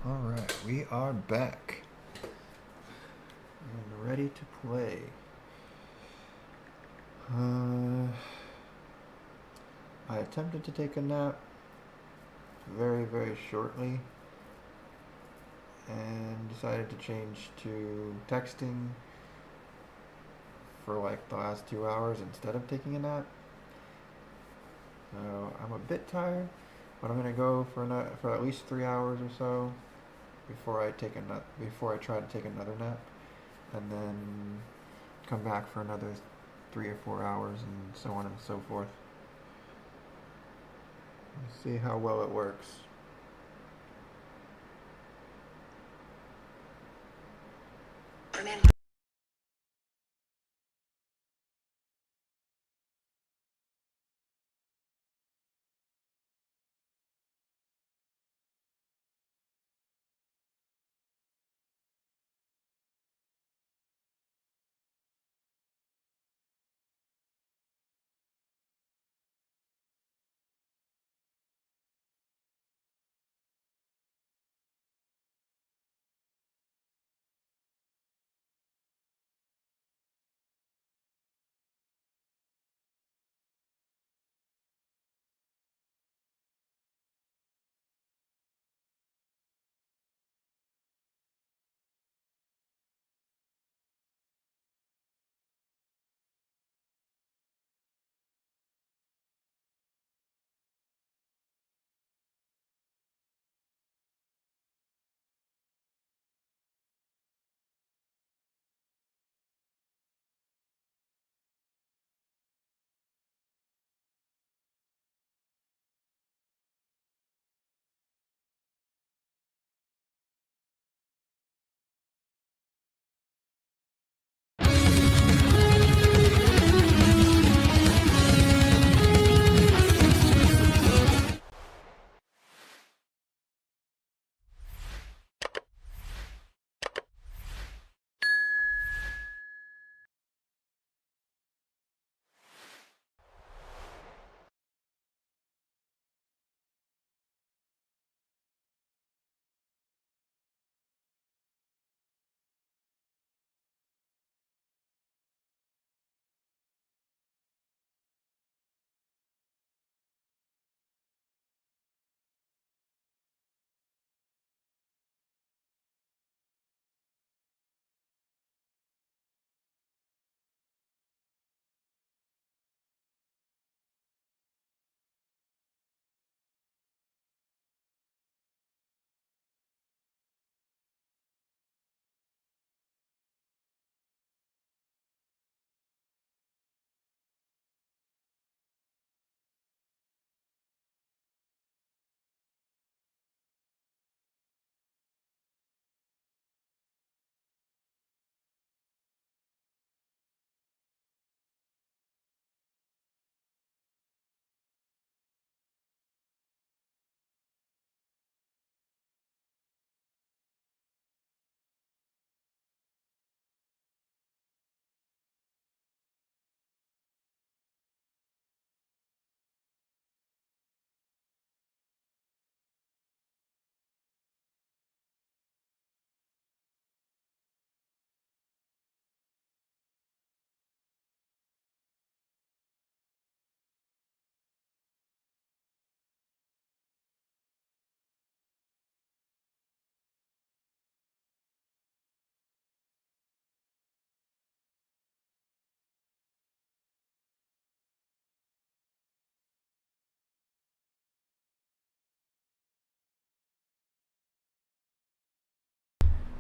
Alright, we are back and ready to play. I attempted to take a nap very shortly and decided to change to texting for like the last 2 hours instead of taking a nap. So I'm a bit tired, but I'm gonna go for at least 3 hours or so before I try to take another nap, and then come back for another 3 or 4 hours, and so on and so forth. Let's see how well it works.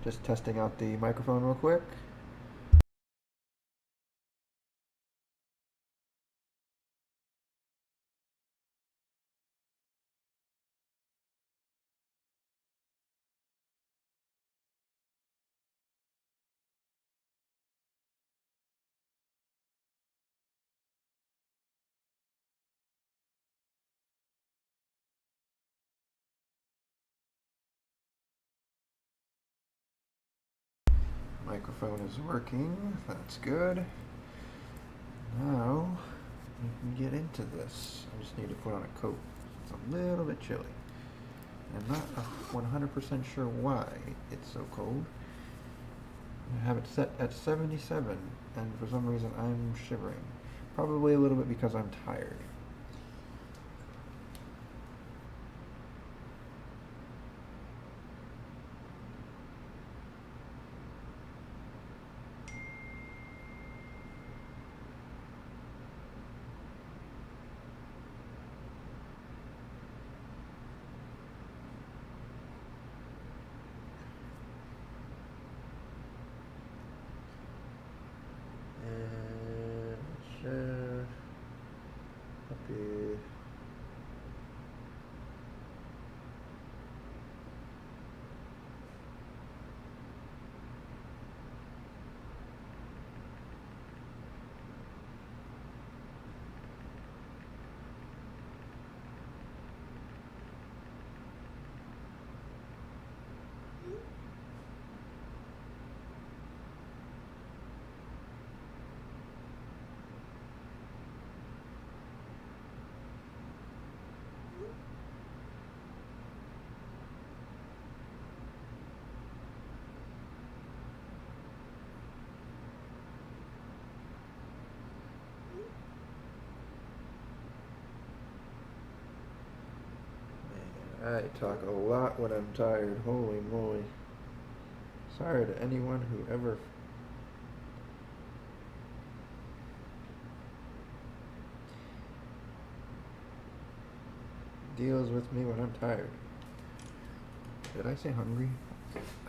Just testing out the microphone real quick. Microphone is working. That's good. Now we can get into this. I just need to put on a coat. It's a little bit chilly. and not 100% sure why it's so cold. I have it set at 77, and for some reason I'm shivering. Probably a little bit because I'm tired. Share. Copy. I talk a lot when I'm tired. Holy moly. Sorry to anyone who ever deals with me when I'm tired. Did I say hungry?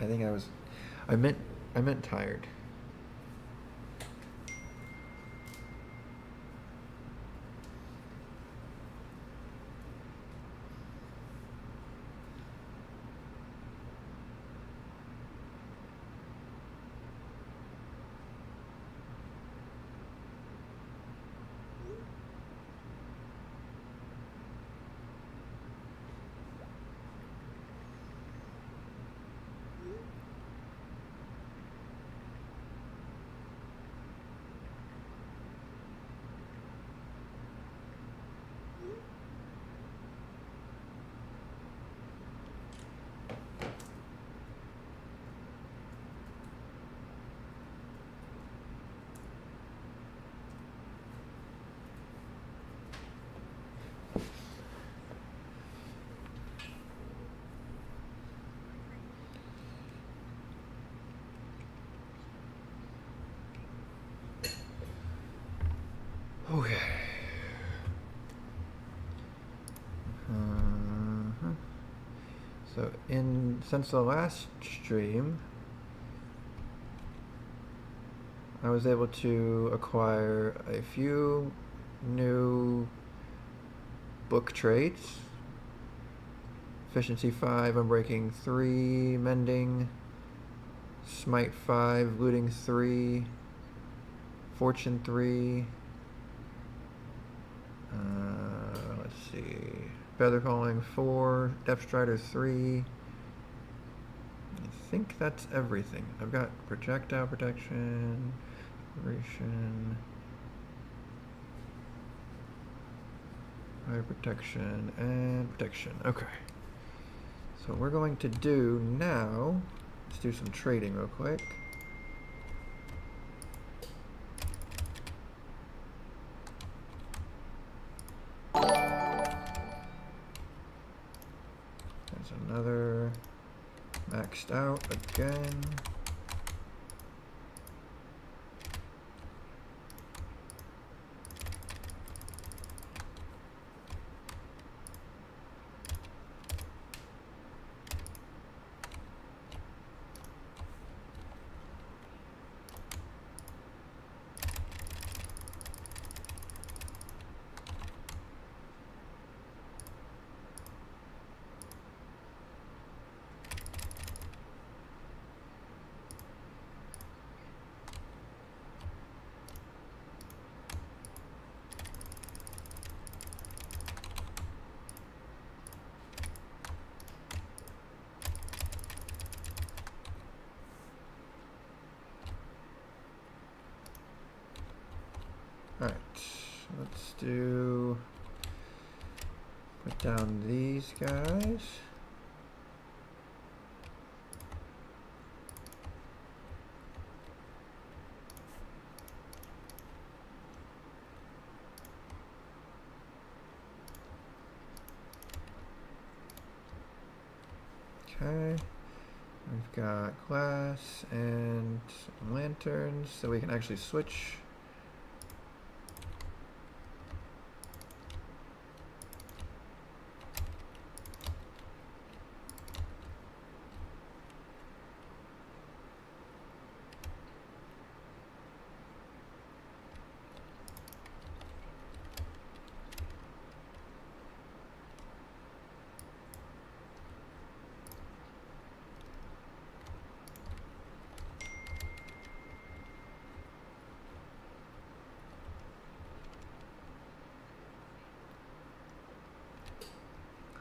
I think I meant tired. Okay. So since the last stream, I was able to acquire a few new book traits. Efficiency 5, Unbreaking 3, Mending, Smite 5, Looting 3, Fortune 3, let's see, Feather Falling 4, Depth Strider 3. I think that's everything. I've got Projectile Protection, Duration, Fire Protection, and Protection. Okay. So what we're going to do now, let's do some trading real quick. There's another maxed out again. Alright, let's put down these guys. Okay. We've got glass and some lanterns, so we can actually switch.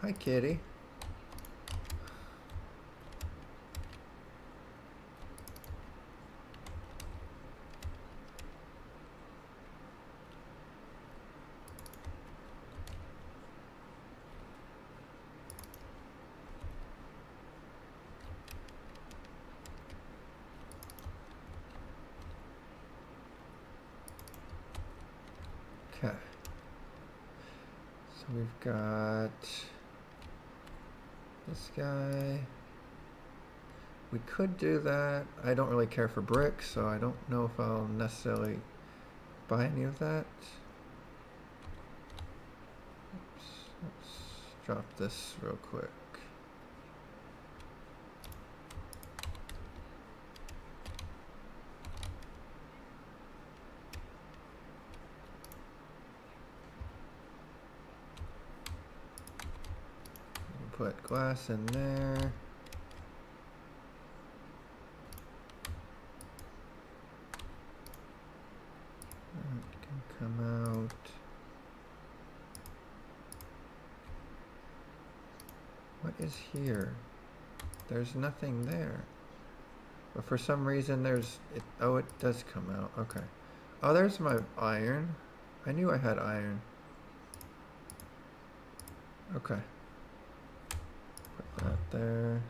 Hi, kitty. Okay. So we've got this guy. We could do that. I don't really care for bricks, so I don't know if I'll necessarily buy any of that. Oops. Let's drop this real quick. Put glass in there. That can come out. What is here? There's nothing there. But for some reason there's... oh, it does come out. Okay. Oh, there's my iron. I knew I had iron. Okay. Put that there.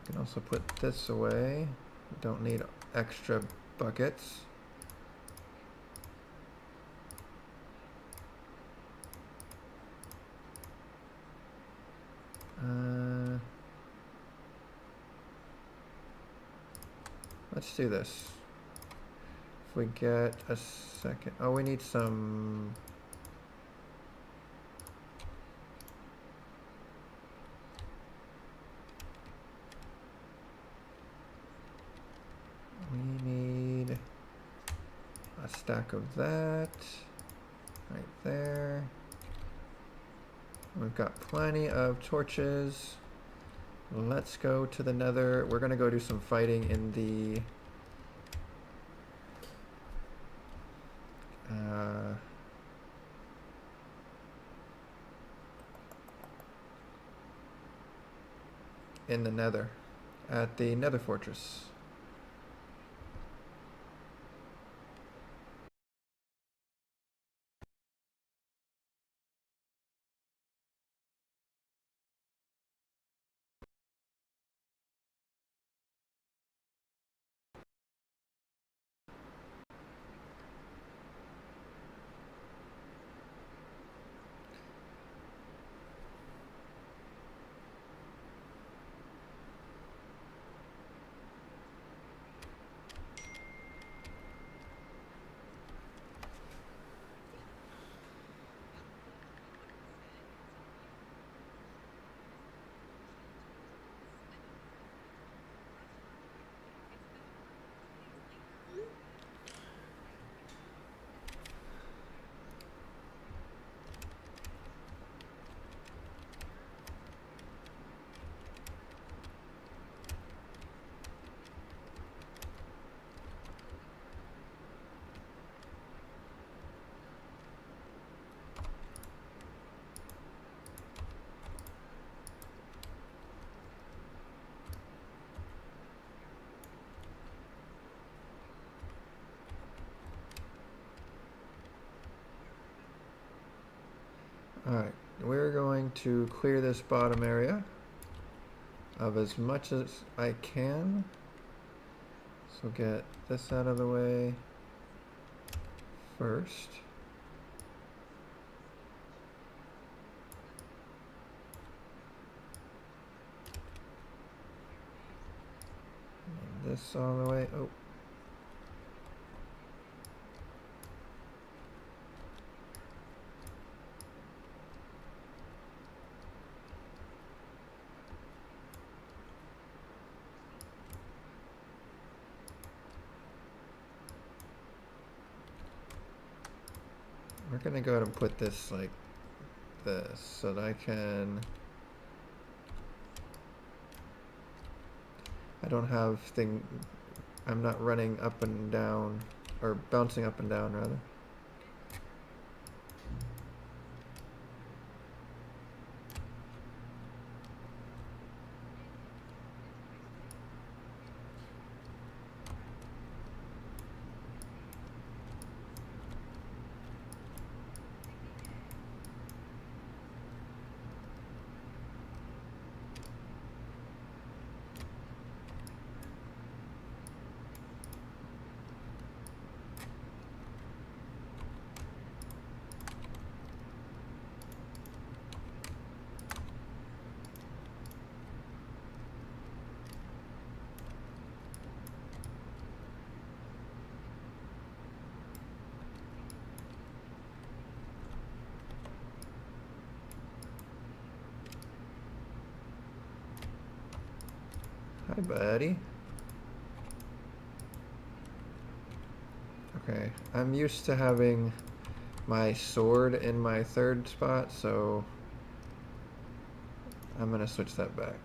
You can also put this away. Don't need extra buckets. Let's do this. If we get a second... oh, we need some... we need a stack of that right there. We've got plenty of torches. Let's go to the nether. We're gonna go do some fighting in the nether at the nether fortress. Alright, we're going to clear this bottom area of as much as I can. So get this out of the way first. this all the way. Oh. We're gonna go ahead and put this like this so that I don't have I'm not running up and down, or bouncing up and down rather. Hi, buddy. Okay, I'm used to having my sword in my third spot, so I'm gonna switch that back.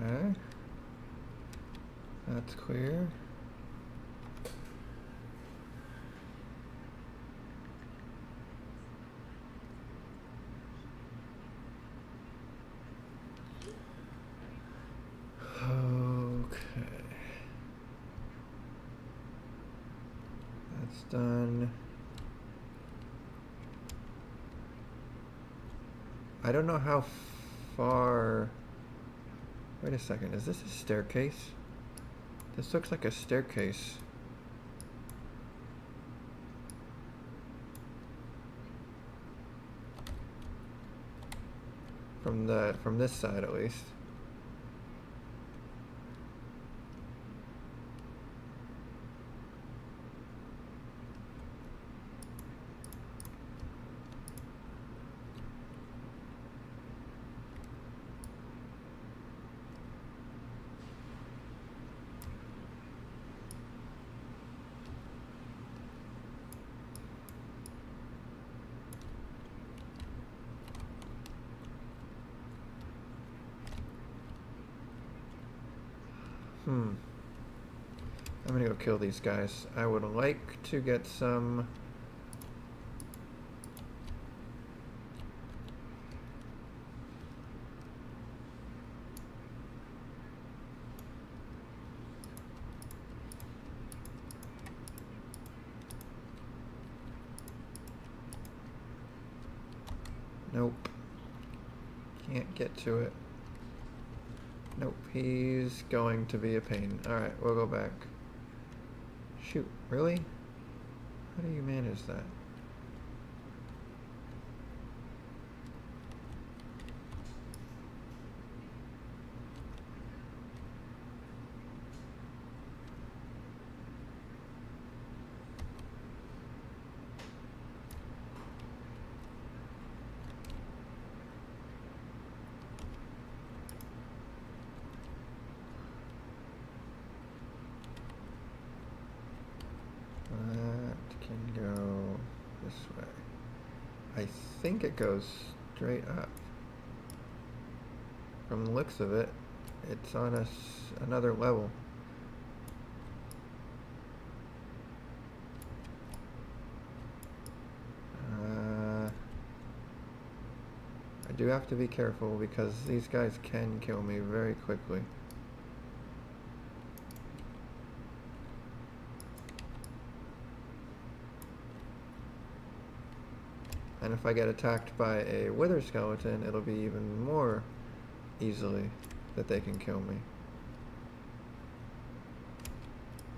Okay, that's clear. Okay, that's done. I don't know how far. Wait a second, is this a staircase? This looks like a staircase. From this side at least. I'm gonna go kill these guys. I would like to get some... Nope. Can't get to it. Nope, he's going to be a pain. Alright, we'll go back. Shoot, really? How do you manage that? That can go this way. I think it goes straight up. From the looks of it, it's on another level. I do have to be careful because these guys can kill me very quickly. And if I get attacked by a wither skeleton, it'll be even more easily that they can kill me.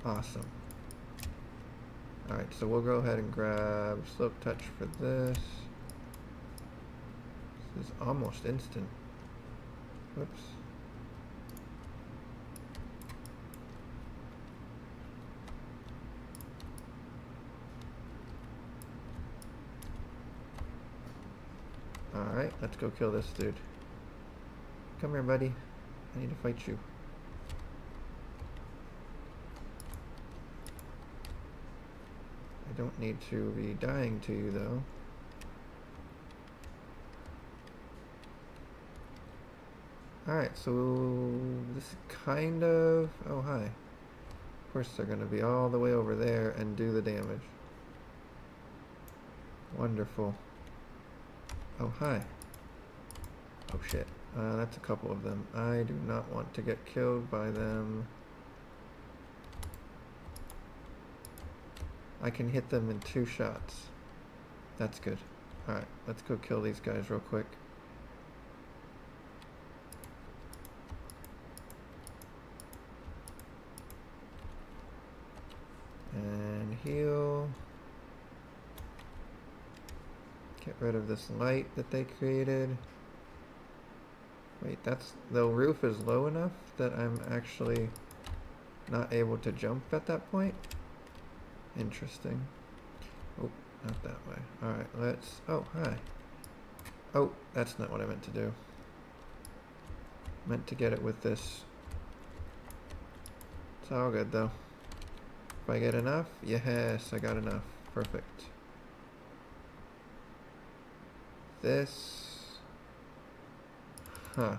Awesome. Alright, so we'll go ahead and grab Slope Touch for this. This is almost instant. Whoops. Alright, let's go kill this dude. Come here, buddy. I need to fight you. I don't need to be dying to you, though. Alright, so this is kind of... Oh, hi. Of course they're going to be all the way over there and do the damage. Wonderful. Oh, hi. Oh, shit. That's a couple of them. I do not want to get killed by them. I can hit them in 2 shots. That's good. Alright, let's go kill these guys real quick. And heal. Get rid of this light that they created. Wait, the roof is low enough that I'm actually not able to jump at that point? Interesting. Oh, not that way. Alright, let's... Oh, hi. Oh, that's not what I meant to do. Meant to get it with this. It's all good, though. If I get enough? Yes, I got enough. Perfect. This... Huh.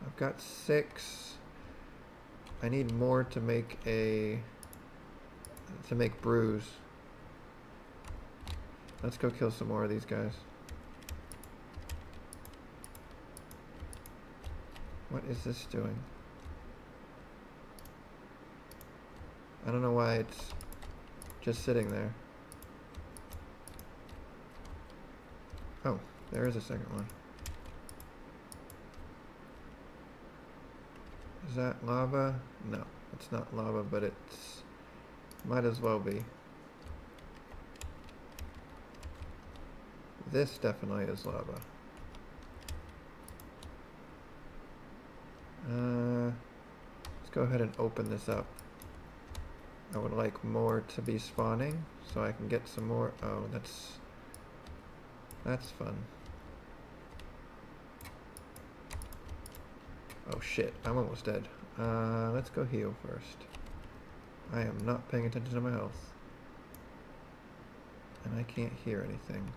I've got 6. I need more to make brews. Let's go kill some more of these guys. What is this doing? I don't know why it's just sitting there. Oh, there is a second one. Is that lava? No, it's not lava, but it's... might as well be. This definitely is lava. Let's go ahead and open this up. I would like more to be spawning, so I can get some more... Oh, that's fun. Oh shit, I'm almost dead. Let's go heal first. I am not paying attention to my health. And I can't hear anything.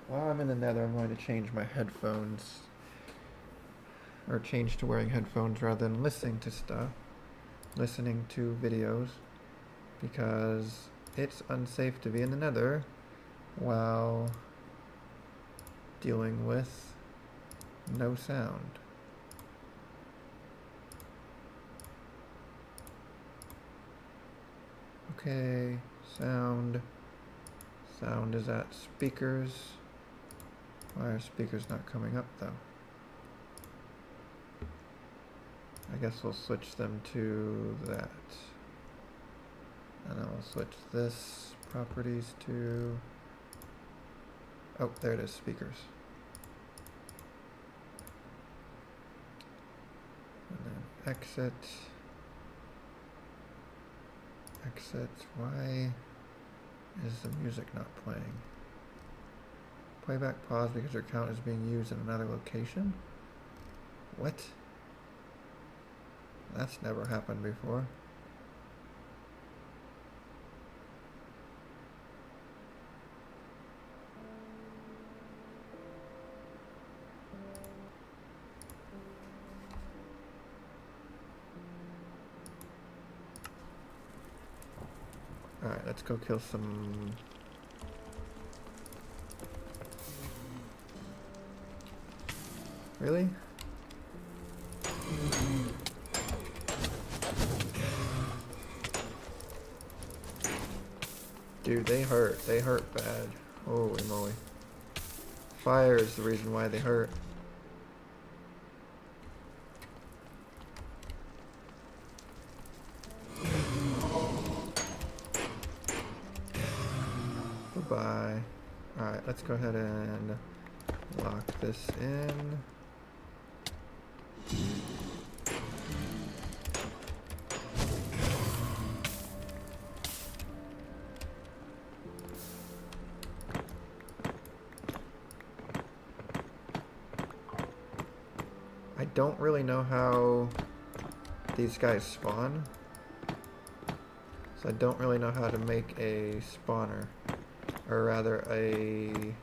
while I'm in the nether, I'm going to change my headphones. Or change to wearing headphones rather than listening to stuff. Listening to videos. Because it's unsafe to be in the nether while dealing with no sound. Okay, sound. Sound is at speakers. Why are speakers not coming up though? I guess we'll switch them to that. And then we'll switch this properties to... Oh, there it is, speakers. And then exit. Exit. Why is the music not playing? Playback pause because your account is being used in another location? What? That's never happened before. Alright, let's go kill some... Really? Dude, they hurt. They hurt bad. Holy moly. Fire is the reason why they hurt. Goodbye. Alright, let's go ahead and lock this in. I don't really know how these guys spawn, so I don't really know how to make a spawner, or rather a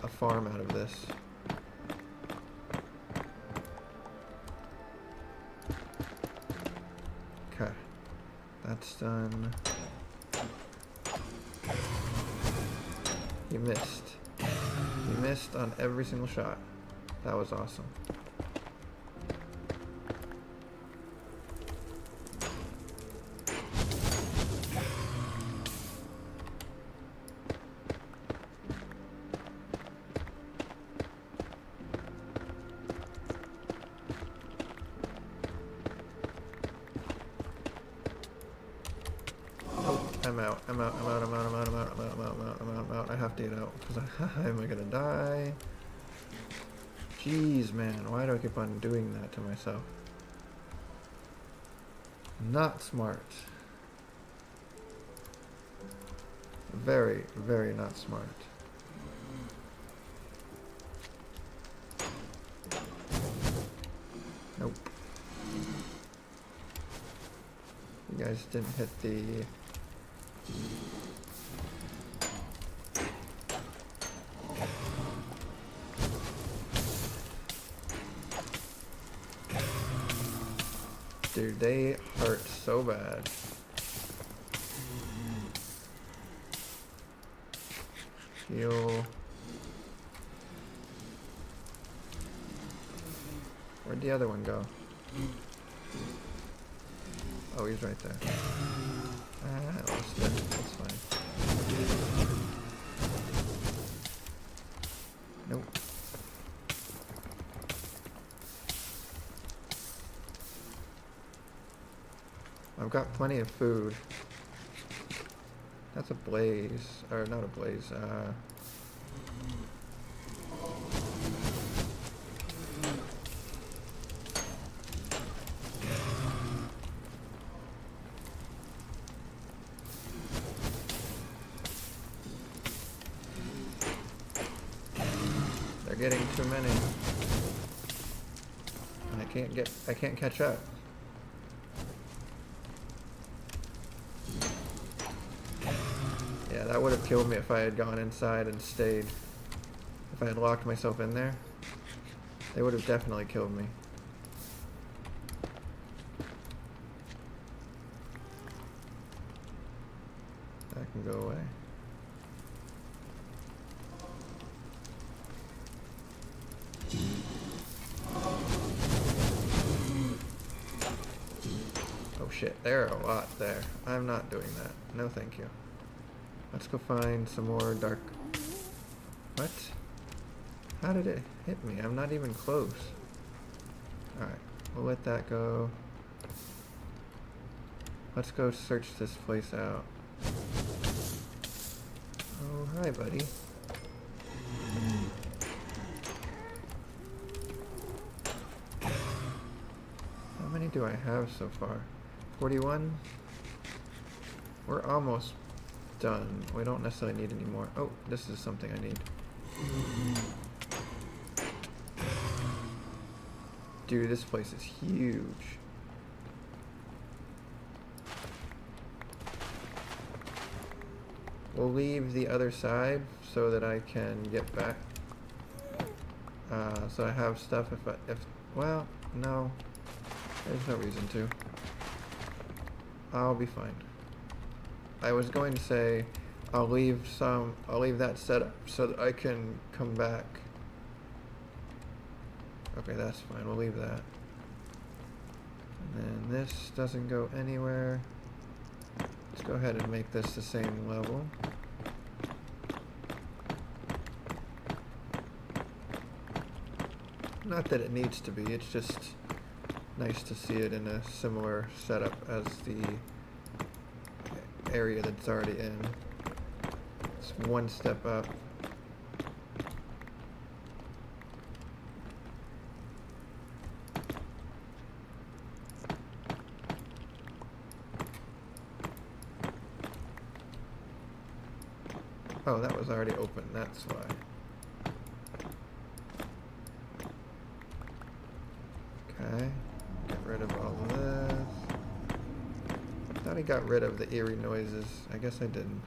farm out of this. Okay, that's done. You missed. You missed on every single shot. That was awesome. I'm out. I have to get out because am I gonna die? Jeez, man, why do I keep on doing that to myself? Not smart. Very, very not smart. Nope. You guys didn't hit the... Dude, they hurt so bad. Heal. Where'd the other one go? Oh, he's right there. I lost it. That's fine. Nope. I've got plenty of food. That's a blaze, or not a blaze, they're getting too many. And I can't catch up. Yeah, that would have killed me if I had gone inside and stayed. If I had locked myself in there, they would have definitely killed me. That can go away. Oh shit, there are a lot there. I'm not doing that. No thank you. Let's go find some more dark... What? How did it hit me? I'm not even close. Alright, we'll let that go. Let's go search this place out. Oh, hi buddy. How many do I have so far? 41? We're almost done. We don't necessarily need any more. Oh, this is something I need. Dude, this place is huge. We'll leave the other side so that I can get back. So I have stuff well, no. There's no reason to. I'll be fine. I was going to say I'll leave that set up so that I can come back. Okay, that's fine. We'll leave that. And then this doesn't go anywhere. Let's go ahead and make this the same level. Not that it needs to be, it's just nice to see it in a similar setup as the area that's already in. It's one step up. Oh, that was already open, that's why. Okay, get rid of all of this. I thought I got rid of the eerie noises. I guess I didn't.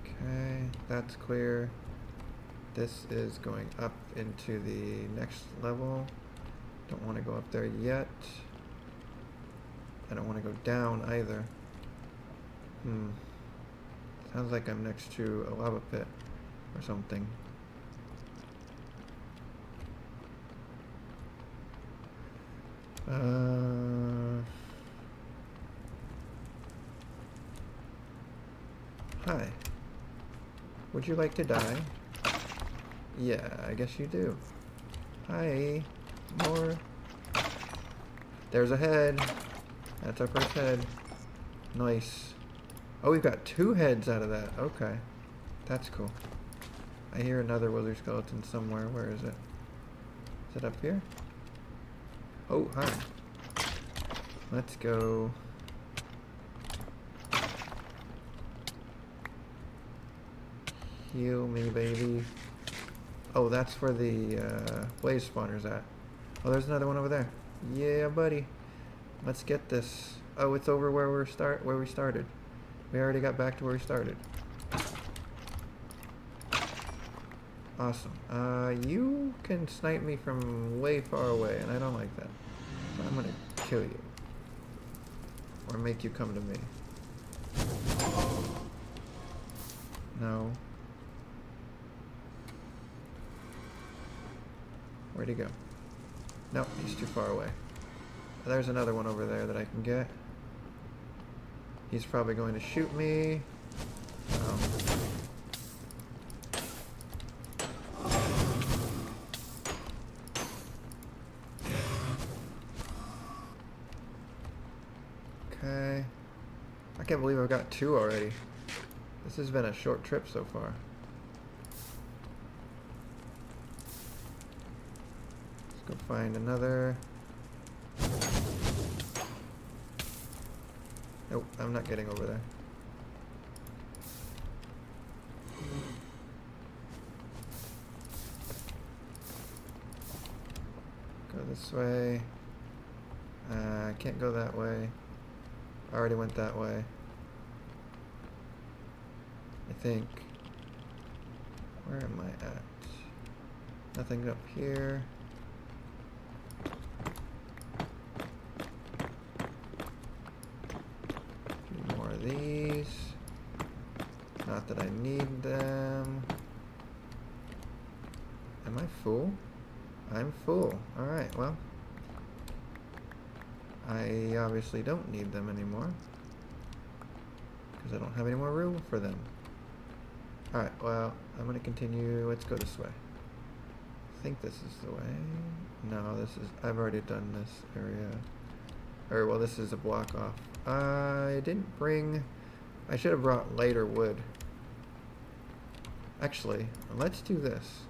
Okay, that's clear. This is going up into the next level. Don't want to go up there yet. I don't want to go down either. Sounds like I'm next to a lava pit or something. Hi. Would you like to die? Yeah, I guess you do. Hi. More. There's a head. That's our first head. Nice. Oh, we've got 2 heads out of that. Okay. That's cool. I hear another wither skeleton somewhere. Where is it? Is it up here? Oh, hi. Let's go. Heal me, baby. Oh, that's where the blaze spawner's at. Oh, there's another one over there. Yeah, buddy. Let's get this. Oh, it's over where we started. We already got back to where we started. Awesome. You can snipe me from way far away, and I don't like that. So I'm gonna kill you. Or make you come to me. No. Where'd he go? Nope, he's too far away. There's another one over there that I can get. He's probably going to shoot me. Okay. I can't believe I've got 2 already. This has been a short trip so far. Let's go find another. Nope, I'm not getting over there. this way. I can't go that way. I already went that way. I think. Where am I at? Nothing up here. A few more of these. Not that I need them. Am I full? I'm full. Alright, well. I obviously don't need them anymore. Because I don't have any more room for them. Alright, well, I'm going to continue. Let's go this way. I think this is the way. No, this is... I've already done this area. Or, well, this is a block off. I didn't bring... I should have brought lighter wood. Actually, let's do this.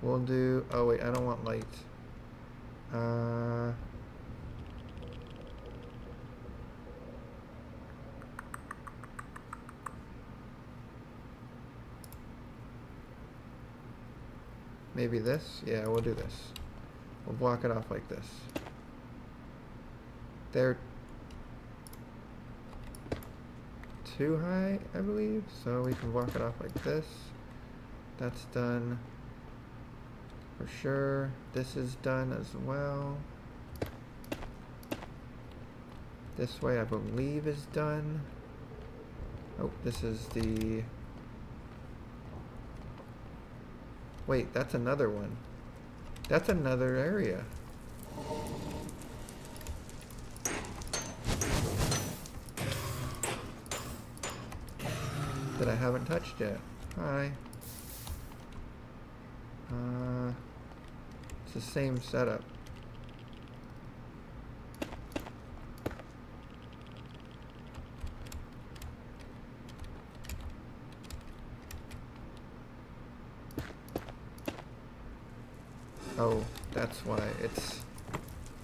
We'll do... Oh, wait, I don't want light. Maybe this? Yeah, we'll do this. We'll block it off like this. They're too high, I believe, so we can block it off like this. That's done for sure. This is done as well. This way, I believe, is done. Oh, this is the... Wait, that's another one. That's another area. That I haven't touched yet. Hi. It's the same setup. Oh, that's why it's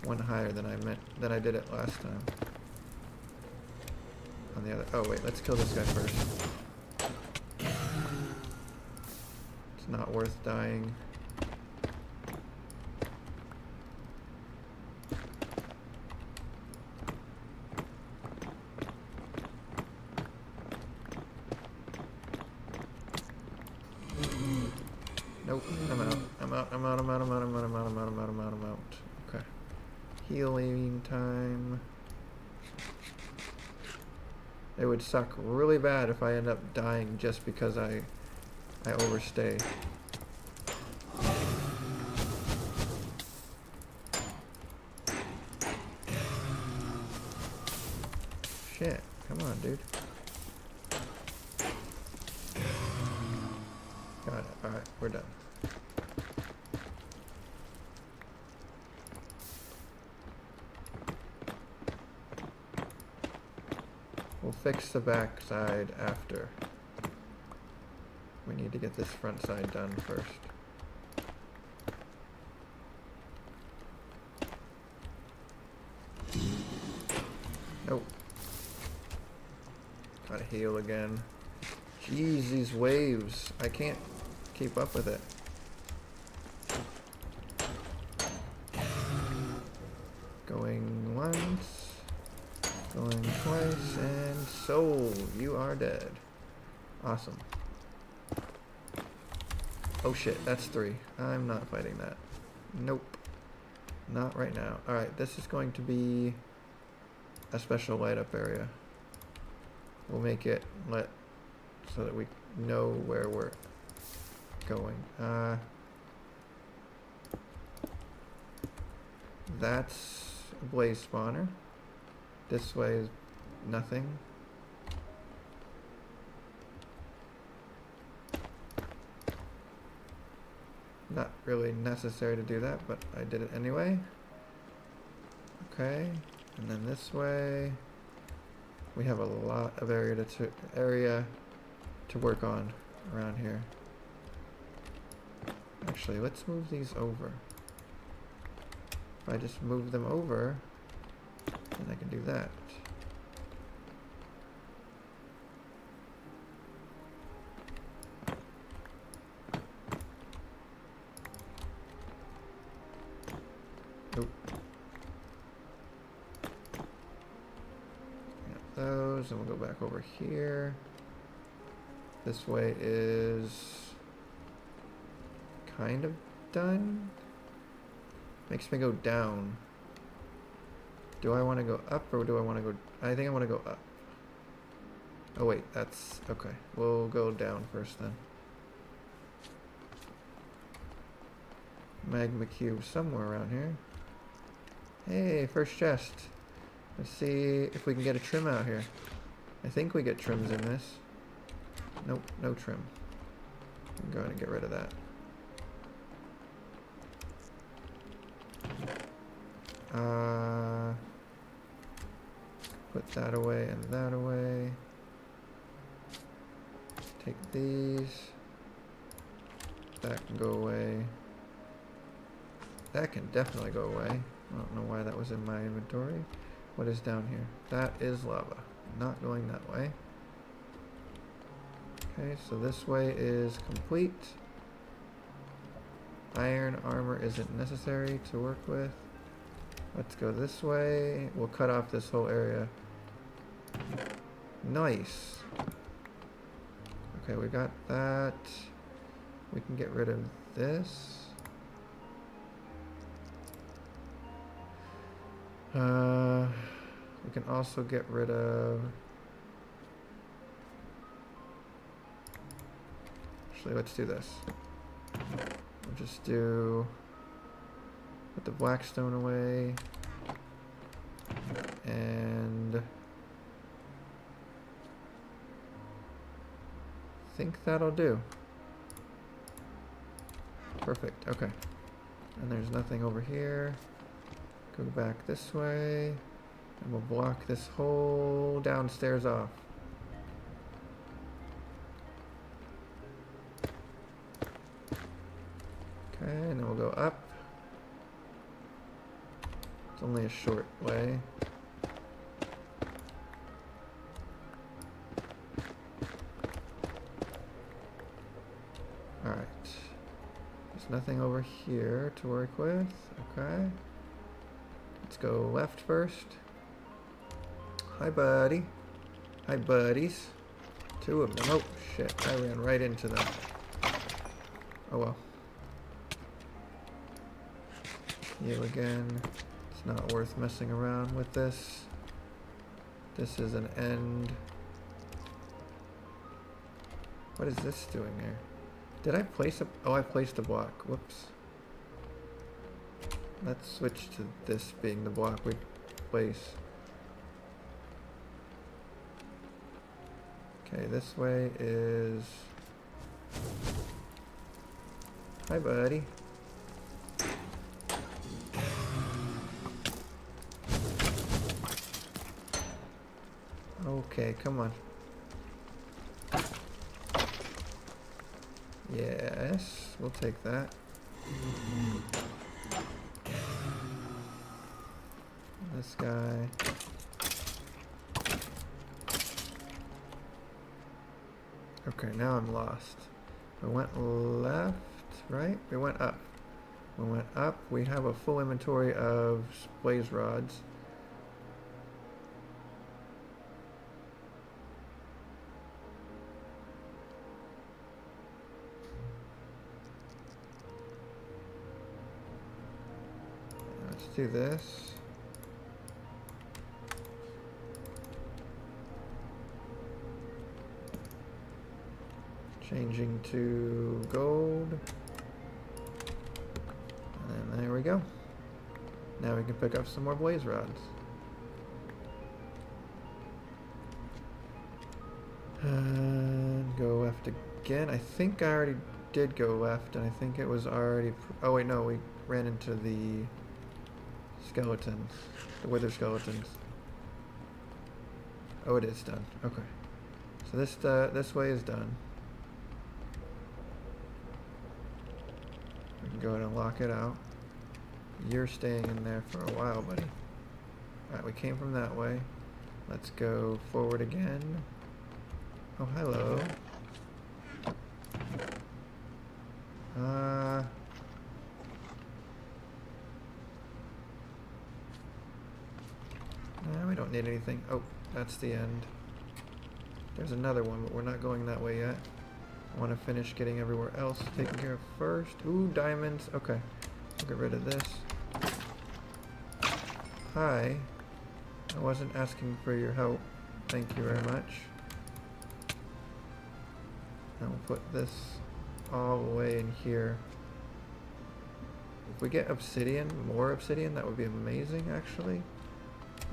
one higher than I did it last time. On the other, oh wait, let's kill this guy first. It's not worth dying. Nope, I'm out. I'm out. Okay. Healing time. It would suck really bad if I end up dying just because I overstay. Shit, come on, dude. Got it. Alright, we're done. We'll fix the back side after. We need to get this front side done first. Nope. Gotta heal again. Jeez, these waves. I can't keep up with it. Going once. Going twice, and soul, you are dead. Awesome. Oh shit, that's 3. I'm not fighting that. Nope. Not right now. Alright, this is going to be a special light up area. We'll make it lit so that we know where we're going. That's a blaze spawner. This way is nothing. Not really necessary to do that, but I did it anyway. Okay, and then this way we have a lot of area to work on around here. Actually, let's move these over. If I just move them over, then I can do that. those, and we'll go back over here. This way is kind of done. Makes me go down. Do I want to go up or do I want to go... I think I want to go up. Oh wait, that's... okay. We'll go down first then. Magma cube somewhere around here. Hey, first chest. Let's see if we can get a trim out here. I think we get trims in this. Nope, no trim. I'm going to get rid of that. Put that away and that away. Take these. That can go away. That can definitely go away. I don't know why that was in my inventory. What is down here? That is lava. Not going that way. Okay, so this way is complete. Iron armor isn't necessary to work with. Let's go this way. We'll cut off this whole area. Nice. Okay, we got that. We can get rid of this. We can also get rid of... Actually, let's do this. We'll just do... Put the blackstone away. And... I think that'll do. Perfect, okay. And there's nothing over here. Go back this way. And we'll block this whole downstairs off. Okay, and then we'll go up. It's only a short way. Alright. There's nothing over here to work with. Okay. Let's go left first. Hi, buddy. Hi, buddies. Two of them. Oh, shit. I ran right into them. Oh, well. You again. It's not worth messing around with this. This is an end. What is this doing there? Did I place a... Oh, I placed a block. Whoops. Let's switch to this being the block we place. Okay, this way is... Hi, buddy. Okay, come on. Yes, we'll take that. This guy. Okay, now I'm lost. We went left, right? We went up. We went up. We have a full inventory of blaze rods. Let's do this. Changing to gold. And there we go. Now we can pick up some more blaze rods. And go left again. I think I already did go left, and I think it was already... Oh wait, no, we ran into the skeletons. The wither skeletons. Oh, it is done. Okay. So this way is done. We can go ahead and lock it out. You're staying in there for a while, buddy. Alright, we came from that way. Let's go forward again. Oh, hello. We don't need anything. Oh, that's the end. There's another one, but we're not going that way yet. I want to finish getting everywhere else taken care of first. Ooh, diamonds. Okay. I'll get rid of this. Hi. I wasn't asking for your help. Thank you very much. And we'll put this all the way in here. If we get obsidian, more obsidian, that would be amazing, actually.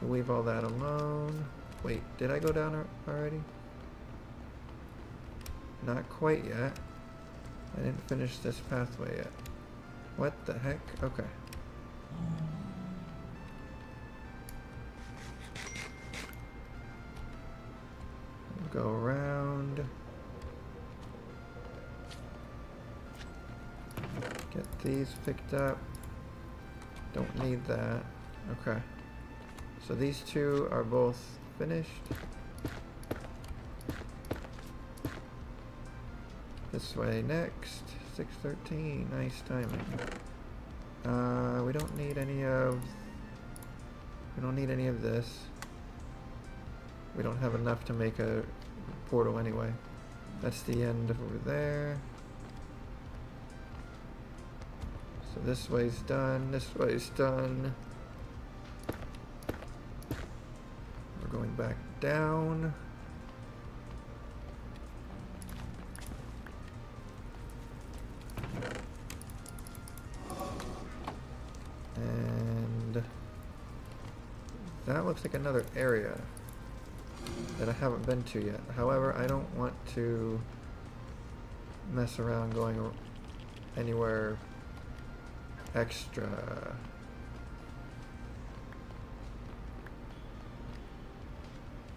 We'll leave all that alone. Wait, did I go down already? Not quite yet. I didn't finish this pathway yet. What the heck? Okay. We'll go around. Get these picked up. Don't need that. Okay. So these two are both finished. This way next. 6:13. Nice timing. We don't need any of this. We don't have enough to make a portal anyway. That's the end over there. So this way's done. This way's done. We're going back down. And that looks like another area that I haven't been to yet. However, I don't want to mess around going anywhere extra.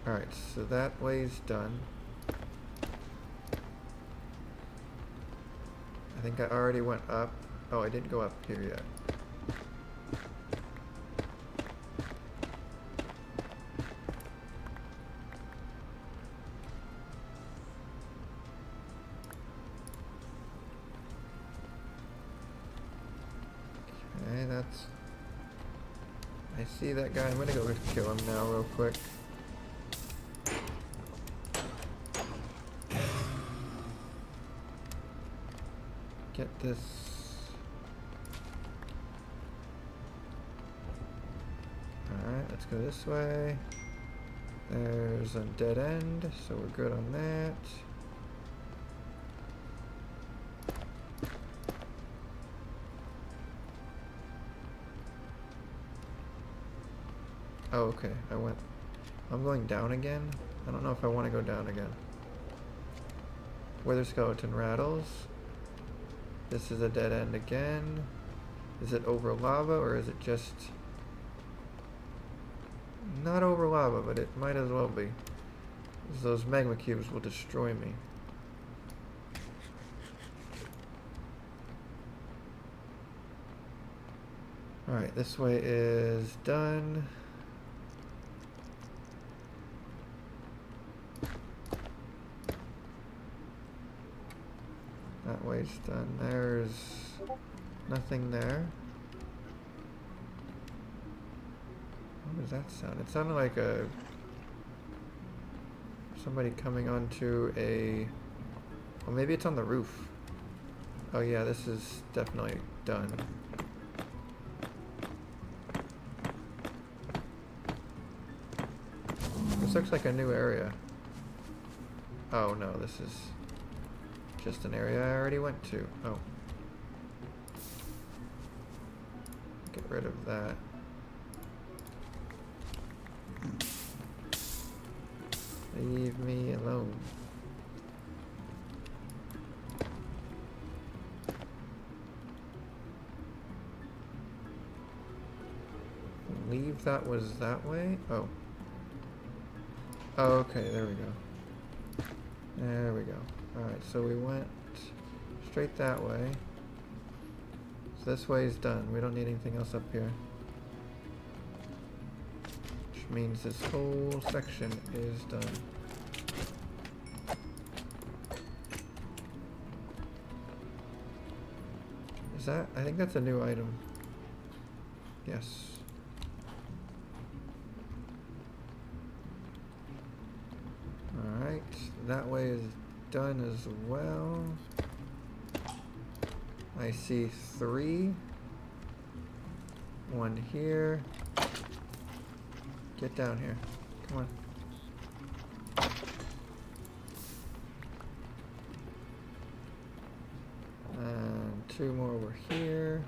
Alright, so that way's done. I think I already went up. Oh, I didn't go up here yet. Okay, that's... I see that guy. I'm gonna go kill him now real quick. Get this. Alright, let's go this way. There's a dead end, so we're good on that. Oh, okay, I'm going down again? I don't know if I want to go down again. Wither skeleton rattles. This is a dead end again. Is it over lava or is it just... Not over lava, but it might as well be. Those magma cubes will destroy me. Alright, this way is done. That way's done. There's nothing there. What does that sound? It sounded like somebody coming onto a... Well, maybe it's on the roof. Oh yeah, this is definitely done. This looks like a new area. Oh no, this is just an area I already went to. Oh. Get rid of that. Leave me alone. I believe that was that way? Oh. Oh, okay, there we go. There we go. Alright, so we went straight that way. So this way is done. We don't need anything else up here. Which means this whole section is done. Is that... I think that's a new item. Yes. Alright. that way is done as well. I see 3. 1 here. Get down here. Come on. And 2 more over here.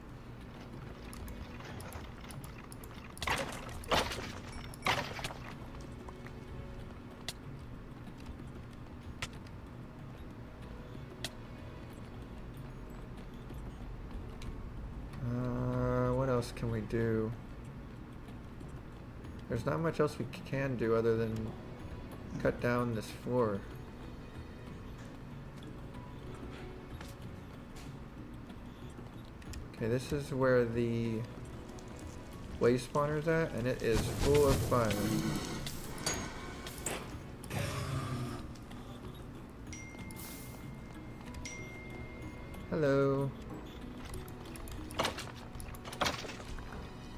What else can we do? There's not much else we can do other than cut down this floor. Okay, this is where the blaze spawner's at, and it is full of fire. Hello.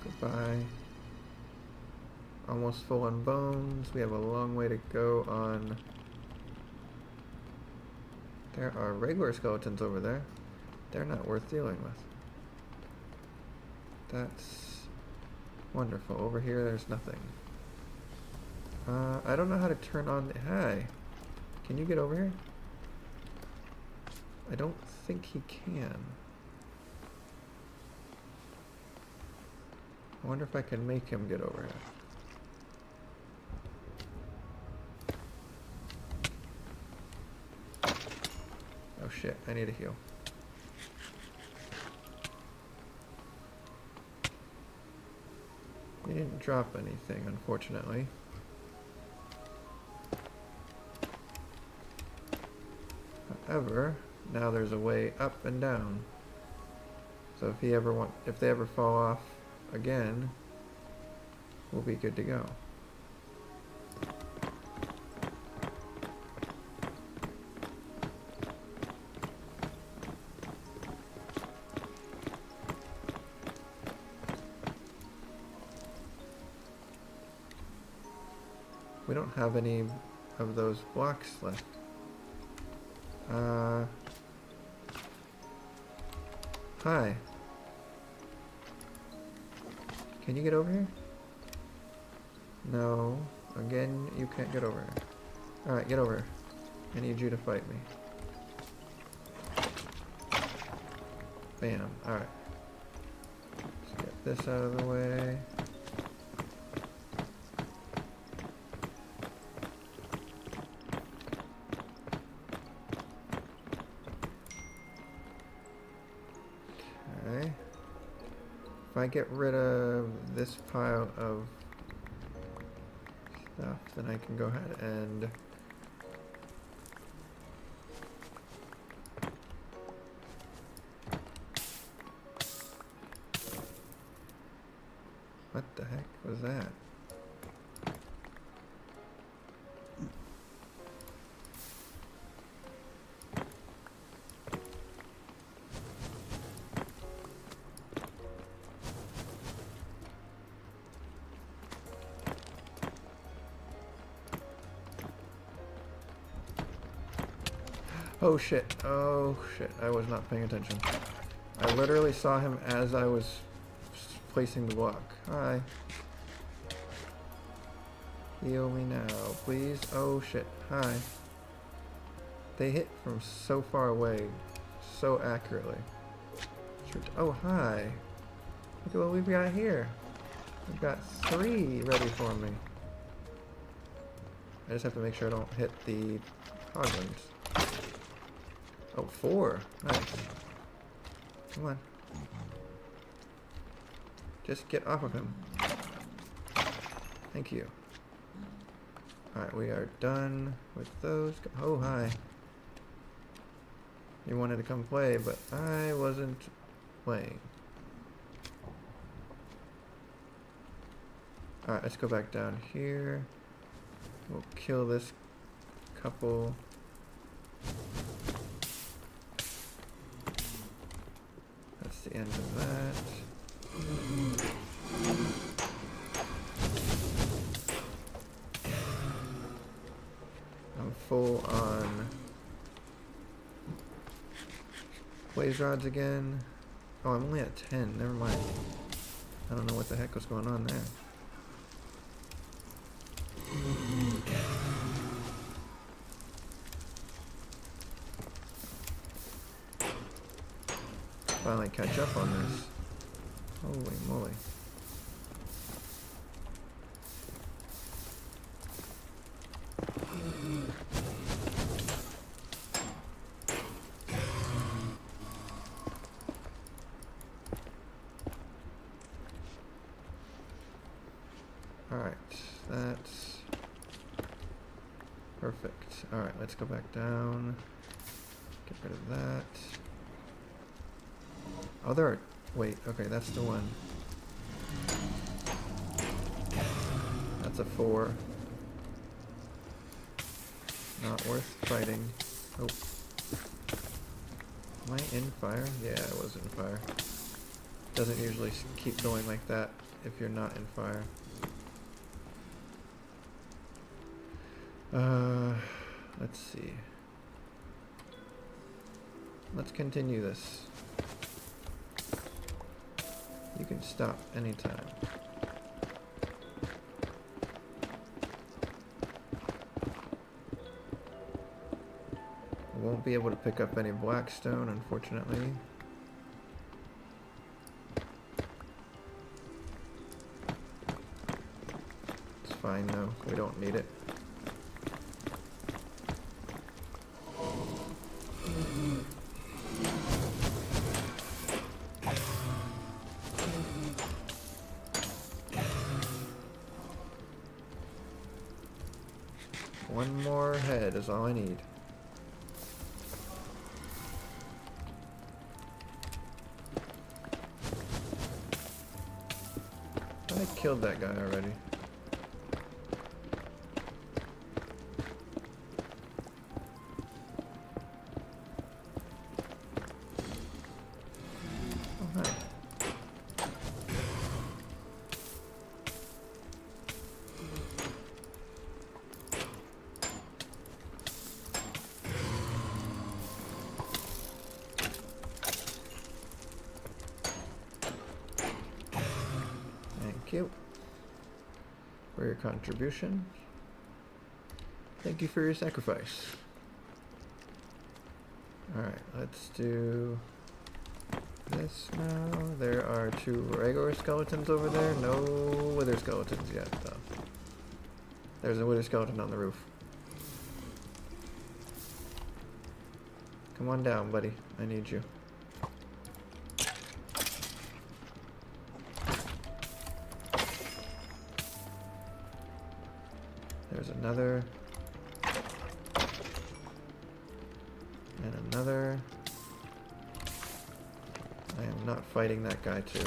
Goodbye. Almost full on bones. We have a long way to go on. There are regular skeletons over there. They're not worth dealing with. That's wonderful. Over here, there's nothing. I don't know how to turn on the... Hi. Can you get over here? I don't think he can. I wonder if I can make him get over here. Oh shit, I need a heal. He didn't drop anything, unfortunately. However, now there's a way up and down. So if they ever fall off again, we'll be good to go. We don't have any of those blocks left. Hi. Can you get over here? No. Again, you can't get over here. Alright, get over here. I need you to fight me. Bam. Alright. Let's get this out of the way. If I get rid of this pile of stuff, then I can go ahead and what the heck was that? Oh shit, I was not paying attention. I literally saw him as I was placing the block. Hi. Heal me now, please. Oh shit, hi. They hit from so far away, so accurately. Oh hi. Look at what we've got here. We've got 3 ready for me. I just have to make sure I don't hit the hoglins. Oh, 4. Nice. Come on. Just get off of him. Thank you. Alright, we are done with those. Oh, hi. You wanted to come play, but I wasn't playing. Alright, let's go back down here. We'll kill this couple. That's the end of that. I'm full on blaze rods again. Oh, I'm only at 10. Never mind. I don't know what the heck was going on there. Finally catch up on this. Holy moly. Alright, that's perfect. Alright, let's go back down. Get rid of that. Oh, there are... Wait, okay, that's the one. That's a 4. Not worth fighting. Oh. Am I in fire? Yeah, I was in fire. Doesn't usually keep going like that if you're not in fire. Let's see. Let's continue this. You can stop anytime. I won't be able to pick up any blackstone, unfortunately. It's fine though, we don't need it. One more head is all I need. I killed that guy already. Oh, hi. Thank you for your contribution. Thank you for your sacrifice. Alright, let's do this now. There are 2 regular skeletons over there. No wither skeletons yet, though. There's a wither skeleton on the roof. Come on down, buddy. I need you. There's another. And another. I am not fighting that guy too.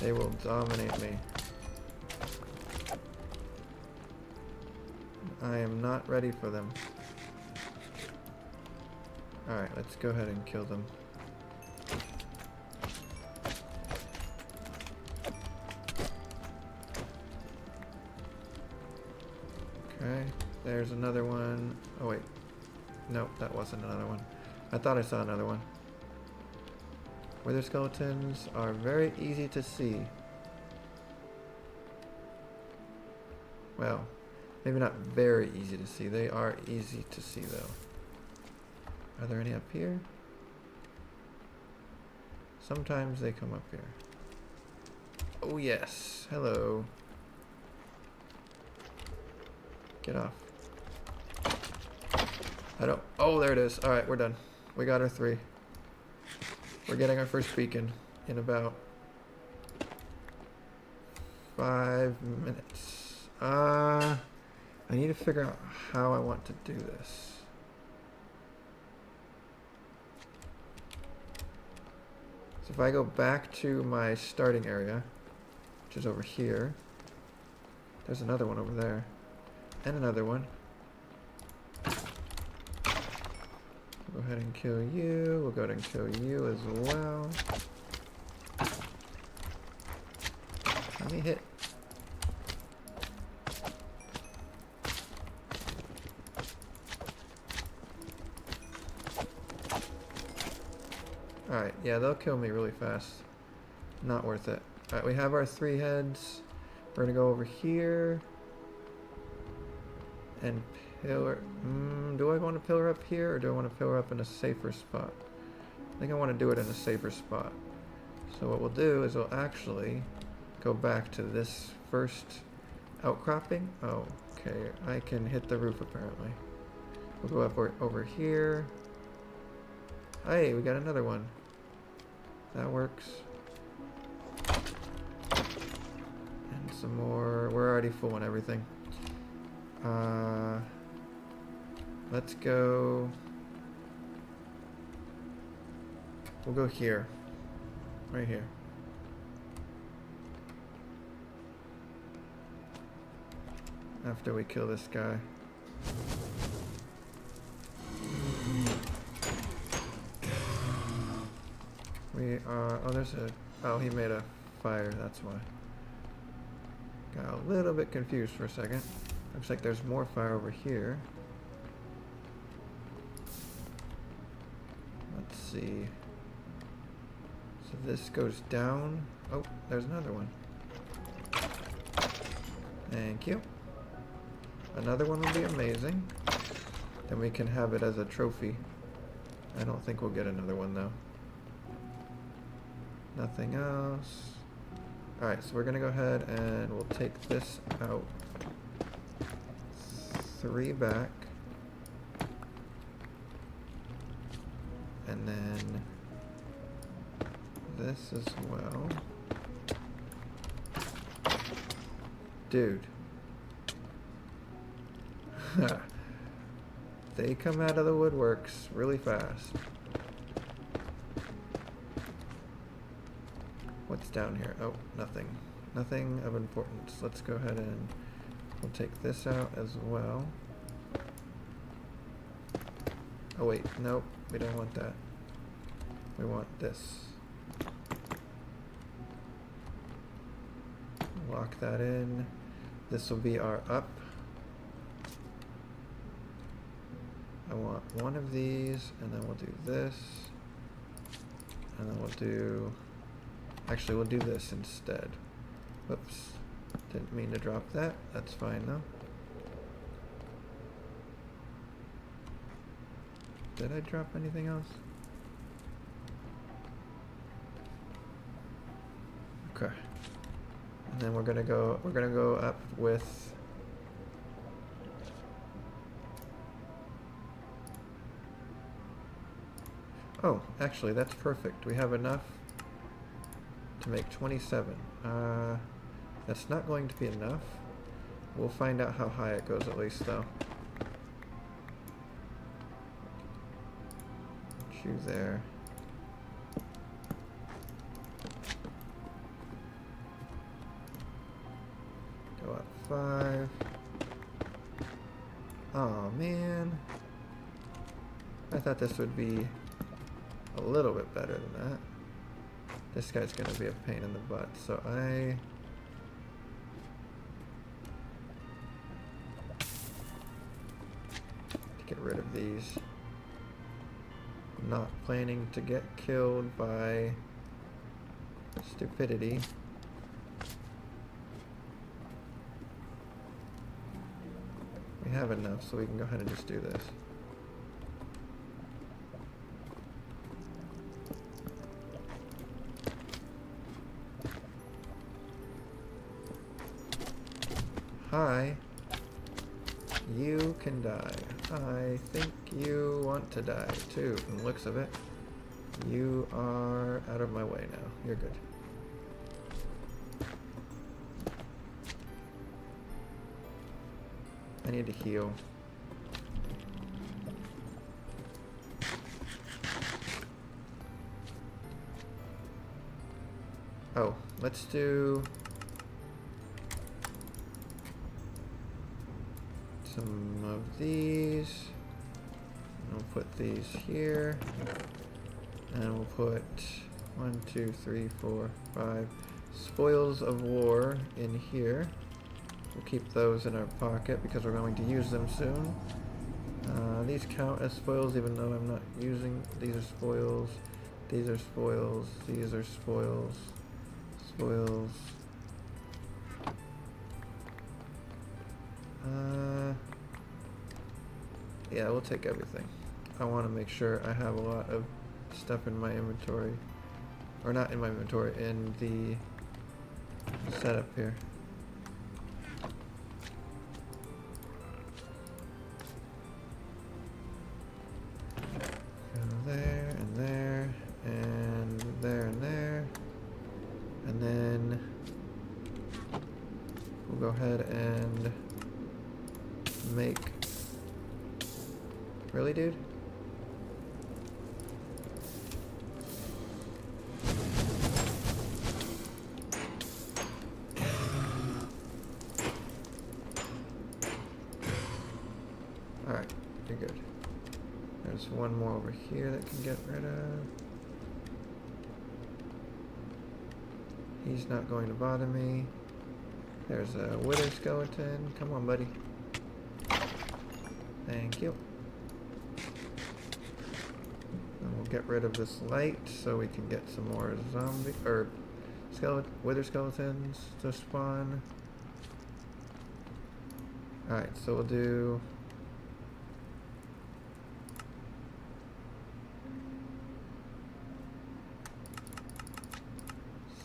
They will dominate me. I am not ready for them. Alright, let's go ahead and kill them. Okay, there's another one. Oh wait. Nope, that wasn't another one. I thought I saw another one. Wither skeletons are very easy to see. Well, maybe not very easy to see. They are easy to see though. Are there any up here? Sometimes they come up here. Oh yes, hello. Get off. I don't... Oh, there it is. Alright, we're done. We got our 3. We're getting our first beacon in about 5 minutes. I need to figure out how I want to do this. So if I go back to my starting area, which is over here, there's another one over there. And another one. We'll go ahead and kill you. We'll go ahead and kill you as well. Let me hit. Alright, yeah, they'll kill me really fast. Not worth it. Alright, we have our 3 heads. We're gonna go over here. And pillar. Do I want to pillar up here, or do I want to pillar up in a safer spot? I think I want to do it in a safer spot. So what we'll do is we'll actually go back to this first outcropping. Oh, okay. I can hit the roof apparently. We'll go up over here. Hey, we got another one. That works. And some more. We're already full on everything. Let's go. We'll go here. Right here. After we kill this guy. We are... Oh, there's a... Oh, he made a fire. That's why. Got a little bit confused for a second. Looks like there's more fire over here. Let's see. So this goes down. Oh, there's another one. Thank you. Another one would be amazing. Then we can have it as a trophy. I don't think we'll get another one though. Nothing else. Alright, so we're gonna go ahead and we'll take this out. 3 back. And then this as well. Dude. They come out of the woodworks really fast. What's down here? Oh, nothing. Nothing of importance. Let's go ahead and we'll take this out as well. Oh wait, nope, we don't want that. We want this. Lock that in. This will be our up. I want one of these, and then we'll do this. And then we'll do... Actually, we'll do this instead. Whoops. Didn't mean to drop that. That's fine though. Did I drop anything else? Okay. And then we're gonna go up with oh, actually that's perfect. We have enough to make 27. That's not going to be enough. We'll find out how high it goes at least though. Shoe there. Go up 5. Oh man. I thought this would be a little bit better than that. This guy's gonna be a pain in the butt, so I... get rid of these. I'm not planning to get killed by stupidity. We have enough, so we can go ahead and just do this. Hi. You can die. I think you want to die too, from the looks of it. You are out of my way now. You're good. I need to heal. Oh, let's do some of these. We'll put these here. And we'll put 1, 2, 3, 4, 5, spoils of war in here. We'll keep those in our pocket because we're going to use them soon. These count as spoils even though I'm not using. These are spoils. These are spoils. These are spoils. Spoils. Yeah, we'll take everything. I want to make sure I have a lot of stuff in my inventory. Or not in my inventory, in the setup here. There, and there, and there, and there. And then we'll go ahead and make... Really, dude? Alright, you're good. There's one more over here that can get rid of. He's not going to bother me. There's a wither skeleton. Come on, buddy. Thank you. And we'll get rid of this light so we can get some more zombie or wither skeletons to spawn. Alright, so we'll do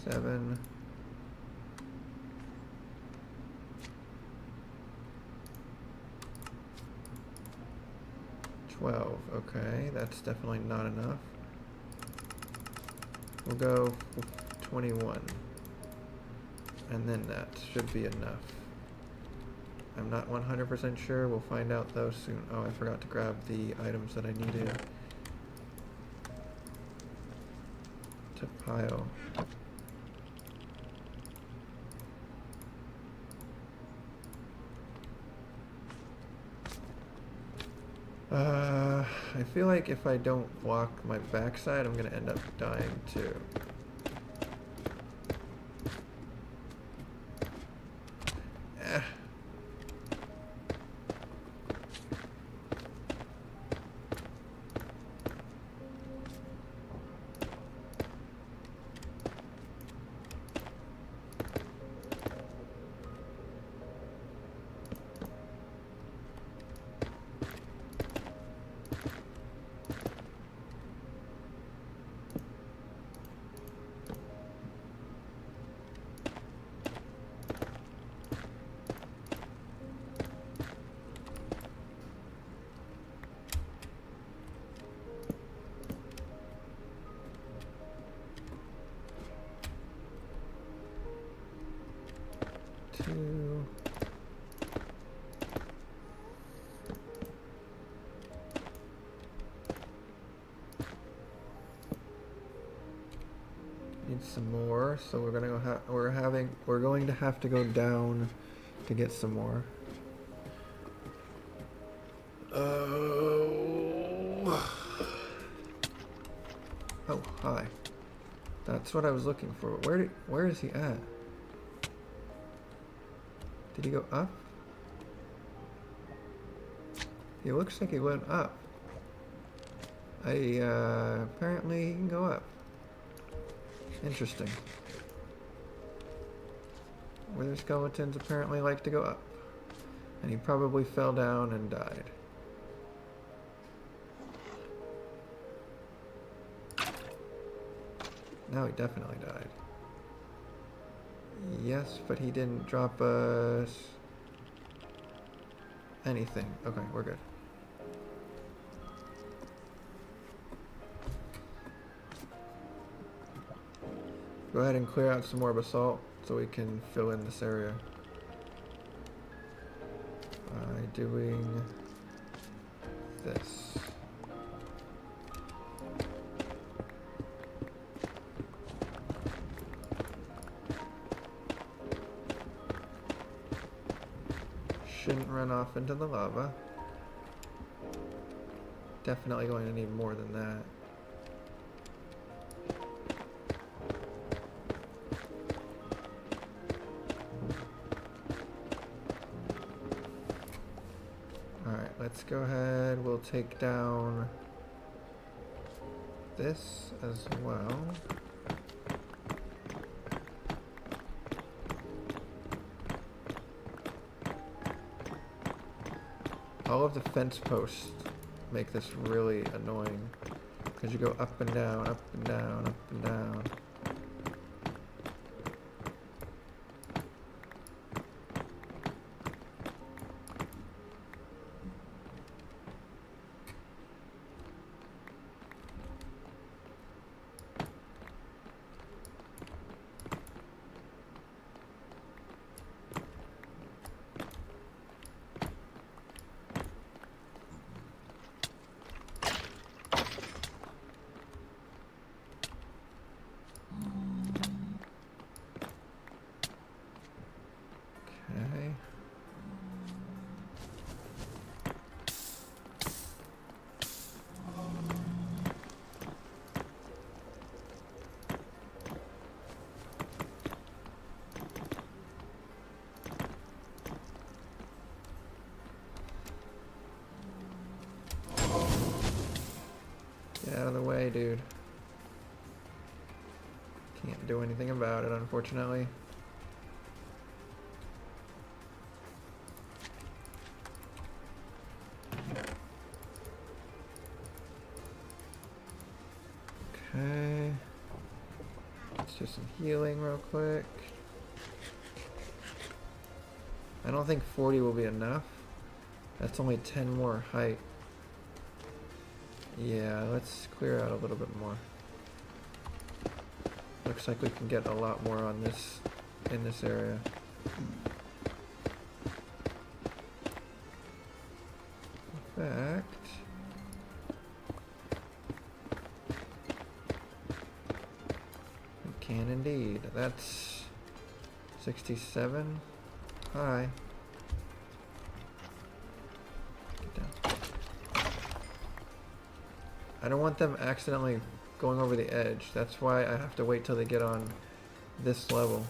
7. 12. Okay, that's definitely not enough. We'll go 21. And then that should be enough. I'm not 100% sure. We'll find out though soon. Oh, I forgot to grab the items that I needed to pile. I feel like if I don't block my backside, I'm gonna end up dying too. Need some more, so we're gonna go. We're going to have to go down to get some more. Oh, hi. That's what I was looking for. Where is he at? Did he go up? He looks like he went up. Apparently he can go up. Interesting. Wither skeletons apparently like to go up. And he probably fell down and died. No, he definitely died. Yes, but he didn't drop us anything. Okay, we're good. Go ahead and clear out some more basalt so we can fill in this area by doing this. Shouldn't run off into the lava. Definitely going to need more than that. let's go ahead. We'll take down this as well. All of the fence posts make this really annoying because you go up and down, up and down, up and down. Okay. Get out of the way, dude. Can't do anything about it, unfortunately. Okay. Let's do some healing real quick. I don't think 40 will be enough. That's only 10 more height. Yeah, let's clear out a little bit more. Looks like we can get a lot more on this, in this area. In fact, we can indeed. That's 67. Hi. Get down. I don't want them accidentally going over the edge. That's why I have to wait till they get on this level.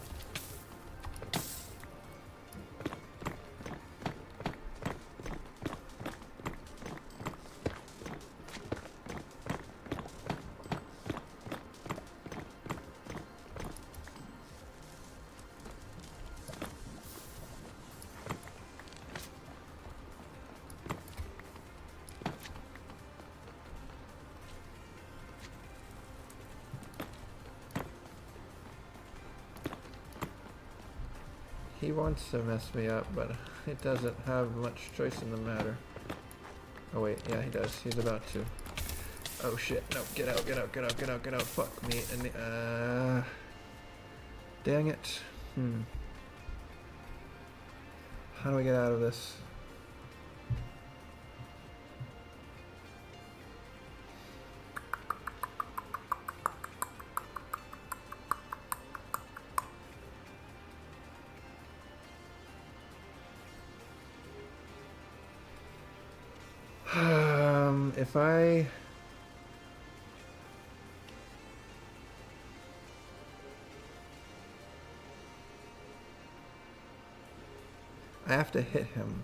He wants to mess me up, but it doesn't have much choice in the matter. Oh wait, yeah he does. He's about to. Oh shit, no, get out, get out, get out, get out, get out. Fuck me in the, dang it. How do I get out of this? If I have to hit him.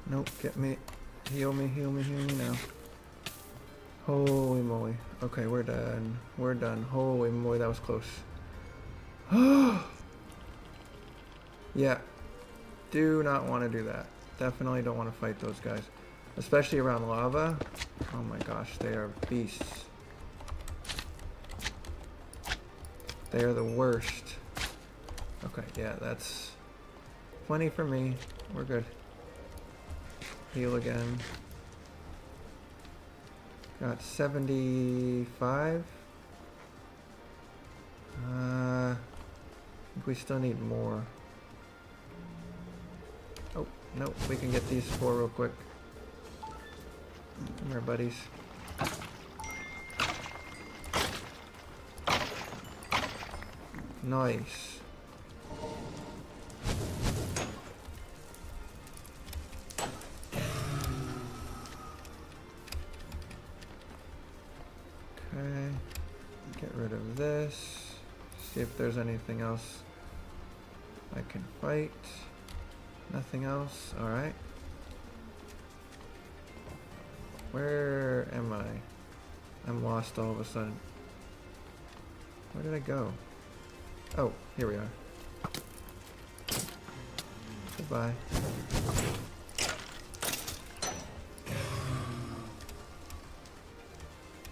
Nope, get me. Heal me, heal me, heal me now. Holy moly. Okay, we're done. We're done. Holy moly, that was close. Yeah. Do not want to do that. Definitely don't want to fight those guys. Especially around lava. Oh my gosh, they are beasts. They are the worst. Okay, yeah, that's plenty for me. We're good. Heal again. Got 75. I think we still need more. Oh, nope, we can get these 4 real quick. Come here, buddies. Nice. Okay, get rid of this. See if there's anything else I can fight. Nothing else. Alright. Where am I? I'm lost all of a sudden. Where did I go? Oh, here we are. Goodbye.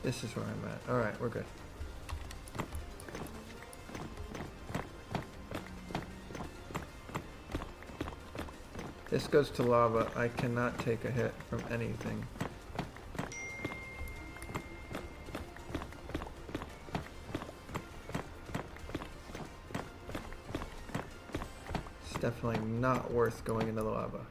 This is where I'm at. Alright, we're good. This goes to lava. I cannot take a hit from anything. It's definitely not worth going into the lava.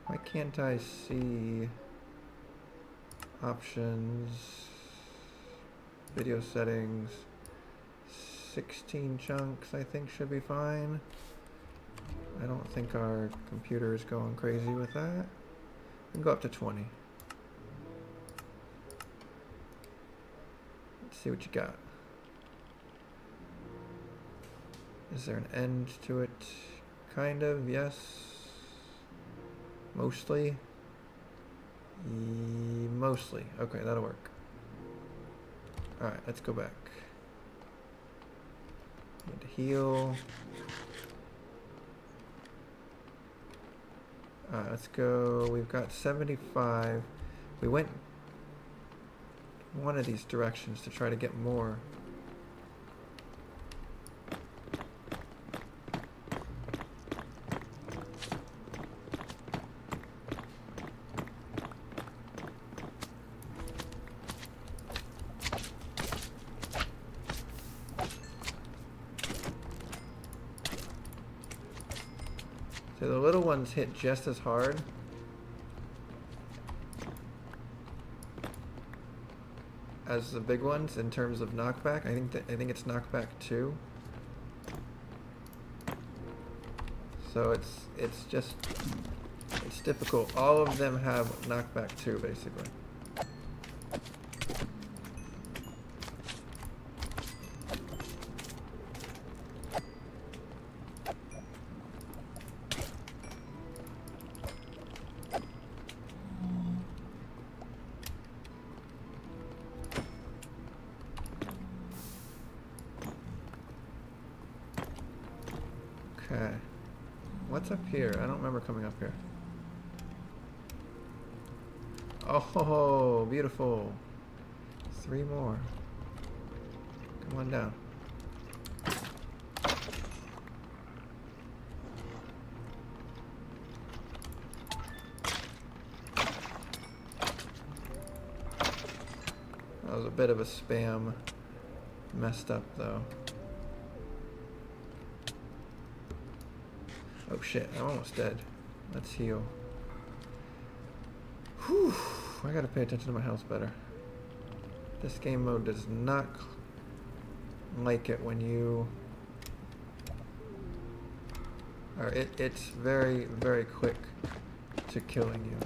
Why can't I see options, video settings, 16 chunks I think should be fine. I don't think our computer is going crazy with that. We can go up to 20. Let's see what you got. Is there an end to it? Kind of, yes. Mostly? Mostly. Okay, that'll work. Alright, let's go back. Need to heal. Alright, let's go. We've got 75. We went one of these directions to try to get more. So the little ones hit just as hard. As the big ones in terms of knockback. I think it's knockback 2. So it's difficult. All of them have knockback 2 basically. Okay. What's up here? I don't remember coming up here. Oh, beautiful. 3 more. Come on down. That was a bit of a spam. Messed up though. Oh shit, I'm almost dead. Let's heal. Whew, I gotta pay attention to my health better. This game mode does not like it when you... Or it's very, very quick to killing you.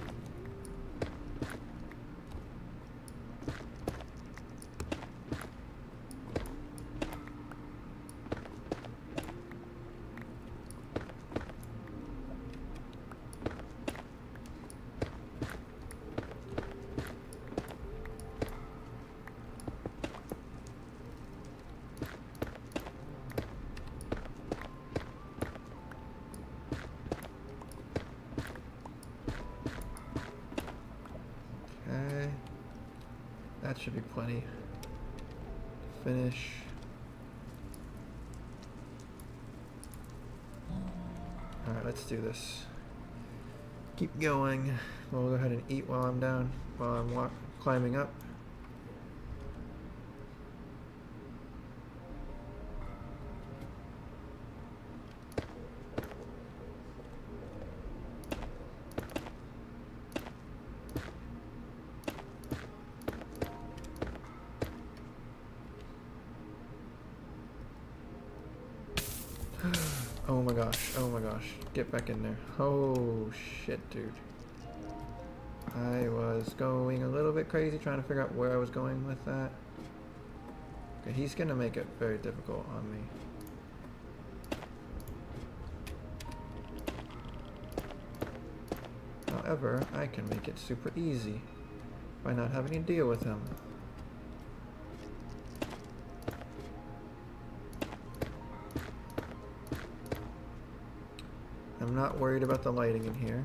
That should be plenty. Finish. Alright, let's do this. Keep going. We'll go ahead and eat while I'm down, while I'm climbing up. Oh my gosh, oh my gosh. Get back in there. Oh shit, dude. I was going a little bit crazy trying to figure out where I was going with that. Okay, he's gonna make it very difficult on me. However, I can make it super easy by not having to deal with him. I'm not worried about the lighting in here.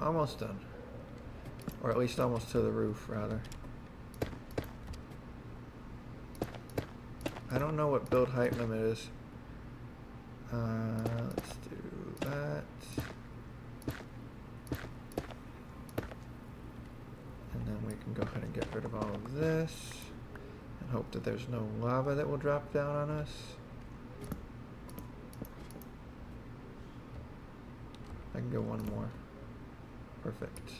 Almost done. Or at least almost to the roof, rather. I don't know what build height limit is. Let's do that. And then we can go ahead and get rid of all of this. And hope that there's no lava that will drop down on us. I can go one more. Perfect.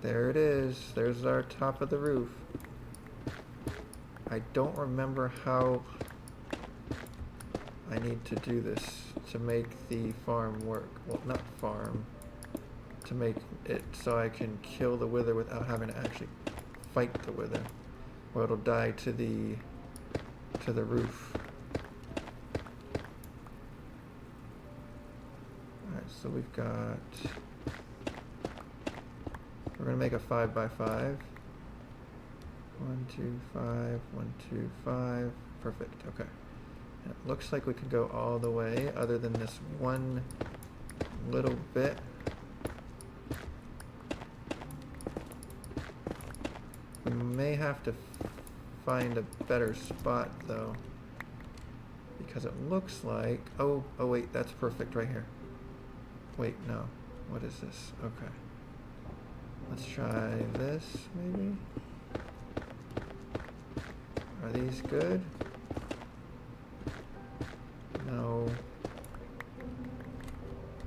There it is. There's our top of the roof. I don't remember how I need to do this to make the farm work. Well, not farm. To make it so I can kill the wither without having to actually fight the wither, or it'll die to the roof. Alright, so we've got, we're gonna make a 5 by 5. 1, 2, 5, 1, 2, 5. Perfect. Okay. And it looks like we can go all the way, other than this one little bit. We may have to find a better spot though, because it looks like, oh wait, that's perfect right here. Wait, no, what is this? Okay, let's try this maybe. Are these good? No.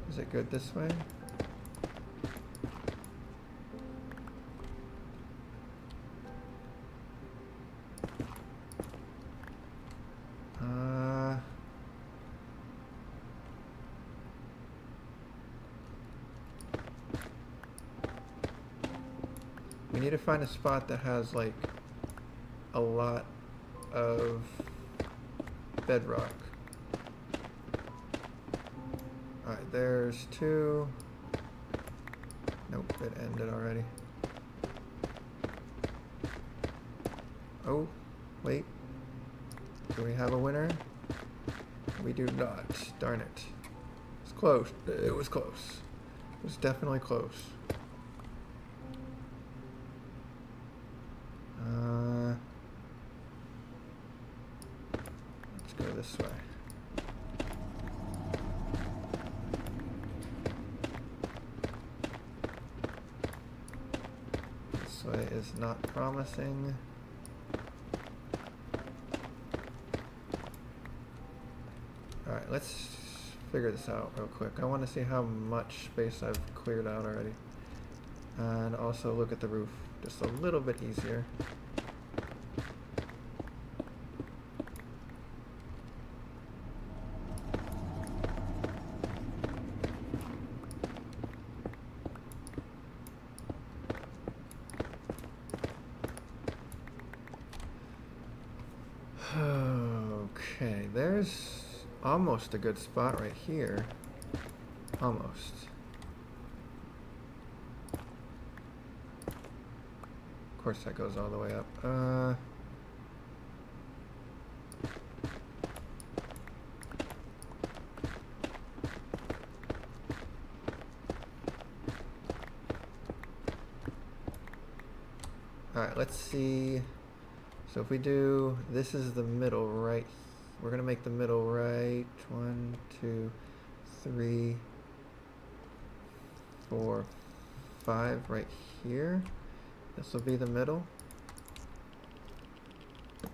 Is it good this way? We need to find a spot that has like a lot of bedrock. Alright, there's 2. Nope, it ended already. Oh, wait. Do we have a winner? We do not. Darn it. It's close. It was close. It was definitely close. Let's go this way. This way is not promising. Alright, let's figure this out real quick. I want to see how much space I've cleared out already. And also look at the roof. Just a little bit easier. Okay, there's almost a good spot right here. Almost. course that goes all the way up. Alright, let's see. So if we do, this is the middle, right? We're going to make the middle right. 1, 2, 3, 4, 5 right here. This will be the middle. 1,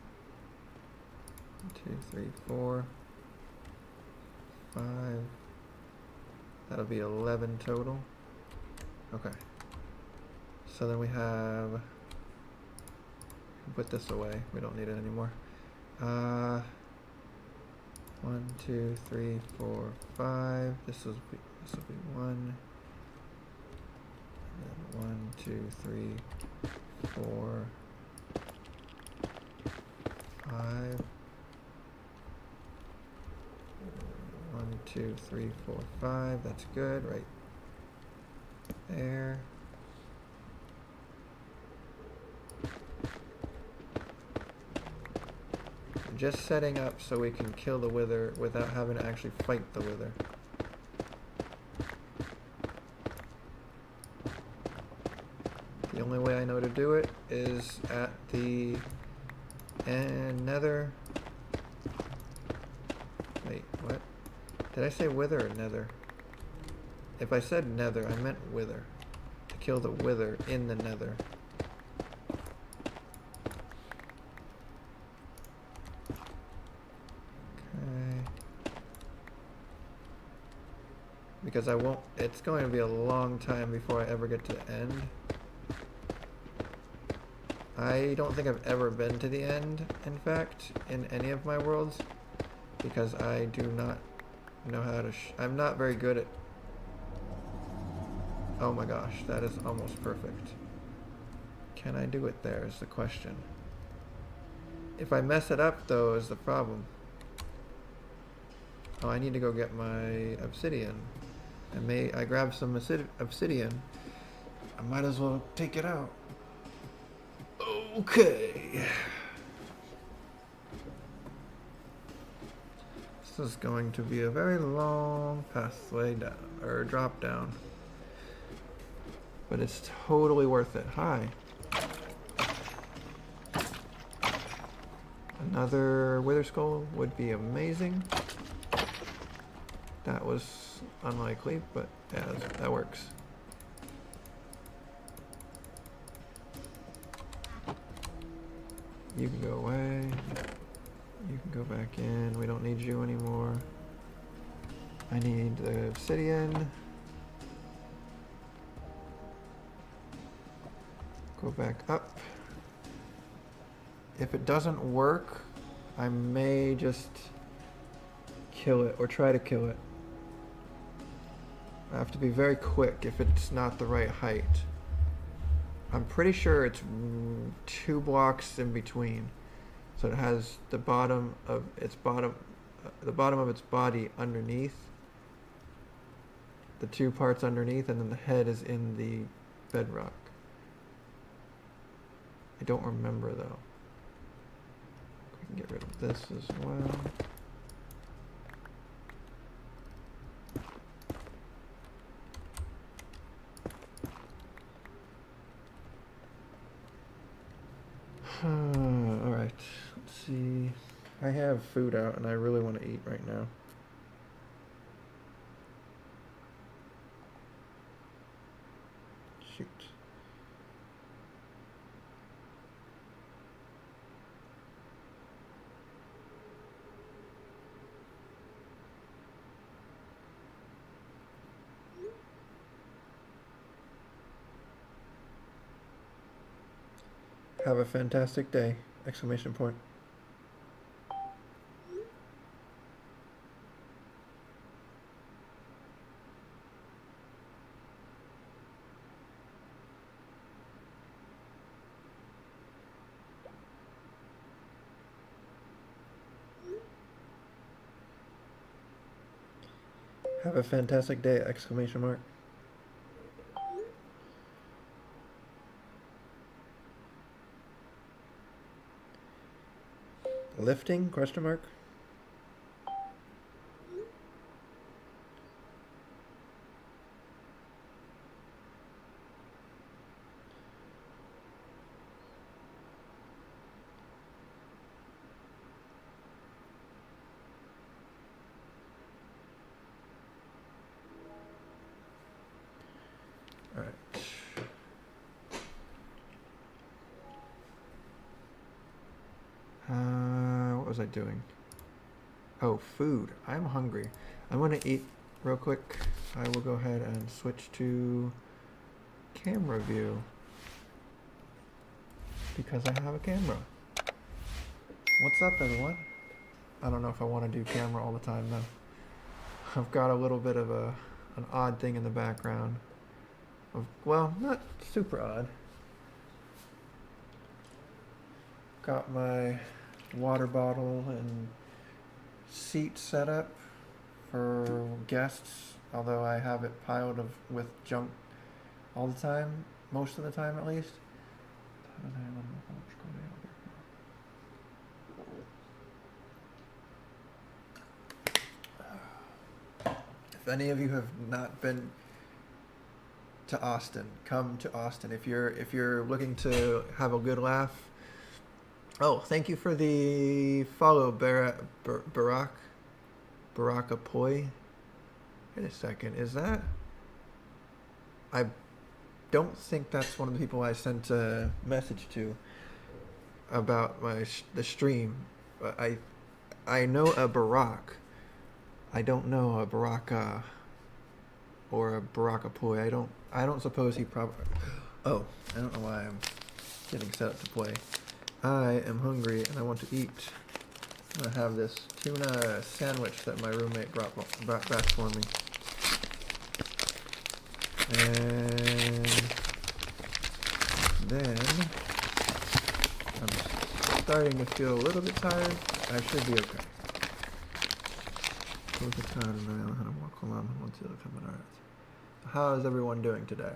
2, 3, 4, 5. That'll be 11 total. Okay. So then we have, put this away. We don't need it anymore. 1, 2, 3, 4, 5. This will be 1. And then 1, 2, 3, 4, 5. 1, 2, 3, 4, 5. That's good, right there. Just setting up so we can kill the wither without having to actually fight the wither. The only way I know to do it is at the nether. Wait, what? Did I say wither or nether? If I said nether, I meant wither. To kill the wither in the nether. Because I won't, it's going to be a long time before I ever get to the end. I don't think I've ever been to the end, in fact, in any of my worlds, because I do not know how to, I'm not very good at, oh my gosh, that is almost perfect. Can I do it there is the question. If I mess it up though is the problem. Oh, I need to go get my obsidian. I grabbed some obsidian. I might as well take it out. Okay. This is going to be a very long pathway down, or drop down. But it's totally worth it. Hi. Another wither skull would be amazing. That was unlikely, but yeah, that works. You can go away. You can go back in. We don't need you anymore. I need the obsidian. Go back up. If it doesn't work, I may just kill it or try to kill it. I have to be very quick if it's not the right height. I'm pretty sure it's 2 blocks in between. So it has the bottom of its body underneath. The 2 parts underneath, and then the head is in the bedrock. I don't remember though. We can get rid of this as well. Alright, let's see. I have food out and I really want to eat right now. Shoot. Have a fantastic day! Exclamation point. Have a fantastic day! Exclamation mark. Lifting? Question mark? All right. What was I doing? Oh, food. I'm hungry. I'm gonna eat real quick. I will go ahead and switch to camera view because I have a camera. What's up, everyone? I don't know if I want to do camera all the time though. I've got a little bit of an odd thing in the background. Well, not super odd. Got my water bottle and seat set up for guests, although I have it piled with junk all the time, most of the time at least. If any of you have not been to Austin, come to Austin. If you're looking to have a good laugh. Oh, thank you for the follow, Barack Apoy. Wait a second, is that? I don't think that's one of the people I sent a message to about the stream. But I know a Barack. I don't know a Baraka or a Barack Apoy. I don't suppose he probably. Oh, I don't know why I'm getting set up to play. I am hungry and I want to eat. I'm gonna have this tuna sandwich that my roommate brought back for me. And then I'm starting to feel a little bit tired. I should be okay. How is everyone doing today?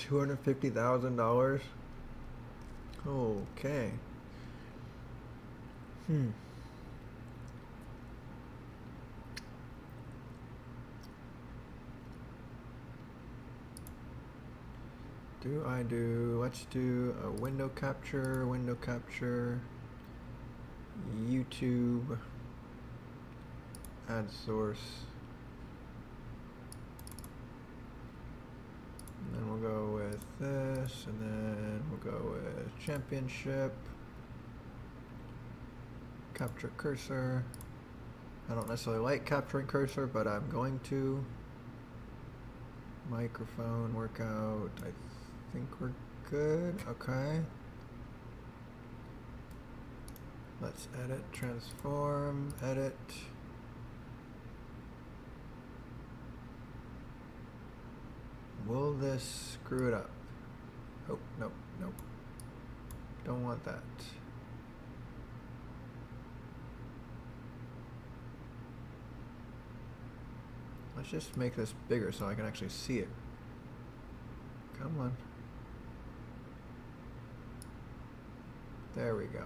$250,000? Okay. Let's do a window capture, YouTube, ad source. And then we'll go with this, and then we'll go with championship, capture cursor. I don't necessarily like capturing cursor, but I'm going to. Microphone workout, I think we're good. Okay. Let's edit, transform, edit. Will this screw it up? Oh, nope. Don't want that. Let's just make this bigger so I can actually see it. Come on. There we go.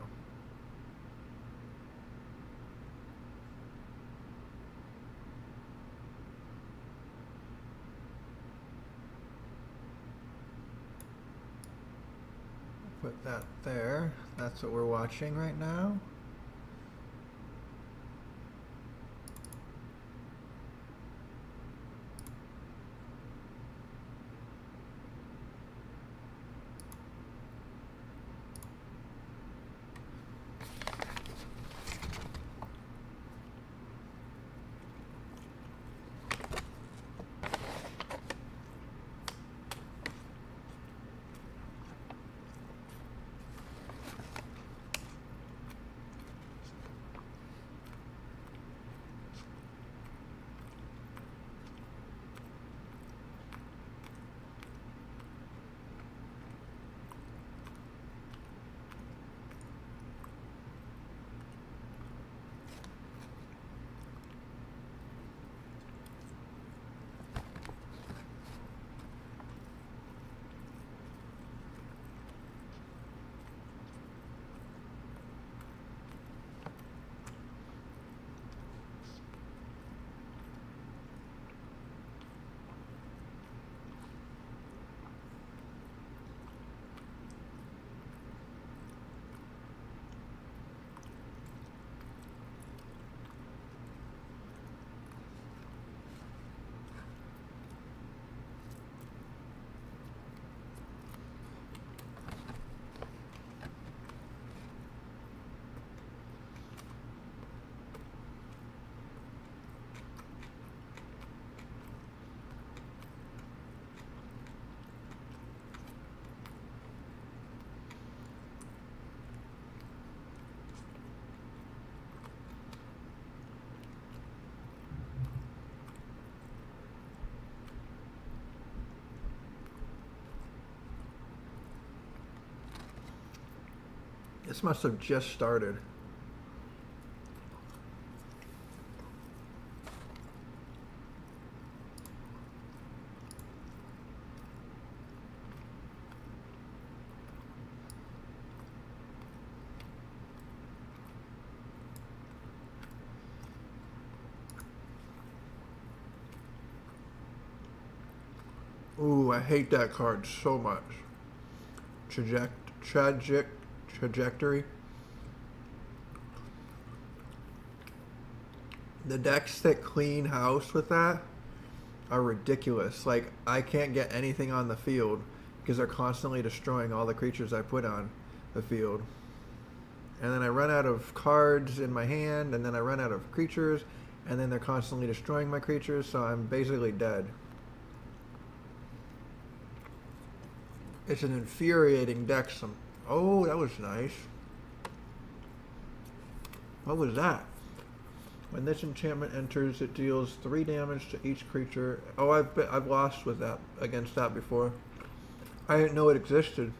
Put that there. That's what we're watching right now. This must have just started. Ooh, I hate that card so much. Trajectory. The decks that clean house with that are ridiculous. Like, I can't get anything on the field because they're constantly destroying all the creatures I put on the field. And then I run out of cards in my hand, and then I run out of creatures, and then they're constantly destroying my creatures, so I'm basically dead. It's an infuriating deck. Oh, that was nice. What was that? When this enchantment enters, it deals 3 damage to each creature. Oh, I've lost with that against that before. I didn't know it existed.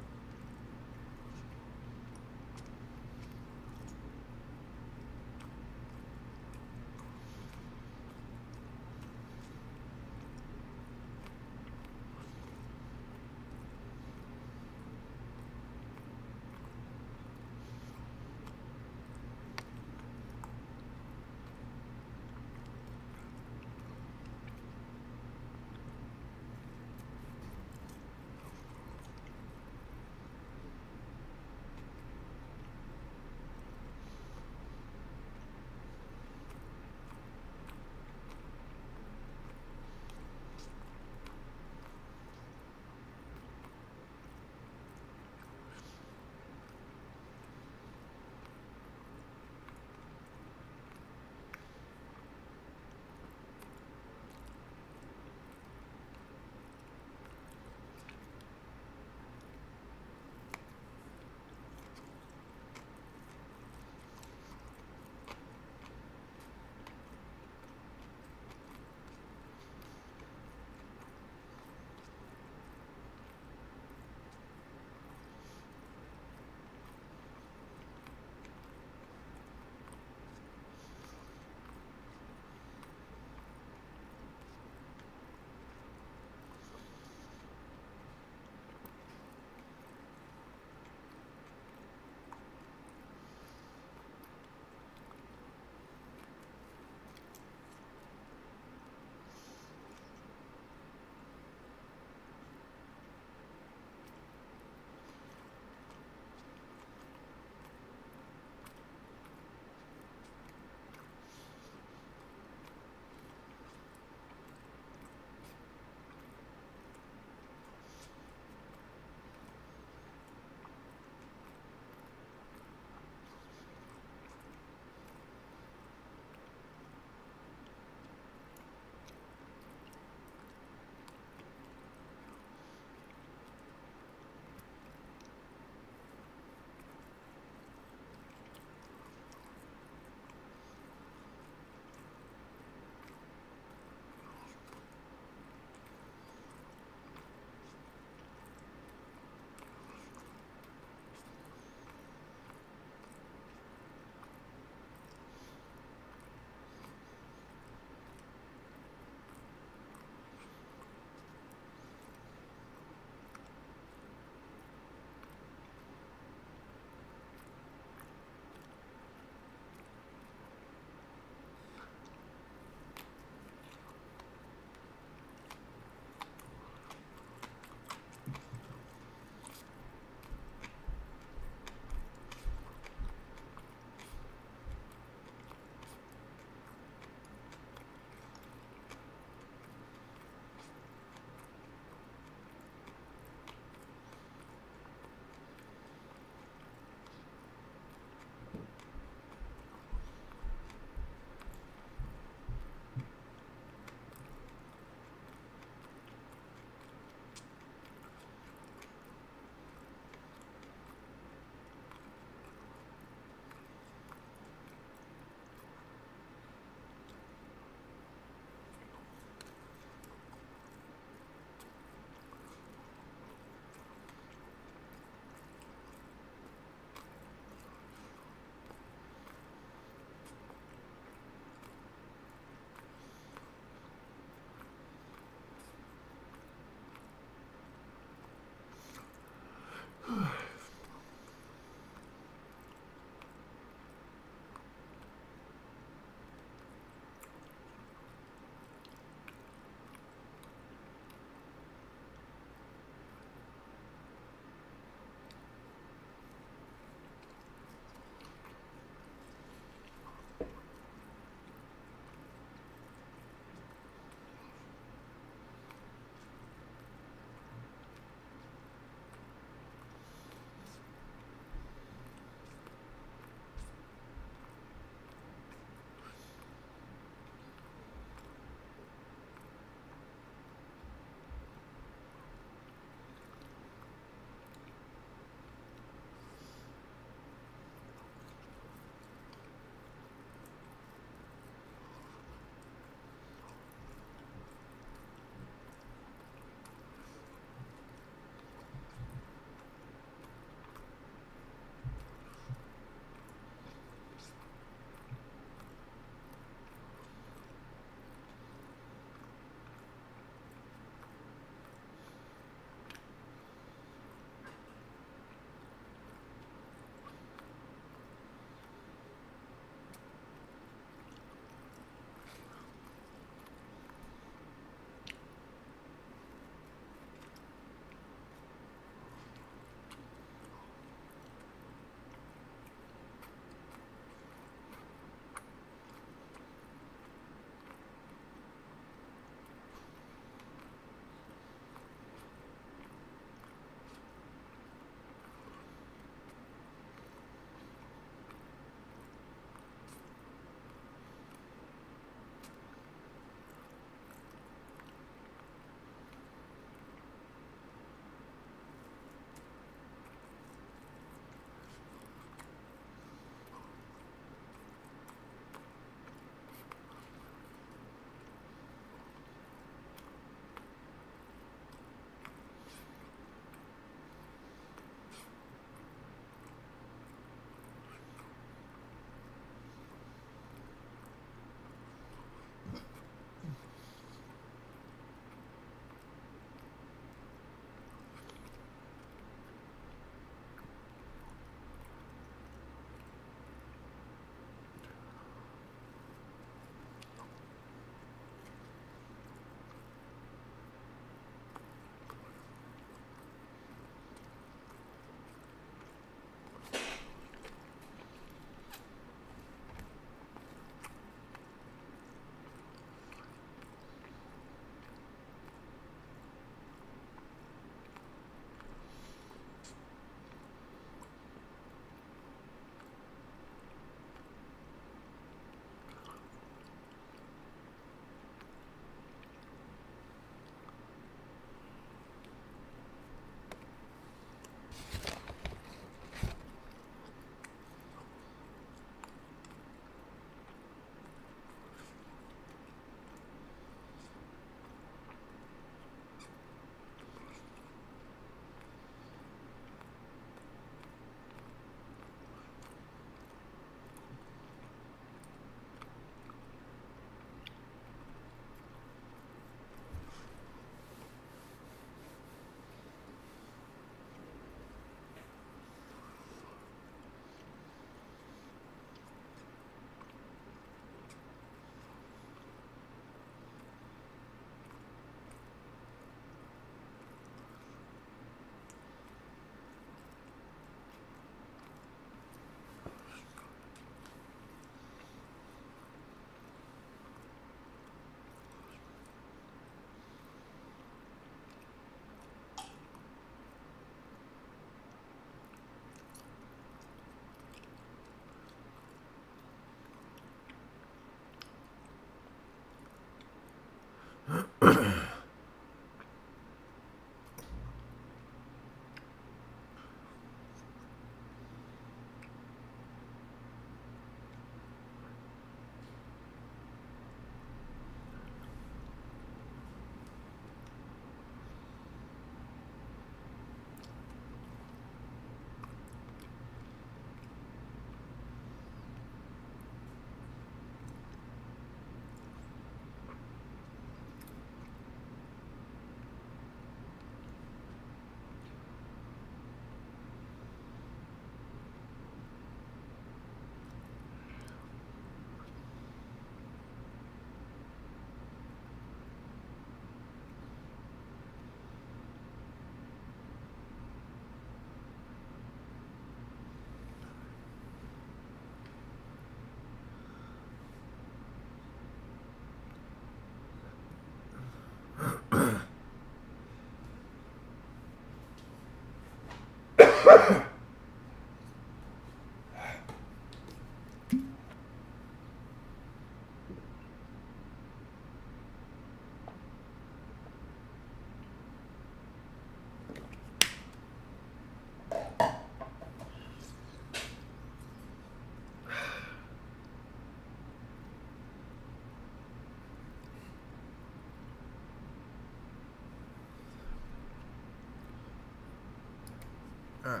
All right.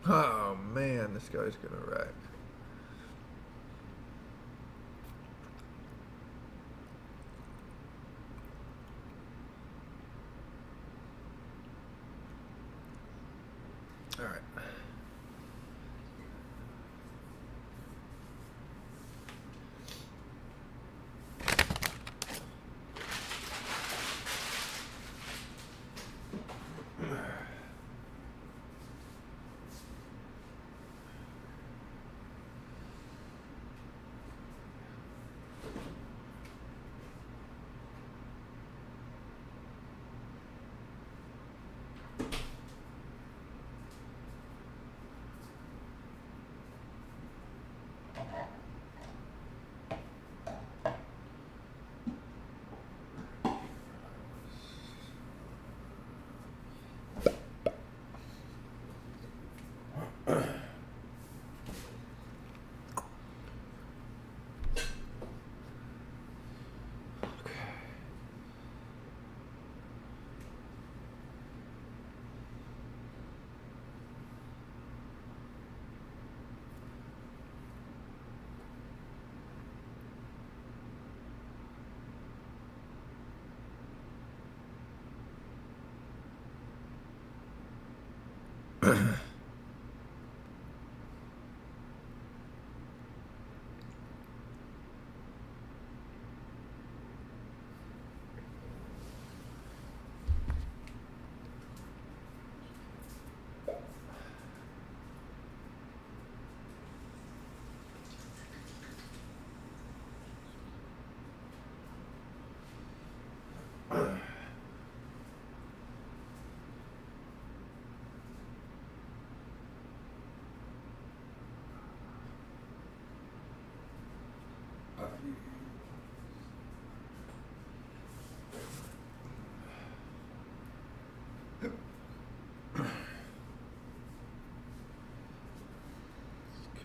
Oh man, this guy's gonna wreck. All right.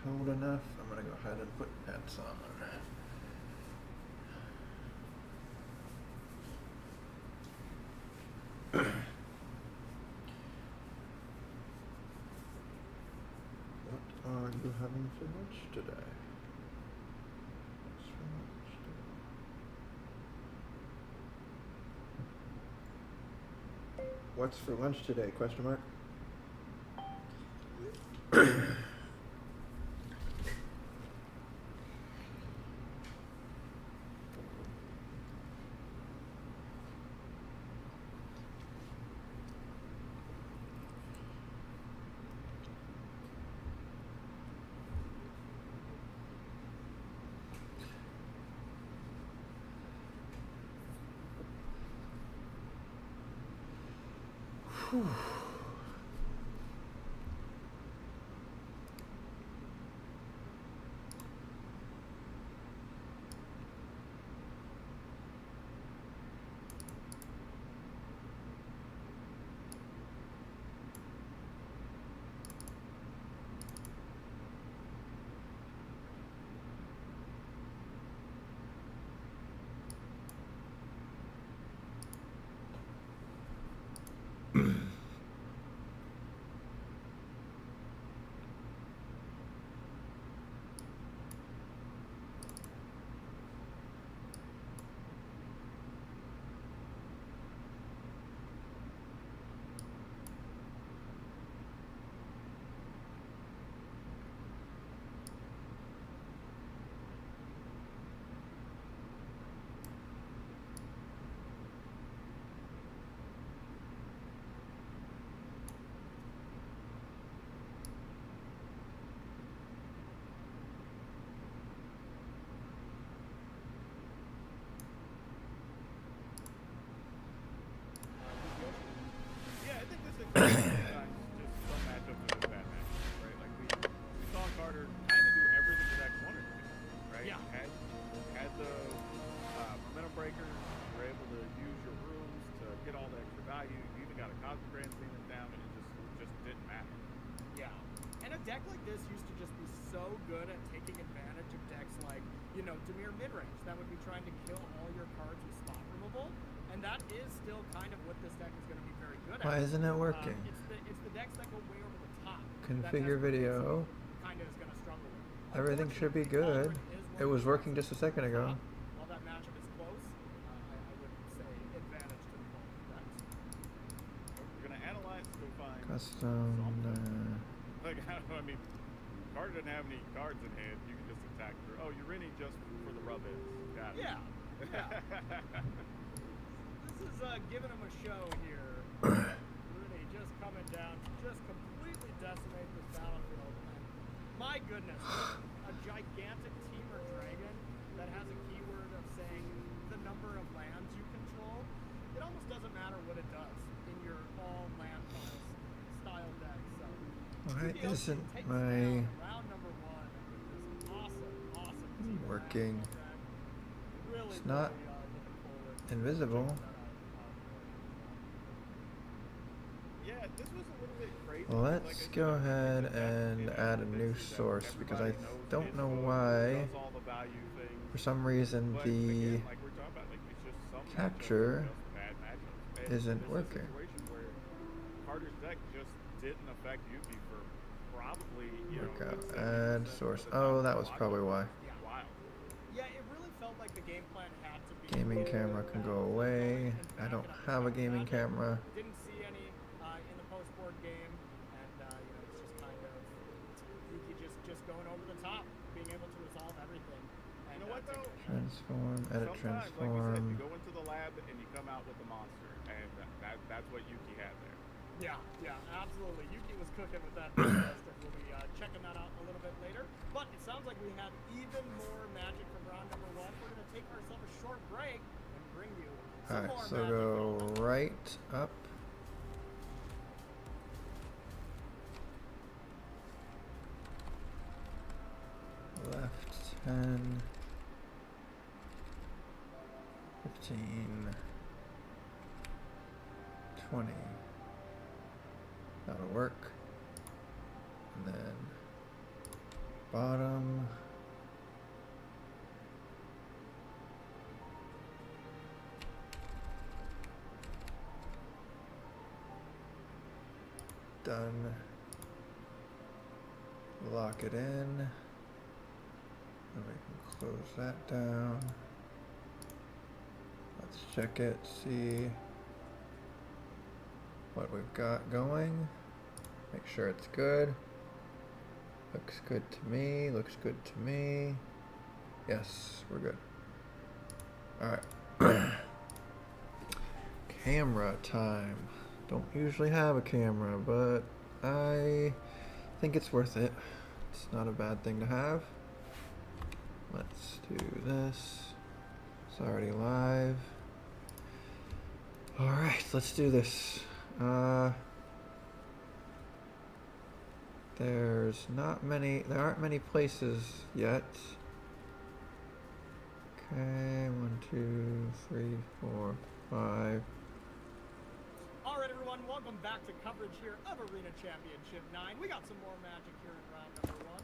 Cold enough. I'm gonna go ahead and put pants on. What are you having for lunch today? What's for lunch today? What's for lunch today? Question mark. Whew. deck like this used to just be so good at taking advantage of decks like, you know, Dimir midrange that would be trying to kill all your cards with spot removal, and that is still kind of what this deck is going to be very good at. Why isn't it working? It's the decks that go way over the top. Configure video. Kind of is going to struggle with. Everything should be good. It was working just a second ago. While that matchup is close, I would say advantage to the opponent decks. We're going to analyze to find Custom. Like, I mean, card doesn't have any cards in hand. You can just attack through. Oh, you're renting just for the rub-ins. Got it. Yeah. This is giving him a show here. Really just coming down to just completely decimate this battlefield. And my goodness, a gigantic Teamer Dragon that has a keyword of saying the number of lands you control. It almost doesn't matter what it does in your all land style deck. So Why isn't my round number 1 with this awesome working? Really, It's not invisible. Yeah, this was a little bit crazy. Let's go ahead and add a new source because I don't know why. For some reason, the capture isn't working. Carter's deck just didn't affect Yuki for probably, Workout, add source. Oh, that was probably why. Yeah, it really felt like the game plan had to be. Gaming camera can go away. I don't have a gaming camera. Didn't see any in the post-board game, and it's just kind of Yuki just going over the top, being able to resolve everything. And, you know what though? Transform, edit Sometimes, transform. like we said, you go into the lab and you come out with a monster, and that's what Yuki had there. Yeah, absolutely. Yuki was cooking with that list, and we'll be checking that out a little bit later. But it sounds like we have even more magic from round number 1. We're going to take ourselves a short break and bring you some more Alright, so magic. go right up. Left 10. 15. 20. That'll work. And then bottom. Done. Lock it in. And we can close that down. Let's check it, see what we've got going. Make sure it's good. Looks good to me, looks good to me. Yes, we're good. Alright. Camera time. Don't usually have a camera, but I think it's worth it. It's not a bad thing to have. Let's do this. It's already live. Alright, let's do this. There aren't many places yet. Okay, 1, 2, 3, 4, 5. Alright everyone, welcome back to coverage here of Arena Championship 9. We got some more magic here in round number 1.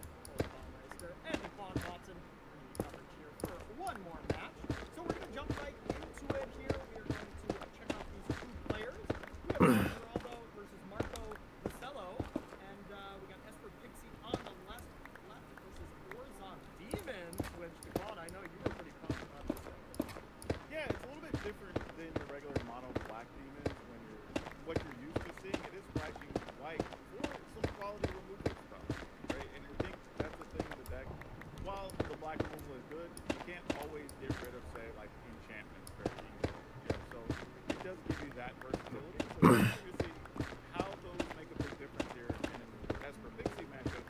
Meister and Devon Watson bringing you coverage here for one more match. So we're going to jump right into it here. We're going to check out these two players. We have Geraldo versus Marco Vasello, and we got Esper Pixie on the left versus Orzhov Demons, which, Devon, I know you were pretty pumped about this thing. Yeah, it's a little bit different than the regular mono black demons when what you're used to seeing. It is flashing white for some quality removal stuff, right? And I think that's the thing with the deck. While the black removal is good, you can't always get rid of, say, like enchantments very easily. Yeah, so it does give you that versatility. So it's interesting to see how those make a big difference here in an Esper Pixie matchup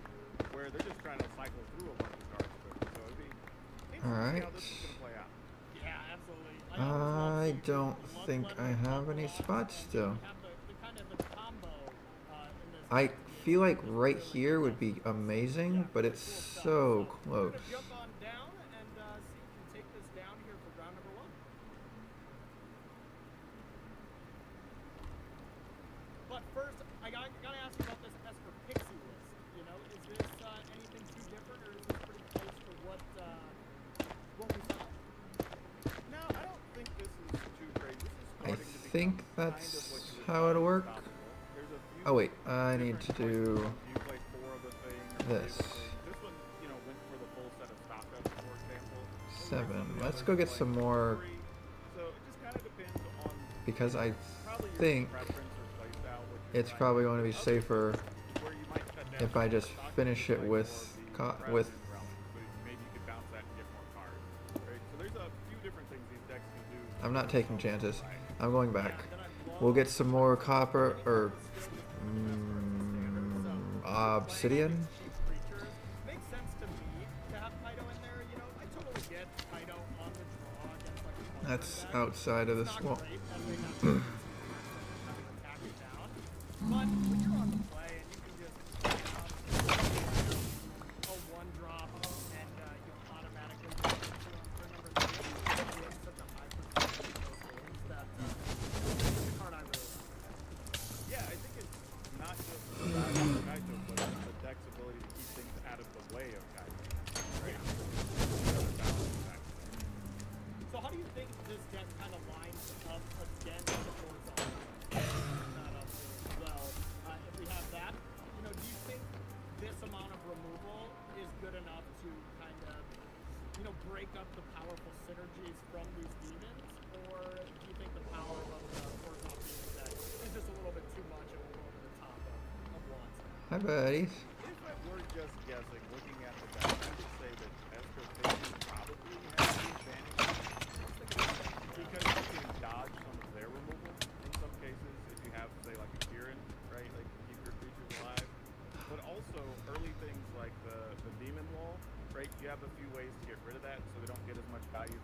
where they're just trying to cycle through a bunch of cards quickly. So it'd be interesting to see how this is going to play out. Yeah, absolutely. I don't think I have any spots still. I feel like right here would be amazing, but it's so close. Jump on down and see if you can take this down here for round number 1. But first, I gotta ask you about this Esper Pixie list. You know, is think that's how it'll work. Oh wait, I need to do this. 7. Let's go get some more, because I think it's probably going to be safer if I just finish it with I'm not taking chances. I'm going back. We'll get some more copper or obsidian. Makes sense to me to have Kaido in there. You know, I totally get Kaido on the draw against like a That's outside of this wall. But when you're on the play and you can just a one drop and you'll automatically get for number 3, you have such a high percentage of those games that it's a card I really like. Yeah, I think it's not just the value of Kaido, but it's the deck's ability to keep things out of the way of Kaido. Right? So how do you think this deck kind of lines up against the horizontal? That up as well. If we have that, you know, do you think this amount of removal is good enough to kind of, you know, break up the powerful synergies from these demons, or do you think the power of the horizontal demon deck is just a little bit too much and will go over the top of Wands? Hi, buddies. If I were just guessing, looking at the deck, I would say that Esper probably has the advantage because you can dodge some of their removal in some cases if you have, say, like a Kieran, right? Like, keep your creatures alive. But also, early things like the demon wall, right? You have a few ways to get rid of that so they don't get as much value.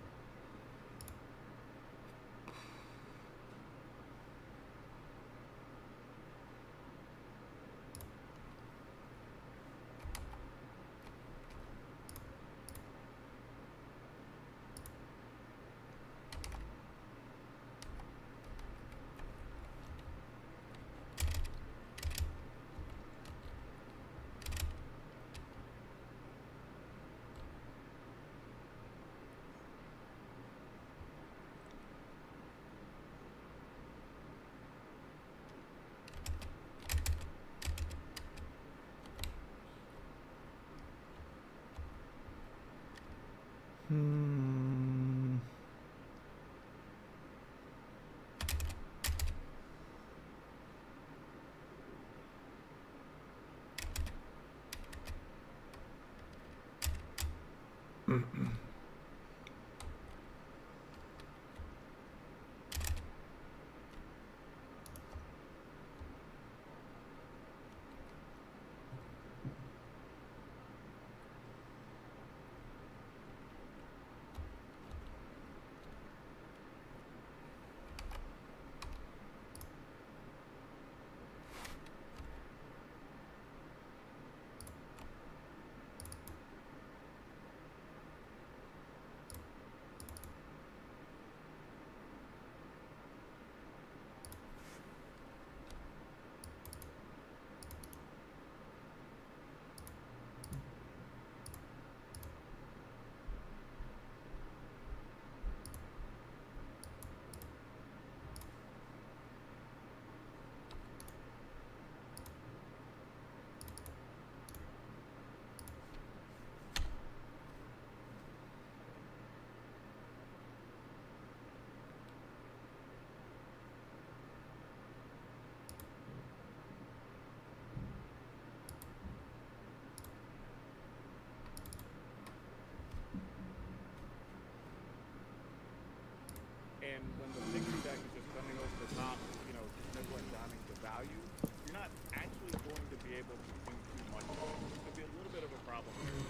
And when the pixie deck is just coming over the top, you know, nibbling downing the value, you're not actually going to be able to do too much. It could be a little bit of a problem here.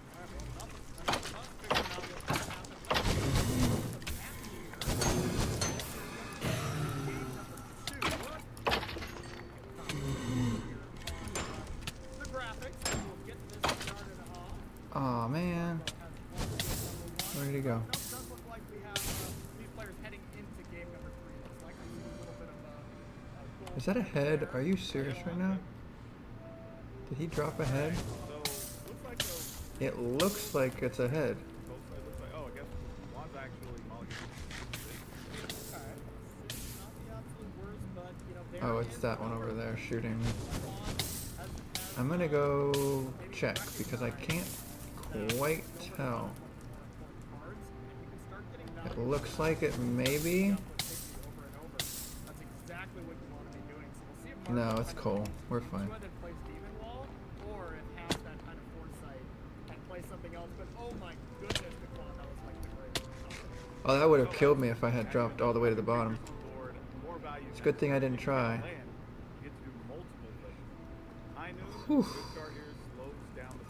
Alright, well, nothing. Us figuring out what's going to happen. The map here. Game number 2. The graphics, and we'll get this started off. Aw, man. Where'd he go? Does look like we have these players heading into game number 3. Looks like I see a little bit of a goal Is that a head? Are you serious right now? Did he drop a head? So, looks like those, It looks like it's a head. it looks like, oh, I guess Juan's actually mulliganing. Alright. Oh, it's that one over there shooting. I'm gonna go check because I can't quite tell. It looks like it maybe. No, it's cool. We're fine. Oh, that would have killed me if I had dropped all the way to the bottom. It's a good thing I didn't try. Whew.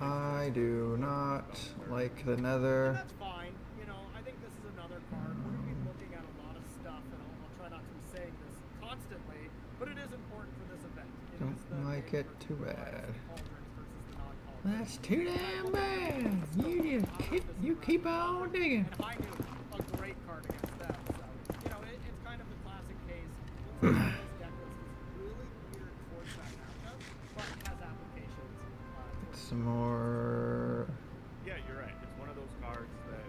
I do not like the nether. That's fine. You know, I think this is another card. We're going to be looking at a lot of stuff, and I'll try not to be saying this constantly, but it is important for this event. Don't like it too bad. That's too damn bad. You keep on digging. And I knew a great card against them, so you know it's kind of the classic case. Those deck lists is really geared towards that matchup, but has applications. Some more Yeah, you're right. It's one of those cards that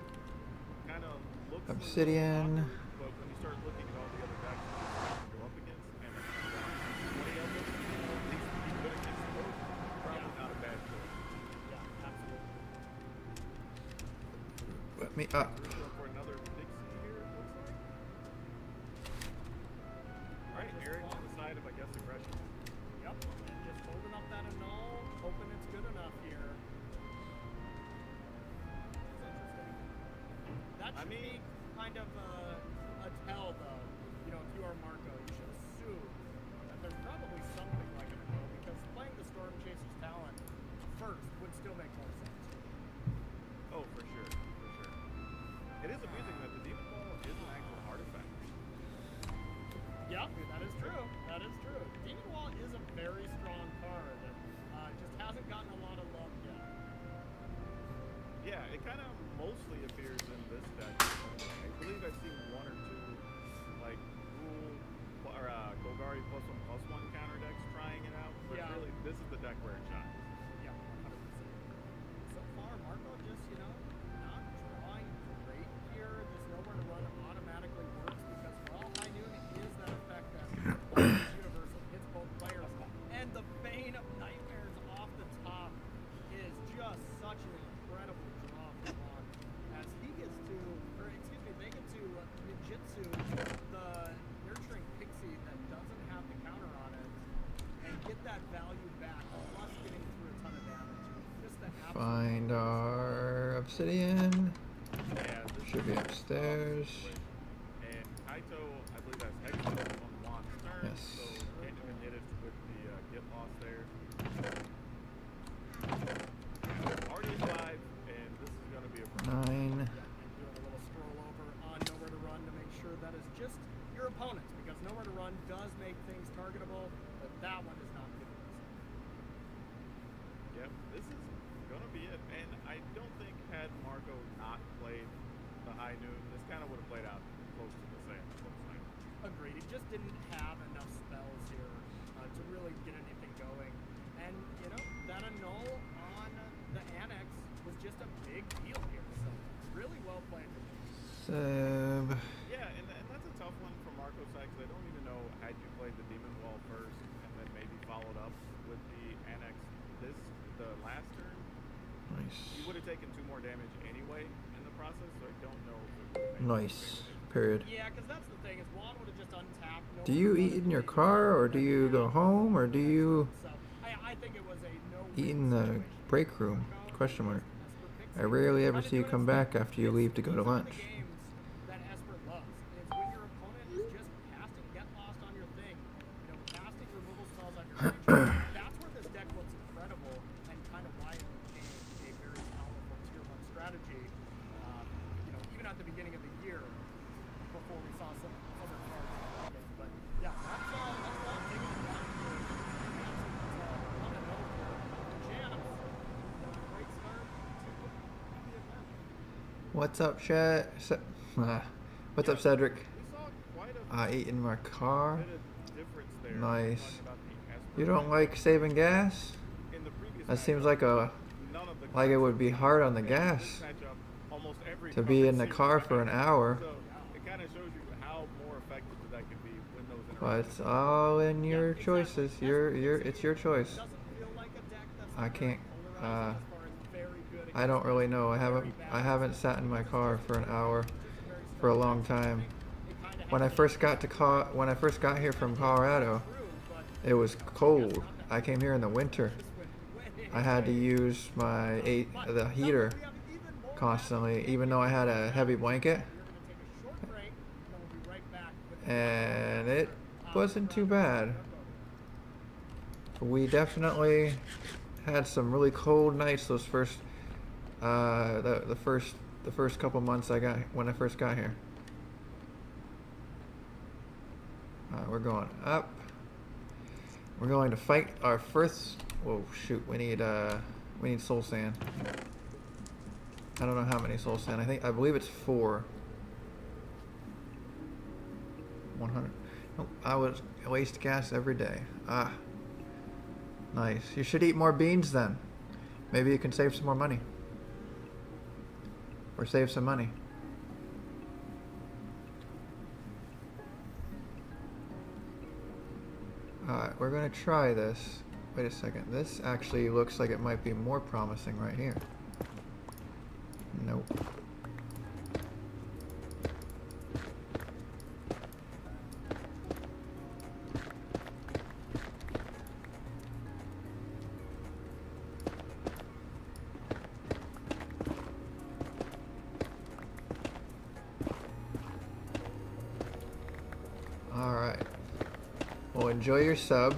kind of looks obsidian. but when you start looking at all the other decks you go up against, and 20 of them, at least be good against those, probably not a bad choice. Yeah, absolutely. Let me up. We're going for another Pixie here, it looks like. Alright, Eric on the side of, I guess, aggression. Yep, and just holding up that annul, hoping it's good enough here. That's interesting. That should be kind of a tell, though. You know, if you are Marco, you should assume that there's probably something like an annul, because playing the Storm Chaser's talent first would still make more sense. Oh, for sure, for sure. It is amusing that the Demon Ball is an actual artifact. Yeah, that is true. That is true. Demon Wall is a very strong card. Just hasn't gotten a lot of love yet. Yeah, it kind of mostly appears in this deck. I believe I've seen one or two, like, Rule or Golgari +1/+1 counter decks trying it out. But Yeah. really, this is the deck where it shines. Yeah, 100%. So far, Marco just, you know, not drawing great here. Just nowhere to run automatically works because, well, High Noon is that effect that is universal, hits both players. And the Bane of Nightmares off the top is just such an incredible draw for Juan. As he gets to, or excuse me, they get to ninjutsu the nurturing pixie that doesn't have the counter on it and get that value back, plus getting through a ton of damage. Just the absolute Find our obsidian. Yeah, this Should be is upstairs. And Kaito, I believe that's Hextech on Juan's turn. Yes. So can't even hit it with the get loss there. Already 5, and this is going to be a problem. 9. and doing a little scroll over on Nowhere to Run to make sure that is just your opponents, because Nowhere to Run does make things targetable, but that one is not doing this. Yep, this is going to be it. And I don't think had Marco not played the High Noon, this kind of would have played out close to the same. Agreed. He just didn't have enough spells here to really get anything going. And, you know, that annul on the Annex was just a big deal here. So, really well played. Seb. Yeah, and that's a tough one from Marco's side, because I don't even know, had you played the Demon Wall first and then maybe followed up with the Annex the last turn, Nice. you would have taken 2 more damage anyway in the process, so I don't know if it would have made Nice. Period. Yeah, because that's the thing, is Juan would have just untapped. Do you eat in your car, or do you go home, or do you So, I think it was a no eat in the break room? Question mark. I rarely ever see you come back after you leave to go to lunch. That Esper loves is when your opponent is just casting Get Lost on your thing, you know, casting removal spells on your creature. That's where this deck looks incredible, and kind of why it became a very powerful tier 1 strategy. You know, even at the beginning of the year, before we saw some other cards. But yeah, that's all taking it down here. On another Jams. Great start to the event. What's up, Chet? What's up, Cedric? We saw quite a I ate in my car. bit of difference there. Nice. Talking about the Esper You don't like saving gas? in the previous That seems matchup, like none of the it cards would be hard on the in gas this matchup, almost every to be in the coverage car series for an has. hour. So it kind of shows you how more effective that could be when those Well, it's all in your choices. It's your choice. Doesn't feel like a deck that's I very can't. polarizing as far as very good I don't against really good, know. very bad I haven't against sat in my car for an hour good. This is a very for a strong long deck, so I time. think it kinda When I has first to got to when I first got here from Colorado, improve, but it was cold. I came here in the winter. this went I had to use the heater we have even more constantly, even though I had a heavy blanket, We're gonna take a short break, and then we'll be right back with and it wasn't too bad. We definitely had some really cold nights those first the first couple months when I first got here. We're going up. We're going to fight our first. Whoa, shoot! We need soul sand. I don't know how many soul sand. I believe it's 4. 100. Nope, I would waste gas every day. Ah, nice. You should eat more beans then. Maybe you can save some more money. Or save some money. Alright, we're gonna try this. Wait a second. This actually looks like it might be more promising right here. Nope. Alright. Well, enjoy your sub.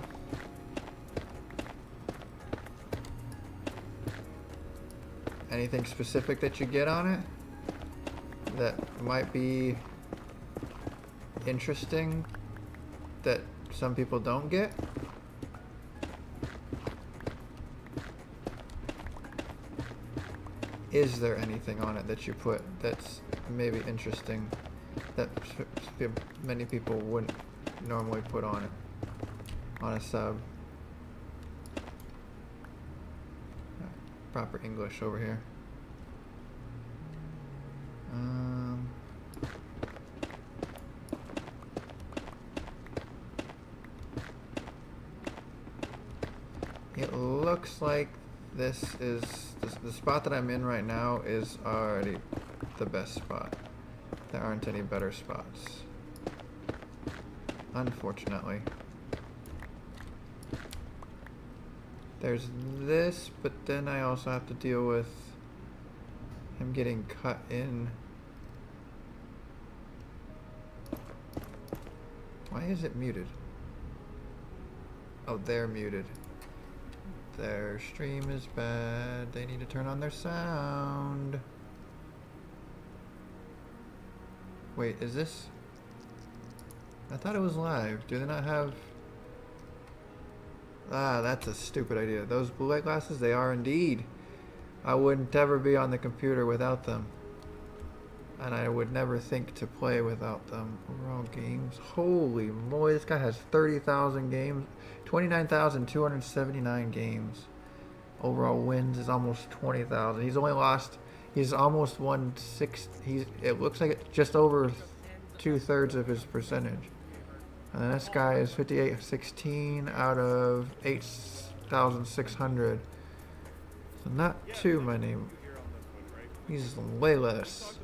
Anything specific that you get on it that might be interesting that some people don't get? Is there anything on it that you put that's maybe interesting that many people wouldn't normally put on it, on a sub? Proper English over here. It looks like this is the spot that I'm in right now is already the best spot. There aren't any better spots, unfortunately. There's this, but then I also have to deal with him getting cut in. Why is it muted? Oh, they're muted. Their stream is bad. They need to turn on their sound. Wait, is this? I thought it was live. Do they not have? Ah, that's a stupid idea. Those blue light glasses, they are indeed. I wouldn't ever be on the computer without them. And I would never think to play without them. Overall games. Holy moly, this guy has 30,000 games. 29,279 games. Overall wins is almost 20,000. He's almost won 6. It looks like it's just over 2/3 of his percentage. And this guy is 58-16 out of 8,600. So not too many. He's way less.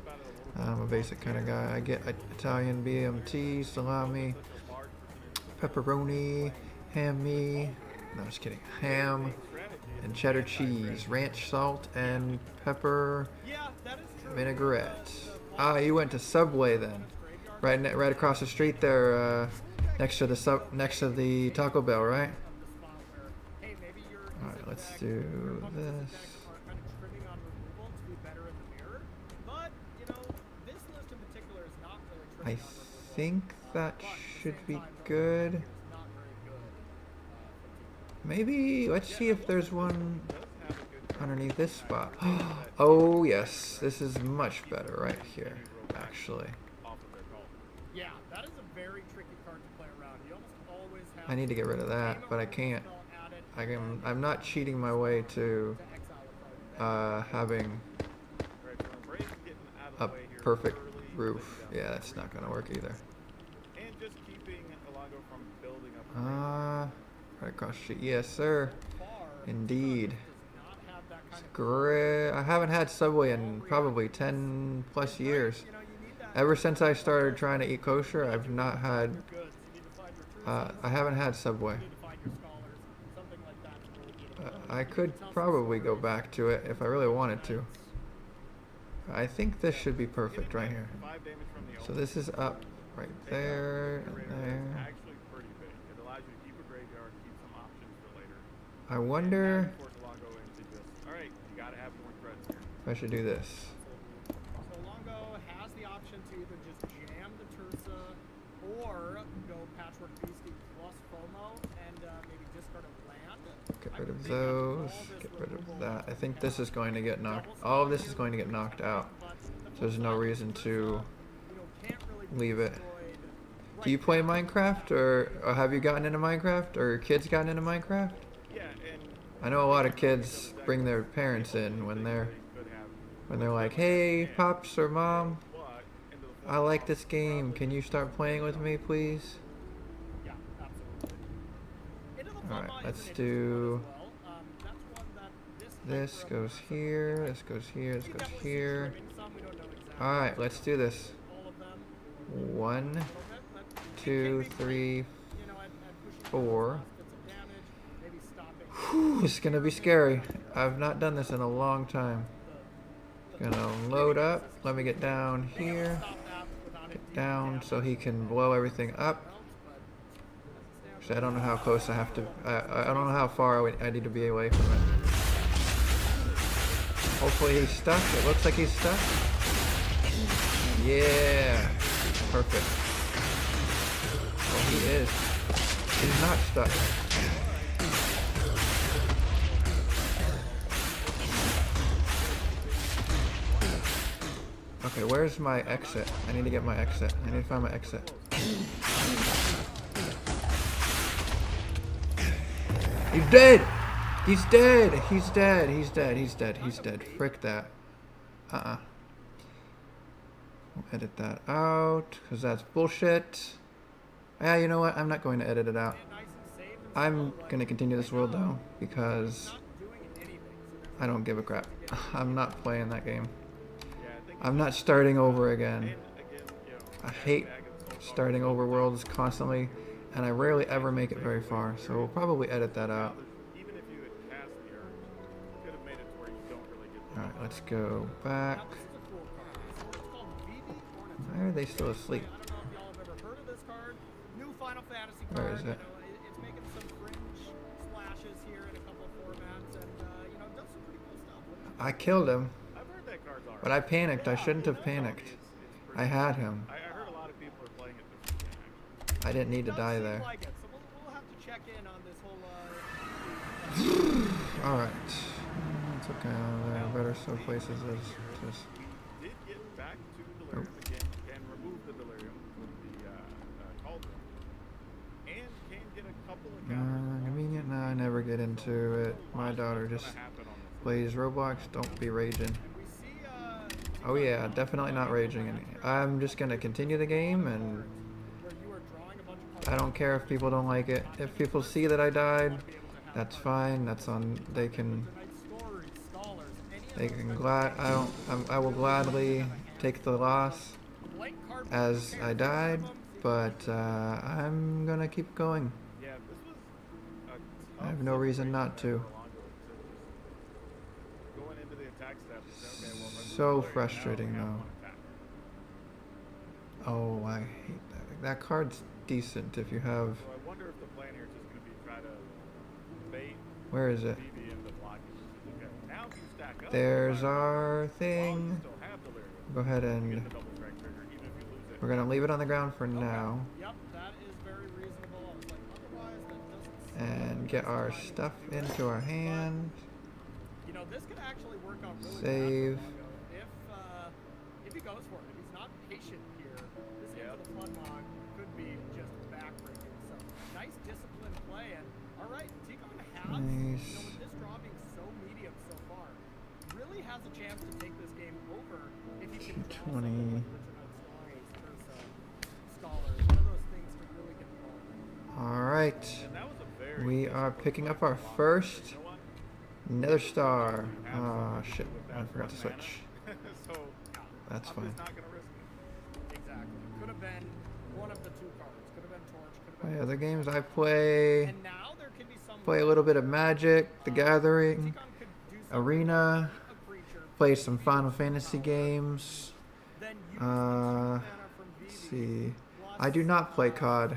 I'm a basic kind of guy. I get Italian BMT, salami, pepperoni, ham me. No, just kidding. Ham and cheddar cheese, ranch salt and pepper, vinaigrette. Ah, you went to Subway then. Right across the street there, next to the Taco Bell, right? All right, let's do this. I think that should be good. Maybe let's see if there's one underneath this spot. Oh yes, this is much better right here, actually. Yeah, that is a very tricky card to play around. You almost always have I need to get rid of that, but I can't. I'm not cheating my way to having a perfect roof. Yeah, that's not gonna work either. And just keeping a lot Longo from building up a lane. Right across the street. Yes, sir. Far, Indeed. does not have that kind It's of great. I haven't had Subway in probably 10 plus years. you know, you need that Ever since I started trying to eat kosher, I've not had. goods. You need to find your truth. I haven't had Subway. You need to find your scholars. Something like that to really get it done. I could probably go back to it if I really wanted to. I think this should be perfect right here. 5 damage from the So this is up right there and It's there. actually pretty big. It allows you to keep a graveyard, keep some options for later. I wonder Force Longo into just, all right, you got to have more threats here. if I should do this. So Longo has the option to either just jam the Tursa or go Patchwork Beastie plus FOMO and maybe discard a land. Get I rid of think after those. all this Get rid of removal, that. I think this is going to get knocked. All of this is going to get knocked out. but the So there's no flip side, reason to you know, can't really be leave it. destroyed Do you right play now. Minecraft, or have you gotten into Minecraft, or your kids gotten into Minecraft? Yeah, and I know a lot of kids bring their parents in when they're like, "Hey, pops or mom, but into the I like this game. Can you start playing with me, please?" Yeah, absolutely. Into the All Flood right, Mine let's is an interesting do one as well. That's one that this type of goes here. This goes here. This we goes definitely see here. trimming some, we don't know exactly All right, let's do this. all of them. 1, A little bit, but it 2, can be 3, you know, at pushing 4. did some damage, maybe stopping Whew, this is gonna be scary. I've not done this in a long time. Gonna load up. Let me get down here. stop that without it Get dealing down damage so he can blow everything up. else, but as it stands So I don't know how close I have to. I don't know how far I need to be away from it. Hopefully he's stuck. It looks like he's stuck. Yeah, perfect. Oh, he is. He's not stuck. Okay, where's my exit? I need to get my exit. I need to find my exit. He's dead! He's dead! He's dead! He's dead! He's dead! He's dead. Frick that. We'll edit that out, because that's bullshit. Yeah, you know what? I'm not going to edit it out. nice and safe and I'm going to continue this world, though, because not doing anything. So I don't give a crap. I'm not playing that game. Yeah, I think I'm not starting over again. again, you know, I hate starting over worlds constantly, and I rarely ever make it very far, so we'll probably edit that out. even if you had cast the earth, you could have made it to where you don't really get the Alright, let's go back. now this is a cool card. So it's called VV Ornament. Why are they still asleep? I don't know if y'all have ever heard of this card. New Final Fantasy card. Where is it? You know, it's making some fringe splashes here in a couple of formats, and you know, does some pretty cool stuff. I killed him, I've heard that card's alright. but I panicked. I shouldn't have panicked. I had him. I heard a lot of people are playing it this weekend, actually. I didn't need to Does die seem there. like it. So we'll have to check in on this whole. Alright. It's okay. There are better so places as just. Did get back to Delirium again, can remove the Delirium with the Cauldron, and can get a couple of counters. Convenient. No, I never get into it. My daughter just Happen on this. plays Roblox. Don't be raging. And we see Oh yeah, definitely not raging. I'm just gonna continue the game, and where you are drawing a bunch of cards. I don't care if people don't like it. If people see that I died, that's fine. That's on. They can. Stories, scholars, any of They those can types of glad. I will gladly take the loss blank card as pairs, I died, but I'm gonna keep going. Yeah, this was a I have tough no reason situation not there to. for Longo going into the attack step. He said, okay, well, let's So Delirium now, frustrating, we have though. one attack. Oh, I hate that. That card's decent if you have. So I wonder if the plan here is just going to be try to bait Where is it? BB into blocking. Okay, now if you stack up, There's our while you thing. still have Delirium, Go ahead you and get the double strike trigger even if you lose it. we're gonna leave it on the ground for now Yep, that is very reasonable. I was like, otherwise that doesn't. and get our stuff into our hand. You know, this could actually work out really Save. well for Longo if he goes for it. If he's not patient here, this Yep. into the flood log could be just backbreaking. So nice disciplined play, and all right, Tikon has, you know, Nice. with this draw being so medium so far, really has a chance to take this game over if he can draw 20. something like Richard Stories, Cursa, Scholars, one of those things to really get rolling. right. And that was a very We are difficult picking fight up our for Longo. first You know what? Nether Star. You have Ah, something shit. with I that forgot to one mana. switch. So That's I'm fine. just not gonna risk it. Exactly. Could have been one of the two cards. Could have been Torch. Could have My been. other games I play. And now there can be some. Play a little bit of Magic, The Gathering, Tikon could do something Arena. like a creature, Play some maybe Final with some Fantasy power, games. then use the 2 mana from Let's VV, see. plus, I do not play COD. the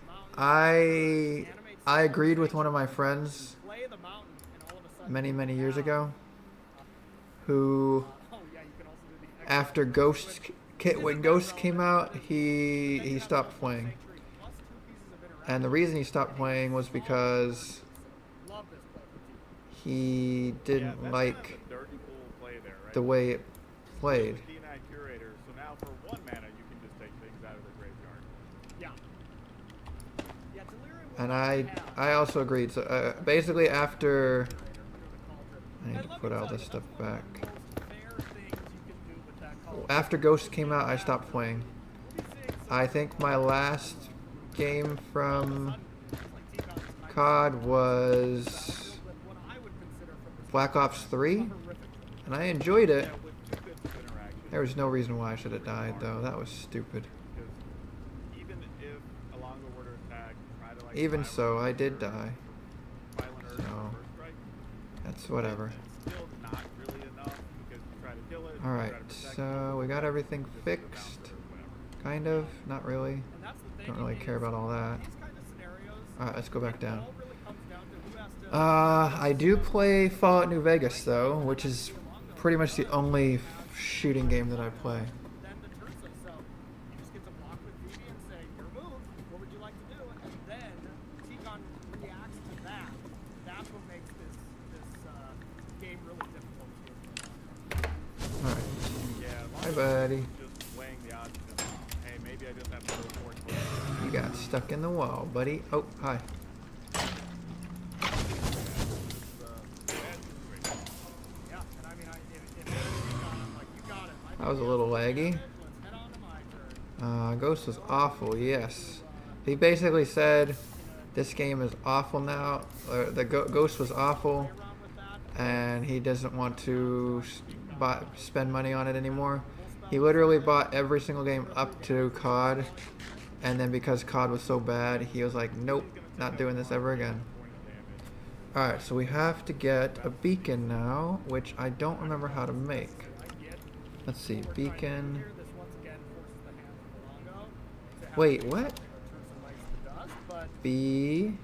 mountain, I animate I some agreed with one of my sanctuary, friends play the mountain, and all of a sudden many you years have, ago who oh yeah, you can also do the extra after which Ghost isn't when that Ghost came relevant, out, but then he you have stopped also playing. sanctuary plus 2 pieces of interaction. And the reason he stopped playing was because Love this play for Tikon. he didn't that's like kind of a dirty cool play there, right? the way it played. D9 Curator. So now for 1 mana, you can just take things out of the graveyard. Yeah. Yeah, Delirium will And not I have also agreed. So basically after under the cauldron. I need And to let put me all tell this you, stuff that's one of back. the most fair things you can do with that cauldron. After Ghost came out, I stopped playing. We'll be seeing some I think my last game from sudden, it's like Tikon's kind of COD battlefield was with what I would consider from this Black Ops 3, horrific. and I enjoyed it. Yeah, with 2 bits of interaction. There was no reason why I should have died, though. That was stupid. Because even if Alongo were to attack, try to like Even violent so, I Urge did or die. Violent Urge So, or First Strike, that's whatever. it's still not really enough because you try to kill it. you Alright, try to protect so it, we got everything just go down fixed. to whatever. Kind of. Not really. And that's the thing, Don't really it care is about all that. these kind of scenarios, Alright, let's go back it down. all really comes down to who has to I do play Fallout New Vegas, though, which is pretty much the only shooting game that I play. then the Tursa. So you just get to block with Vivi and say, your move, what would you like to do? And then Tikon reacts to that. That's what makes this game really difficult to Alright. Yeah, Hi, Alongo buddy. just weighing the odds of, hey, maybe I just have to go for it. You got stuck in the wall, buddy. Oh, hi. Yeah, and I mean, if Tikon, I'm like, you got it. My That was a little laggy. let's head on to my turn. Ghost was awful, yes. He basically said, this game is awful now. Ghost was awful, and he doesn't want to spend money on it anymore. He literally bought every single game up to COD, and then because COD was so bad, he was like, nope, not doing this ever again. Alright, so we have to get a beacon now, which I don't remember how to make. Let's see, beacon. This once again forces the hand of Alongo to have Wait, to what? Tursa likes the dust, but B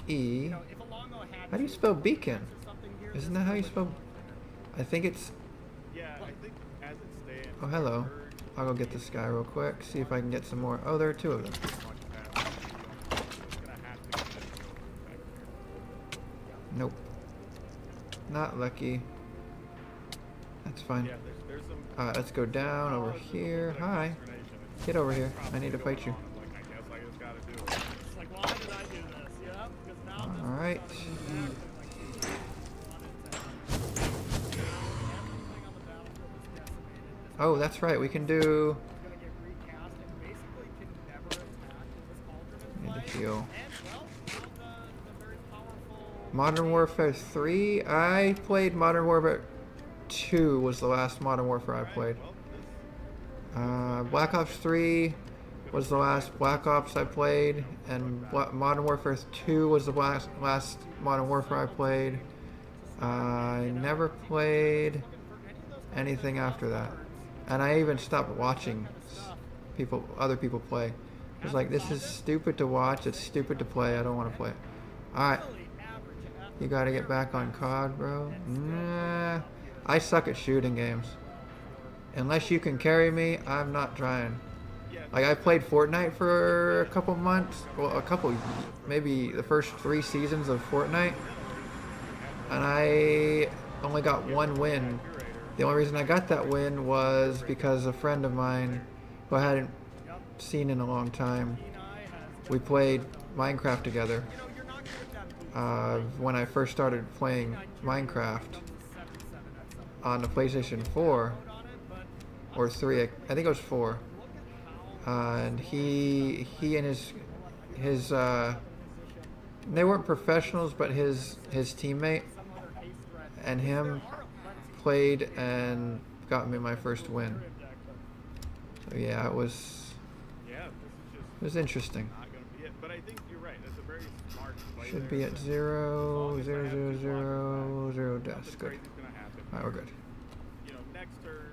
E. you know, if Alongo had How do you to spell beacon? or something here, Isn't this that how would you have spell? been- I think it's. Yeah, I think as it stands. Oh, hello. Urge I'll go get this guy real quick. See if I can get some more. Oh, there are 2 of them. much past the field, so it's gonna have to get this go back here. Nope. Not lucky. That's fine. Yeah, there's some. Alright, let's go down over here. Hi. Get over here. I need to fight you. Like, I guess I just gotta do it. It's like, why did I do this? Yeah, because now this Alright. is exactly like Tikon wanted to have. Everything on the battlefield is decimated. This Oh, that's right. We can do. is gonna get recast and basically can never attack with this cauldron in Need to play. heal. And well, now the very powerful Modern Warfare 3. I played Modern Warfare 2 was the last Modern Warfare I played. Black Ops 3 was the last Black Ops I played, and Modern Warfare 2 was the last Modern Warfare I played. I never played anything after that, and I even stopped watching other people play. It was like, this is stupid to watch. It's stupid to play. I don't want to play it. All right, you got to get back on COD, bro. Nah, I suck at shooting games. Unless you can carry me, I'm not trying. Like, I played Fortnite for a couple months. Well, maybe the first 3 seasons of Fortnite. And I only got 1 win. The only reason I got that win was because a friend of mine who I hadn't seen in a long time, we played Minecraft together. When I first started playing Minecraft on the PlayStation 4 or 3, I think it was 4. And he and his They weren't professionals, but his teammate some other haste threat. and There him are plenty played and got me my first win. Delirium deck, but So yeah, it was Yeah, this is just interesting. not going to be it. But I think you're right. That's a very smart play Should there. be at As 0, long as I 0, have 0, two 0, blockers back, 0 deaths. nothing Good. crazy's going to happen. Alright, we're good. You know, next turn,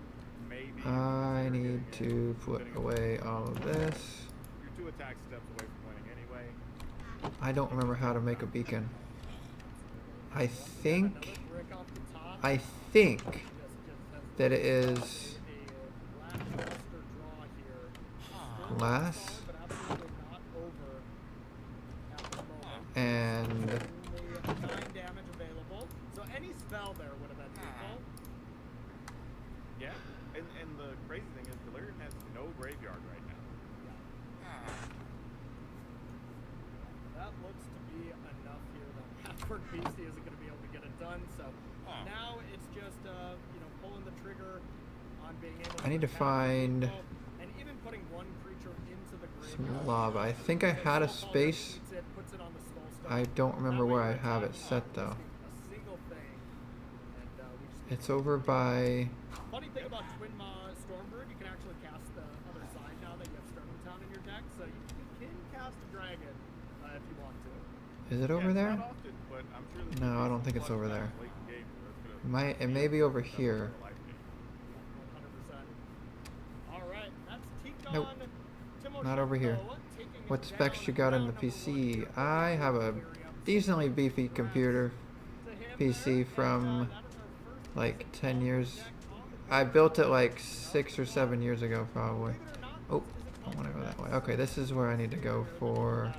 maybe. I consider need getting to in, put depending on away all of this. You're 2 attack steps away from winning anyway. I don't remember how to make a beacon. I another think brick off the top. think Just has that it is a lackluster draw here. Still glass solid, but absolutely not over at the moment. and Only 9 damage available. So any spell there would have been lethal. Yeah, and the crazy thing is Delirium has no graveyard right now. That looks to be enough here. That Halfward Beastie isn't going to be able to get it done. So now it's just pulling the trigger on being able to I need to attack find people, and even putting one creature into the some graveyard. lava. I think I had a Soul Calder space. eats it, puts it on the Skull Stone. I don't remember That way where I you're have it attacking set off though. a single thing, and we just It's over by. Funny thing about Twin Maw Stormbird, you can actually cast the other side now that you have Stone Town in your deck, so you can cast a dragon if you want to. Is it Yeah, over it's there? not often, but I'm sure there's No, gonna I be don't some think it's clutch over times there. late in game where it's gonna It may be over up here. for a life game. 100%. All right, that's Tikon. Nope. Timoshenko Not over here. taking it What down. specs you got in the Round number PC? 1 here. I have a Delirium. decently beefy computer To him PC there, from and, that is our first like basic 10 Calder years. deck on the I built it like 6 or 7 years ago probably. Believe it or not, Oh, this is a I want to go Calder that way. deck, Okay, this is where I need to go for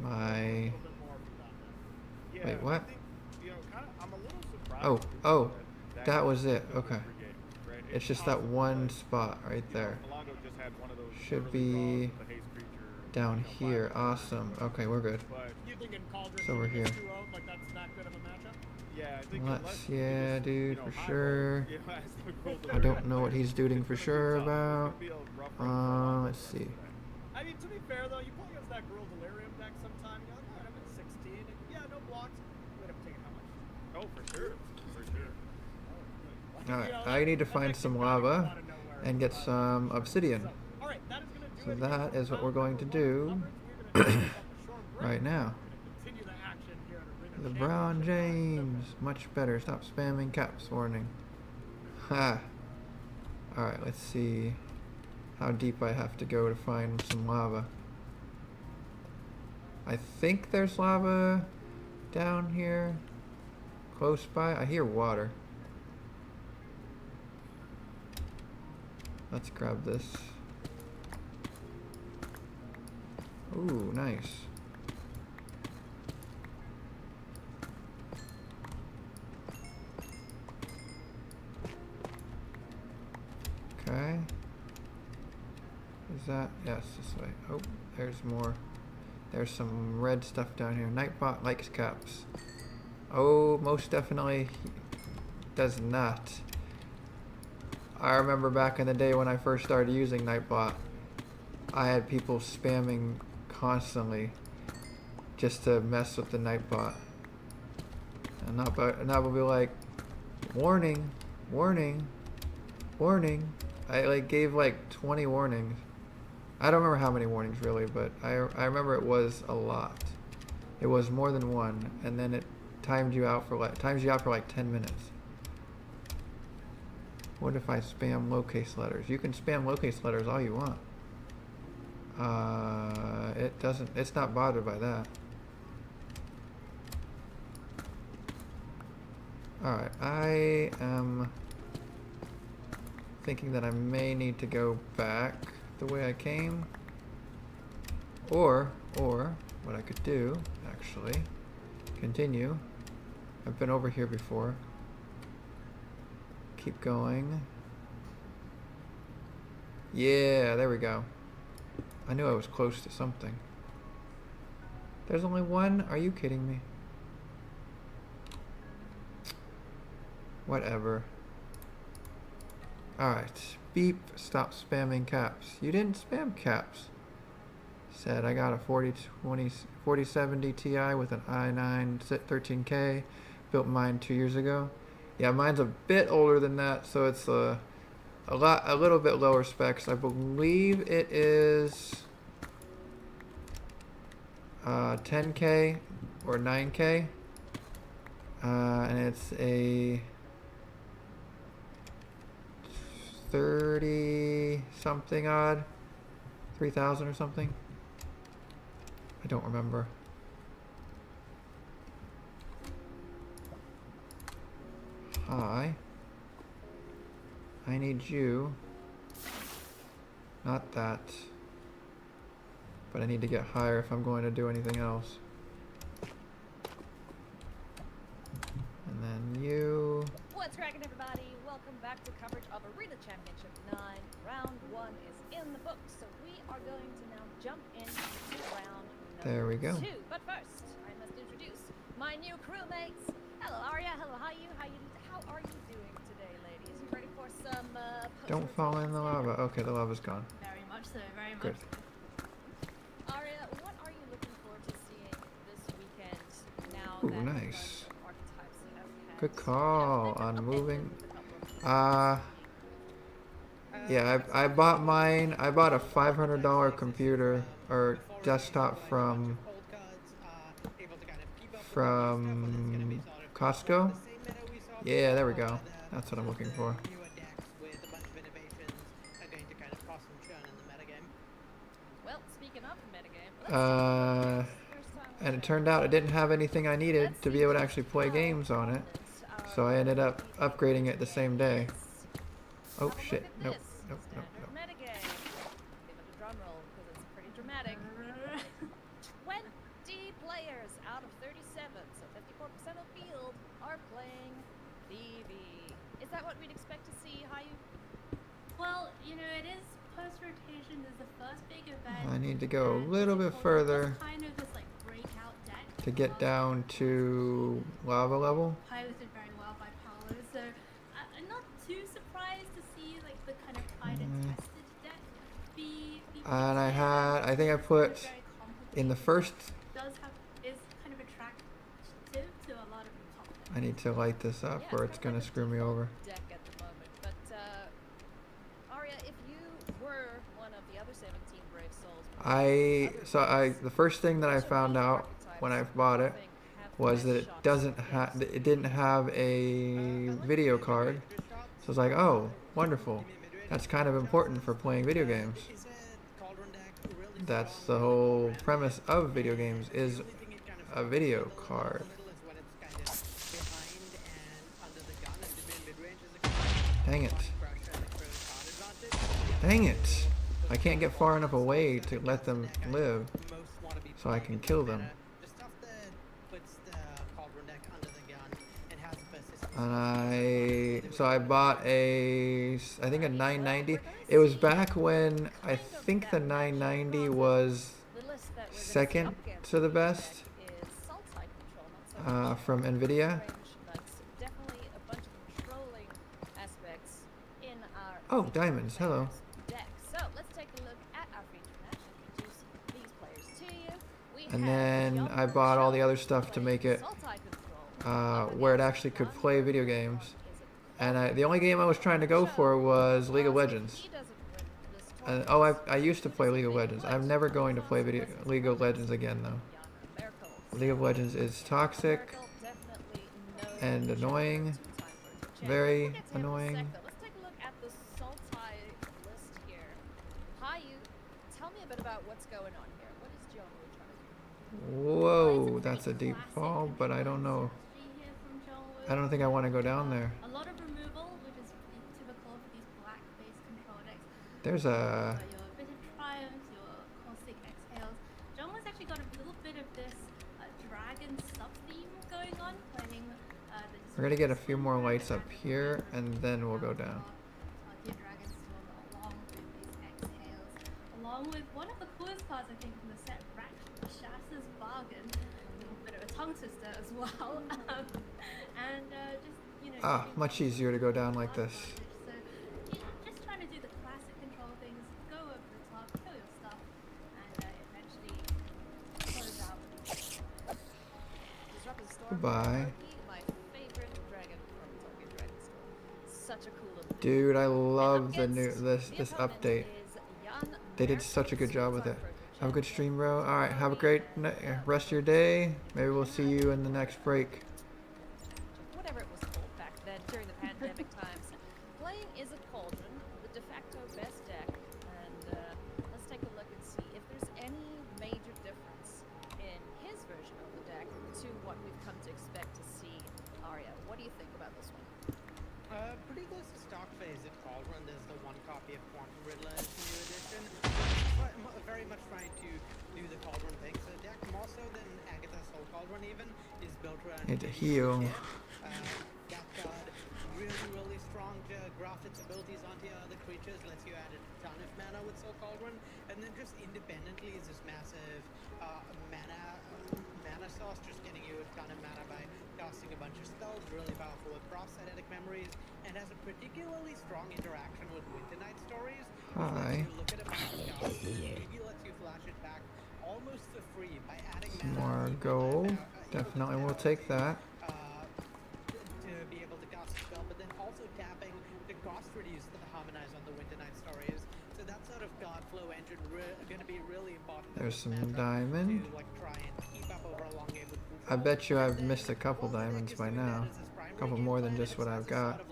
my. Yeah, Wait, what? I think, I'm a little surprised. Oh, to see oh, that that was it. goes Okay. every game, right? It's just that possible, one but, spot right there. Milongo just had one of those Should early be draws with the haste creature, down here. fire. Awesome. Okay, we're good. But You thinking Cauldron It's over gets here. 2-0, like that's that good of a matchup? yeah, I think Let's- unless you yeah, just, dude, for high sure. roll, as the gold I don't know what he's doing for sure about. It's gonna be a rough run for Milongo Let's the rest see. of the day. I mean, to be fair though, you play against that Gruul Delirium deck sometime, you're like, alright, I'm at 16. And yeah, no blocks. Wait, I'm taking how much? Oh, for sure, for sure. Like, Alright, you know, I need to that find deck some can kinda come lava out of nowhere. and get some obsidian. So, alright, that is gonna do So it that here is for what we're round going to number do one coverage. We're gonna take a short break. right now. We're gonna continue the action here at Arena LeBron Championship. James, much better. Stop spamming caps warning. Ha. Alright, let's see how deep I have to go to find some lava. I think there's lava down here close by. I hear water. Let's grab this. Ooh, nice. Okay. Is that? Yes, this way. Oh, there's more. There's some red stuff down here. Nightbot likes caps. Oh, most definitely he does not. I remember back in the day when I first started using Nightbot, I had people spamming constantly just to mess with the Nightbot. And not will be like, warning, warning, warning. I like gave like 20 warnings. I don't remember how many warnings really, but I remember it was a lot. It was more than one, and then it times you out for like 10 minutes. What if I spam lowercase letters? You can spam lowercase letters all you want. It doesn't. It's not bothered by that. All right, I am thinking that I may need to go back the way I came, or what I could do actually continue. I've been over here before. Keep going. Yeah, there we go. I knew I was close to something. There's only one? Are you kidding me? Whatever. Alright. Beep. Stop spamming caps. You didn't spam caps. Said I got a 4070 Ti with an i9 13K. Built mine 2 years ago. Yeah, mine's a bit older than that, so it's a little bit lower specs. I believe it is 10K or 9K, and it's a 30 something odd, 3,000 or something. I don't remember. Hi. I need you. Not that. But I need to get higher if I'm going to do anything else. And then you. What's cracking, everybody? Welcome back to coverage of Arena Championship 9. Round 1 is in the books, so we are going to now jump into round number There we go. 2. But first, I must introduce my new crewmates. Hello, Arya. Hello, how are you doing today, ladies? You ready for some Don't fall in the lava. Okay, the lava's gone. Very much so, very much Good. so. Arya, what are you looking forward to seeing this weekend now Ooh, that nice. the archetypes have had, Good call they've on been moving. updated with a couple of Yeah, I bought mine. I bought a $500 computer or desktop from Costco. Yeah, there we go. That's what I'm looking for. Well, speaking of metagame, And it turned out it didn't have anything I needed to be able to actually play games on it. So I ended up upgrading it the same day. Oh shit. Nope. Nope. Nope. Nope. Metagame. Give it a drum roll because it's pretty dramatic. 20 players out of 37, so 54% of the field are playing VV. Is that what we'd expect to see? How you? Well, you know, it is post-rotation. There's the first big event. I need to go a and little it's bit called further kind of this like breakout deck to get down to lava level. piloted very well by Paolo. So I'm not too surprised to see like the kind of tried and tested deck be And I think I It's put very in the complicated. first. Is kind of attractive to a lot of the top players. I need to light this up or it's gonna screw me over. Deck at the moment, but Arya, if you were one of the other 17 brave souls, The first thing that I found out when I bought it was that it didn't have a video card. So I was like, oh, wonderful. That's kind of important for playing video games. That's the whole premise of video games, is a video card. Dang it. Dang it. I can't get far enough away to let them live so I can kill them. And I bought I think a 990. It was back when I think the 990 was second to the best from Nvidia. Oh, diamonds. Hello. So let's take a look at our feature match and introduce these players to you. We And have then Young I bought all the other Michelle stuff to make it Sultai control. where it actually could play video games. And the only game I was trying to go for was League of Legends. And, I used to play League of Legends. I'm never going to play League of Legends again, though. League of Legends is toxic and annoying. Very annoying. Let's take a look at the Sultai list here. Hayu, tell me a bit about what's going on here. What is John trying to do? Whoa, that's a deep fall, but I don't know. I don't think I want to go down there. A lot of removal, which is typical for these black-based control decks. There's a... Your bit of triumphs, your caustic exhales. John was actually got a little bit of this dragon sub-theme going on, playing We're gonna get a few more lights up here, and then we'll go down. Along with one of the coolest cards, I think, from the set, Rakshas's Bargain. A little bit of a tongue twister as well. And just, you know... much easier to go down like this. So, just trying to do the classic control things, go over the top, kill your stuff, and eventually Bye. My favorite dragon from Tokyo Dragon School. Such a cool little Dude, I And up love the against this the opponent update. is Jan They did such a good job with it. Have a good stream, bro. All right, have a great rest of your day. Maybe we'll see you in the next break. Whatever it was called back then during the pandemic times. Playing is a cauldron, the de facto best deck, and let's take a look and see if there's any major difference in his version of the deck to what we've come to expect to see. Arya, what do you think about this one? Pretty close to stock phase at Cauldron. There's the one copy of Quantum Riddler as the new edition. Very much trying to do the Cauldron thing. So the deck, more so than Agatha's Soul Cauldron even, is built around... Need to heal. That card, really strong to graft its abilities onto your other creatures, lets you add a ton of mana with Soul Cauldron, and then just independently is this massive mana source, just getting you a ton of mana by casting a bunch of spells, really powerful with prosthetic memories, and has a particularly strong interaction with Winter Night Stories. Hi. You look at a bunch of cards, maybe lets you flash it back almost for free by adding mana. More gold. Definitely will take that. To be able to cast a spell, but then also tapping the cost reduce that harmonize on the Winter Night Stories. So that sort of card flow engine going to be really important. There's some diamond. To like try and keep up over a long game with I bet you I've missed a couple diamonds by now. A couple more than just what I've got.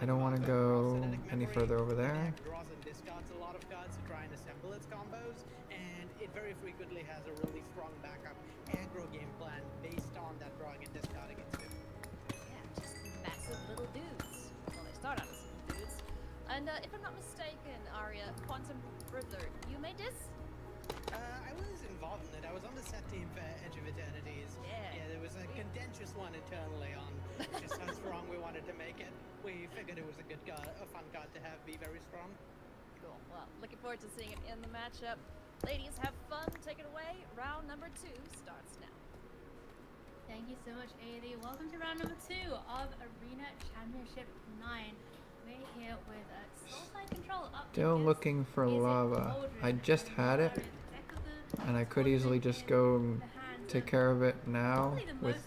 I don't want to go any further over there. Draws and discards a lot of cards to try and assemble its combos, and it very frequently has a really strong backup aggro game plan based on that drawing and discarding its two. Yeah, just massive little dudes. Well, they start out as little dudes. And if I'm not mistaken, Arya, Quantum Riddler, you made this? I was involved in it. I was on the set team for Edge of Eternities. Yeah. There was a contentious one internally on just how strong we wanted to make it. We figured it was a good card, a fun card to have be very strong. Cool. Well, looking forward to seeing it in the matchup. Ladies, have fun. Take it away. Round number 2 starts now. Thank you so much, AD. Welcome to round number 2 of Arena Championship 9. We're here with Soulside Control up. Still against looking for Is It lava. Cauldron? I just had it, and I could easily just go take care of it now with...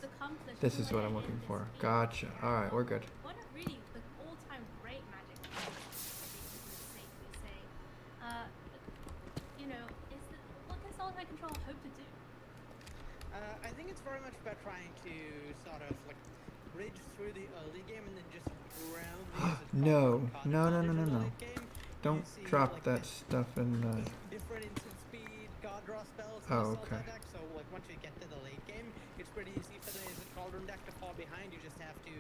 This is what I'm looking for. Gotcha. Alright, we're good. What a really all-time great Magic card, I think we can safely say. What can Soulside Control hope to do? I think it's very much about trying to sort of like bridge through the early game and then just drown these No. cards No, no, into no, no, the no. late game. Don't You see, drop like, that stuff in... different instant speed card draw spells in Oh, the Soulside okay. deck, so like once you get to the late game, it's pretty easy for the Cauldron deck to fall behind. You just have to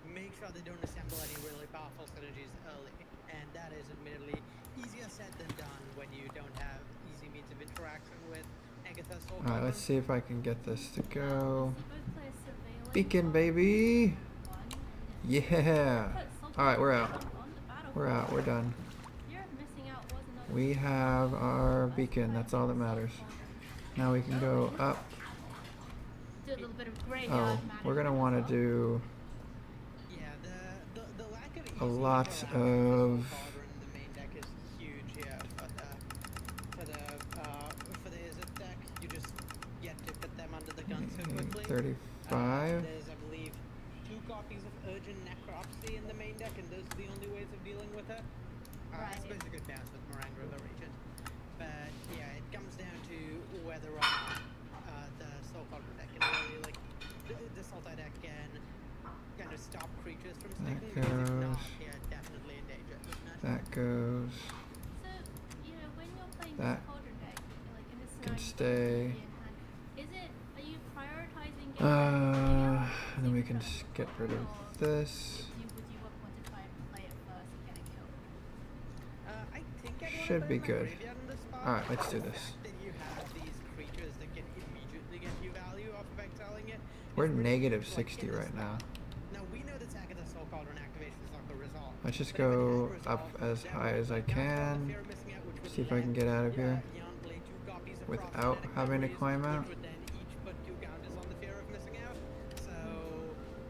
make sure they don't assemble any really powerful synergies early, and that is admittedly easier said than done when you don't have easy means of interaction with Agatha's Soul Alright, let's Cauldron. see if I can get this to go. Both players surveilling Beacon, on baby! one, and Yeah! put Soulside Alright, we're out. Control on the battlefield. We're out, we're done. Fear of missing out was another We have our beacon, that's all that matters. Now we can go up. do a little bit of graveyard Oh, magic we're gonna as want to well. do Yeah, the lack of a easy lot interaction with of... Cauldron in the main deck is huge here, but for the Izzet deck, you just get to put them under the gun so quickly. 35. There's, I believe, 2 copies of Urgent Necropsy in the main deck, and those are the only ways of dealing with it. I Right. suppose you could pass with Moraine River Regent, but yeah, it comes down to whether or not the Soul Cauldron deck can really, like, the Sultai deck can kind of stop creatures from That sticking, because if not, goes. yeah, definitely in danger. This match. That goes. So, when you're playing That this Cauldron deck, like in this can scenario, stay. are you prioritizing getting And then we can just get rid of this. would you want to try and play it first and get it killed? I think I'd wanna Should play be my good. graveyard in this spot. Alright, let's do The this. fact that you have these creatures that can immediately get you value off of exiling it. We're is pretty negative huge, like, 60 in this right now. spot. Now we know that Agatha's Soul Cauldron activation is not the result. Let's just but if it go has up resolve, as then high as I downfall of can. fear of missing out, which would See if I can let, get out of here Jan play 2 copies of without prosthetic having to memories, climb which out. would then each put 2 counters on the fear of missing out. So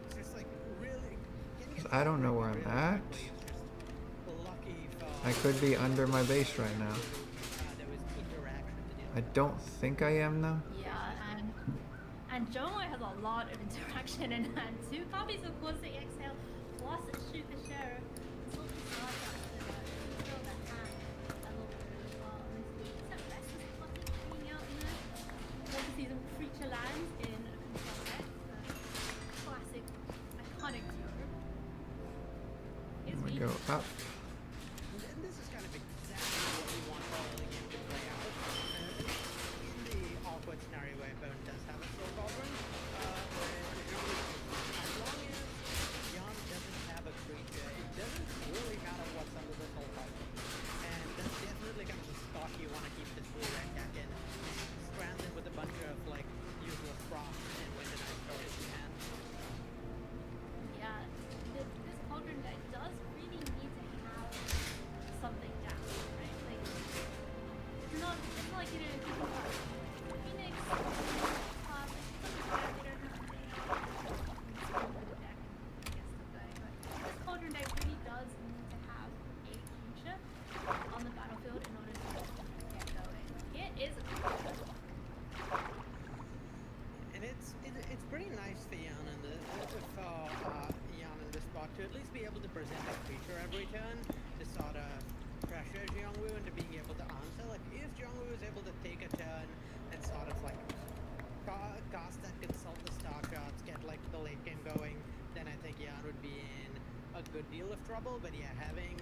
it's just like really getting 'Cause it I don't know really, where I'm really at. quickly is just lucky for I could be under my base right now. there was interaction to deal I with. don't think I am though. Yeah, Jomo has a lot of interaction in hand. 2 copies of Corsair Exhale plus Shoot the Sheriff. It's all the start shots to fill the hand a little bit as well. And this is some Restless Cottage hanging out in there. Want to see some creature lands in Control Deck. Classic, iconic duo. Here's We me. go up. And this is kind of exactly what we want the early game to play out. In the awkward scenario where opponent does have a soul cauldron, as long as Jan doesn't have a creature, it doesn't really matter what's under the soul cauldron. And that's definitely kind of the spot you want to keep this full red deck in. Stranded with a bunch of like useless props and Winter Night Storage in hand. Yeah, this cauldron deck does really need to have something down, right? Like, it's not like, you know, if you got Phoenix, they don't have to the deck and get stuff going, but this cauldron deck really does need to have a creature on the battlefield in order to get going. Here is a creature. And it's pretty nice for Jan in this spot to at least be able to present a creature every turn to sort of pressure Jiangwu into being able to answer. Like if Jiangwu is able to take a turn and sort of like cast that consult the star shots, get like the late game going, then I think Jan would be in a good deal of trouble. But yeah, having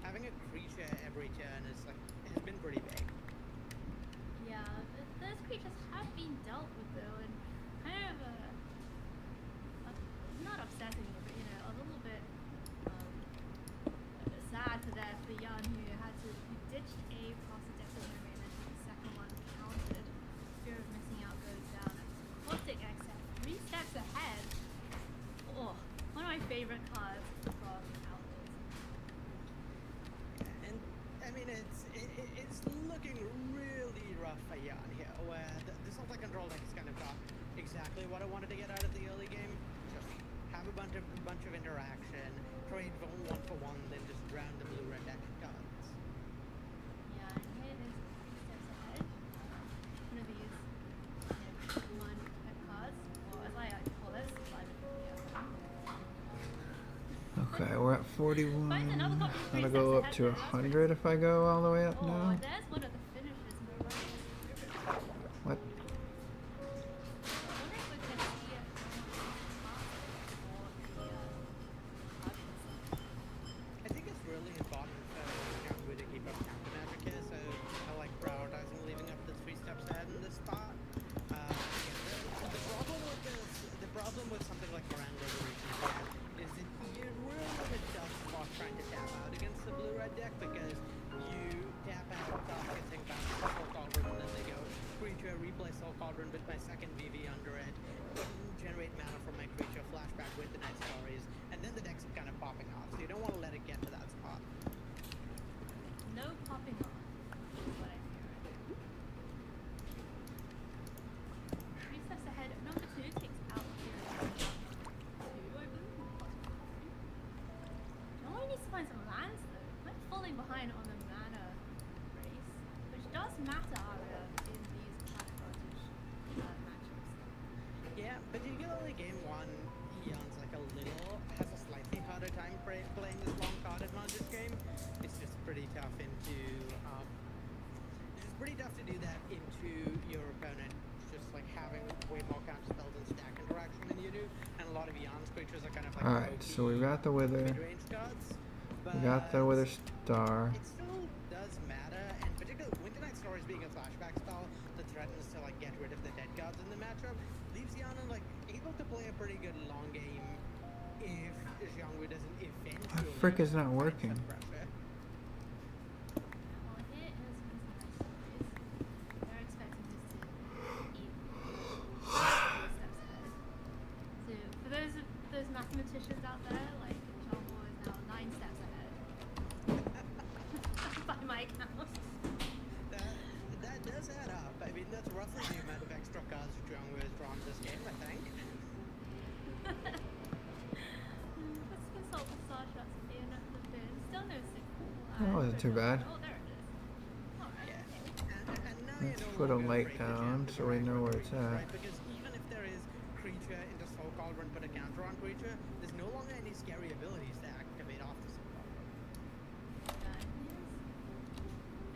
a creature every turn is like has been pretty big. Yeah, those creatures have been dealt with though, and kind of not upsetting, but you know, a little bit sad for that for Jan who ditched a Pasta Decimary and then took the second one counted. Fear of missing out goes down. Caustic Access, 3 steps ahead. Oh, one of my favorite cards from Outlaws. And I mean, it's looking really rough for Jan here, where the Sultai control deck is kind of got exactly what I wanted to get out of the early game. Just have a bunch of interaction, trade for 1-for-1, then just drown the blue red deck cards. Yeah, and here it is 3 steps ahead. One of these, one type cards, or as I like to call this, Okay, we're at 41. Finds another copy I'm 3 gonna steps go up ahead to there, that's 100 if I go all the way up Oh, now. there's one of the finishes. No running. What? I wonder if we can see it or the I think it's really important for Jiangwu to keep up counter magic here, so I like prioritizing leaving up the 3 steps ahead in this spot. The problem with something like Moran Revolution is that you're really in a tough spot trying to tap out against the blue-red deck because you tap out, getting back to Soul Cauldron, and then they go creature, replay Soul Cauldron with my second VV under it, generate mana from my creature, flashback with the Night Stories, and then the deck's kind of popping off, so you don't want to let it get to that spot. no popping off. Is what I'm hearing. 3 steps ahead. Number 2 takes out here. 2, I believe. No one needs to find some lands though. I'm falling behind on the mana race, which does matter, Aria, in these Pasta Cottage matchups. Yeah, particularly game 1, Jan's like has a slightly harder time playing this long card advantage game. It's just pretty tough to do that into your opponent, just like having way more counter spells and stack interaction than you do, and a lot of Jan's creatures are kind of like Alright, so we got the Wither. mid-range cards. We got the Wither Star. It still does matter, and particularly Winter Night Stories being a flashback spell that threatens to like get rid of the dead cards in the matchup leaves Jan like able to play a pretty good long game if Jiangwu doesn't eventually. The frick is not find working. some pressure. Well, here is Nice Stories. They're expecting this to eat 3 steps ahead. So for those mathematicians out there, like John Wall is now 9 steps ahead. By my count. That does add up. I mean, that's roughly the amount of extra cards Jiangwu has drawn this game, I think. Let's consult the star shots at the end of the bin. Still no signal. That wasn't too bad. Oh, there it is. Alright. Yeah. And now Let's you know put a longer light break the down jam so we know where it's right? at. Because even if there is Soul Cauldron put a counter on creature, there's no longer any scary abilities to activate off the Soul Cauldron.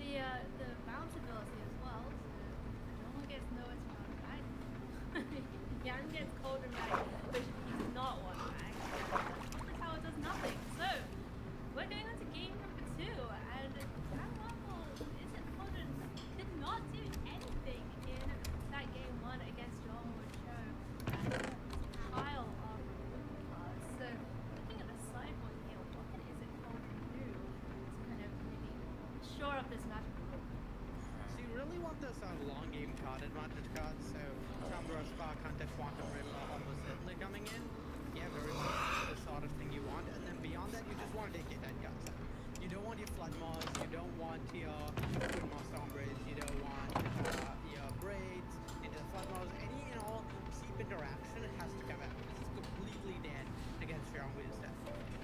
The bounce ability as well. So no one gets Noah's round back. Yan gets Cauldron back, which he's not one back. The tower does nothing. So we're going on to game number 2, and Yan Waffle isn't Cauldron did not do anything in that game 1 against John Wood Show. Pile of cards. So looking at the sideboard here, what is it Cauldron do to kind of maybe shore up this magic? So you really want those long game card advantage cards, so Sombra, Spark Hunter, Quantum Rim are almost certainly coming in. Yeah, very much the sort of thing you want, and then beyond that, you just want to take your dead cards. You don't want your Flood Moss, you don't want your Wood Moss Sombras, you don't want your Braids, into the Flood Moss, any and all Seep interaction has to come out. This is completely dead against your own weird stuff.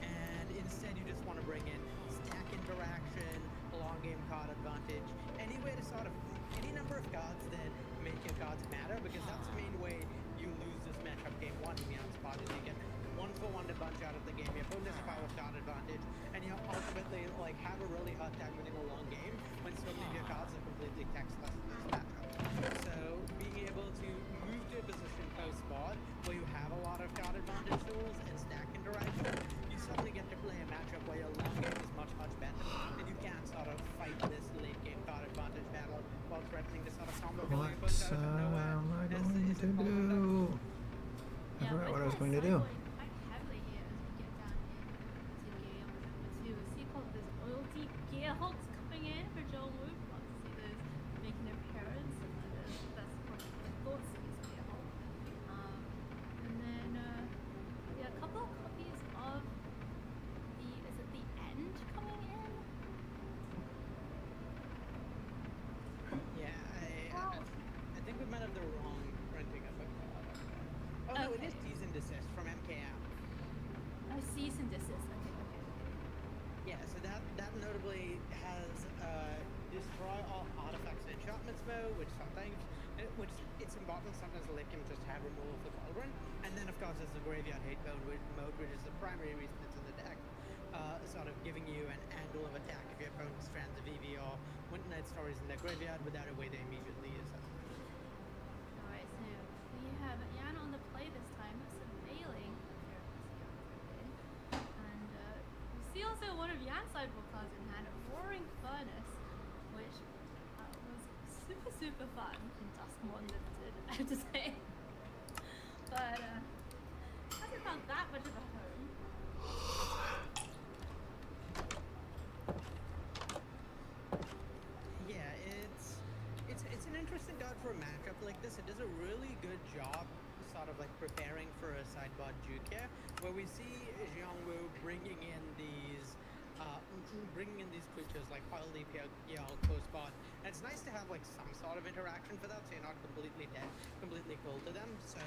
And instead, you just want to bring in stack interaction, long game card advantage, any way to sort of, any number of cards that make your cards matter, because that's the main way you lose this matchup game 1 in the spot is you get 1-for-1 to bunch out of the game, your opponent has a power card advantage, and you ultimately like have a really hard time winning a long game when so many of your cards are completely textless in this matchup. So being able to move to a position post-spot where you have a lot of card advantage tools and stack interaction, you suddenly get to play a matchup where your long game is much better, and you can sort of fight this late game card advantage battle while threatening to sort of combo kill your opponent out of nowhere. Am I As going is to it called do? I forgot what I was going to do. Quite heavily here as we get down into game number 2. We see kind of this loyalty gear hulks coming in for John Wood. Love to see those making an appearance, and that's what I thought is gear hulk. And then yeah, a couple of copies of the end coming in. Yeah, I think we might have the wrong printing of a card. Oh no, it Okay. is cease and desist from MKM. Oh, cease and desist. Okay. Yeah, so that notably has destroy all artifacts and enchantments mode, which sometimes, which it's important sometimes to let him just have removal of the cauldron, and then of course there's the graveyard hate mode, which is the primary reason it's in the deck, sort of giving you an angle of attack if your opponent strands of EV or Winter Night Stories in their graveyard without a way to immediately use them. Alright, so we have Yan on the play this time, surveilling. And we see also one of Yan's sideboard cards in hand, Roaring Furnace, which was super fun in Dusk More Limited, I have to say. But hasn't found that much of a home. Yeah, it's an interesting card for a matchup like this. It does a really good job sort of like preparing for a sideboard juke here, where we see Jiangwu bringing in these creatures like Oil Leap, Yell, Close Spot. And it's nice to have like some sort of interaction for that, so you're not completely dead, completely cold to them. So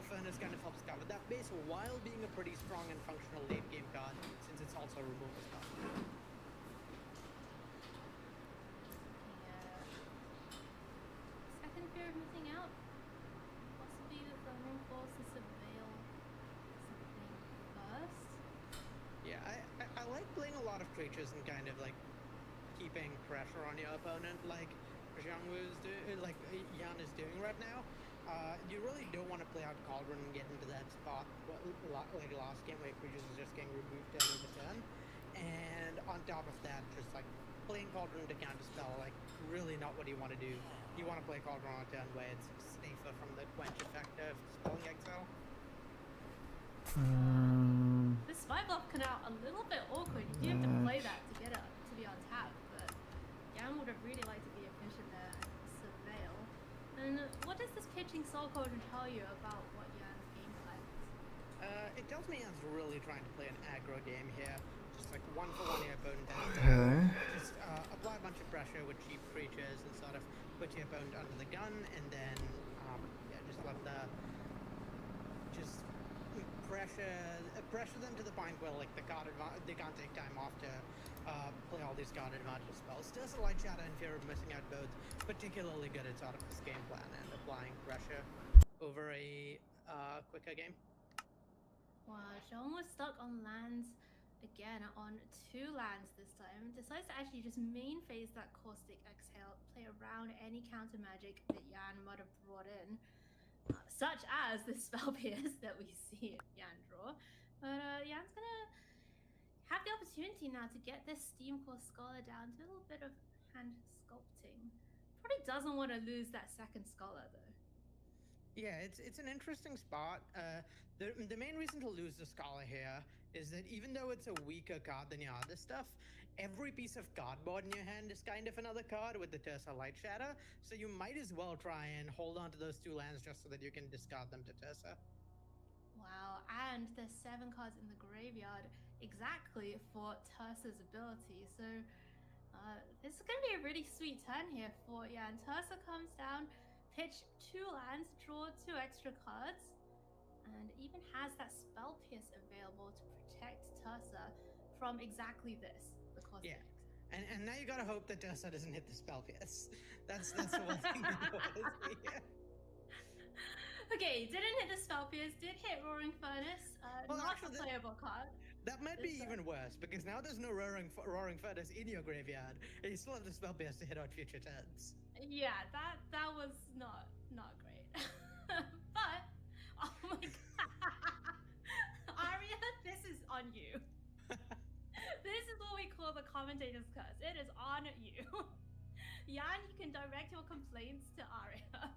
Furnace kind of helps cover that base while being a pretty strong and functional late game card, since it's also a removal spell. Second fear of missing out. Possibly the Thundering Force to surveil something first. Yeah, I like playing a lot of creatures and kind of like keeping pressure on your opponent, like Yan is doing right now. You really don't want to play out Cauldron and get into that spot like last game where creatures is just getting removed every turn. And on top of that, just like playing Cauldron to counterspell, like really not what you want to do. You want to play Cauldron on a turn where it's safer from the quench effect of Spelling Exile. This spy bluff can out a little bit awkward. You do have to play that to get it to be on tap, but Yan would have really liked to be efficient there and surveil. And what does this pitching Soul Cauldron tell you about what Yan's game plan is? It tells me Yan's really trying to play an aggro game here. Just like 1-for-1 your opponent. Okay. Just apply a bunch of pressure with cheap creatures and sort of put your opponent under the gun, and then yeah, just let the pressure them to the point where like they can't take time off to play all these card advantage spells. Does a Light Shadow in fear of missing out both particularly good at sort of this game plan and applying pressure over a quicker game. Wow, Sean was stuck on lands again, on 2 lands this time. Decides to actually just main phase that Caustic Exhale, play around any counter magic that Yan might have brought in, such as the Spell Pierce that we see Yan draw. But Yan's gonna have the opportunity now to get this Steam Core Scholar down to a little bit of hand sculpting. Probably doesn't want to lose that second Scholar though. Yeah, it's an interesting spot. The main reason to lose the Scholar here is that even though it's a weaker card than your other stuff, every piece of cardboard in your hand is kind of another card with the Tersa Light Shatter, so you might as well try and hold on to those 2 lands just so that you can discard them to Tersa. Wow, and there's 7 cards in the graveyard exactly for Tersa's ability. So this is going to be a really sweet turn here for Yan. Tersa comes down, pitch 2 lands, draw 2 extra cards, and even has that Spell Pierce available to protect Tersa from exactly this, the Caustic Yeah. Exile. And now you gotta hope that Tersa doesn't hit the Spell Pierce. That's the one thing that bothers me. Yeah. Okay, didn't hit the Spell Pierce, did hit Roaring Furnace, Well, not a actually, playable card. That might be This even worse, because now there's no Roaring Furnace in your graveyard, and you still have the Spell Pierce to hit on future turns. Yeah, that was not great. But oh my god, Arya, this is on you. This is what we call the commentator's curse. It is on you. Yan, you can direct your complaints to Arya.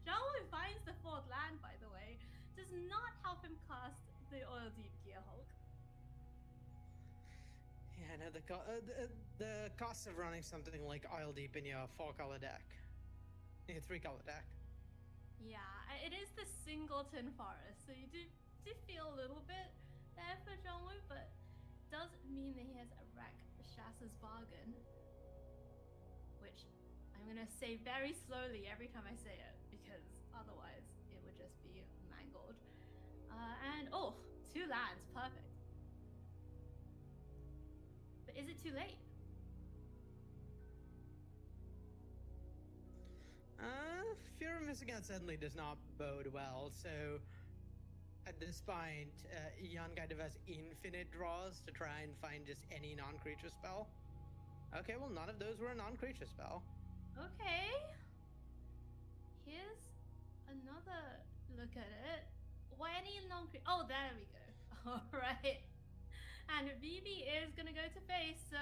Zhang finds the 4th land, by the way, does not help him cast the Oil Deep Gear Hulk. Yeah, no, the cost of running something like Oil Deep in your 4-color deck, your 3-color deck. Yeah, it is the singleton forest, so you do feel a little bit there for Zhongwu, but does mean that he has a wreck Shassa's Bargain, which I'm gonna say very slowly every time I say it, because otherwise it would just be mangled. And oh, 2 lands, perfect. But is it too late? Fear of missing out certainly does not bode well, so at this point, Yan kind of has infinite draws to try and find just any non-creature spell. Okay, well, none of those were a non-creature spell. Okay. Here's another look at it. Why any non-creature? Oh, there we go. All right. And BB is going to go to face, so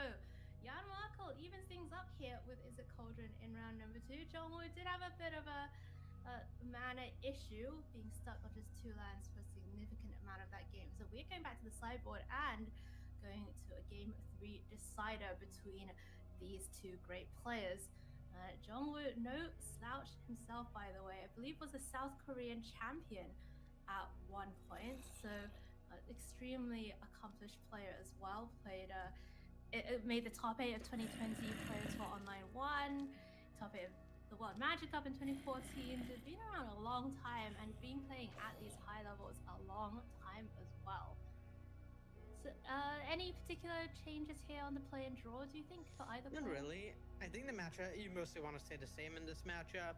Jan Markle evens things up here with Is It Cauldron in round number 2. Jongwoo did have a bit of a mana issue, being stuck on just 2 lands for a significant amount of that game. So we're going back to the sideboard and going to a game 3 decider between these 2 great players. Jongwoo, no slouch himself, by the way. I believe was a South Korean champion at one point, so extremely accomplished player as well. Played it made the top 8 of 2020 Players for Online 1, top 8 of the World Magic Cup in 2014. So been around a long time and been playing at these high levels a long time as well. So, any particular changes here on the play and draw, do you think, for either player? Not really. I think the matchup, you mostly want to stay the same in this matchup.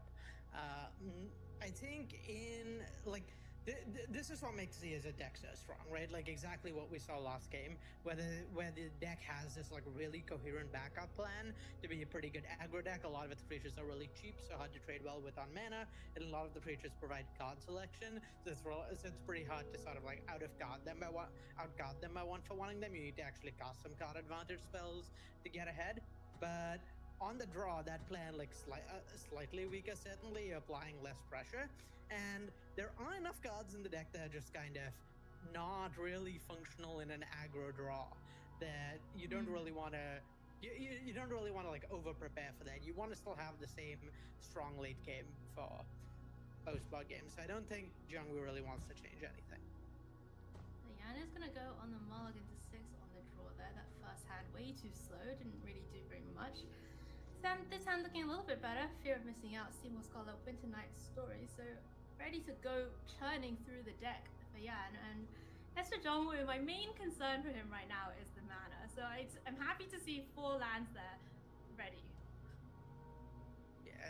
I think in, like, this is what makes the deck so strong, right? Like exactly what we saw last game, where the deck has this like really coherent backup plan to be a pretty good aggro deck. A lot of its creatures are really cheap, so hard to trade well with on mana, and a lot of the creatures provide card selection, so it's pretty hard to sort of like outguard them by one for wanting them. You need to actually cast some card advantage spells to get ahead, but on the draw, that plan like slightly weaker, certainly applying less pressure, and there are enough cards in the deck that are just kind of not really functional in an aggro draw that you don't really want to you don't really want to like over prepare for that. You want to still have the same strong late game for post-bug games. So I don't think Jungwoo really wants to change anything. Yan is gonna go on the mulligan to 6 on the draw there. That first hand way too slow, didn't really do very much. This hand looking a little bit better. Fear of missing out, Seymour Scholar, Winter Night Story. So ready to go churning through the deck for Yan. And as for Jongwoo, my main concern for him right now is the mana. So I'm happy to see 4 lands there ready. Yeah,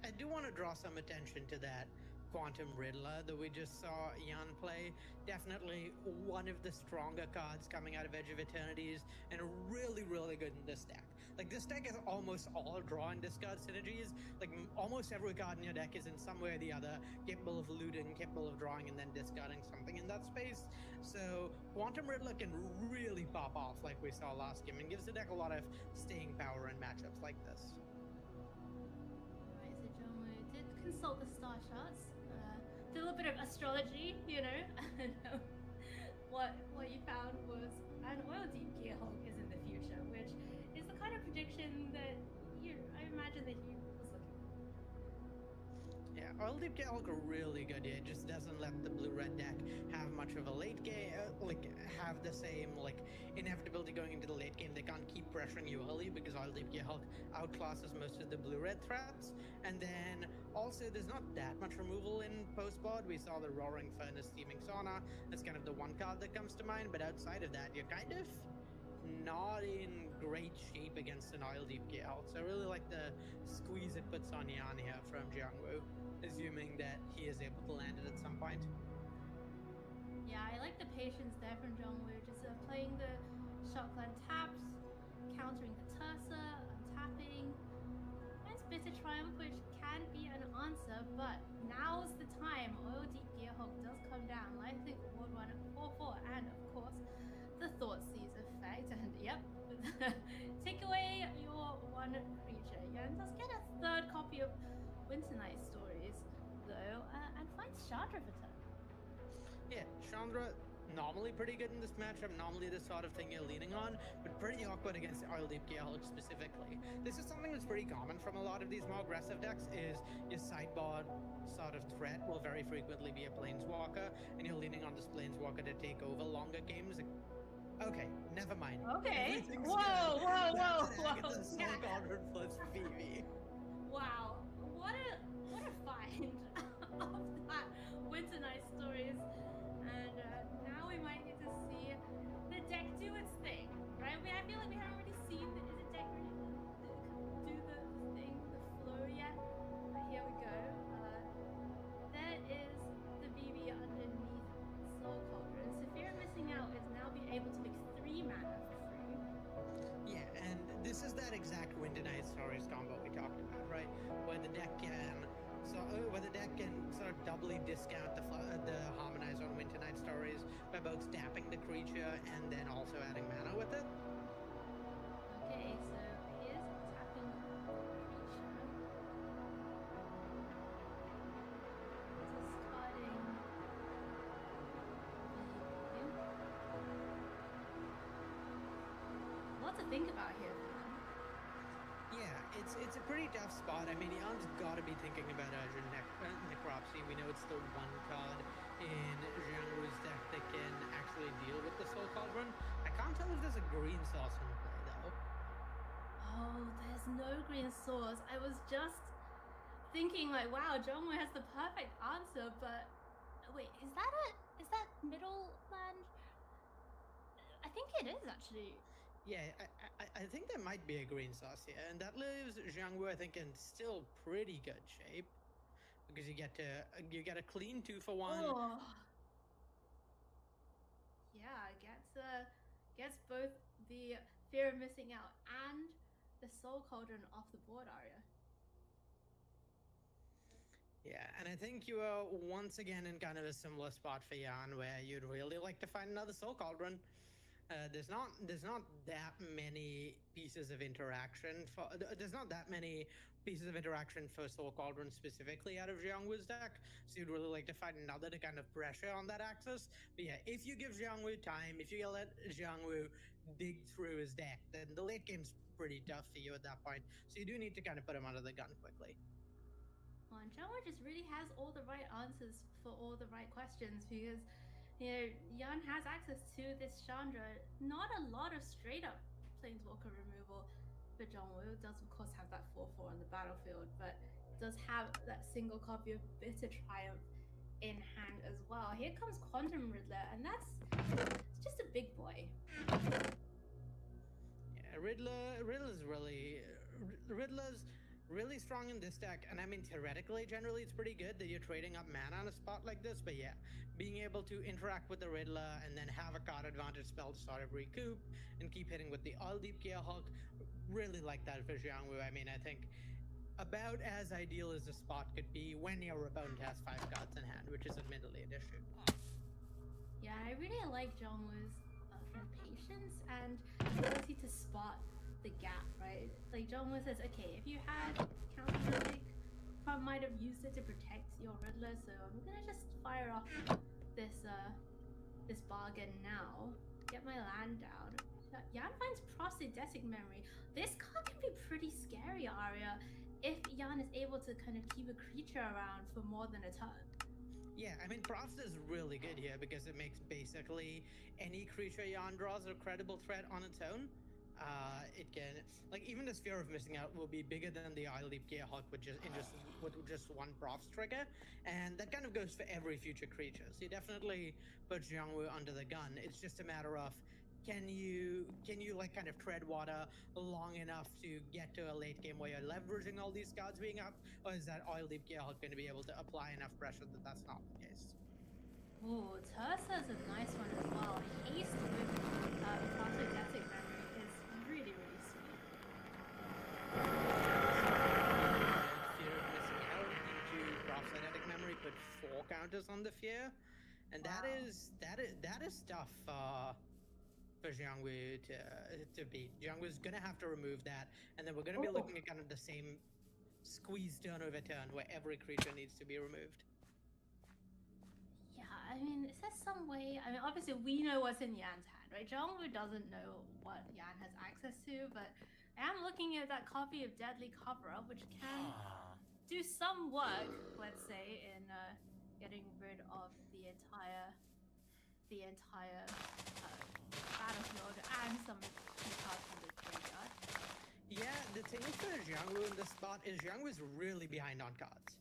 I do want to draw some attention to that Quantum Riddler that we just saw Jan play. Definitely one of the stronger cards coming out of Edge of Eternities, and really, really good in this deck. Like, this deck is almost all draw and discard synergies. Like, almost every card in your deck is in some way or the other capable of looting, capable of drawing, and then discarding something in that space. So Quantum Riddler can really pop off like we saw last game, and gives the deck a lot of staying power in matchups like this. Right, so John Woo did consult the star charts, did a little bit of astrology, you know, and what you found was an oil deep Gearhulk is in the future, which is the kind of prediction that I imagine that he was looking for. Yeah, Oil Deep Gearhulk are really good here. It just doesn't let the blue-red deck have much of a late game, have the same, inevitability going into the late game. They can't keep pressuring you early because Oil Deep Gearhulk outclasses most of the blue-red threats. And then, also, there's not that much removal in post-board. We saw the Roaring Furnace Steaming Sauna. That's kind of the one card that comes to mind, but outside of that, you're kind of not in great shape against an Oil Deep Gearhulk. So I really like the squeeze it puts on Yan here from Jiangwu, assuming that he is able to land it at some point. Yeah, I like the patience there from John Woo, just playing the shotgun taps, countering the Tursa, untapping. Nice Bitter Triumph, which can be an answer, but now's the time. Oil Deep Gearhulk does come down. I think Ward 1 at 4/4, and of course, the Thoughtseize effect, and yep, take away your one creature. Yan does get a third copy of Winter Night Stories, though, and finds Chandra for turn. Yeah, Chandra, normally pretty good in this matchup, normally the sort of thing you're leaning on, but pretty awkward against Oil Deep Gearhulk specifically. This is something that's pretty common from a lot of these more aggressive decks, is your sideboard sort of threat will very frequently be a Planeswalker, and you're leaning on this Planeswalker to take over longer games. Okay, never mind. Okay. Everything's Whoa, good. whoa, That's whoa, Agatha whoa. Soul Yeah. Cauldron plus Phoebe. Wow, what a find of that Winter Night Stories, and now we might get to see the deck do its thing, right? I feel like we haven't really seen the deck really do the thing, the flow yet. But here we go. There is the BB underneath Soul Cauldron. Saphira missing out is now being able to make 3 mana for free. Yeah, and this is that exact Winter Night Stories combo we talked about, right? Where the deck can sort of doubly discount the Harmonize on Winter Night Stories by both tapping the creature and then also adding mana with it. Okay, so here's tapping the creature. Discarding the... Lot to think about here. Yeah, it's a pretty tough spot. I mean, Jan's got to be thinking about Urgent Necropsy. We know it's the one card in Jiangwu's deck that can actually deal with the Soul Cauldron. I can't tell if there's a green source in play, though. Oh, there's no green source. I was just thinking, like, wow, John Woo has the perfect answer, but wait, is that middle land? I think it is, actually. Yeah, I think there might be a green sauce here, and that leaves Jiangwu, I think, in still pretty good shape, because you get a clean 2-for-1. Oh. Yeah, gets both the fear of missing out and the Soul Cauldron off the board, Arya. Yeah, and I think you are once again in kind of a similar spot for Jan, where you'd really like to find another Soul Cauldron. There's not that many pieces of interaction for Soul Cauldron specifically out of Jiangwu's deck, so you'd really like to find another to kind of pressure on that axis. But yeah, if you give Jiangwu time, if you let Jiangwu dig through his deck, then the late game's pretty tough for you at that point. So you do need to kind of put him under the gun quickly. Well, and John Woo just really has all the right answers for all the right questions, because you know, Jan has access to this Chandra. Not a lot of straight up Planeswalker removal, but John Woo does of course have that 4/4 on the battlefield, but does have that single copy of Bitter Triumph in hand as well. Here comes Quantum Riddler, and it's just a big boy. Yeah, Riddler's really strong in this deck, and I mean theoretically, generally it's pretty good that you're trading up mana on a spot like this, but yeah, being able to interact with the Riddler and then have a card advantage spell to sort of recoup and keep hitting with the All Deep Gearhulk, really like that for Xiangwu. I mean, I think about as ideal as a spot could be when your opponent has 5 cards in hand, which is admittedly an issue. Yeah, I really like John Woo's patience and ability to spot the gap, right? Like John Woo says, okay, if you had counter magic, I might have used it to protect your Riddler, so I'm gonna just fire off this bargain now, get my land down. Yan finds prosthetic memory. This card can be pretty scary, Arya, if Yan is able to kind of keep a creature around for more than a turn. Yeah, I mean, Frost is really good here because it makes basically any creature Yan draws a credible threat on its own. It can, like, even the Sphere of Missing Out will be bigger than the Eye Leap Gearhulk with just one Frost trigger, and that kind of goes for every future creature. So you definitely put Xiangwu under the gun. It's just a matter of can you like kind of tread water long enough to get to a late game where you're leveraging all these cards being up, or is that Oil Leap Gearhulk going to be able to apply enough pressure that that's not the case? Ooh, Tursa's a nice one as well. Haste with prosthetic memory is really, really sweet. Fear of missing out into prosthetic memory, put 4 counters on the fear, and Wow. that is tough for Xiangwu to beat. Jiangwu's gonna have to remove that, and then we're gonna be looking at kind of the same squeeze turn over turn where every creature needs to be removed. Yeah, I mean, is there some way? I mean, obviously we know what's in Yan's hand, right? Jongwoo doesn't know what Yan has access to, but I am looking at that copy of Deadly Cover-Up, which can do some work, let's say, in getting rid of the entire battlefield and some key cards from the graveyard. Yeah, the thing for Xiangwu in this spot is Xiangwu's really behind on cards.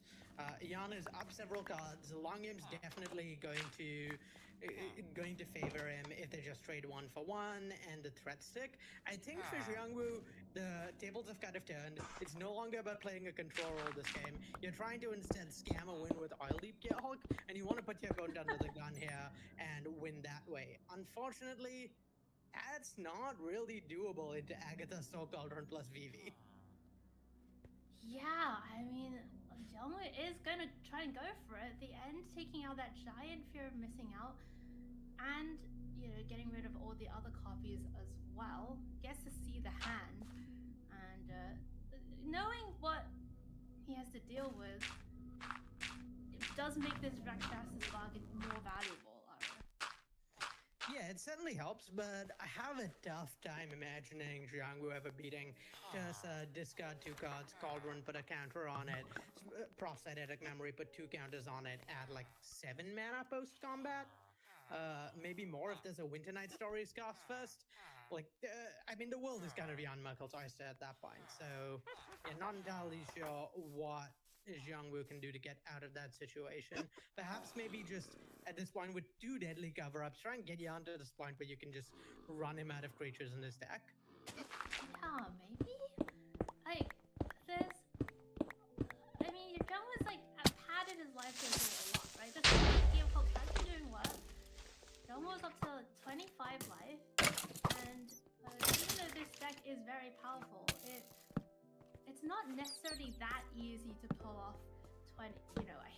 Yan is up several cards. Long game's definitely going to favor him if they just trade 1 for 1 and the threat stick. I think for Xiangwu, the tables have kind of turned. It's no longer about playing a control role this game. You're trying to instead scam a win with Oil Leap Gearhulk, and you want to put your opponent under the gun here and win that way. Unfortunately, that's not really doable into Agatha, Soul Cauldron plus VV. Yeah, I mean, Jongwoo is gonna try and go for it at the end, taking out that giant fear of missing out, and getting rid of all the other copies as well. Gets to see the hand, and knowing what he has to deal with, it does make this Rakshas's bargain more valuable. Yeah, it certainly helps, but I have a tough time imagining Xiangwu ever beating just discard 2 cards, Cauldron, put a counter on it, prosthetic memory, put 2 counters on it, add like 7 mana post-combat. Maybe more if there's a Winter Night Stories cast first. Like, I mean, the world is kind of beyond Merkel's oyster at that point, so yeah, not entirely sure what Xiangwu can do to get out of that situation. Perhaps maybe just at this point with 2 deadly cover-ups, try and get you onto this point where you can just run him out of creatures in this deck. Yeah, maybe? Like, I mean, Xiangwu's like padded his life total a lot, right? This Gearhulk has been doing work. Xiangwu's up to 25 life, and even though this deck is very powerful, it's not necessarily that easy to pull off a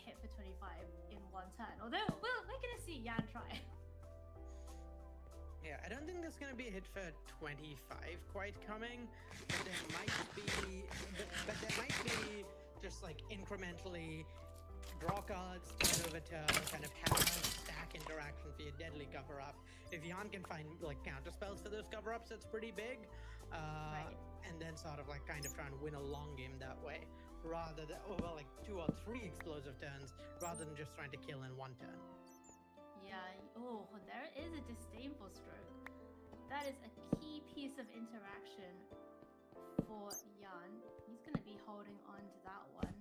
hit for 25 in 1 turn. Although we're gonna see Yan try. Yeah, I don't think there's gonna be a hit for 25 quite coming, but there might be just like incrementally draw cards, turn over turn, kind of have a stack interaction for your deadly cover-up. If Yan can find like counter spells for those cover-ups, that's pretty big. Right. And then sort of like kind of trying to win a long game that way, rather than over like 2 or 3 explosive turns, rather than just trying to kill in 1 turn. Yeah, oh, there is a disdainful stroke. That is a key piece of interaction for Yan. He's going to be holding on to that one.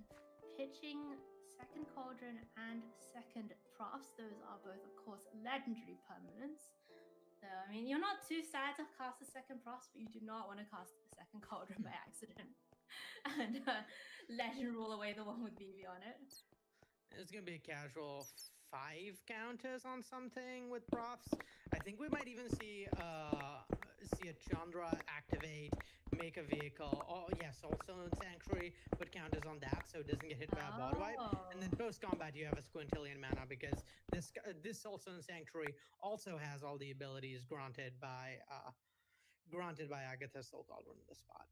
Pitching 2nd Cauldron and 2nd Profs. Those are both, of course, legendary permanents. So, I mean, you're not too sad to cast a 2nd Profs, but you do not want to cast a 2nd Cauldron by accident. and Legend rule away the one with BB on it. It's gonna be a casual 5 counters on something with profs. I think we might even see a Chandra activate, make a vehicle. Oh yes, also Sanctuary, put counters on that so it doesn't get hit by a board wipe. And then post combat you have a Squintillion mana because this also Sanctuary also has all the abilities granted by Agatha's Soul Cauldron in the spot.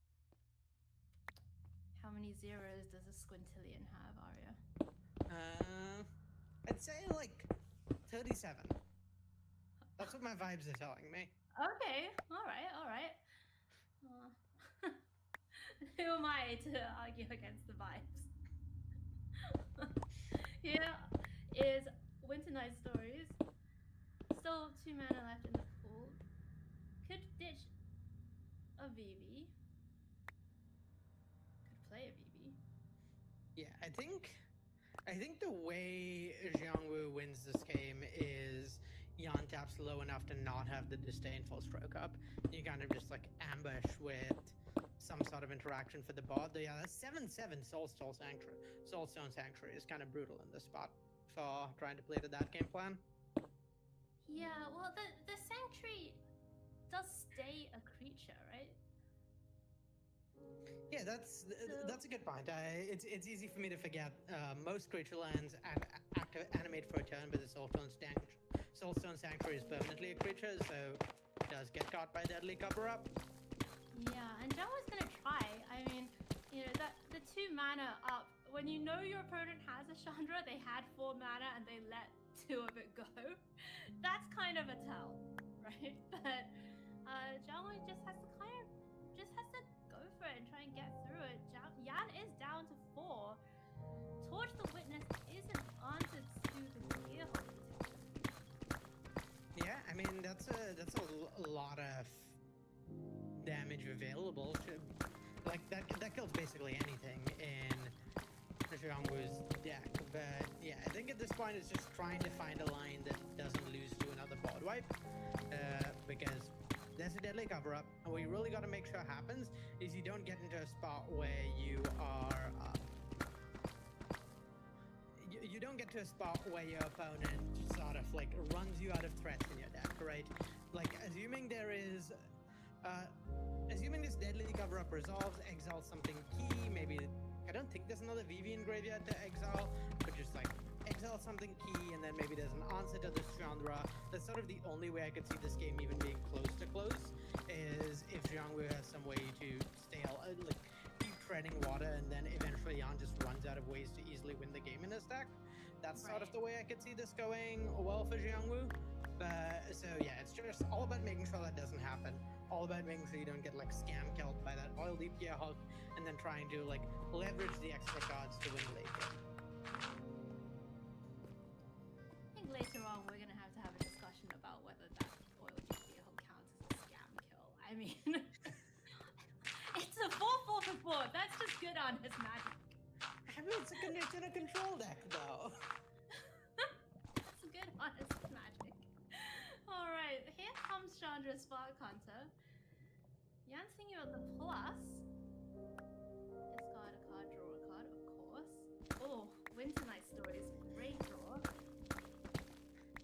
How many zeros does a Squintillion have, Arya? I'd say like 37. That's what my vibes are telling me. Okay, all right. Who am I to argue against the vibes? Here is Winter Night Stories. Still 2 mana left in the pool. Could ditch a VV. Could play a VV. Yeah, I think the way Jiangwu wins this game is Yan taps low enough to not have the disdainful stroke up. You kind of just like ambush with some sort of interaction for the board. Yeah, that's 7/7 Soulstone Sanctuary is kind of brutal in this spot for trying to play to that game plan. Yeah, well, the Sanctuary does stay a creature, right? Yeah, that's a good point. It's easy for me to forget. Most creature lands animate for a turn, but the Soulstone Sanctuary is permanently a creature, so it does get caught by Deadly Cover-Up. Yeah, and Joe was gonna try. I mean, you know, that the 2 mana up, when you know your opponent has a Chandra, they had 4 mana and they let 2 of it go. That's kind of a tell, right? But Jiangwei just has to go for it and try and get through it. Yan is down to 4. Torch the Witness isn't answered to the Gearhulk. Yeah, I mean that's a lot of damage available. Like that kills basically anything in Jiangwu's deck. But yeah, I think at this point it's just trying to find a line that doesn't lose to another board wipe, because there's a Deadly Cover-Up, and what you really got to make sure happens is you don't get into a spot where you are you don't get to a spot where your opponent sort of like runs you out of threats in your deck, right? Like assuming this Deadly Cover-Up resolves, exiles something key, maybe I don't think there's another VV in graveyard to exile, but just like exile something key, and then maybe there's an answer to this Chandra. That's sort of the only way I could see this game even being close, is if Jiangwu has some way to stay, like, keep treading water, and then eventually Yan just runs out of ways to easily win the game in his deck. That's sort of the way I could see this going well for Jiangwu. But, so yeah, it's just all about making sure that doesn't happen. All about making sure you don't get, like, scam killed by that Oil Deep Gearhulk, and then trying to, like, leverage the extra cards to win the late game. Later on, we're gonna have to have a discussion about whether that Oil Gearhulk counts as a scam kill. I mean, it's a 4/4 for 4. That's just good on his magic. I mean, it's in a control deck, though. That's good on his magic. All right, here comes Chandra Spark Hunter. Yan's thinking about the plus. Discard a card, draw a card, of course. Oh, Winter Night Stories, great draw.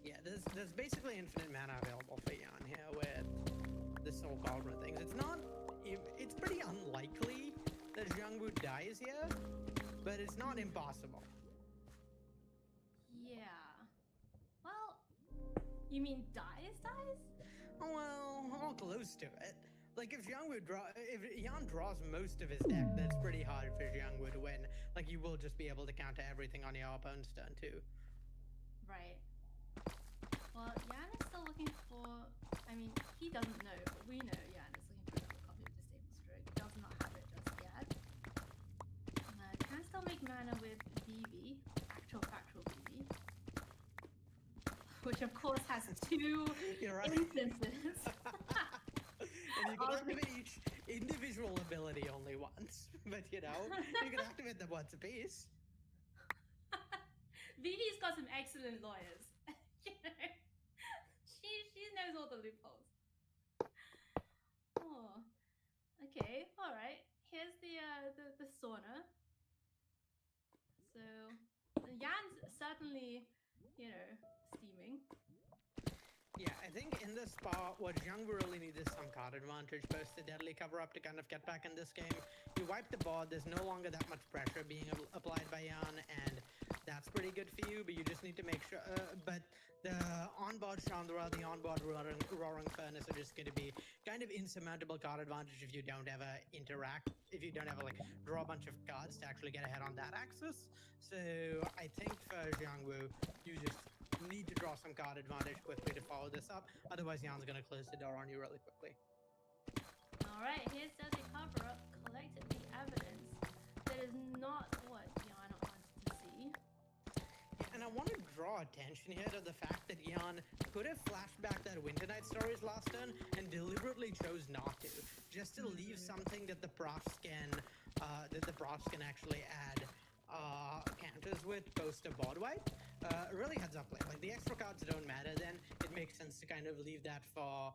Yeah, there's basically infinite mana available for Yan here with the Soul Cauldron things. It's pretty unlikely that Jiangwu dies here, but it's not impossible. Yeah. Well, you mean dies? Well, all close to it. Like if Yan draws most of his deck, that's pretty hard for Jiangwu to win. Like you will just be able to counter everything on your opponent's turn too. Right. Well, Yan is still looking for... I mean, he doesn't know, but we know Yan is looking for another copy of Disable Stroke. He does not have it just yet. Can still make mana with BB, actual factual BB. Which of course has 2 instances. And you can activate each individual ability only once, but you know, you can activate them once a piece. BB's got some excellent lawyers. You know, she knows all the loopholes. Oh, okay, all right. Here's the the sauna. So Jan's certainly, steaming. Yeah, I think in this spot, what Zhang really needs is some card advantage post the deadly cover up to kind of get back in this game. You wipe the board, there's no longer that much pressure being applied by Jan, and that's pretty good for you, but you just need to make sure. But the onboard Chandra, the onboard Roaring Furnace are just going to be kind of insurmountable card advantage if you don't ever interact, if you don't ever like draw a bunch of cards to actually get ahead on that axis. So I think for Jiangwu, you just need to draw some card advantage quickly to follow this up. Otherwise, Jan's going to close the door on you really quickly. All right, here's Deadly Cover Up, collected the evidence. That is not what Jan wanted to see. And I want to draw attention here to the fact that Jan could have flashed back that Winter Night Stories last turn and deliberately chose not to, just to leave something that the profs can actually add counters with post a board wipe. Really heads up play. Like the extra cards don't matter. Then it makes sense to kind of leave that for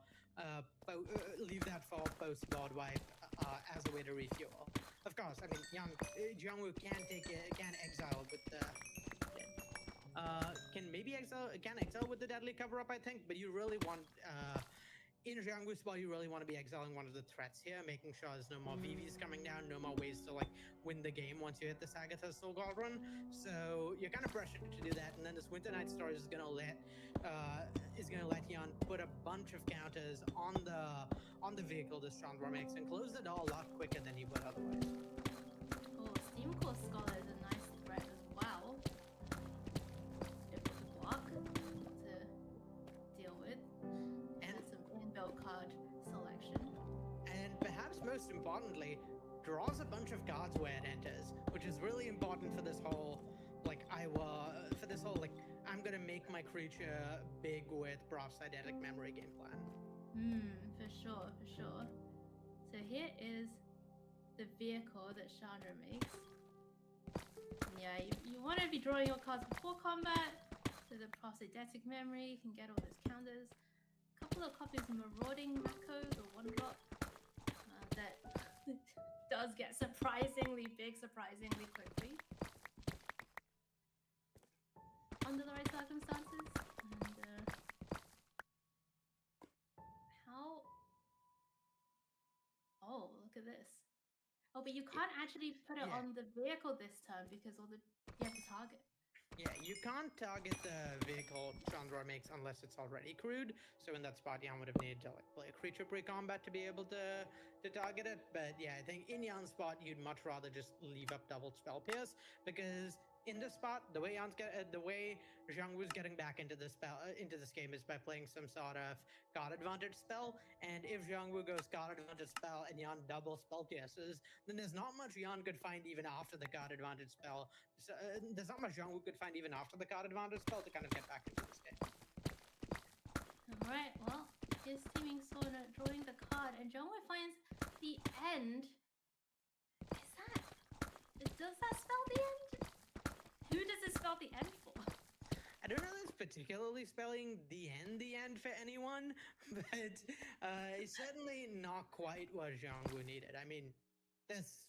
post board wipe as a way to refuel. Of course, I mean Jiangwu can exile with the. Can exile with the deadly cover up, I think, but you really want in Jiangwu's spot, you really want to be exiling one of the threats here, making sure there's no more VVs coming down, no more ways to like win the game once you hit the Sagatha's Soul Cauldron. So you're kind of pressured to do that, and then this Winter Night Stories is gonna let Jan put a bunch of counters on the vehicle this Chandra makes and close the door a lot quicker than he would otherwise. Oh, Steam Core Scholar is a nice threat as well. Difficult to block to deal with. And some inbuilt card selection. And perhaps most importantly, draws a bunch of cards where it enters, which is really important for this whole I'm gonna make my creature big with Prof's Eidetic Memory game plan. For sure. So here is the vehicle that Chandra makes. Yeah, you want to be drawing your cards before combat, so the Prof's Eidetic Memory, you can get all those counters. A couple of copies of Marauding Macos or one drop that does get surprisingly big, surprisingly quickly. Under the right circumstances. And oh, look at this. Oh, but you can't actually put it on the vehicle this turn because you have to target. Yeah, you can't target the vehicle Chandra makes unless it's already crewed. So in that spot, Jan would have needed to like play a creature pre-combat to be able to target it. But yeah, I think in Jan's spot, you'd much rather just leave up double spell pierce, because in this spot, the way Jiangwu's getting back into this game is by playing some sort of card advantage spell. And if Jiangwu goes card advantage spell and Jan double spell pierces, then there's not much Jan could find even after the card advantage spell. So, there's not much Jiangwu could find even after the card advantage spell to kind of get back into this game. All right, well, here's Teaming Sword drawing the card, and Jiangwu finds the end. Does that spell the end? Who does it spell the end for? I don't know if it's particularly spelling the end for anyone, but it's certainly not quite what Jiangwu needed. I mean, this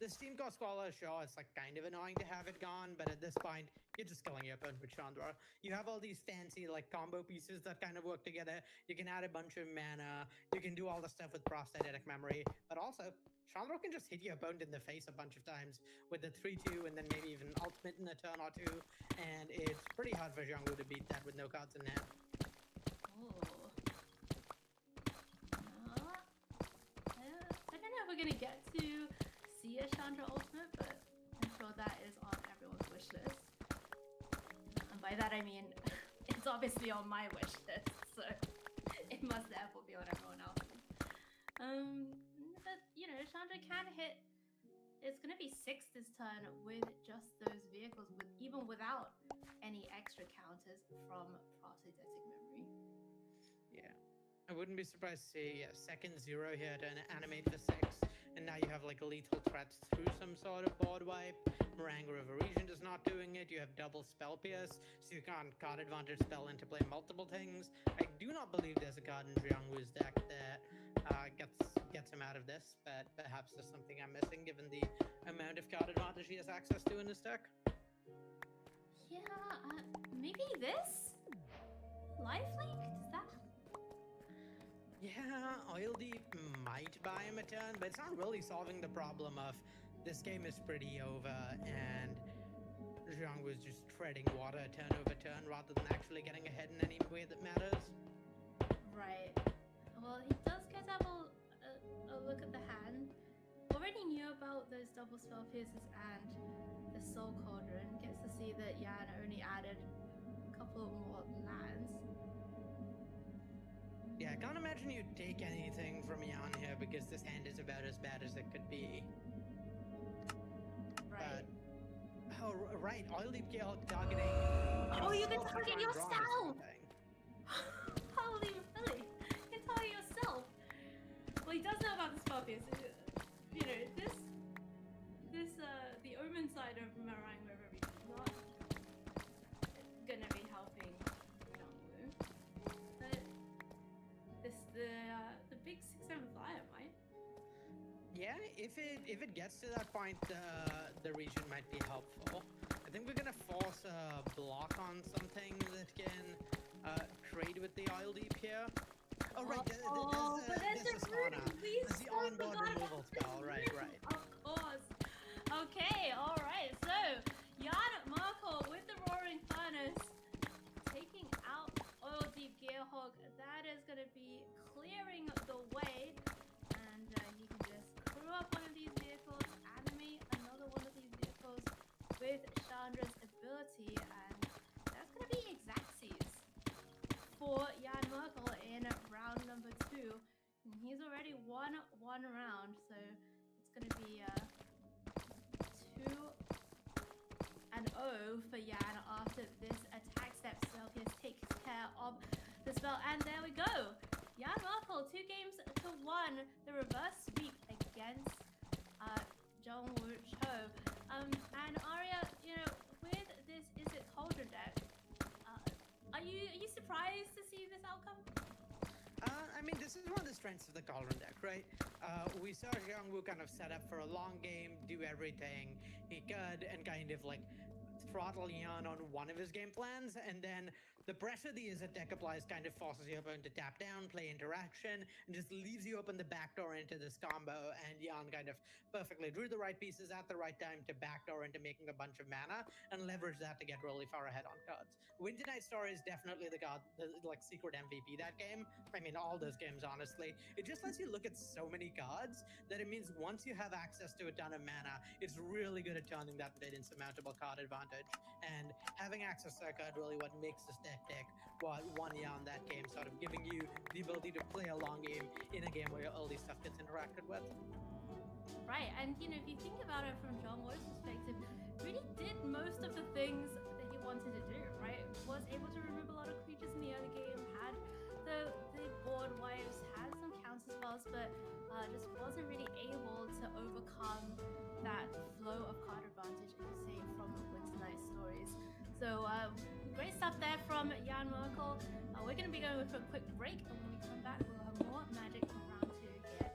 Steam Core Scholar, sure, it's like kind of annoying to have it gone, but at this point, you're just killing your opponent with Chandra. You have all these fancy like combo pieces that kind of work together. You can add a bunch of mana. You can do all the stuff with Prof's Eidetic Memory, but also Chandra can just hit your opponent in the face a bunch of times with the 3-2 and then maybe even ultimate in a turn or two, and it's pretty hard for Jiangwu to beat that with no cards in hand. Oh. I don't know if we're gonna get to see a Chandra ultimate, but I'm sure that is on everyone's wish list. And by that I mean it's obviously on my wish list, so it must therefore be on everyone else's. But Chandra can hit. It's gonna be 6 this turn with just those vehicles, even without any extra counters from Prof's Eidetic Memory. Yeah. I wouldn't be surprised to see second 0 here to animate for 6, and now you have like lethal threats through some sort of board wipe. Meringue River Regent is not doing it. You have double spell pierce, so you can't card advantage spell into play multiple things. I do not believe there's a card in Jiangwu's deck that gets gets him out of this, but perhaps there's something I'm missing given the amount of card advantage he has access to in his deck. Yeah, maybe this? Lifelink? Does that? Yeah, Oil Deep might buy him a turn, but it's not really solving the problem of this game is pretty over and Zhang was just treading water turn over turn rather than actually getting ahead in any way that matters. Right. Well, he does get to have a look at the hand. Already knew about those double spell pierces and the Soul Cauldron. Gets to see that Yan only added a couple more lands. Yeah, I can't imagine you'd take anything from Yan here because this hand is about as bad as it could be. Right. But, oh, right, Oil Deep targeting. Oh, you can target yourself! Holy really? You can target yourself. Well, he does know about the spell pierce. You know, the Omen side of Meringue River is not gonna be helping Jungwoo. But the big 6-7 flyer might. Yeah, if it gets to that point, the region might be helpful. I think we're gonna force a block on something that can trade with the Oil Deep here. Oh right, there's a sauna. There's the onboard removal spell. Right. Of course. Okay, all right. So Jan Merkel with the Roaring Furnace taking out Oil Deep Gearhawk. That is going to be clearing the way, and he can just crew up one of these vehicles, animate another one of these vehicles with Chandra's ability, and that's going to be Exactsies for Jan Merkel in round number 2. And he's already won one round, so it's going to be 2-0 for Jan after this attack step. Celsius takes care of the spell, and there we go. Jan Merkel 2 games to 1, the reverse sweep against Jungwoo Cho. And Arya, you know, with this Is It Cauldron deck, are you surprised to see this outcome? I mean, this is one of the strengths of the Cauldron deck, right? We saw Jungwoo kind of set up for a long game, do everything he could, and kind of like throttle Yan on one of his game plans, and then the pressure the Izzet deck applies kind of forces your opponent to tap down, play interaction, and just leaves you open the backdoor into this combo, and Yan kind of perfectly drew the right pieces at the right time to backdoor into making a bunch of mana, and leverage that to get really far ahead on cards. Winter Night Star is definitely the like secret MVP that game. I mean, all those games, honestly. It just lets you look at so many cards that it means once you have access to a ton of mana, it's really good at turning that into insurmountable card advantage. And having access to that card really what makes this deck what won Yan that game, sort of giving you the ability to play a long game in a game where all this stuff gets interacted with. Right, and you know, if you think about it from Jungwoo's perspective, really did most of the things that he wanted to do, right? Was able to remove a lot of creatures in the early game, had the board wipes, had some counter spells, but just wasn't really able to overcome that flow of card advantage, say, from Winter Night Stories. So great stuff there from Jan Merkel. We're going to be going for a quick break, and when we come back, we'll have more Magic from round 2 here at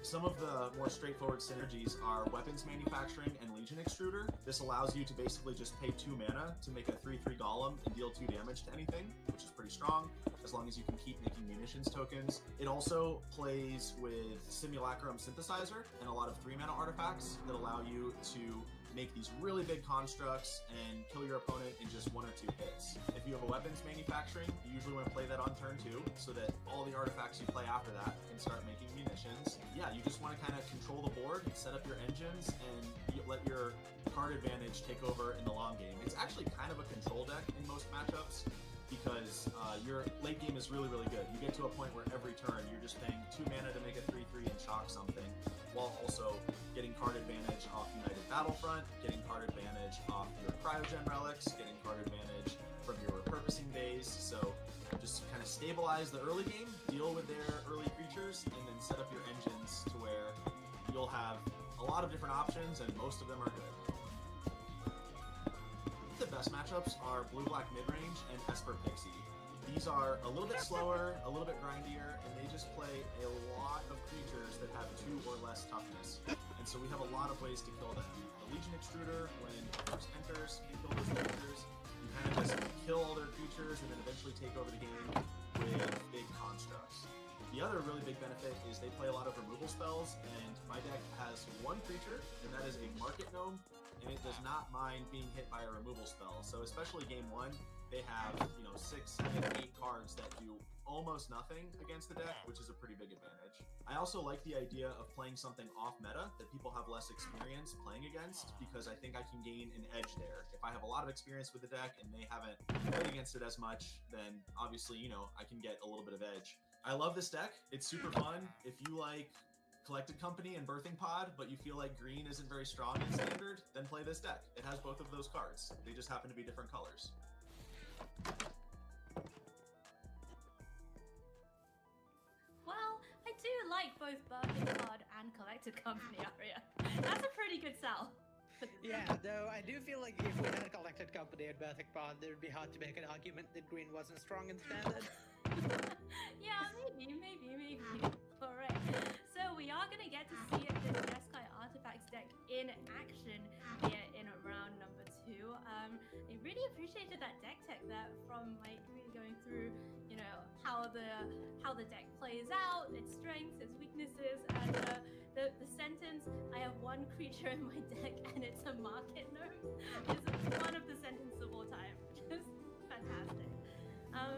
Some of the more straightforward synergies are weapons manufacturing and Legion Extruder. This allows you to basically just pay 2 mana to make a 3/3 golem and deal 2 damage to anything, which is pretty strong, as long as you can keep making munitions tokens. It also plays with Simulacrum Synthesizer and a lot of 3 mana artifacts that allow you to make these really big constructs and kill your opponent in just 1 or 2 hits. If you have a weapons manufacturing, you usually want to play that on turn 2 so that all the artifacts you play after that can start making munitions. Yeah, you just want to kind of control the board, set up your engines, and let your card advantage take over in the long game. It's actually kind of a control deck in most matchups because your late game is really, really good. You get to a point where every turn you're just paying 2 mana to make a 3/3 and chalk something, while also getting card advantage off United Battlefront, getting card advantage off your Cryogen relics, getting card advantage from your repurposing bays. So just kind of stabilize the early game, deal with their early creatures, and then set up your engines to where you'll have a lot of different options, and most of them are good. The best matchups are Blue-Black Midrange and Esper Pixie. These are a little bit slower, a little bit grindier, and they just play a lot of creatures that have 2 or less toughness. And so we have a lot of ways to kill them. The Legion Extruder, when it first enters, can kill those creatures. You kind of just kill all their creatures and then eventually take over the game with big constructs. The other really big benefit is they play a lot of removal spells, and my deck has 1 creature, and that is a Market Gnome, and it does not mind being hit by a removal spell. So especially game 1, they have, 6, 7, 8 cards that do almost nothing against the deck, which is a pretty big advantage. I also like the idea of playing something off meta that people have less experience playing against, because I think I can gain an edge there. If I have a lot of experience with the deck and they haven't played against it as much, then obviously, I can get a little bit of edge. I love this deck. It's super fun. If you like Collected Company and Birthing Pod, but you feel like green isn't very strong in Standard, then play this deck. It has both of those cards. They just happen to be different colors. Well, I do like both Birthing Pod and Collected Company, Aria. That's a pretty good sell. Yeah, though I do feel like if we had Collected Company and Birthing Pod, it would be hard to make an argument that green wasn't strong in Standard. Yeah, maybe. Alright, so we are going to get to see this Jeskai Artifacts deck in action here in round number 2. I really appreciated that deck tech there from Mike, really going through, how the deck plays out, its strengths, its weaknesses, and the sentence, "I have 1 creature in my deck and it's a Market Gnome," is one of the sentences of all time. Just fantastic.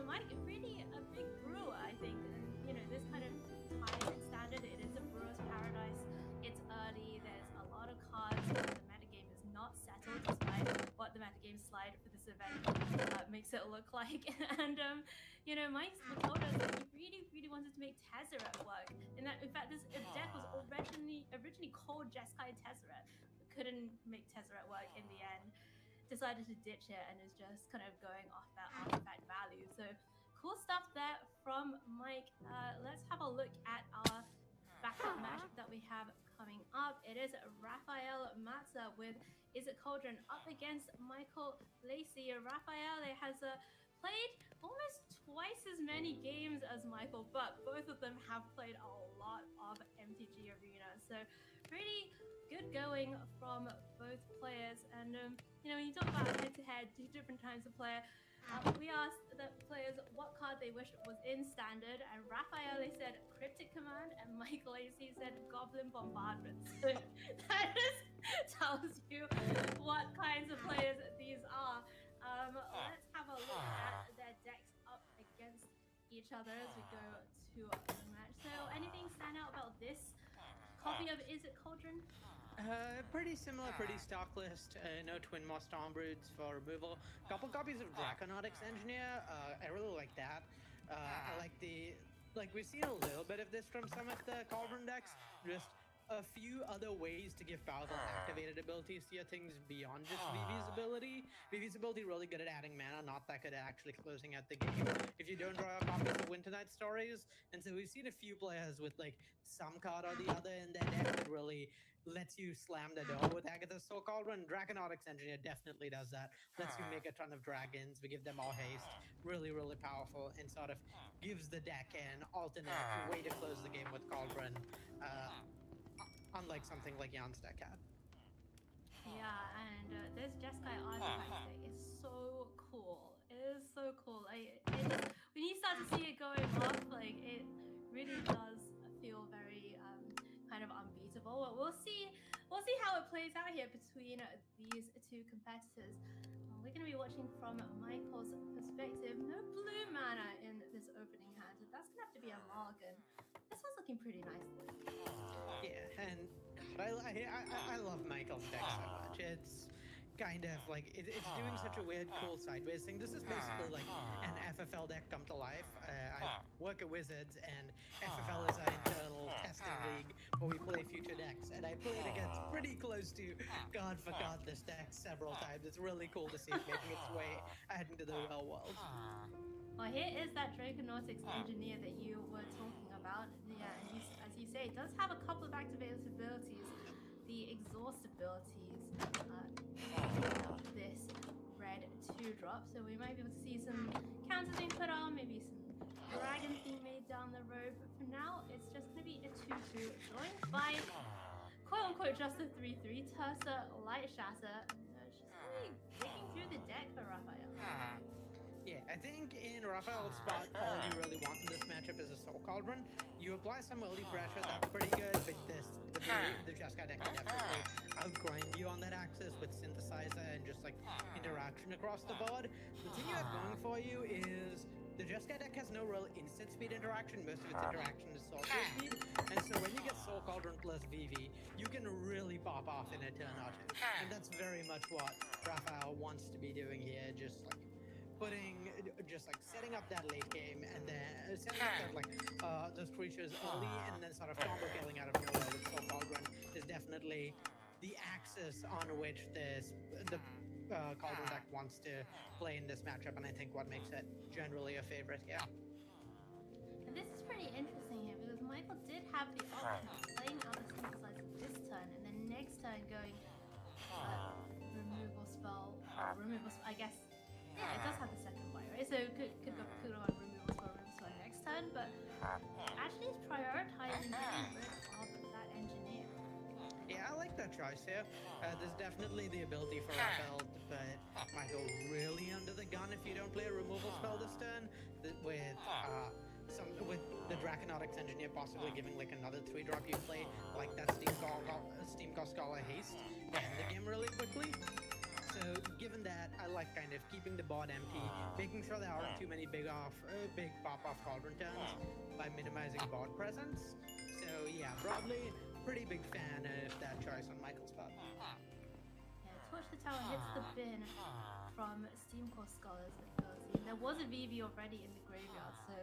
Mike, really a big brewer, I think, and this kind of time in Standard, it is a brewer's paradise. It's early, there's a lot of cards, the metagame is not settled, despite what the metagame slide for this event makes it look like. And Mike told us that he really wanted to make Tezzeret work. In fact, this deck was originally called Jeskai Tezzeret, but couldn't make Tezzeret work in the end. Decided to ditch it and is just kind of going off that artifact value. So cool stuff there from Mike. Let's have a look at our backup matchup that we have coming up. It is Raphael Matza with Is It Cauldron up against Michael Lacey. Raphael has played almost twice as many games as Michael, but both of them have played a lot of MTG Arena. So really good going from both players. And when you talk about head-to-head, 2 different types of player, we asked the players what card they wished was in Standard, and Raphael said Cryptic Command, and Michael Lacey said Goblin Bombardment. So that just tells you what kinds of players these are. Let's have a look at their decks up against each other as we go to the match. So anything stand out about this copy of Is It Cauldron? Pretty similar, pretty stock list. No Twin Moss Stormbroods for removal. Couple copies of Draconautics Engineer. I really like that. I like we've seen a little bit of this from some of the Cauldron decks. Just a few other ways to give powerful activated abilities to your things beyond just Vivi's ability. Vivi's ability really good at adding mana, not that good at actually closing out the game if you don't draw copies of Winter Night Stories. And so we've seen a few players with like some card or the other in their deck that really lets you slam the door with Agatha's Soul Cauldron. Draconautics Engineer definitely does that. Lets you make a ton of dragons. We give them all haste. Really, really powerful, and sort of gives the deck an alternate way to close the game with Cauldron. Unlike something like Jan's deck had. Yeah, and this Jeskai Artifact deck is so cool. It is so cool. When you start to see it going off, like, it really does feel very kind of unbeatable. We'll see how it plays out here between these 2 competitors. We're going to be watching from Michael's perspective. No blue mana in this opening hand, so that's going to have to be a Morgan. This one's looking pretty nice. Yeah, and I love Michael's deck so much. It's kind of like it's doing such a weird, cool sideways thing. This is basically like an FFL deck come to life. I work at Wizards, and FFL is our internal testing league where we play future decks. And I played against pretty close to God for God this deck several times. It's really cool to see it making its way out into the real world. Well, here is that Draconautics Engineer that you were talking about. Yeah, and as you say, it does have a couple of activated abilities. The exhaust abilities of this red 2-drop. drop, so we might be able to see some counters being put on, maybe some dragons being made down the road. But for now, it's just going to be a 2-2, joined by quote-unquote just a 3-3, Tursa, Light Shatter, and she's really breaking through the deck for Raphael. Yeah, I think in Raphael's spot, all you really want in this matchup is a Soul Cauldron. You apply some early pressure, that's pretty good, but the Jeskai deck can definitely outgrind you on that axis with Synthesizer and just like interaction across the board. The thing you have going for you is the Jeskai deck has no real instant speed interaction. Most of its interaction is sorcery speed, and so when you get Soul Cauldron plus VV, you can really pop off in a turn or two. And that's very much what Raphael wants to be doing here, just like setting up that late game and then setting up that, those creatures early and then sort of combo killing out of nowhere with Soul Cauldron is definitely the axis on which the Cauldron deck wants to play in this matchup, and I think what makes it generally a favorite here. And this is pretty interesting here because Michael did have the option of playing out the Synthesizer this turn and then next turn going removal spell, I guess. Yeah, it does have the second point, right? So could go on removal spell next turn, but actually it's prioritizing getting rid of that engineer. Yeah, I like that choice here. There's definitely the ability for Raphael to put Michael really under the gun if you don't play a removal spell this turn, with the Draconautics Engineer possibly giving like another 3-drop you play, like that Steam Cost Scholar Haste to end the game really quickly. So given that, I like kind of keeping the board empty, making sure there aren't too many big pop-off Cauldron turns by minimizing board presence. So yeah, broadly, pretty big fan of that choice on Michael's part. Yeah, Torch the Tower hits the bin from Steam Core Scholars ability. There was a VV already in the graveyard, so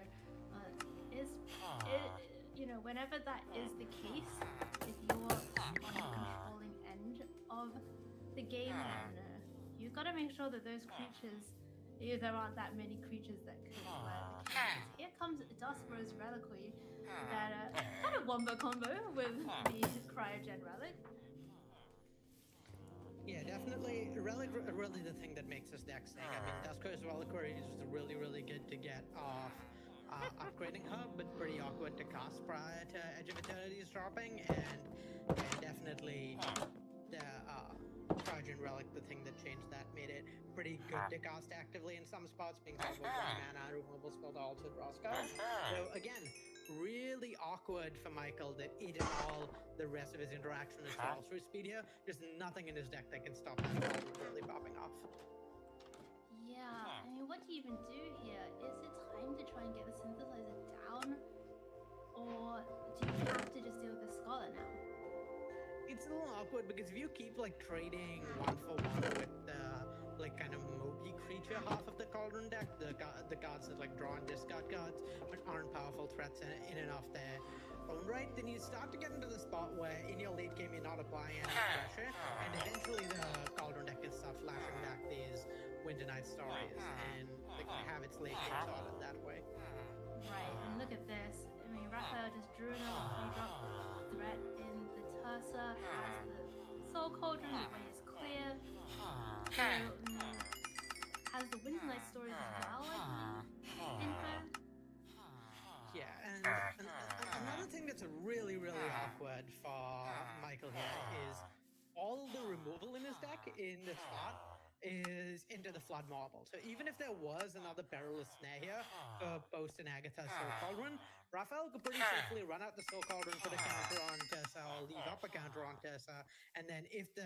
whenever that is the case, if you're on the controlling end of the game, then you've got to make sure that those creatures, there aren't that many creatures that could wear the cannons. Here comes Duskbro's Reliquary, that kind of wombo combo with the Cryogen Relic. Yeah, definitely. Relic really the thing that makes this deck sing. I mean, Duskbro's Reliquary is really, really good to get off upgrading her, but pretty awkward to cast prior to Edge of Eternity's dropping, and definitely the Cryogen Relic, the thing that changed that, made it pretty good to cast actively in some spots, being called with 1 mana, removal spell to also draw cards. So again, really awkward for Michael that it and all the rest of his interaction is sorcery speed here. There's nothing in his deck that can stop that from really popping off. Yeah, I mean, what do you even do here? Is it time to try and get the Synthesizer down? Or do you have to just deal with the Scholar now? It's a little awkward because if you keep like trading 1-for-1 with the like kind of mopey creature half of the Cauldron deck, the cards that like draw and discard cards but aren't powerful threats in and of their own right, then you start to get into the spot where in your late game you're not applying any pressure, and eventually the Cauldron deck can start flashing back these Winter Night stories and like have its late game started that way. Right, and look at this. I mean, Raphael just drew another 3-drop threat in the Tursa, has the Soul Cauldron, the way is clear. So, has the Winter Night stories as well, like, info? Yeah, and another thing that's really, really awkward for Michael here is all the removal in his deck in the spot is into the Flood Marble. So even if there was another Perilous Snare here for Post and Agatha's Soul Cauldron, Raphael could pretty safely run out the Soul Cauldron, put a counter on Tessa, or leave up a counter on Tessa, and then if the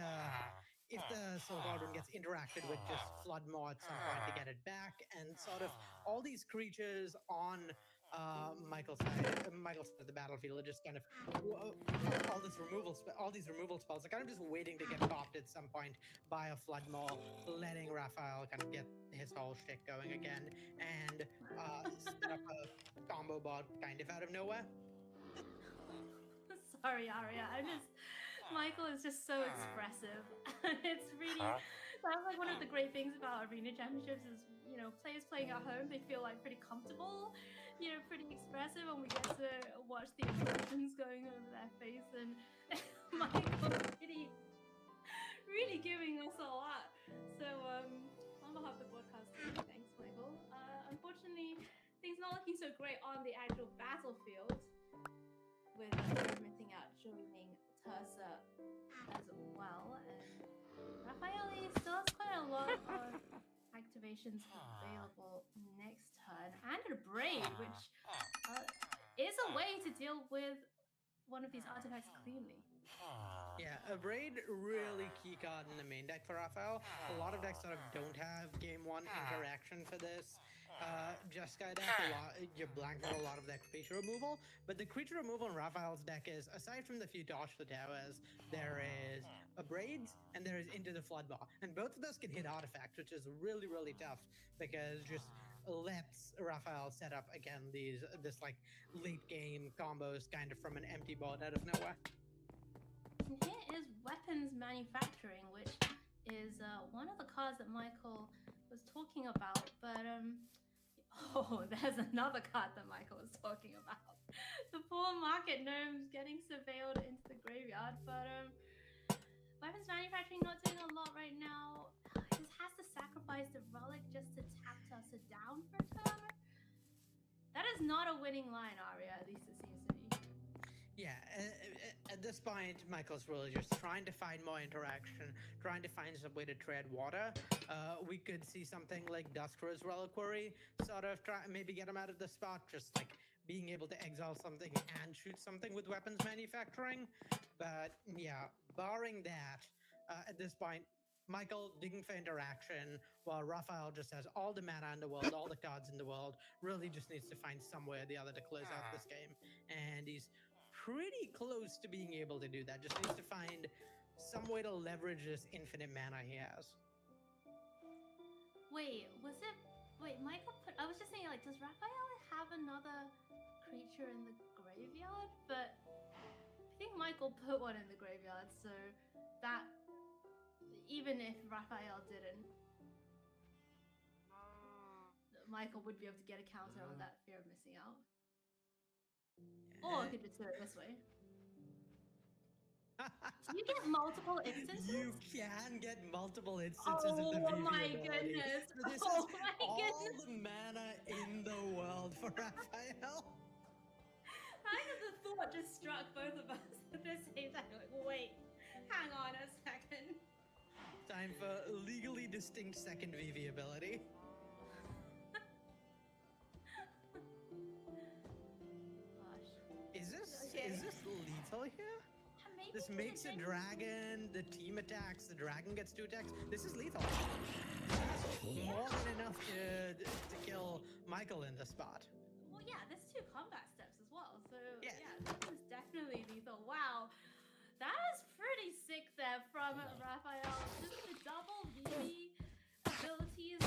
Soul Cauldron gets interacted with, just flood more at some point to get it back, and sort of all these creatures on Michael's side of the battlefield are just kind of all these removal spells are kind of just waiting to get popped at some point by a flood maul, letting Raphael kind of get his whole shit going again and set up a combo bot kind of out of nowhere. Sorry, Aria. Michael is just so expressive. It's really, that's like one of the great things about arena championships is, players playing at home, they feel like pretty comfortable, pretty expressive, and we get to watch the emotions going over their face, and Michael really giving us a lot. So, on behalf of the broadcasting. Thanks, Michael. Unfortunately, things not looking so great on the actual battlefield, with missing out joining Tursa as well. And Raffaele still has quite a lot of activations available next turn, and a braid, which is a way to deal with one of these artifacts cleanly. Yeah, a braid really key card in the main deck for Raphael. A lot of decks sort of don't have game one interaction for this. Jeskai deck, you're blank for a lot of that creature removal, but the creature removal in Raphael's deck is, aside from the few dodge the towers, there is a braids and there is Into the Floodbar, and both of those can hit artifacts, which is really, really tough because just lets Raphael set up again this like late game combos kind of from an empty board out of nowhere. And here is weapons manufacturing, which is one of the cards that Michael was talking about. But oh, there's another card that Michael was talking about. The poor market gnomes getting surveilled into the graveyard. But weapons manufacturing not doing a lot right now. It just has to sacrifice the relic just to tap Tursa down for a turn. That is not a winning line, Arya. At least it seems to be. Yeah, at this point, Michael's really just trying to find more interaction, trying to find some way to tread water. We could see something like Duskrow's Reliquary, sort of maybe get him out of the spot, just like being able to exile something and shoot something with weapons manufacturing. But yeah, barring that, at this point, Michael digging for interaction, while Raphael just has all the mana in the world, all the cards in the world, really just needs to find some way or the other to close out this game. And he's pretty close to being able to do that. Just needs to find some way to leverage this infinite mana he has. Wait, Michael put... I was just saying, like, does Raphael have another creature in the graveyard? But I think Michael put one in the graveyard, so that... Even if Raphael didn't, Michael would be able to get a counter on that fear of missing out. Or I could just do it this way. Do you get multiple instances? You can get multiple instances of the VV Oh my ability. goodness! So this Oh is my all goodness! the mana in the world for Raphael. How did the thought just struck both of us at the same time? Like, wait, hang on a second. Time for legally distinct second VV ability. Is this lethal here? Maybe This makes a dragon, the team attacks, the dragon gets 2 attacks. This is lethal. More than enough to kill Michael in the spot. Well, yeah, there's 2 combat steps as well. So, Yeah. this is definitely lethal. Wow. That is pretty sick there from Raphael. Just the double VV abilities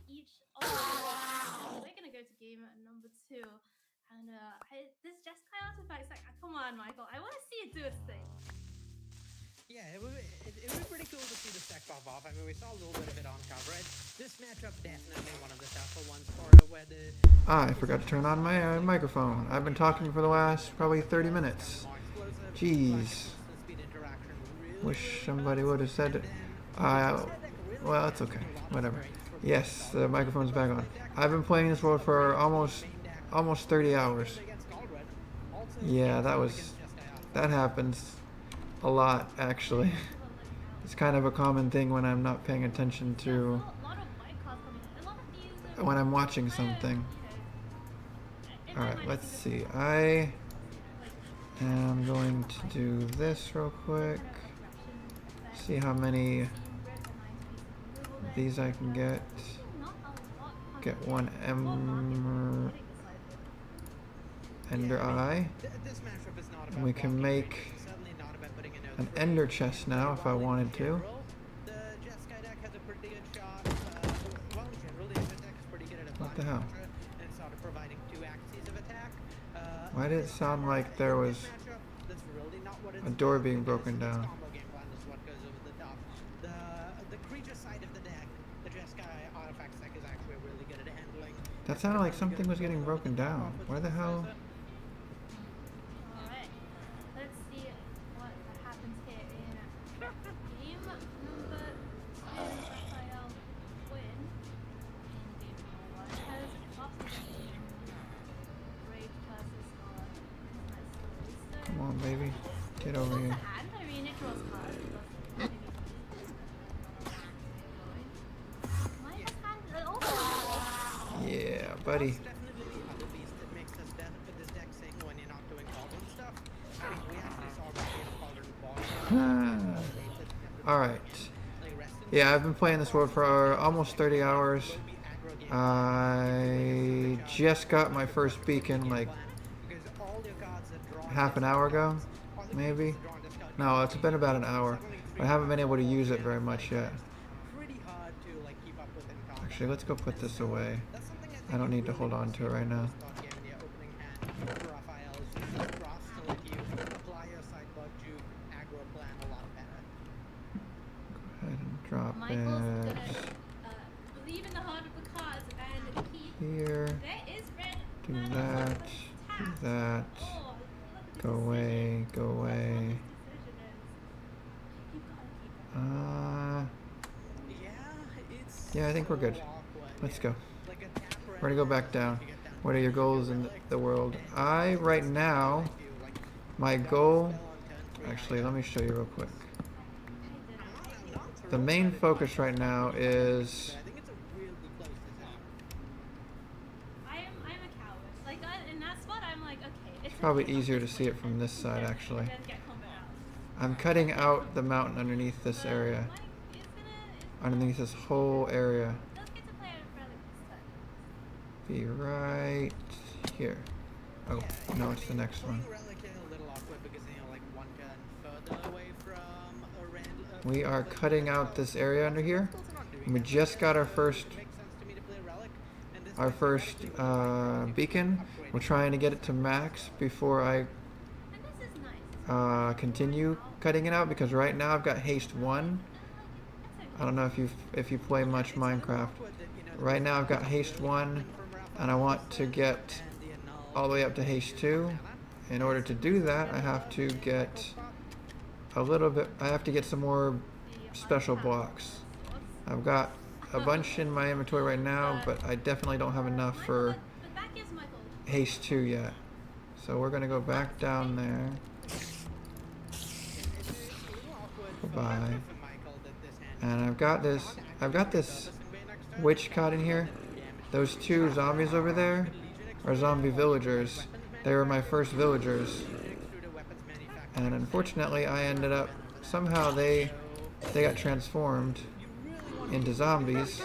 each. Oh, we're going to go to game number 2. And this Jeskai artifact's like, come on, Michael. I want to see it do its thing. Yeah, it would be pretty cool to see the stack pop off. I mean, we saw a little bit of it on coverage. This matchup definitely one of the tougher ones for it, where the... I forgot to turn on my microphone. I've been talking for the last probably 30 minutes. Jeez. Wish somebody would have said it. Well, it's okay. Whatever. Yes, the microphone's back on. I've been playing this world for almost 30 hours. Yeah, that happens a lot, actually. It's kind of a common thing when I'm not paying attention to when I'm watching something. Alright, let's see. I am going to do this real quick. See how many of these I can get. Get one Ender Eye. And we can make an Ender chest now if I wanted to. What the hell? Why did it sound like there was a door being broken down? The creature side of the deck, the Jeskai artifact deck is actually really good at handling. That sounded like something was getting broken down. Where the hell? Alright, let's see what happens here in game number 2. Raphael win. over What's here. the hand? I mean, it draws cards. My hand also. Yeah, buddy. That's definitely the other piece that makes this deck sing when you're not doing cauldron stuff. I mean, we actually saw cauldron boss. Alright. Yeah, I've been playing this world for almost 30 hours. I just got my first beacon like half an hour ago, maybe. No, it's been about an hour. I haven't been able to use it very much yet. Actually, let's go put this away. I don't need to hold on to it right now. Go ahead and drop Michael's gonna it believe in the heart of the cards and keep. here. There is red. Do mana that. but it's Do tapped. that. Oh, look at the Go away. decision. Go Look what away. his decision is. You gotta keep it. Yeah, I think we're good. Let's go. We're gonna go back down. What are your goals in the world? Right now, my goal. Actually, let me show you real quick. The main focus right now is. I'm a coward. Like in that spot, I'm like, okay. It's Probably easier to see it from this side, actually. Then get combat out. I'm cutting out the mountain underneath this area. Mike is gonna. Underneath this whole area. Does get to play a relic this time. Be right here. Oh, no, it's the next one. We are cutting out this area under here. We just got our first beacon. We're trying to get it to max before I And this is nice. continue cutting it out, because right now I've got haste 1. I don't know if you play much Minecraft. Right now I've got haste 1, and I want to get all the way up to haste 2. In order to do that, I have to get I have to get some more special blocks. I've got a bunch in my inventory right now, but I definitely don't have enough for But that gives Michael. haste 2 yet. So we're gonna go back down there. Goodbye. And I've got this witch caught in here. Those 2 zombies over there are zombie villagers. They were my first villagers. And unfortunately I ended up, somehow they got transformed into zombies,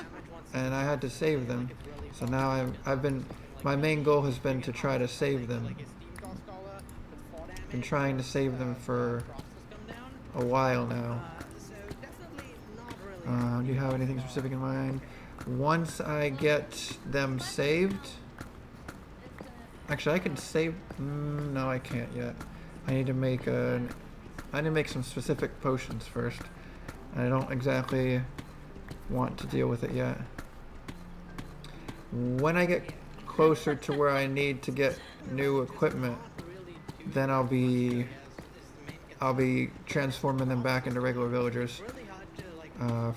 and I had to save them. So now my main goal has been to try to save them. Been trying to save them for a while now. Do you have anything specific in mind? Once I get them saved, actually I can save. No, I can't yet. I need to make some specific potions first. I don't exactly want to deal with it yet. When I get closer to where I need to get new equipment, then I'll be transforming them back into regular villagers.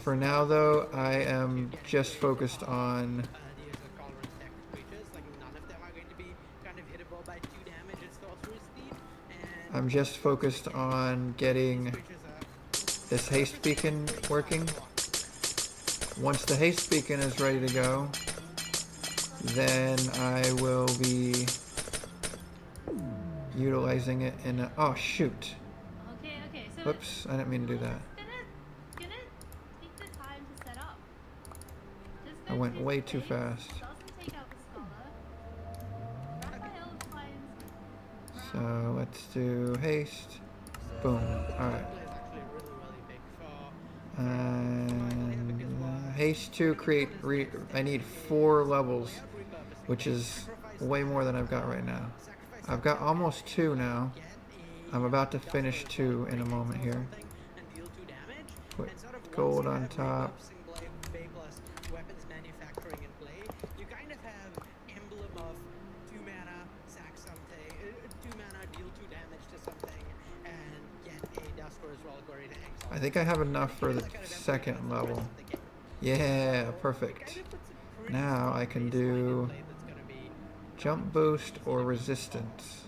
For now though, I am just focused on getting this haste beacon working. Once the haste beacon is ready to go, then I will be utilizing it in a, oh shoot. Okay, so Whoops, I didn't mean to do that. gonna take the time to set up. Just I went way too fast. Doesn't take out the scholar. Raphael finds So let's do haste. Boom. Alright. And haste 2 I need 4 levels, which is way more than I've got right now. I've got almost 2 now. I'm about to finish 2 in a moment here. Put gold on top. I think I have enough for the second level. Yeah, perfect. Now I can do jump boost or resistance.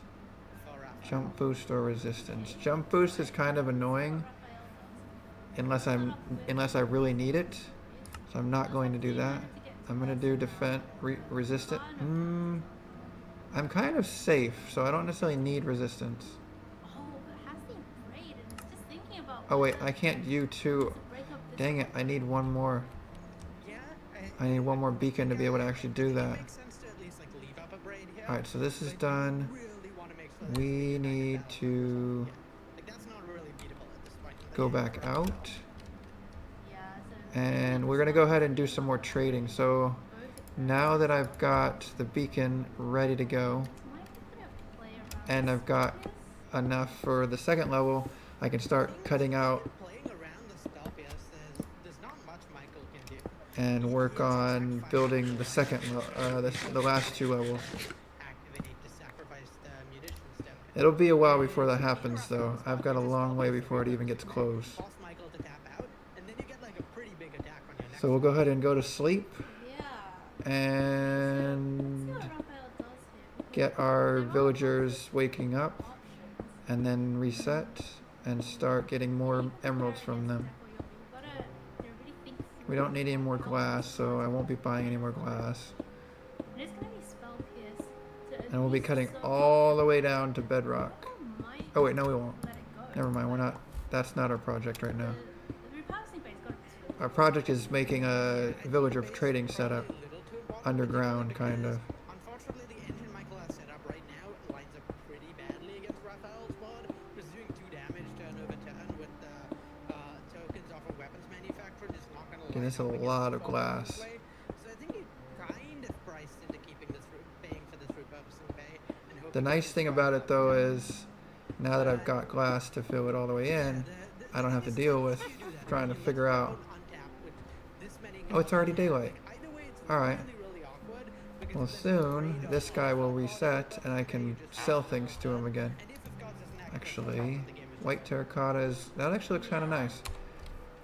Jump boost or resistance. Jump boost is kind of annoying unless I really need it. So I'm not going to do that. I'm gonna do defend resistant. I'm kind of safe, so I don't necessarily need resistance. Oh, but it has the braid, and it's just thinking about. Oh wait, I can't do two. Dang it! I need one more. Yeah, I need one more beacon to be able to actually do that. makes sense to at least like leave up a braid here. All right, so this is done. Really want to make sure that We need to like that's not really beatable at this point. go back out. Yeah, so And we're gonna go ahead and do some more trading. So now that I've got the beacon ready to go, might be a play around and I've got this. enough for the second level, I can start cutting out Playing around the spell PS, there's not much Michael can do. and work on building the second, the last two levels. Activate to sacrifice the munition stone. It'll be a while before that happens, though. I've got a long way before it even gets close. Force Michael to tap out, and then you get like a pretty big attack on your next. So we'll go ahead and go to sleep Yeah. and Let's see what Raphael does here. get our villagers waking up, Options. and then reset and start getting more emeralds from them. We don't need any more glass, so I won't be buying any more glass. It's gonna be spell pierce. So at And we'll be least cutting some all the way down to bedrock. people might Oh wait, no we won't. let it go. Never mind, we're not. That's not our project right now. The repurposing phase got this. Our project is making a villager trading setup, underground kind of. Unfortunately, the engine Michael has set up right now lines up pretty badly against Raphael's board. Just doing 2 damage turn over turn with the tokens off of weapons manufacturer is not going to. Okay, that's a lot of glass. So I think he kind of priced into keeping this, paying for this repurposing pay. And The nice thing about it though is, now that I've got glass to fill it all the way in, I don't have to deal with trying to figure out. Oh, it's already daylight. Alright. Well, soon this guy will reset and I can sell things to him again. Actually, white terracotta is, that actually looks kind of nice.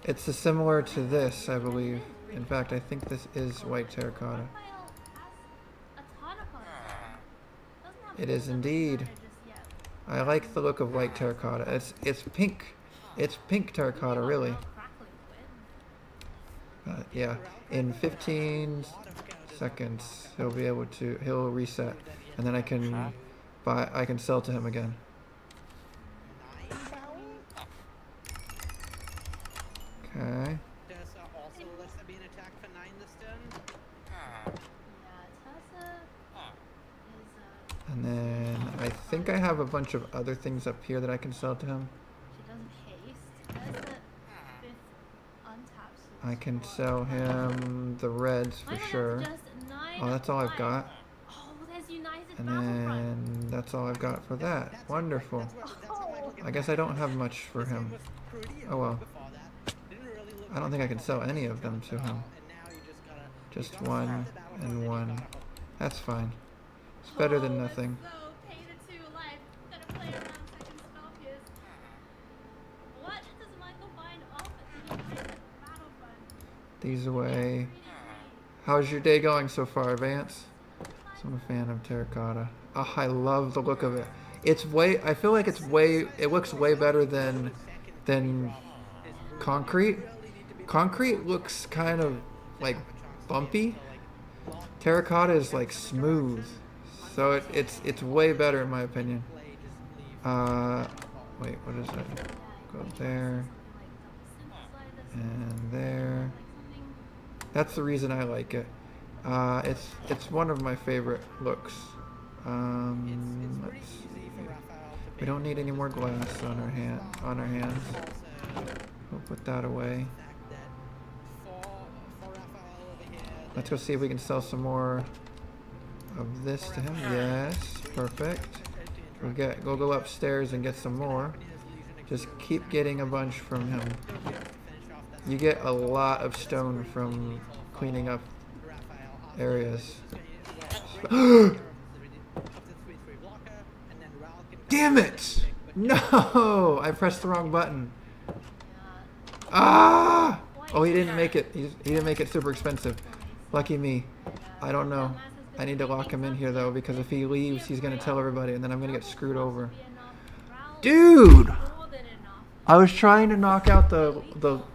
It's similar to this, I believe. In fact, I think this is white terracotta. Raphael has a ton of colors. Doesn't have It is full indeed. just yet. I like the look of white terracotta. It's pink. It's pink terracotta, really. Crackling twin. Yeah, in 15 seconds he'll reset, and then I can sell to him again. Okay. Also lets there be an attack for 9 this turn. Yeah, Tessa is And then I think I have a bunch of other things up here that I can sell to him. she doesn't haste. Tessa 5th untapped. I can sell him the reds for sure. Oh, that's all I've got. Oh, there's United And Battlefront. then that's all I've got for that. Wonderful. Oh, I guess I don't have much for him. Oh well. I don't think I can sell any of them to him. Just one and one. That's fine. It's better than nothing. So, pay the 2 life. Gonna play around second spell pierce. What does Michael find off at the United Battlefront? These away. How's your day going so far, Vance? So I'm a fan of terracotta. Oh, I love the look of it. I feel like it looks way better than concrete. Concrete looks kind of like bumpy. Terracotta is like smooth. So it's way better in my opinion. Wait, what is that? Go there and there. That's the reason I like it. It's one of my favorite looks. Let's see. We don't need any more glass on our hands. We'll put that away. Let's go see if we can sell some more of this to him. Yes, perfect. We'll go upstairs and get some more. Just keep getting a bunch from him. You get a lot of stone from cleaning up areas. Damn it! No! I pressed the wrong button. Ah! Oh, he didn't make it. He didn't make it super expensive. Lucky me. I don't know. I need to lock him in here though, because if he leaves, he's gonna tell everybody, and then I'm gonna get screwed over. Dude! More than enough. I was trying to knock out the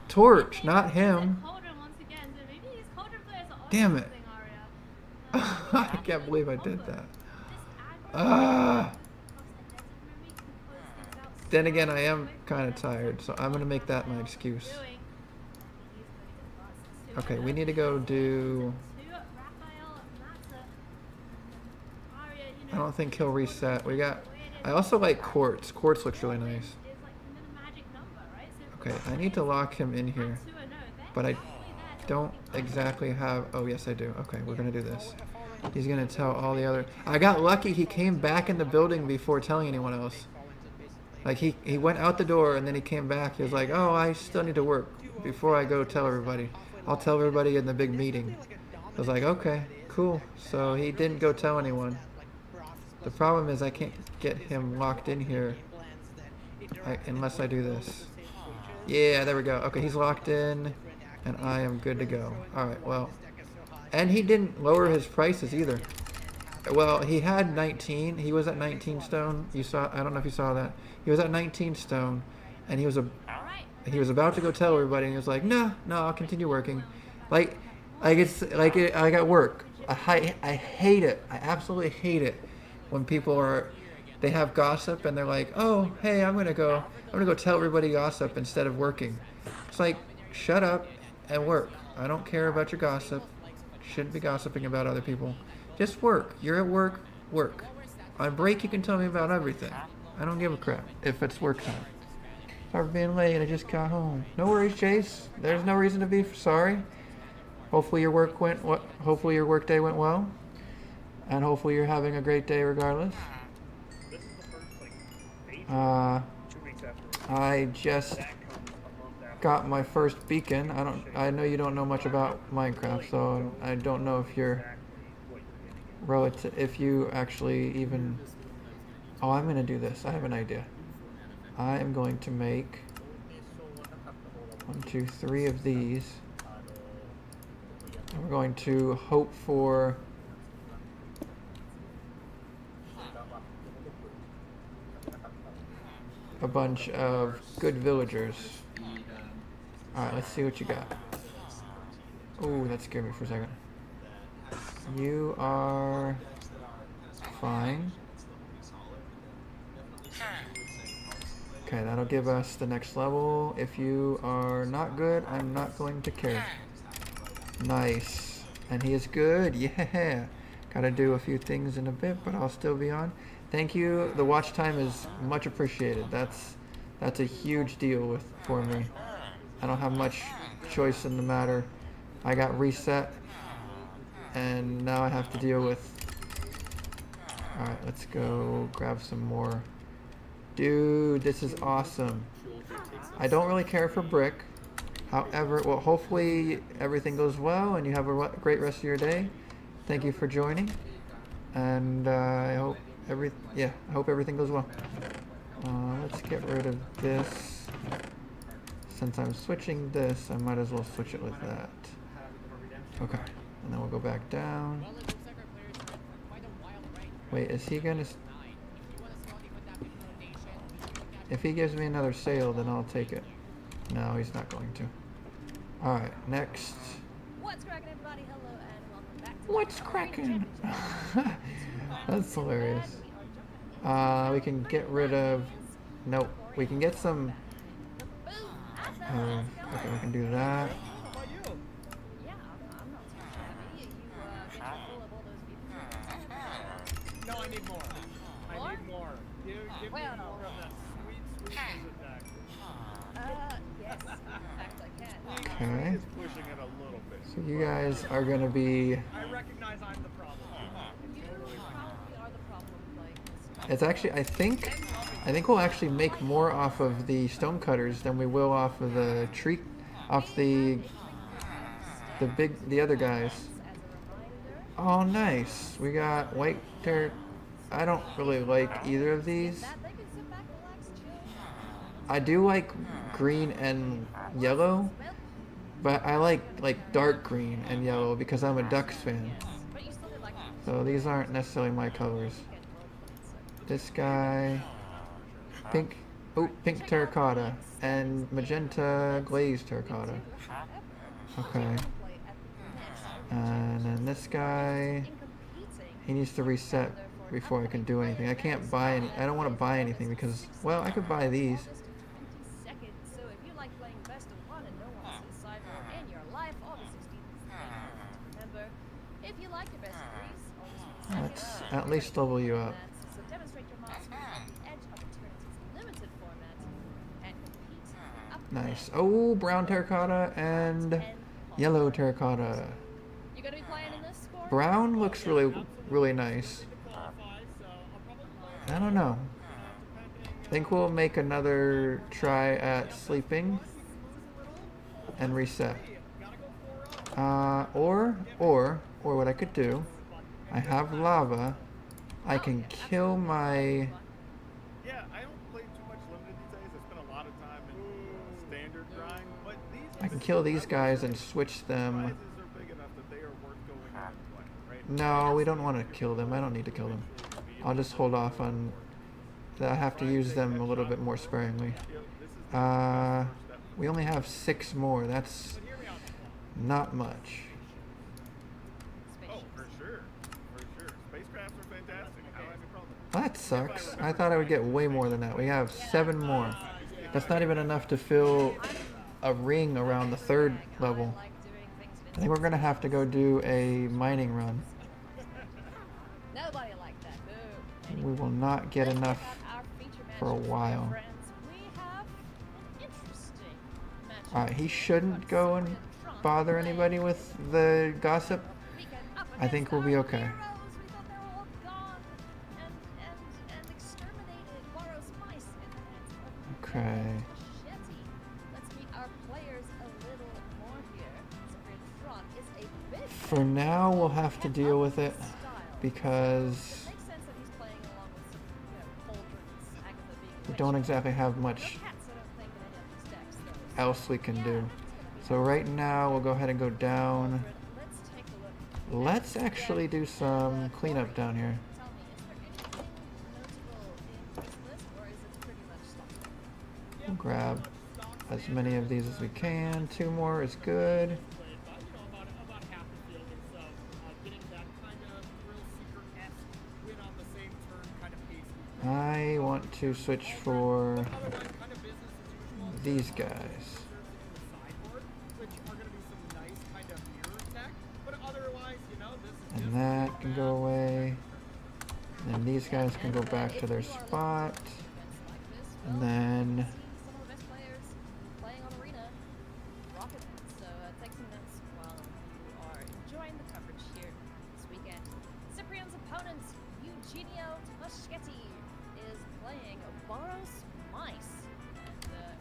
torch, not him. Cauldron once again, so maybe these cauldron players are on Damn it. something, Aria. I can't believe I did that. This aggro Ah. across the desert maybe can close things out Then so again, I am quick, kind of but tired, so I'm gonna make that my excuse. doing. He's going to bust Okay, two we need to go do. to Raphael Mata. Aria, you I know, don't think he'll reset. We got. I also like quartz. Quartz looks really nice. is like the magic number, right? So Okay, I need to lock him in here, two or no, they're but I definitely there to don't exactly have. Oh yes, I do. Okay, we're gonna do this. He's gonna tell all the other. I got lucky. He came back in the building before telling anyone else. Like he went out the door and then he came back. He was like, "Oh, I still need to work before I go tell everybody. I'll tell everybody in the big meeting." I was like, "Okay, cool." So he didn't go tell anyone. The problem is I can't get him locked in here unless I do this. Yeah, there we go. Okay, he's locked in, and I am good to go. All right, well, and he didn't lower his prices either. Well, he had 19. He was at 19 stone. You saw? I don't know if you saw that. He was at 19 stone, and he was about to go tell everybody, and he was like, "No, I'll continue working." Like it's like I got work. I hate it. I absolutely hate it when people they have gossip and they're like, "Oh, hey, I'm gonna go tell everybody gossip instead of working." It's like, shut up and work. I don't care about your gossip. Shouldn't be gossiping about other people. Just work. You're at work. Work. On break, you can tell me about everything. I don't give a crap if it's work time. Sorry for being late. I just got home. No worries, Chase. There's no reason to be sorry. Hopefully your work Hopefully your work day went well, and hopefully you're having a great day regardless. I just got my first beacon. I know you don't know much about Minecraft, so I don't know if you're if you actually even. Oh, I'm gonna do this. I have an idea. I am going to make 1, 2, 3 of these. And we're going to hope for a bunch of good villagers. Alright, let's see what you got. Oh, that scared me for a second. You are fine. Okay, that'll give us the next level. If you are not good, I'm not going to care. Nice. And he is good. Yeah. Gotta do a few things in a bit, but I'll still be on. Thank you. The watch time is much appreciated. That's a huge deal for me. I don't have much choice in the matter. I got reset, and now I have to deal with. Alright, let's go grab some more. Dude, this is awesome. I don't really care for brick. However, well, hopefully everything goes well and you have a great rest of your day. Thank you for joining, and I hope everything goes well. Let's get rid of this. Since I'm switching this, I might as well switch it with that. Okay, and then we'll go back down. Wait, is he gonna? If he gives me another sale, then I'll take it. No, he's not going to. Alright, next. What's cracking, everybody? Hello and welcome back to What's cracking? That's hilarious. We can get rid of. Nope. We can get some. Okay, we can do that. Yeah, I'm not too shabby. You get full of all those people. No, I need more. I need more. Give me Well, more of that sweet music back. Yes. In fact, I can. Okay. He's pushing it a little bit. So you guys are gonna be. I recognize I'm the problem. You probably are the problem playing this. It's actually. I think we'll actually make more off of the stonecutters than we will off of the tree, off the other guys. Oh, nice. We got white dirt. I don't really like either of these. I do like green and yellow, but I like dark green and yellow because I'm a Ducks fan. So these aren't necessarily my colors. This guy. Pink, oh, pink terracotta and magenta glazed terracotta. Okay. And then this guy, he needs to reset before I can do anything. I can't buy any. I don't want to buy anything because, well, I could buy these. So if you like playing best of one and no one sees Cyber in your life, August 16th is the day to remember. If you like your best of threes, August 22nd. Let's at least level you up. So demonstrate your mastery at the Edge of Eternity's limited format and compete up Nice. Oh, brown terracotta and yellow terracotta. You gonna be playing in this score? Brown looks really nice. I don't know. I think we'll make another try at sleeping and reset. Or what I could do, I have lava. I can kill my... Yeah, I don't play too much limited these days. I spend a lot of time in standard grind, but these I can kill these guys and switch them. prizes are big enough that they are worth going on and playing, right? No, we don't want to kill them. I don't need to kill them. I'll just hold off on... I have to use them a little bit more sparingly. We only have 6 more. That's not much. Oh, for sure. For sure. Spacecrafts are fantastic. I don't have any problem. That sucks. I thought I would get way more than that. We have 7 more. That's not even enough to fill a ring around the 3rd level. I think we're going to have to go do a mining run. Nobody like that. No. We will not get enough for a while. Alright, he shouldn't go and bother anybody with the gossip. I think we'll be okay. Okay. For now, we'll have to deal with it because we don't exactly have much else we can do. So right now, we'll go ahead and go down. Let's actually do some cleanup down here. We'll grab as many of these as we can. 2 more is good. I want to switch for these guys. And that can go away. And then these guys can go back to their spot. And then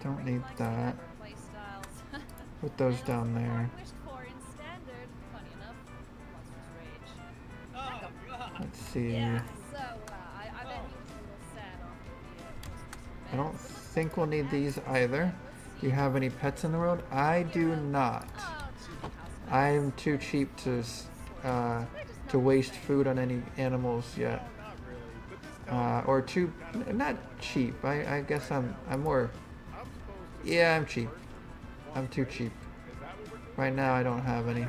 don't need that. Put those down there. Let's see. I don't think we'll need these either. Do you have any pets in the world? I do not. I'm too cheap to waste food on any animals yet. Or too, not cheap. I guess I'm more. Yeah, I'm cheap. I'm too cheap. Right now, I don't have any.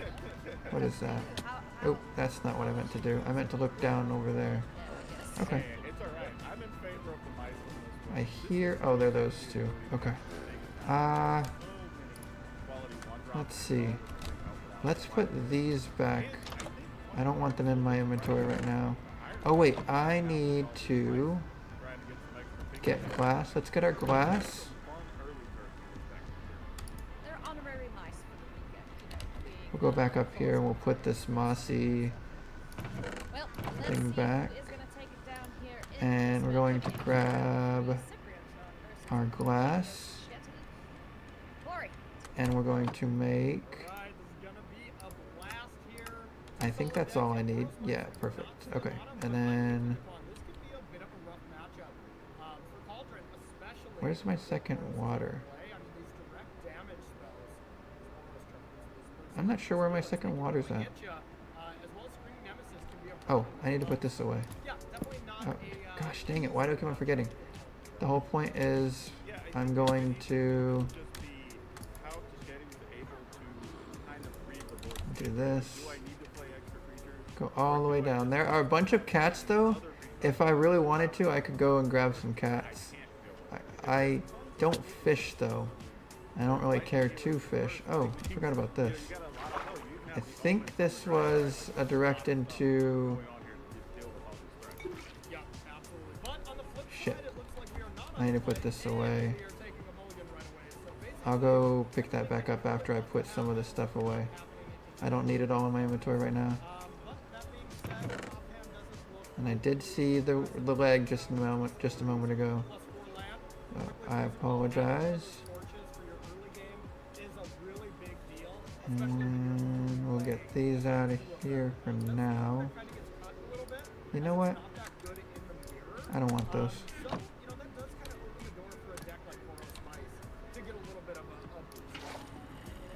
What is that? Oh, that's not what I meant to do. I meant to look down over there. Okay. I hear... Oh, they're those 2. Okay. Let's see. Let's put these back. I don't want them in my inventory right now. Oh, wait. I need to get glass. Let's get our glass. We'll go back up here and we'll put this mossy thing back. And we're going to grab our glass. And we're going to make... I think that's all I need. Yeah, perfect. Okay. And then... Where's my second water? I'm not sure where my second water's at. Oh, I need to put this away. Oh, gosh dang it, why do I keep on forgetting? The whole point is Yeah, I'm going to just the how Tashetti's able to kind of read the board. do this. Do I need to play extra creatures? Go all the way down. There are a bunch of cats though. If I really wanted to, I could go and grab some cats. I don't fish though. I don't really care to fish. Oh, I forgot about this. I think this was a direct into... Yeah, absolutely. But on the flip Shit. side, it looks like we are not I need to on put the this way, away. and we are taking a mulligan right away. So basically, I'll go pick that back up after I put some of this stuff away. I don't need it all in my inventory right now. but that being said, offhand doesn't look And I did see the leg just a moment ago. plus 4 land. Oh, I apologize. Torches for your early game is a really big deal, especially And we'll get these out of here for now. kind of gets cut a little bit. You know what? Not that good in the mirror. I don't want those. So, you know, that does kind of open the door for a deck like Boros Spice to get a little bit of a boost.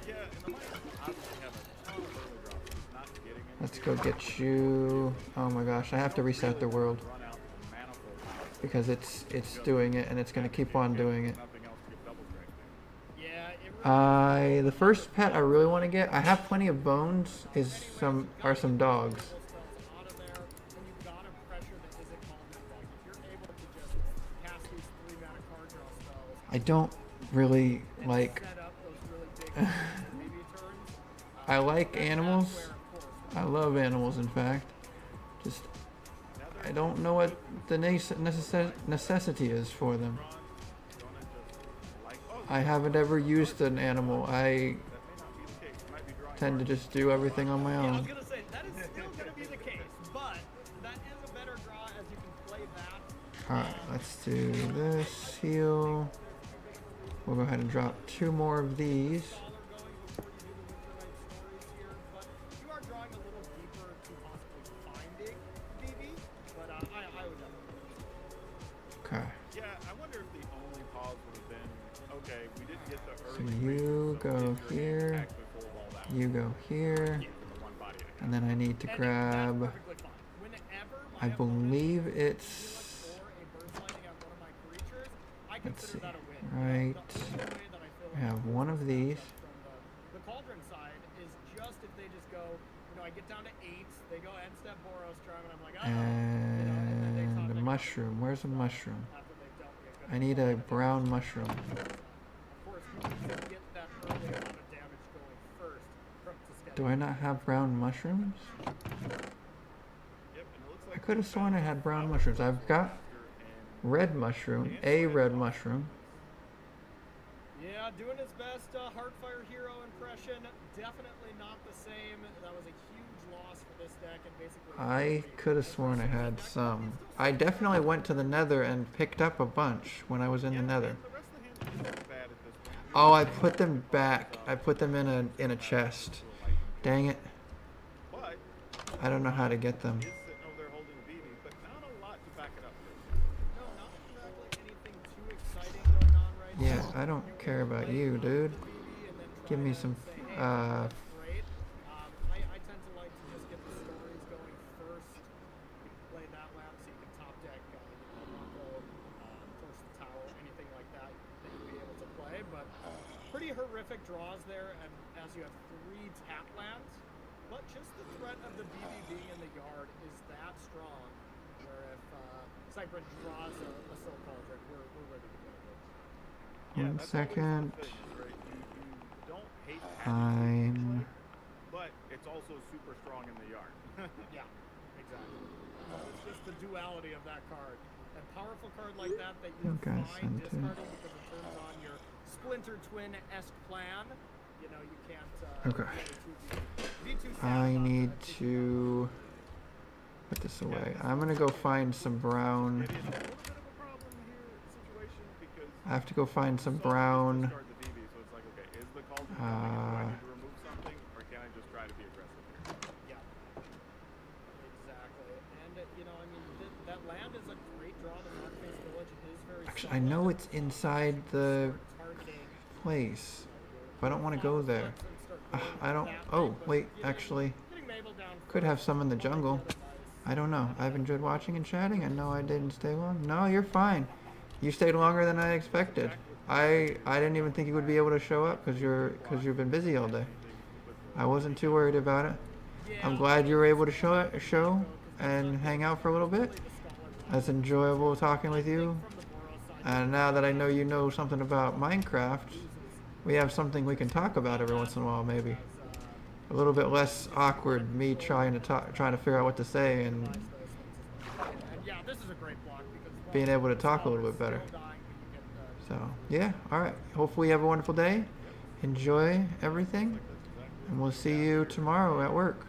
Yeah, and the Lions obviously have a ton of early drops. Not getting into Let's go get you. Oh my gosh, I have to reset the world run out the manifold power. because it's doing it and it's gonna keep on doing it. Nothing else to get double strike there. Yeah, it really The first pet I really want to get, I have plenty of bones, are some dogs. spells out of there, and you've got a pressure that isn't calling that deck. If you're able to just cast these 3 mana card draw spells I don't really and like. set up those really big maybe turns, I like that's animals. where, of course, I love animals, in fact. Just I don't know what the necessity is for them. I haven't ever used an animal. I tend to just do everything on my Yeah, I was own. gonna say that is still gonna be the case, but that is a better draw as you can play that. Alright, let's do this. Heal. We'll go ahead and drop 2 more of these. But you are drawing a little deeper to possibly finding DB, but I would definitely. Okay. Yeah, I wonder if the only pause would have been, okay, we didn't get the So early you creatures, so go if you're here. actually full of all that You go here. in the one body attack. And then I need to And grab. that's perfectly fine. Whenever my I opponent believe is it's. for a burst lightning on one of my creatures, I Let's consider see. that a win. Right. The only way that I feel I like have one of these. from the cauldron side is just if they just go, I get down to 8, they go end step Boros Charm, and I'm like, oh. And they top And a deck mushroom. Where's a mushroom? after they've dealt me a good I need a brown mushroom. Of course, who needs to get that early amount of damage going first from Tuscany? Do I not have brown mushrooms? Yep, and it looks I like could have sworn I had brown mushrooms. I've got red mushroom, a red mushroom. Yeah, doing his best Heartfire hero impression. Definitely not the same. That was a huge loss for this deck, and basically. I could have sworn I had some. I definitely went to the nether and picked up a bunch when I was in the nether. the rest of the hand isn't bad at this point. Oh, I put them back. I put them in a chest. Dang it. But I don't know how to get them. is sitting over there holding a BB, but not a lot to back it up with. No, not exactly anything too exciting going on right Yeah, now. I don't care about you, dude. Give me some. Great. I tend to like to just get the stories going first. You can play that lap so you can top deck Marco, Force the Tower, anything like that that you'll be able to play. But pretty horrific draws there, and as you have 3 tap lands. But just the threat of the BB being in the yard is that strong, where if Cyprin draws a Soul Cauldron, we're ready to go. Yeah, One that's always the second. thing, is, right? You don't hate having I'm. but it's also super strong in the yard. Yeah, exactly. It's just the duality of that card. A powerful card like that you are Okay, fine sent it. discarding because it turns on your Splinter Twin-esque plan. You can't. Okay. Be too sad I about need that. to put this away. I'm gonna go find some brown. It is a little bit of a problem here situation because I have to go find some some just brown. discard the DB, so it's like, okay, is the cauldron coming in? Do I need to remove something, or can I just try to be aggressive here? Yeah. Exactly. And, that land is a great draw. The North-Face Village is very Actually, I know it's inside the targeting. place, but I don't want to go there. I don't. Oh, wait. Actually, could have some in the jungle. I don't know. I've enjoyed watching and chatting. I know I didn't stay long. No, you're fine. You stayed longer than I expected. I didn't even think you would be able to show up because you've been busy all day. I wasn't too worried about it. I'm glad you were able to show and hang out for a little bit. It's enjoyable talking with you. And now that I know you know something about Minecraft, we have something we can talk about every once in a while, maybe. A little bit less awkward, me trying to figure out what to say, and yeah, this is a great block because being able to talk a little bit better. So, yeah, alright. Hopefully you have a wonderful day. Enjoy everything. And we'll see you tomorrow at work.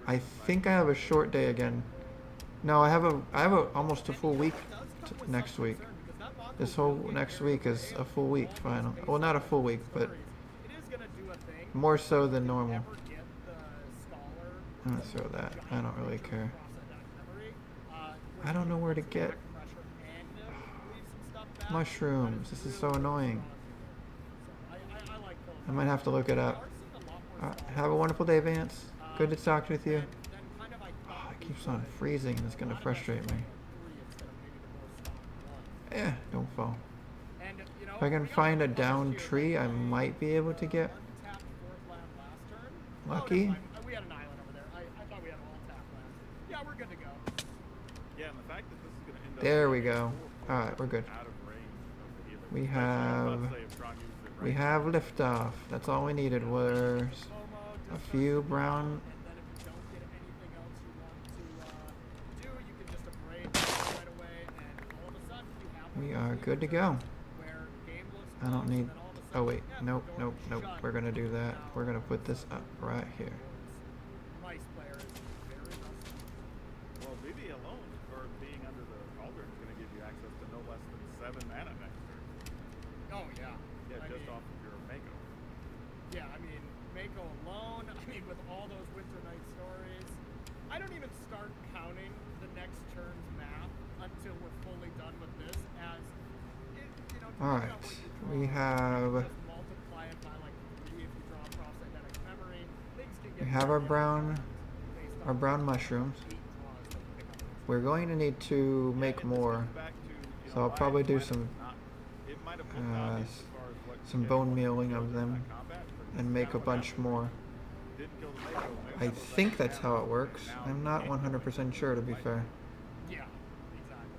I think I have a short day again. No, I have almost a full week next week. This whole next week is a full week final. Well, not a full week, but more so than normal. I'm gonna throw that. I don't really care. I don't know where to get mushrooms. This is so annoying. I might have to look it up. Have a wonderful day, Vance. Good to talk with you. Oh, it keeps on freezing and it's gonna frustrate me. Yeah, don't fall. If I can find a downed tree, I might be able to get lucky. We had an island over there. I thought we had all tap land. Yeah, we're good to go. Yeah, and the fact that this is going to end up There we go. Alright, we're good. out of range of the helix. We have liftoff. That's all we needed was a few brown. We are good to go. I don't need. Oh wait, nope. We're gonna do that. We're gonna put this up right here. Well, BB alone, for being under the cauldron, is going to give you access to no less than 7 mana next turn. Oh yeah. Yeah, just off of your Mako. Yeah, I mean, Mako alone, I mean, with all those Winter Night stories, I don't even start counting the next turn's math until we're fully done with this, as, Alright, we have our brown mushrooms. We're going to need to make more, so I'll probably do some bone mealing of them and make a bunch more. I think that's how it works. I'm not 100% sure, to be fair. Yeah, exactly.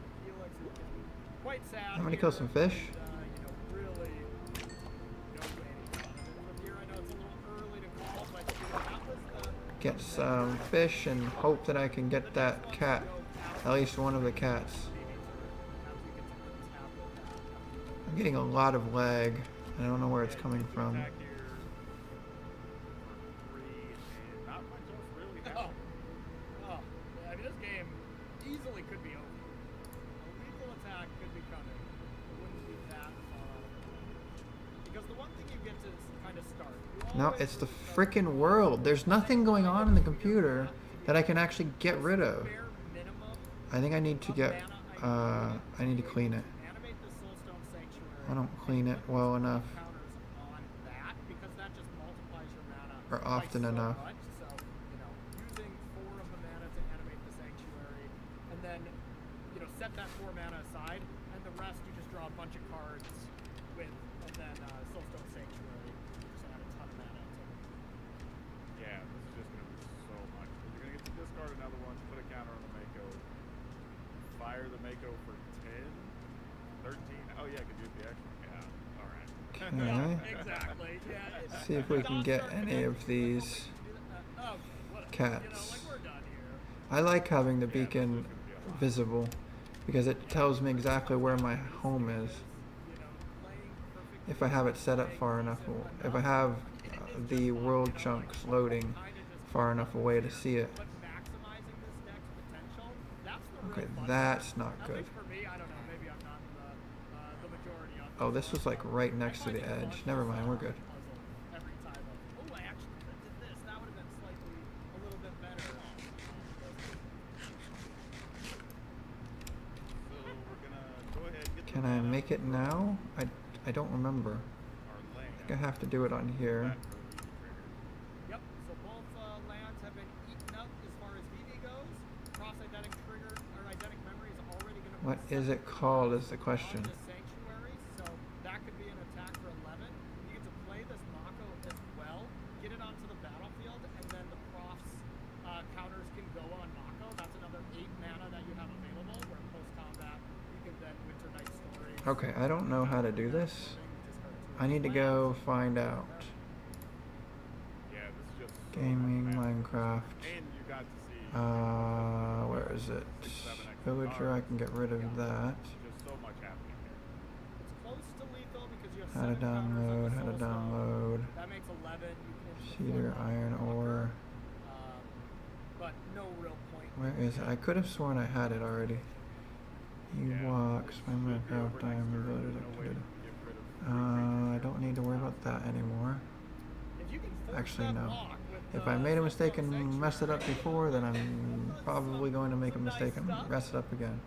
Quite sad. I'm gonna kill some fish. Get some fish and hope that I can get that cat, at least one of the cats. I'm getting a lot of lag. I don't know where it's coming from. Oh, I mean, this game easily could be over. A lethal attack could be coming. It wouldn't be that far. Because the one thing you get to kind of start. No, it's the frickin' world. There's nothing going on in the computer that I can actually get rid of. I think I need to get, I need to clean it. I don't clean it well enough. Or often enough. Set that 4 mana aside, and the rest you just draw a bunch of cards with, and then Soulstone Sanctuary. Just add a ton of mana to it. Yeah, this is just going to be so much. You're going to get to discard another one, put a counter on the Mako, fire the Mako for 10, 13. Oh yeah, I could do the action. Yeah, alright. Okay. Exactly. Yeah. See if we can get any of these cats. I like having the beacon visible because it tells me exactly where my home is. If I have it set up far enough, if I have the world chunks loading far enough away to see it. Okay, that's not good. Oh, this was like right next to the edge. Never mind, we're good. Can I make it now? I don't remember. I think I have to do it on here. Yep, so both lands have been eaten up as far as VV goes. Cross-identic trigger, or identic memory is already going to What is it called is the question. The Sanctuary, so that could be an attack for 11. You get to play this Mako as well, get it onto the battlefield, and then the Prof's counters can go on Mako. That's another 8 mana that you have available, where post-combat you can then Winter Night Stories. Okay, I don't know how to do this. I need to go find out. Yeah, this is just so Gaming, much, man. Minecraft. And you got to see Where is it? Villager, I can get rid of that. just so much happening here. It's close to lethal because you have How to 7 counters on download, the how to Soul Stone. download. That makes 11. You can hit the Cedar, full iron ore. but no real point. Where is it? I could have sworn I had it already. Ewoks, my Minecraft, diamond, loaded, activated. I don't need to worry about that anymore. If you can force Actually, that no. lock with If the I made a Soul mistake Stone and messed it up before, then I'm probably going to make a mistake and mess it up again.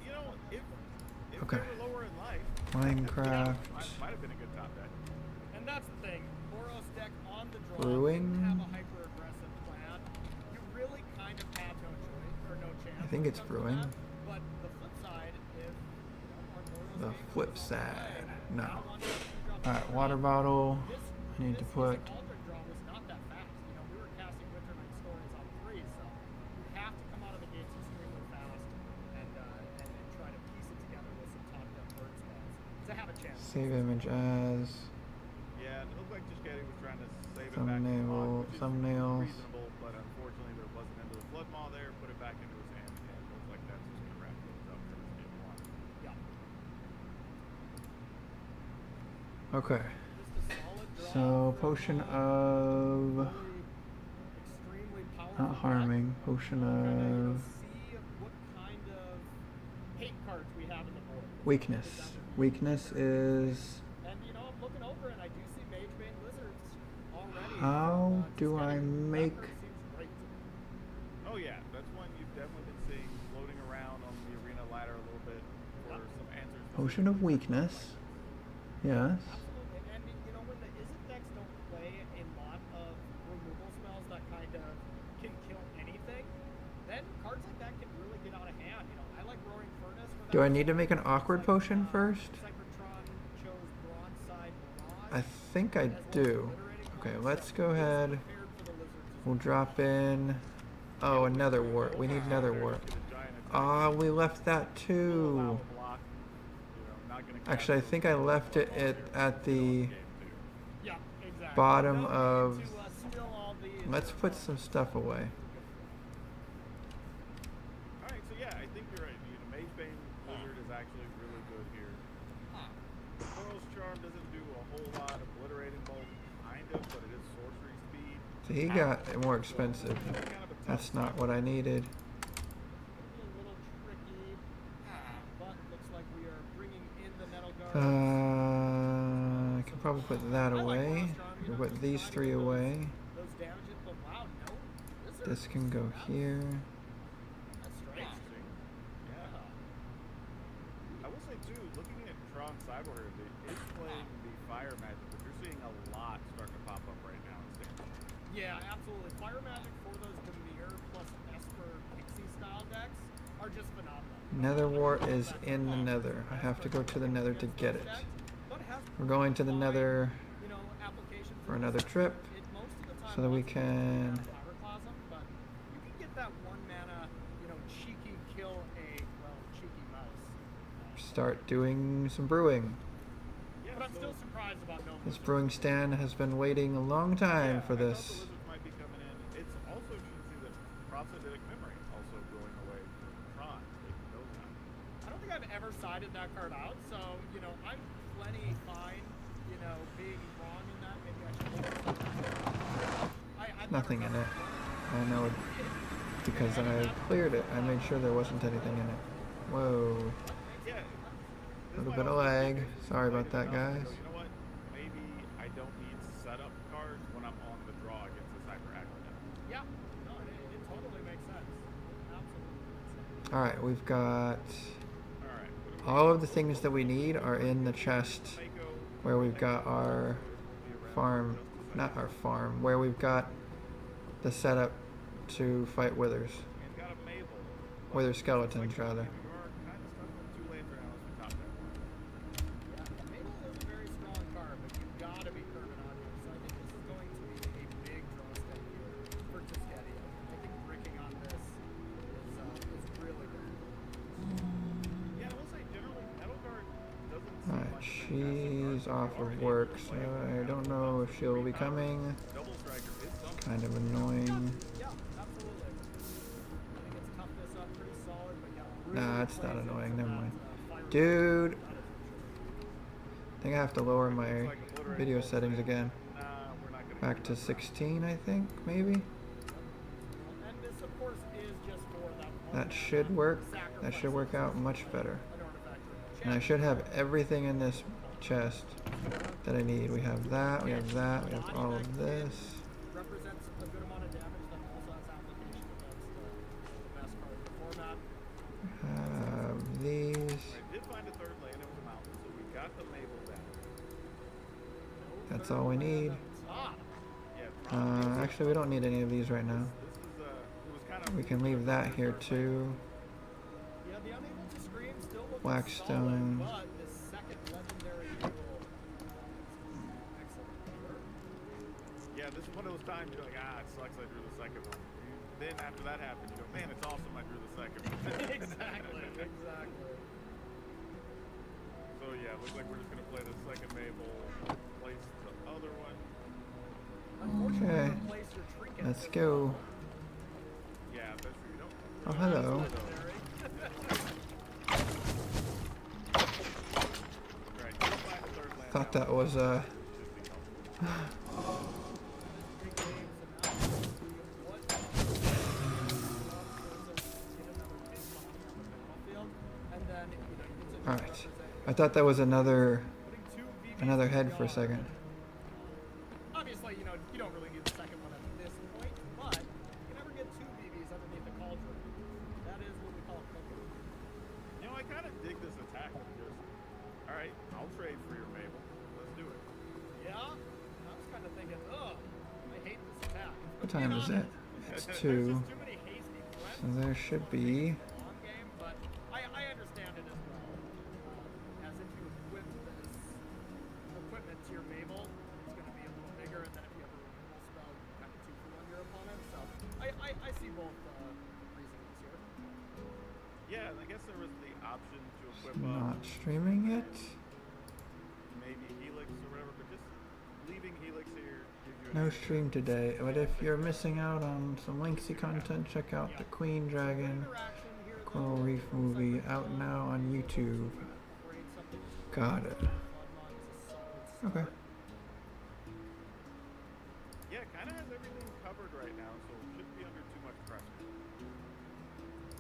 You know, if Okay. they were lower in life, Minecraft. might have been a good top deck. And that's the thing. Boros deck on the draw Brewing. didn't have a hyper aggressive plan. You really kind of have no choice or no chance. I think when it's it comes to brewing. that. But the flip side, if on Boros The game flip goes all side. way, No. now on to drop Alright, three. water bottle. This- I need to this put. Aldrin draw was not that fast. You know, we were casting Winter Night Stories on 3, so you have to come out of the gates extremely fast and try to piece it together with some top-down bird spells to have a chance. Save image as. Yeah, and it looked like Jishketi was trying to save it back to Thumbnail, Spawn, which is thumbnails. reasonable, but unfortunately there wasn't into the Flood Maw there, put it back into his hand, and it looks like that's just going to wrap things up for this game 1. Yeah. Okay. Just a solid draw So, from, potion of. really extremely powerful Not harming. Potion deck. Kinda, you know, of. see what kind of hate cards we have in the board. Weakness. Weakness is. And you know, I'm looking over and I do see Mage Bane Lizards already. How from, do Jishketi. I That make- card seems great to me. Oh yeah, that's one you've definitely been seeing floating around on the arena ladder a little bit for some answers. to Potion of weakness. Yes. Absolutely. And you know, when the Izzet decks don't play a lot of removal spells that kind of can kill anything, then cards like that can really get out of hand. You know, I like Roaring Furnace for that. Do I need to make an awkward potion first? Cybertron chose Broadside Mirage. I think I as well as do. Obliterating Okay, Blast. let's go It's ahead. prepared for the Lizards as We'll well. drop in. Oh, another wart. We need another wart. Ah, we left that too. Actually, I think I left it at the Yeah, exactly. bottom No need of. to, steal all the, Let's put some stuff away. Alright, so yeah, I think you're right. You know, Mage Bane Lizard is actually really good here. Coral's Charm doesn't do a whole lot. Obliterating Bolt, kind of, but it is sorcery speed. So he got more expensive. Kind of a tough That's not what I needed. It's a little tricky, but looks like we are bringing in the Nettle Guard. I can probably put that away. We'll put these three away. Those damages, but wow, no. Lizards. This can go here. That's strange. Interesting. Yeah. I will say too, looking at Tron Cyber here, it is playing the fire magic, but you're seeing a lot starting to pop up right now in standard. Yeah, absolutely. Fire magic for those Demir plus Esper Pixie style decks are just phenomenal. Nether wart is in the nether. I have to go to the nether to get it. But has We're going to the nether you know, applications for in another this. trip It most of the time so that we wants to can have Pyroclasm, but you can get that 1 mana, you know, cheeky kill a cheeky mouse. start doing some brewing. Yeah, But I'm so- still surprised about no This Lizards. brewing stand has been waiting a long time Yeah, for I thought the this. Lizards might be coming in. It's also interesting to see that prosthetic memory also going away from Tron, taking those out. I don't think I've ever sided that card out, so, you know, I'm plenty fine, you know, being wrong in that. Maybe I should hold something. I've Nothing never in it. I know it because I cleared it. I made sure there wasn't anything in it. Whoa. Yeah. A little bit of lag. Sorry about that, guys. You know what? Maybe I don't need setup cards when I'm on the draw against this hyperactive deck. Yeah, no, it totally makes sense. Absolutely. Alright, we've got Alright. all of the things that we need are in the chest where we've got our farm, not our farm, where we've got the setup to fight withers. And got a Mabel. Wither skeletons, rather. You are kind of stuck She's off of work, so I don't know if she'll be coming. Double striker is something. Kind of annoying. Yeah, absolutely. I think it's toughed this up pretty solid, but yeah. Really Nah, it's not plays annoying. into Never that, mind. fire Dude, rate. I think I have to lower my Looks like obliterating video bolts settings in. again. Nah, we're not gonna Back do to that. 16, I think, maybe. And this, of course, is just for that one That should work. That sacrifice should work out much better. an artifact or And I should have everything in this chest that I need. We have that, we have that, we have all of this. represents a good amount of damage that also has application against the best card in the format. Have these. I did find a third lane. It was a mountain, so we got the Mabel down. That's all we need. Ah, Yeah, Actually, we don't need any of these right now. this is it was kind of. We can leave that here too. yeah, the unable to scream still looks Blackstone. solid, but this second legendary duel. Excellent. Yeah, this is one of those times you're like, it sucks. I drew the second one. Then after that happened, you go, man, it's awesome. I drew the second one. exactly. So yeah, looks like we're just gonna play the second Mabel, place the other one. Unfortunately, Okay. replace your trinket Let's with go. Yeah, that's true. You don't. Oh, hello. legendary. Right, you'll find a third land Thought now. that was Should be helpful. Big games, and now we'll see what versus get another big body on the battlefield, and then you know you can Alright. represent I thought that was another putting two VVs another in head the for a yard. second. Obviously, you know, you don't really need the second one at this point, but you can never get two VVs underneath the cauldron. That is what we call a cookie. You know, I kind of dig this attack of just, all right, I'll trade for your Mabel. Let's do it. Yeah? I was kind of thinking, ugh, I hate this attack. What time is it? It's 2. There's just too many hasty threats. So there should be. Long game, but I understand it as well. As if you equip this equipment to your Mabel, it's going to be a little bigger, and then if you have a removal spell, you kind of 2 on your opponent. So I see both reasons here. Yeah, and I guess there was the option to equip Not streaming it. maybe Helix or whatever, but just leaving Helix here gives you No stream today. But if you're missing out on some Linksy content, check out the Queen Dragon Interaction here, Coral Reef movie out now on YouTube. create something. Got it. Bloodline is a solid Okay. start. Yeah, kind of has everything covered right now, so it shouldn't be under too much pressure.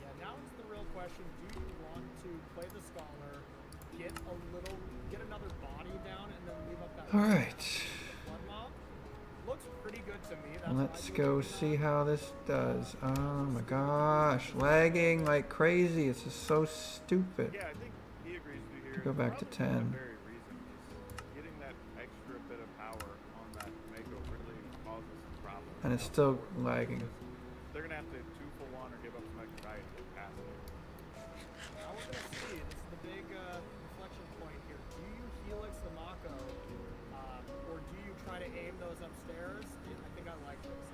Yeah, now it's the real question. Do you want to play the Scholar, get another body down, and then leave up that Alright. blood mob? Looks pretty good to me. That's Let's why I go do see how this does. Oh my gosh. Lagging like crazy. This is so stupid. Yeah, I think he agrees with you here. Go back to Probably 10. for that very reason is getting that extra bit of power on that Mako really causes some problems. And it's still lagging. They're gonna have to 2 for 1 or give up some extra dice to pass it. Now we're going to see. This is the big reflection point here. Do you Helix the Mako, or do you try to aim those upstairs? Yeah, I think I like this.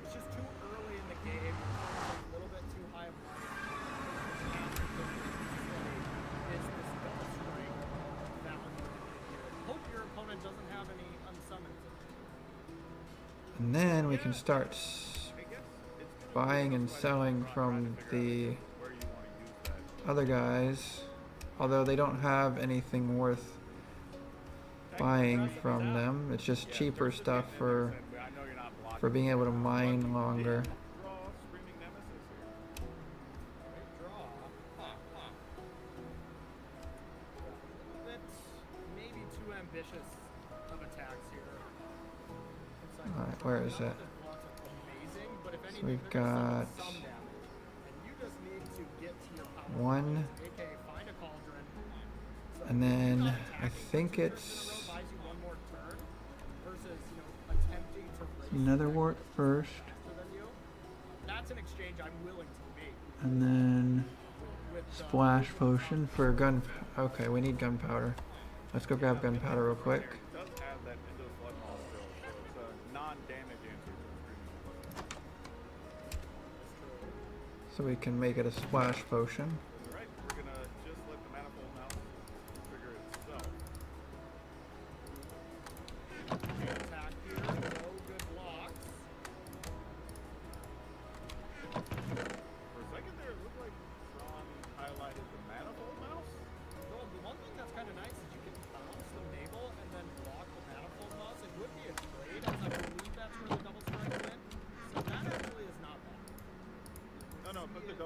It's just too early in the game. It's a little bit too high of life. Is this double strike value here? Hope your opponent doesn't have any unsummons. And then we can start I guess it's gonna buying be and somebody selling up front from trying to figure the out where you want to use that. other guys. Although they don't have anything worth buying from them. It's just cheaper stuff for being able to mine longer. Draw Screaming Nemesis here. Great draw. A little bit, maybe too ambitious of attacks here. Alright, where is it? Amazing, but if anything, we've they're gonna got suffer some damage. And you just need to get to your power. 1, AKA find a cauldron. So and you're then not I attacking think 2 turns in a it's row, buys you 1 more turn, versus, you know, attempting to race another back wart first, faster than you. That's an exchange I'm willing to make and then with splash potion for gun. Okay, we need gunpowder. Let's go grab gunpowder real quick. It does have that into the flood maul still, so it's a non-damage answer to the Screaming Nemesis. So we can make it a splash potion. Alright, we're gonna just let the Manifold Mouse figure itself.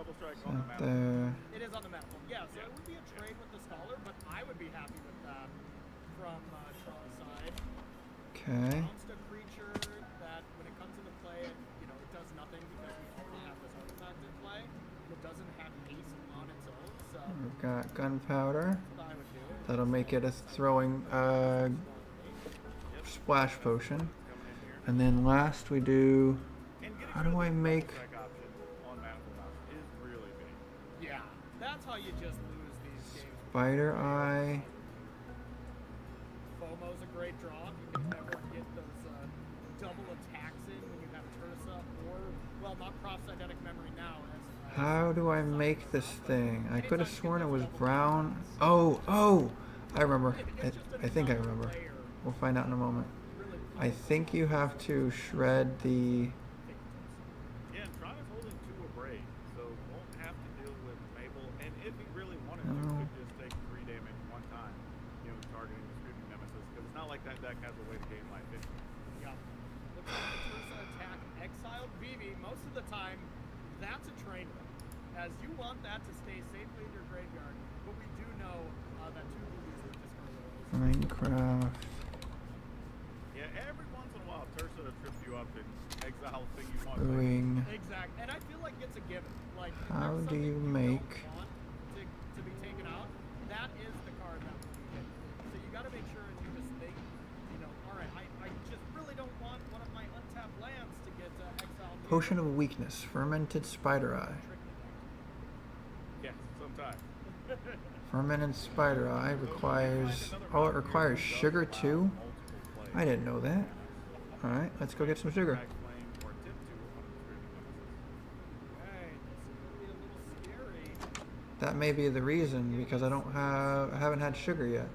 double strike Is on the that map. there? It is on the manifold. Yeah, so it would be a trade with the scholar, but I would be happy with that from Tron's side. Okay. Bounced a creature that, when it comes into play, it does nothing because we also have this artifact in play. It doesn't have haste on its own, so We've got gunpowder. that's what I would do. That'll make it a throwing splash potion. Coming in here. And then last we do. And getting How rid do of I the double make? strike option on manifold mouse is really big. Yeah, that's how you just lose these games. Spider Eye. FOMO's a great draw. You can never get those double attacks in when you have Tursa or, well, not prosthetic memory now. How do I make this thing? I could have sworn it was brown. Oh! I remember. I think I remember. We'll find out in a moment. I think you have to shred the. Yeah, and Tron is holding 2 Abrade, so won't have to deal with Mabel. And if he really wanted to, Oh. could just take 3 damage one time, targeting the Screaming Nemesis, because it's not like that deck has a way to gain life. Yeah. Looks like the Tursa attack exiled Vivi. Most of the time, that's a train wreck, as you want that to stay safely in your graveyard. But we do know that 2 Vivis are discarded. Minecraft. Yeah, every once in a while, Tursa will trip you up and exile the thing you want. Brewing. Exact, and I feel like it's a given. Like, if How there's do something you don't make- want to be taken out, that is the card that will be hit. So you got to make sure and you just think, all right, I just really don't want one of my untapped lands to get exiled. Potion of Weakness. Fermented Spider Eye. Yes, sometimes. Fermented Spider Eye requires. Oh, it requires sugar too? I didn't know that. Alright, let's go get some sugar. Hey, this is gonna be a little scary. That may be the reason because I haven't had sugar yet.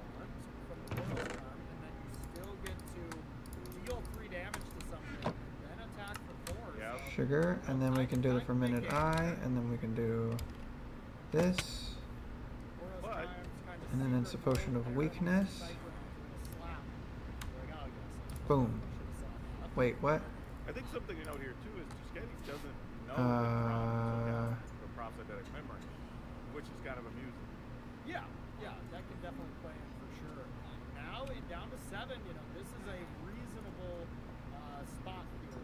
From the Royal Storm, and then you still get to deal 3 damage to something, then attack for 4. Yeah. So Sugar, and then we can do the Fermented Eye, and then we can do this. Boros But- Triumph's kinda And then it's a secret Potion mode of there, Weakness. Cypher onto a slap. Like, oh, yes. Boom. Should've saw that. Wait, what? I think something to note here too is Tuscany doesn't know the prosthetic memory, which is kind of amusing. Yeah, that can definitely play in for sure. Now down to 7. This is a reasonable spot here.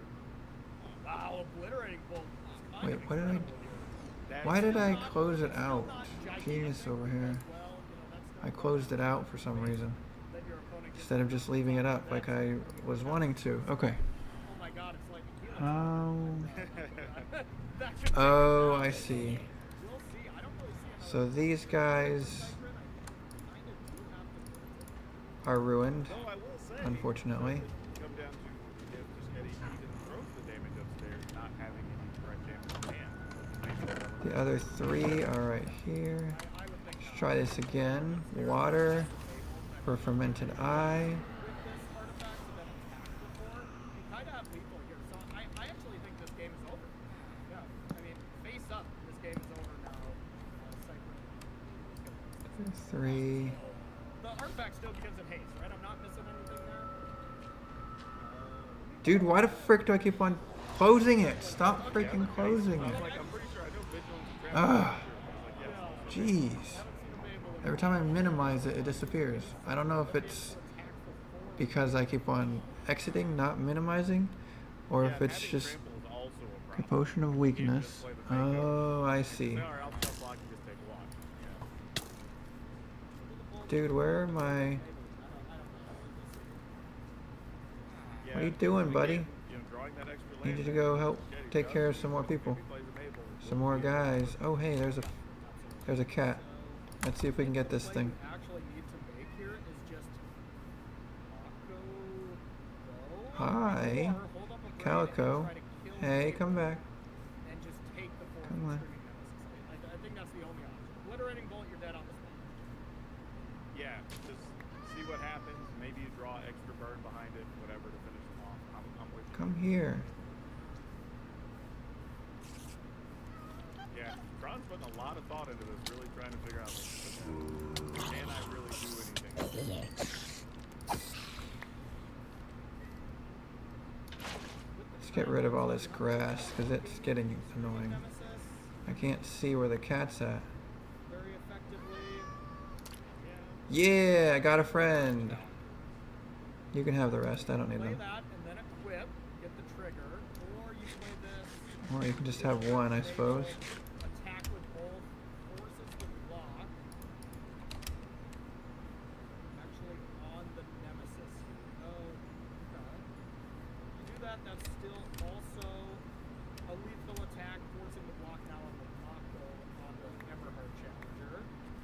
Wow, obliterating bolt. is kind Wait, of what did I? incredible here. That's Why did I Not- close it still out? not Genius gigantic over here. as well, that's I not closed it out for some reason. that your opponent gets Instead of just leaving it up like I was wanting to. Okay. Oh my god, it's like a healing. That should take Oh, us out. I see. We'll see. I don't really see So these guys Cypher, and I kinda do have to are ruined, Though I will say, unfortunately. it come down to if Tuscany even throws the damage upstairs, not having any direct damage on hand. The other 3 are right here. I would think Let's try this again. Water for Fermented Eye. with this artifact and then attack before, you kind of have lethal here. So I actually think this game is over. Yeah, I mean, face up, this game is over now. Cypher. 3. The artifact still begins in haste, right? I'm not missing anything there. Dude, why the frick do I keep on closing it? Stop freaking closing I was it. like, I'm pretty sure I know Vigilance and Ah. Trample. I was like, yes. Jeez. Haven't seen a Babel Every time I minimize it, it disappears. I don't know if it's attack for 4. because I keep on exiting, not minimizing, or if it's having just Trample is also a a problem. potion of weakness. Oh, I see. No, or else I'll block and just take a walk. Yeah. Dude, where am I? Yeah, What are you doing, and buddy? again, drawing that extra Need land you to there, go help Tuscany take does care of it. some more people. Maybe plays a Mabel. Some more guys. Oh, hey, there's a cat. Let's see if we can get this Play thing. you actually need to make here is just Mako go, Hi, or hold up a blade and Calico. try to kill Hey, Mabel come back. and just take the form Come on. of Screaming Nemesis. I think that's the only option. Obliterating bolt, you're dead on the spot. Yeah, just see what happens. Maybe you draw extra burn behind it, whatever, to finish them off. I'm with you. Come here. Yeah, Tron's putting a lot of thought into this, really trying to figure out, like, can I really do anything? Let's get rid of all this grass because it's getting annoying. Nemesis, I can't see where the cat's at. very effectively. Yeah, I got a friend. You can have the rest. I don't need Play them. that and then equip, get the trigger, or you play this. Or you can just have one, I suppose. Attack with both forces with block. Actually, on the nemesis. Oh, okay. You do that, that's still also a lethal attack, forcing the block now on the block though on the Everhard challenger.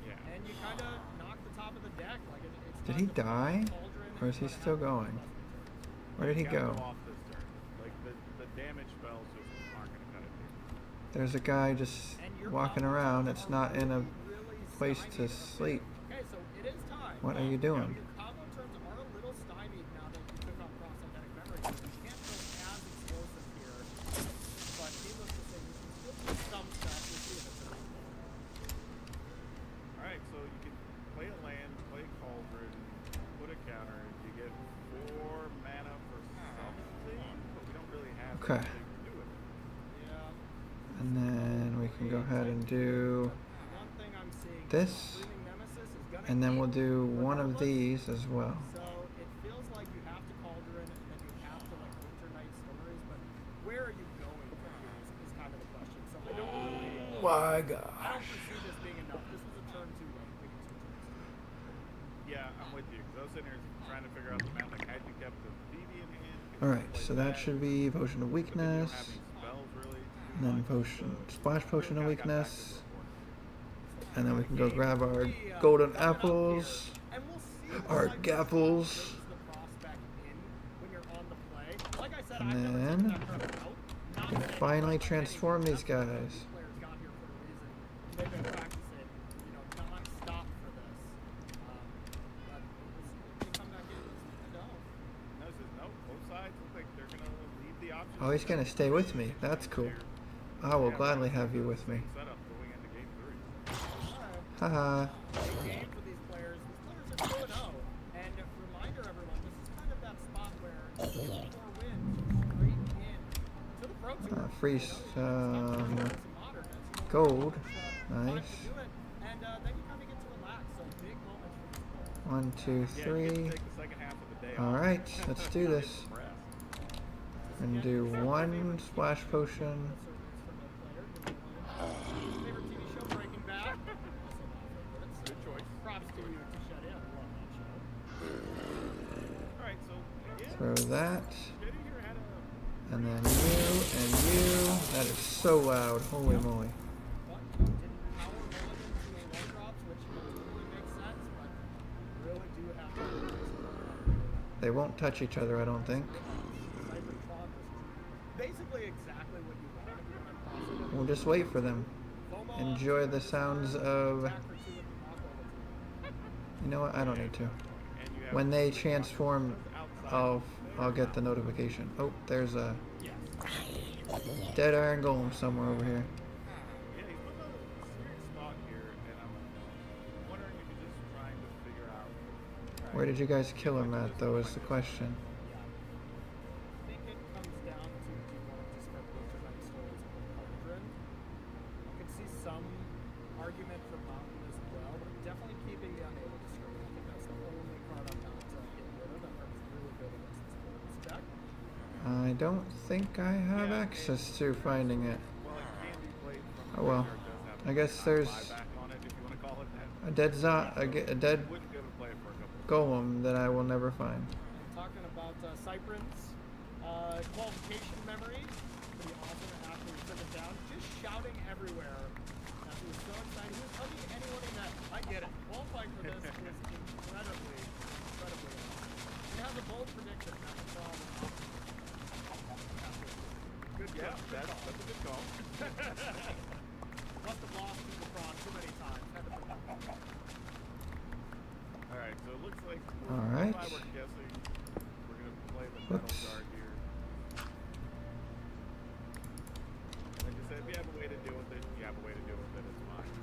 Yeah. And you kind of knock the top of the deck. Like it's Did time he to play die? Cauldron Or is he and still have going? the turn. Where did he You gotta go? off this turn. Like the damage spells just aren't gonna cut it here. There's a guy just And your walking combos around. It's are not in a really place stymied to a bit. sleep. Okay, so it is time. What are you doing? Your combo turns are a little stymied now that you took off cross-identic memory. You can't go as explosive here, but needless to say, you can still do some stuff. We'll see if it's enough. Alright, so you can play a land, play Cauldron, put a counter. You get 4 mana for something, but we don't really have Okay. anything to do with it. Yeah. And then we can go ahead and do One thing I'm seeing is this. Screaming Nemesis is gonna And then we'll hit do one of regardless. these as well. So it feels like you have to Cauldron and then you have to like Winter Night Stories, but where are you going from here is kind of the question. So I don't really. My I God. don't foresee this being enough. This was a turn too late. We can two turns. Yeah, I'm with you. 'Cause I was sitting here trying to figure out the map. Like, had you kept the BB in hand? could you Alright, play so that should be Potion of But then you don't Weakness. have any spells really to do And then much, potion, so Splash Potion of really kinda got back to Weakness. the board. And then we can go grab our We, golden coming up apples. here, and we'll see if Our Cypress gapples. brings the prospect in when you're on the play. Like I said, And I've never then taken that card out. Not saying finally that transform any these guys. These players got here for a reason. They've been practicing, non-stop for this. But we'll see if they come back in. I don't. No, it says no. Both sides look like they're gonna leave the option. Oh, he's gonna stay with me. That's cool. I will gladly have you with me. Setup going into game 3. Alright. Haha. Big game for these players. These players are 2-0. And reminder everyone, this is kind of that spot where you get 4 wins straight in to the Pro Tour. Free gold. Nice. And then you kind of get to relax. So big moments for these players. 1, 2, Yeah, you get to 3. take the second half of the day off. Alright, let's do this. Some rest. And do one Splash Potion. Favorite TV show, Breaking Bad. Also my favorite. Good choice. Props to you to shut in. I love that show. Alright, so yeah. Throw that. Jetty here had a And then you and you. That is so loud. Holy moly. But didn't power mulligan to a one drops, which totally makes sense, but really do have to They won't touch each other, I don't think. Cybertron was basically exactly what you wanted to do on We'll just wait for them. FOMO Enjoy the sounds of... attack for 2 with the Mako. You know what? I don't need to. and you have When they transform, outside. I'll get the notification. Oh, there's a Yes. dead iron golem somewhere over here. Yeah, he's putting a serious thought here, and I'm wondering if he's just trying to figure out. alright, Where did you guys kill him at, though, is the question. I think it comes down to do you want to just start Winter Night Stories with Cauldron? I could see some argument for Mountain as well, but I'm definitely keeping the Unable to Scream. I think that's the only card I'm not getting rid of. That card's really good against this Cauldron's deck. I don't think I have access to finding it. Well, it can be played from Oh well. graveyard, does have I guess a there's buyback on it, if you want to call it that. a dead a dead Wouldn't be able to play it for a couple of golem that I will never find. I'm talking about Cyprin's qualification memory. Pretty awesome after we took it down. Just shouting everywhere. He was so excited. He was hugging anyone he met. I get it. Qualifying for this is incredibly awesome. He has a bold prediction that the problem Good Yeah, call. that's a good call. Must have lost to the frog too many times. Had to put that back. Alright, so it looks like Alright. we're guessing we're going to play the metal Whoops. guard here. Like I said, if you have a way to deal with it, you have a way to deal with it, it's fine.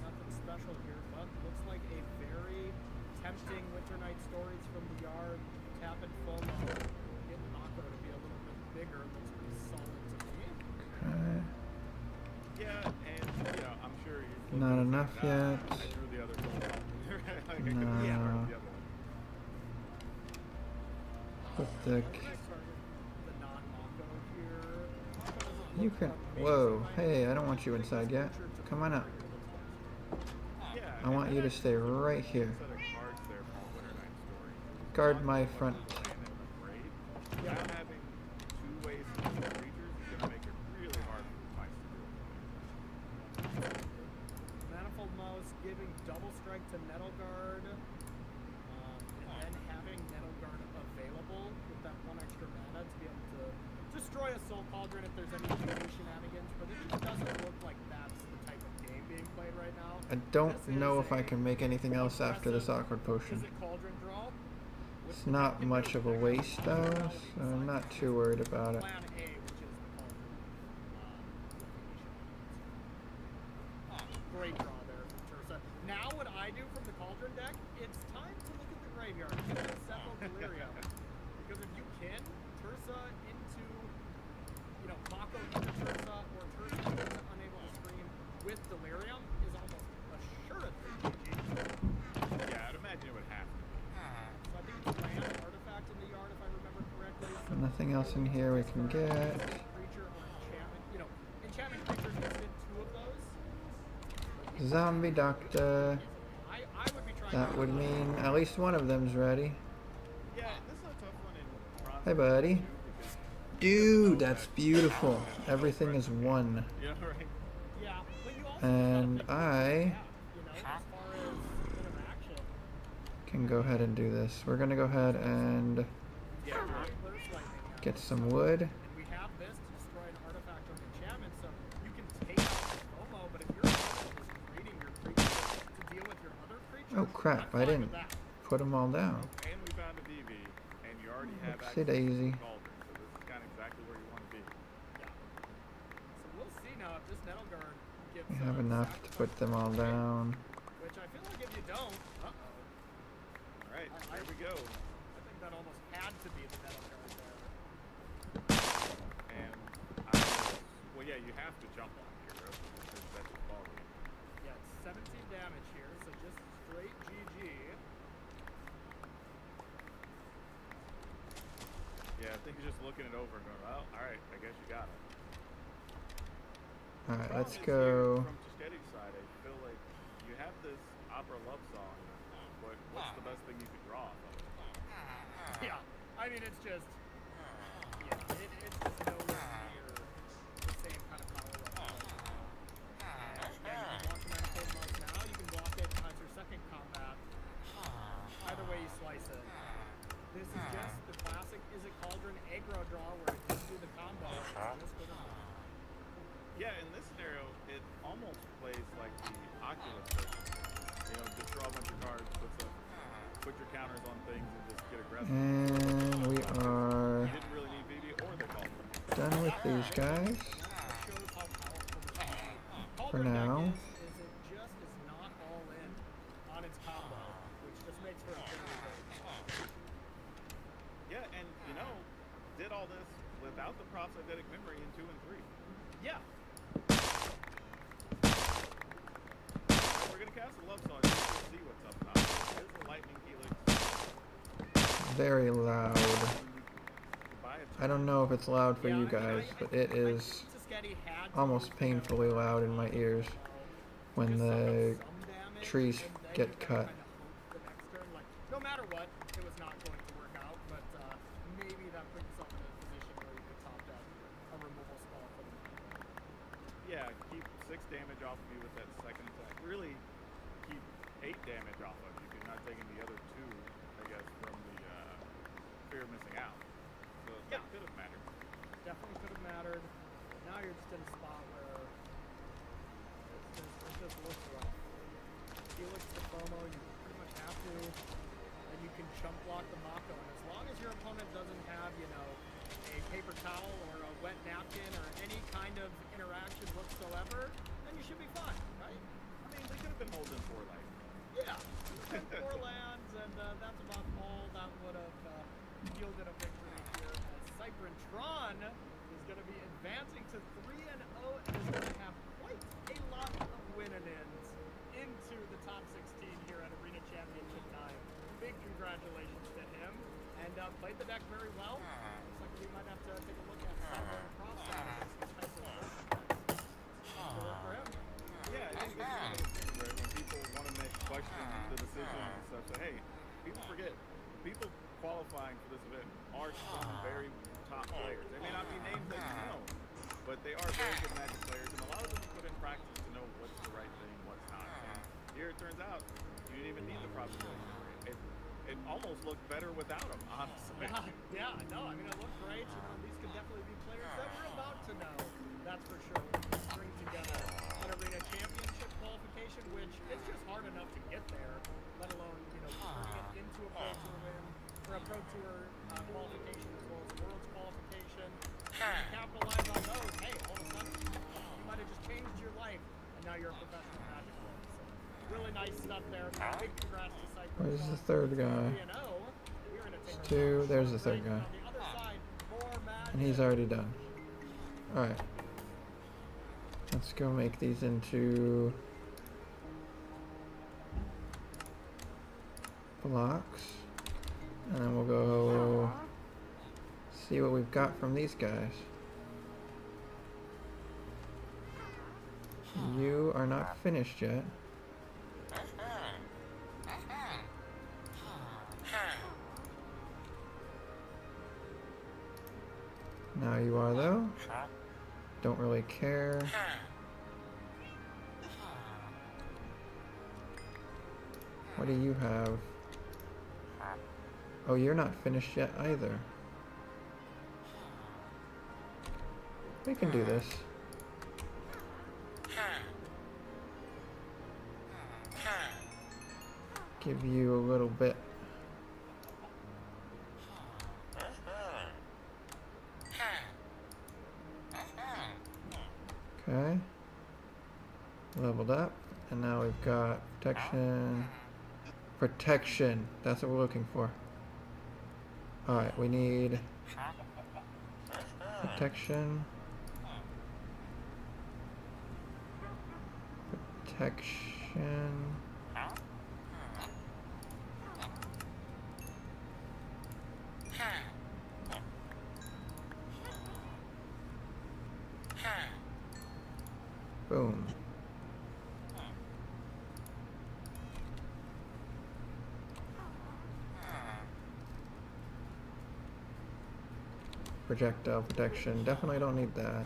Nothing special here, but looks like a very tempting Winter Night Stories from the yard. Tap and FOMO. Get Mako to be a little bit bigger. Looks pretty solid to me. Okay. flip Not it, it's enough like, yet. I drew the other goal. I could've No. just grabbed the other one. Pathetic. Next target, the non-Mako here. Mako doesn't You look can. amazing Whoa. right Hey, now. I don't want you I think inside this yet. creature to Come the on up. Yeah, I and want that you to actually stay was a right cool here. set of cards there from the Winter Night story. Guard Not my so much front. as a land and a raid. Now having two ways to kill creatures is going to make it really hard for the mice to do it. Manifold Mouse giving double strike to Nettle Guard, and then having Nettle Guard available with that one extra mana to be able to destroy a Soul Cauldron if there's any PvP shenanigans, but it just doesn't look like that's the type of game being played right now. I don't This know is if I a can make anything else after this aggressive awkward potion. Is it Cauldron draw? It's not much of a waste though, so I'm not too worried about it. Plan A, which is the Cauldron. Great draw there from Tursa. Now what I do from the Cauldron deck, it's time to look at the graveyard. Get the Sepal Delirium. Because if you can, Tursa into, Mako into Tursa, or Tursa into Unable to Scream with Delirium is almost assuredly GG. Yeah, I'd imagine it would have to be. So I think it's land artifact in the yard, if I remember correctly. So Nothing else in here we can get. creature or enchantment. Enchantment creatures instant two of those. Zombie doctor. I would be trying That to would mean at least one of them's ready. Yeah, and this is a tough one in Bronze Hey, buddy. too, because Dude, that's beautiful. Everything is one. you know, right? Yeah, but you also And gotta I as far as interaction. can go ahead and do this. We're gonna go ahead and Yeah, right. Burst lightning. get some wood. And we have this to destroy an artifact or an enchantment, so you can take out the FOMO, but if your opponent is creating your creature to deal with your other creatures, Oh crap, I'm I fine didn't with that. put them all down. And we found a DV, and you already have Oopsie access to daisy. the Cauldron, so this is kind of exactly where you want to be. Yeah. So we'll see now if this Nettle Guard gets We have enough to put them all down. which I feel like if you don't, All right, I- here we go. I think that almost had to be the Nettle Guard there. And well, yeah, you have to jump on here, bro, because that's your ball game. Yeah, it's 17 damage here, so just straight GG. Yeah, I think you're just looking it over and going, well, all right, I guess you got it. Alright, Problem let's is go. here, From Tuskegee side, I feel like you have this opera love song, but what's the best thing you could draw off of it? Yeah, I mean, it's just, it's just nowhere near the same kind of power level. And yeah, you can block the Manifold Mouse now, you can block it as your second combat. Either way you slice it. This is just the classic Is It Cauldron aggro draw where it can do the combo. It's just good enough. Yeah, in this scenario, it almost plays like the Oculus version. Just draw a bunch of cards, put your counters on things, and just get aggressive. And we are You didn't really need VV or the Cauldron. done with these guys. Shows how powerful this is. For Cauldron deck now. is it just is not all in on its combo, which just makes for a very great. Yeah, and did all this without the prosthetic memory in 2 and 3. Yeah. We're gonna cast a love song just to see what's up top. There's a lightning helix. Very loud. Buy a I don't know if it's loud for Yeah, you I mean, guys, I but think- it I think is Tuskegee had to almost move painfully down loud in my ears when just soak up the some damage, trees and then get you gotta cut. kinda hope the next turn, like, no matter what, it was not going to work out, but maybe that put yourself in a position where you could top that a removal spell for the moment. Yeah, keep 6 damage off of you with that second attack. Really, keep 8 damage off of you because you're not taking the other 2, I guess, from the fear of missing out. So Yeah. that could have mattered. Definitely could have mattered. Now you're just in a spot where it just looks rough. Helix the FOMO, you pretty much have to, and you can chump block the Mako, and as long as your opponent doesn't have, a paper towel or a wet napkin or any kind of interaction whatsoever, then you should be fine, right? I mean, they could have been holding 4 life. Yeah. 4 lands, and that's about all that would have yielded a victory here, as Cyprintron is going to be advancing to 3-0 and is going to have quite a lot of win-in-ins big congratulations to him. And played the deck very well. Looks like we might have to take a look at some of the process. Good work for him. Yeah, I think this is one of those things, right? When people want to make question the decisions and stuff, say, hey, people forget, people qualifying for this event are some very top players. They may not be names that you know, but they are very good Magic players, and a lot of them put in practice to know what's the right thing, what's not. And here it turns out, you didn't even need the probability for it. It almost looked better without them, honestly. Yeah, no, I mean, it looked great. You know, these could definitely be players that we're about to know. That's for sure. String together an arena championship qualification, which is just hard enough to get there, let alone, you know, bring it into a pro tour win, or a pro tour qualification as well as world's qualification. If you capitalize on those, hey, all of a sudden, you might have just changed your life, and now you're a professional Magic player. So, really nice stuff there. Big congrats to Cypress. Where's the third guy? 3-0. Two. There's the third guy. And he's already done. Alright. Let's go make these into blocks. And then we'll go see what we've got from these guys. You are not finished yet. Now you are though. Don't really care. What do you have? Oh, you're not finished yet either. We can do this. Give you a little bit. Okay. Leveled up. And now we've got protection. Protection. That's what we're looking for. Alright, we need protection. Protection. Boom. Projectile protection. Definitely don't need that.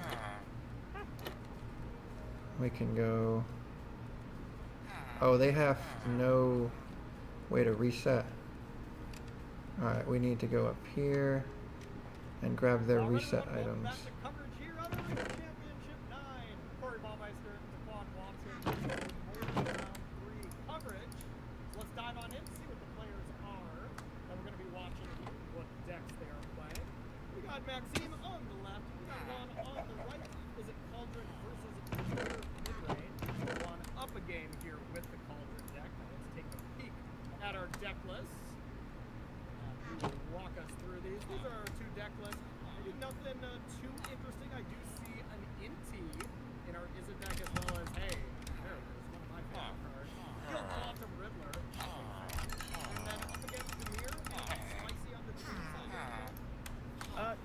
We can go... Oh, they have no way to reset. Alright, we need to go up here and grab their reset items. Maxime on the left, we got one on the right. Is it Cauldron versus Intruder mid-range? We're one up a game here with the Cauldron deck. Now let's take a peek at our deck list. Who will walk us through these. These are our two deck lists. Maybe nothing too interesting. I do see an Inti in our Is It deck as well as, hey, there it is, one of my favorite cards. Gil Quantum Riddler. And then up against the mirror, spicy on the team side.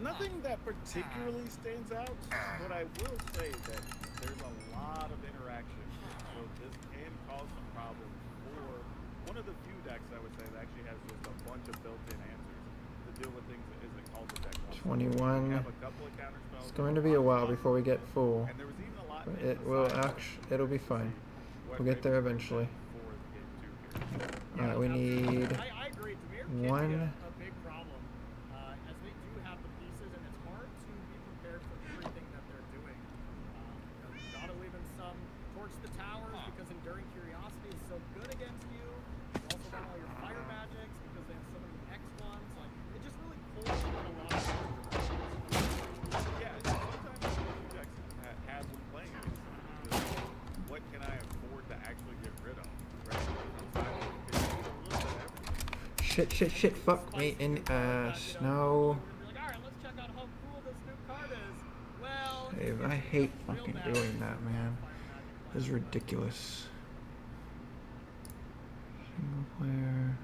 Nothing that particularly stands out, but I will say that there's a lot of interaction, so this can cause some problems for one of the few decks I would say that actually has just a bunch of built-in answers to deal with things that isn't called the deck. 21. Have a couple of counter spells. It's going to be a while before we get full. And there was even a lot But it will it'll be fine. We'll get there eventually. Alright, we need I agree. Demir one. can be a big problem, as they do have the pieces, and it's hard to be prepared for everything that they're doing. You gotta leave in some torch the towers because Enduring Curiosity is so good against you. You also got all your fire magics because they have so many X1s. Like, it just really pulls on a lot of Yeah, sometimes decks have them playing against them. What can I afford to actually get rid of? Shit, fuck me in snow. Dave, I hate fucking doing that, man. This is ridiculous. Single player.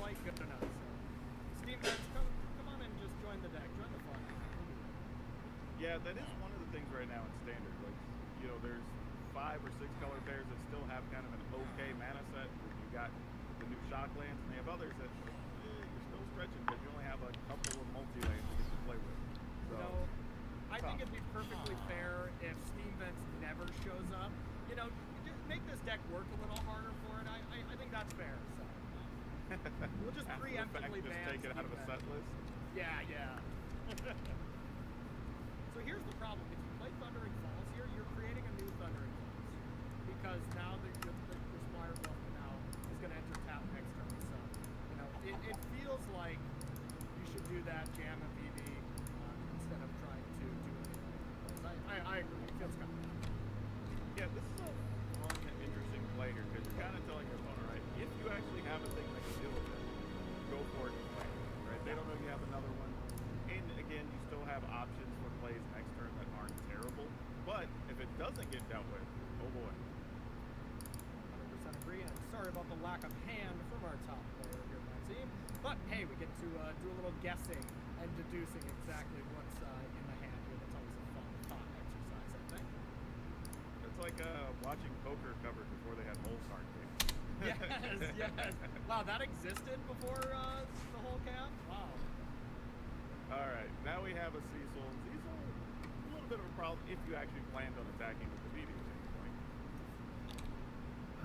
quite good enough. So, Steam Vents, come on and just join the deck, join the fun. Yeah, that is one of the things right now in standard. Like, you know, there's 5 or 6 color pairs that still have kind of an okay mana set. You got the new Shocklands, and they have others that you're still stretching because you only have a couple of multi-lanes that you can play with. So, You know, I think it'd be perfectly fair if Steam Vents never shows up. You know, just make this deck work a little harder for it. I think that's fair. So we'll just after the fact, preemptively just ban take it out of a Steam set Vents. list. Yeah. So here's the problem. If you play Thundering Falls here, you're creating a new Thundering Falls. Because now your Squire buff now is going to enter tap next turn. So, you know, it feels like you should do that jam and BB instead of trying to do it. I agree. It feels kind of bad. Yeah, this is a fun, interesting play here because you're kind of telling your opponent, right? If you actually have a thing that can deal with it, go for it and play it, right? They don't know you have another one. And again, you still have options for plays next turn that aren't terrible. But if it doesn't get dealt with, oh boy. 100% agree, and sorry about the lack of hand from our top player here, Maxime. But hey, we get to do a little guessing and deducing exactly what's in the hand here. That's always a fun thought exercise, I think. It's like watching poker covered before they had hole card games. Yes. Wow, that existed before the whole cap? Wow. All right, now we have a Cecil. And Cecil, a little bit of a problem if you actually planned on attacking with the BB at any point.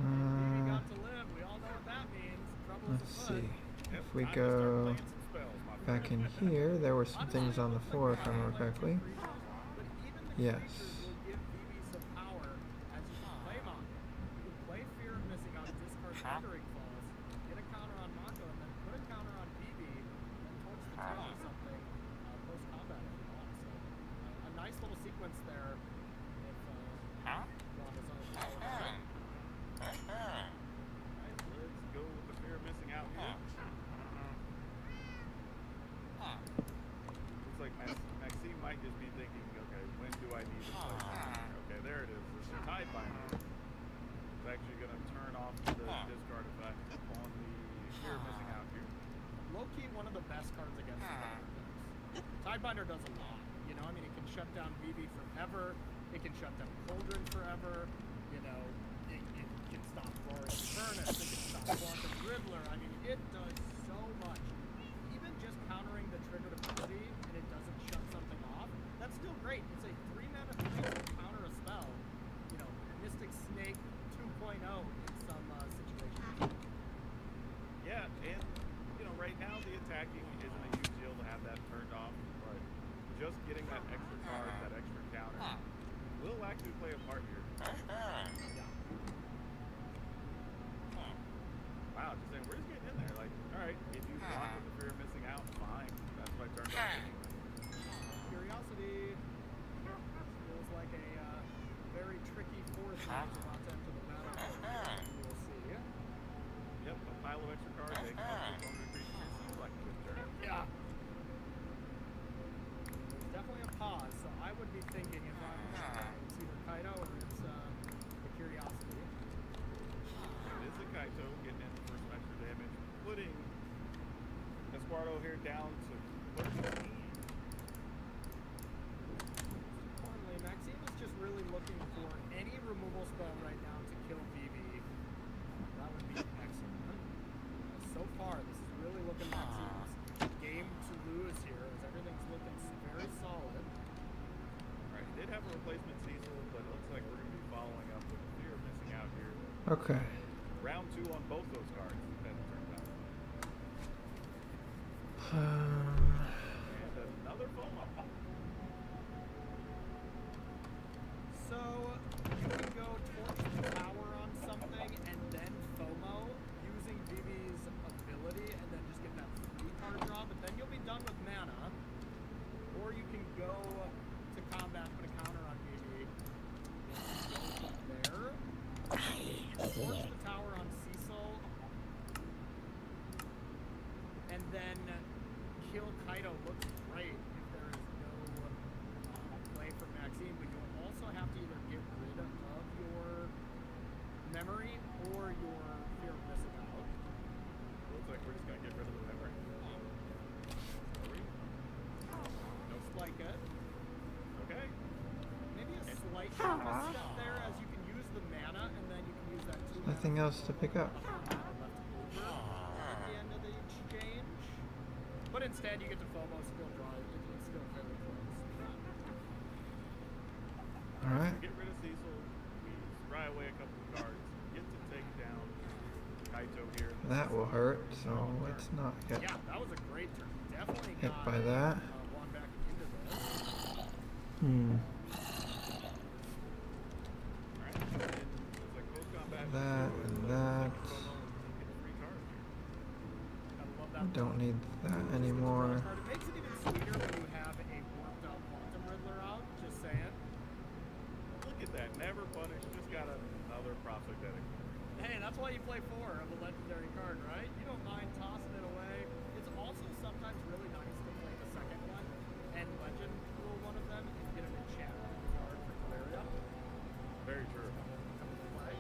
BB got to live. We all know what that means. Trouble is Let's afoot. see. Yep, If we time to start go playing some spells, my friend. back in here, there were some things on the floor, if I remember correctly. But even the Yes. creatures will give BB some power as you can play Mako. You can play Fear of Missing Out, discard Thundering Falls, get a counter on Mako, and then put a counter on BB, and then towards the tail or something post-combat if you want. So a nice little sequence there if Wanda's on the power. Alright, let's go with the fear of missing out here. Looks like Maxime might just be thinking, okay, when do I need to play something? Okay, there it is. This is Tidebinder. It's actually going to turn off the discard effect on the fear of missing out here. Low-key, one of the best cards against the Tidebinder decks. Tidebinder does a lot. You know, I mean, it can shut down BB forever. It can shut down Cauldron forever. You know, it can stop Roaring Furnace. It can stop Quantum Riddler. I mean, it does so much. Even just countering the triggered ability and it doesn't shut something off, that's still great. It's a 3-mana creature to counter a spell. You know, Mystic Snake 2.0 in some situations. Yeah, and, you know, right now the attacking isn't a huge deal to have that turned off, but just getting that extra card, that extra counter, will actually play a part here. Wow, just saying, we're just getting in there. Like, alright, if you block with the fear of missing out, fine. That's what I turned off anyway. Curiosity feels like a very tricky force that's about to enter the battle. We will see. Yep, a pile of extra cards, they can also go under creature. Seems like a good turn. Yeah. There's definitely a pause, so I would be thinking if I'm it's either Kaido or it's the Curiosity. It is a Kaito getting in for some extra damage, putting Esquardo here down to 13. Importantly, Maxime is just really looking for any removal spell right now to kill BB. That would be excellent. So far, this is really looking Maxime's game to lose here, as everything's looking very solid. Alright, he did have a replacement Cecil, but it looks like we're going to be following up with the fear of missing out here. Okay. Round 2 on both those cards, as it turns out. And another FOMO. So, you can go torch the tower on something and then FOMO using BB's ability and then just get that free card draw, but then you'll be done with mana. Or you can go to combat, put a counter on BB. Go there. Torch the tower on Cecil. And then kill nothing else to pick up. At the end of the exchange. But instead, you get to FOMO skill drive. It's still very close. Alright. Get rid of Cecil. We spry away a couple of cards. Get to take down Kaito here. That will hurt, so let's not get Yeah, that was a great turn. Definitely hit got by that. one back into this. Alright, and it's like close combat. That and that. Get a free card. Gotta love that. Don't need that anymore. It makes it even sweeter when you have a warped out Quantum Riddler out. Just saying. Look at that. Never punished. Just got another prosthetic. Hey, that's why you play 4 of a legendary card, right? You don't mind tossing it away. It's also sometimes really nice to play the second one and legend rule one of them and get an enchantment card for Valeria. Very true. Come into play.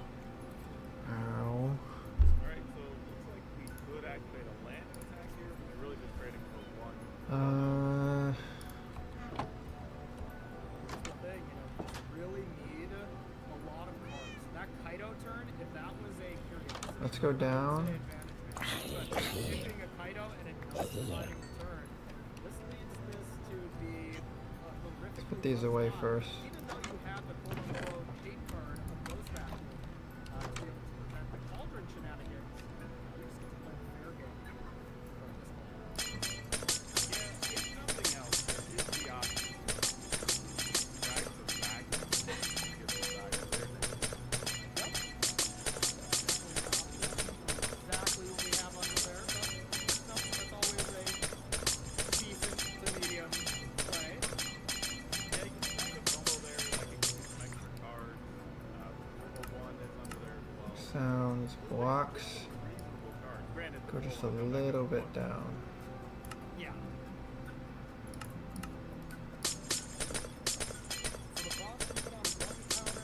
Ow. Alright, so it looks like we could activate a land attack here, but they're really just trading for one. Here's the thing, you know, just really need a lot of cards. That Kaito turn, if that was a curiosity, Let's go down. but hitting a Kaito and it not surviving the turn, this leads this to be horrific. Put these away first. Even though you have the quote-unquote hate card of Ghost Vacuum to be able to prevent the Cauldron shenanigans, you just get to play the fair game. Yeah, if nothing else, there is the option. Drag some back. Get the side of there. Exactly what we have under there. But that's always a decent to medium play. Yeah, you can find a combo there, like you can get some extra cards. Combo one that's under there as well. Sounds blocks. Reasonable cards. Granted, the Go full just a one goes back little to bit one. down. Yeah. So the boss can put on one counter.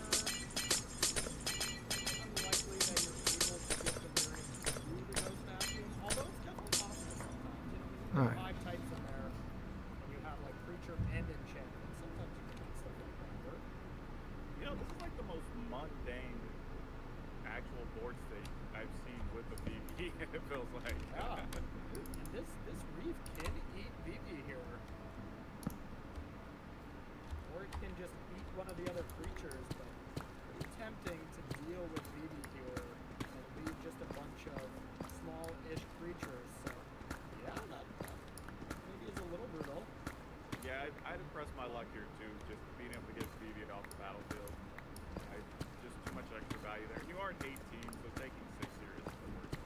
It's unlikely that you're able to get the variant through the Ghost Vacuum, although it's definitely possible sometimes. You know, when you Alright. have 5 types in there, and you have like creature and enchantment, sometimes you can make stuff like that work. You know, this is like the most mundane actual board state I've seen with the VV. It feels like. Yeah. And this Reef can eat VV here. Or it can just eat one of the other creatures, but pretty tempting to deal with VV here and leave just a bunch of small-ish creatures. So, yeah, that maybe is a little brutal. Yeah, I'd impress my luck here too, just being able to get VV off the battlefield. Just too much extra value there. You are an 18, so taking 6 here isn't the worst.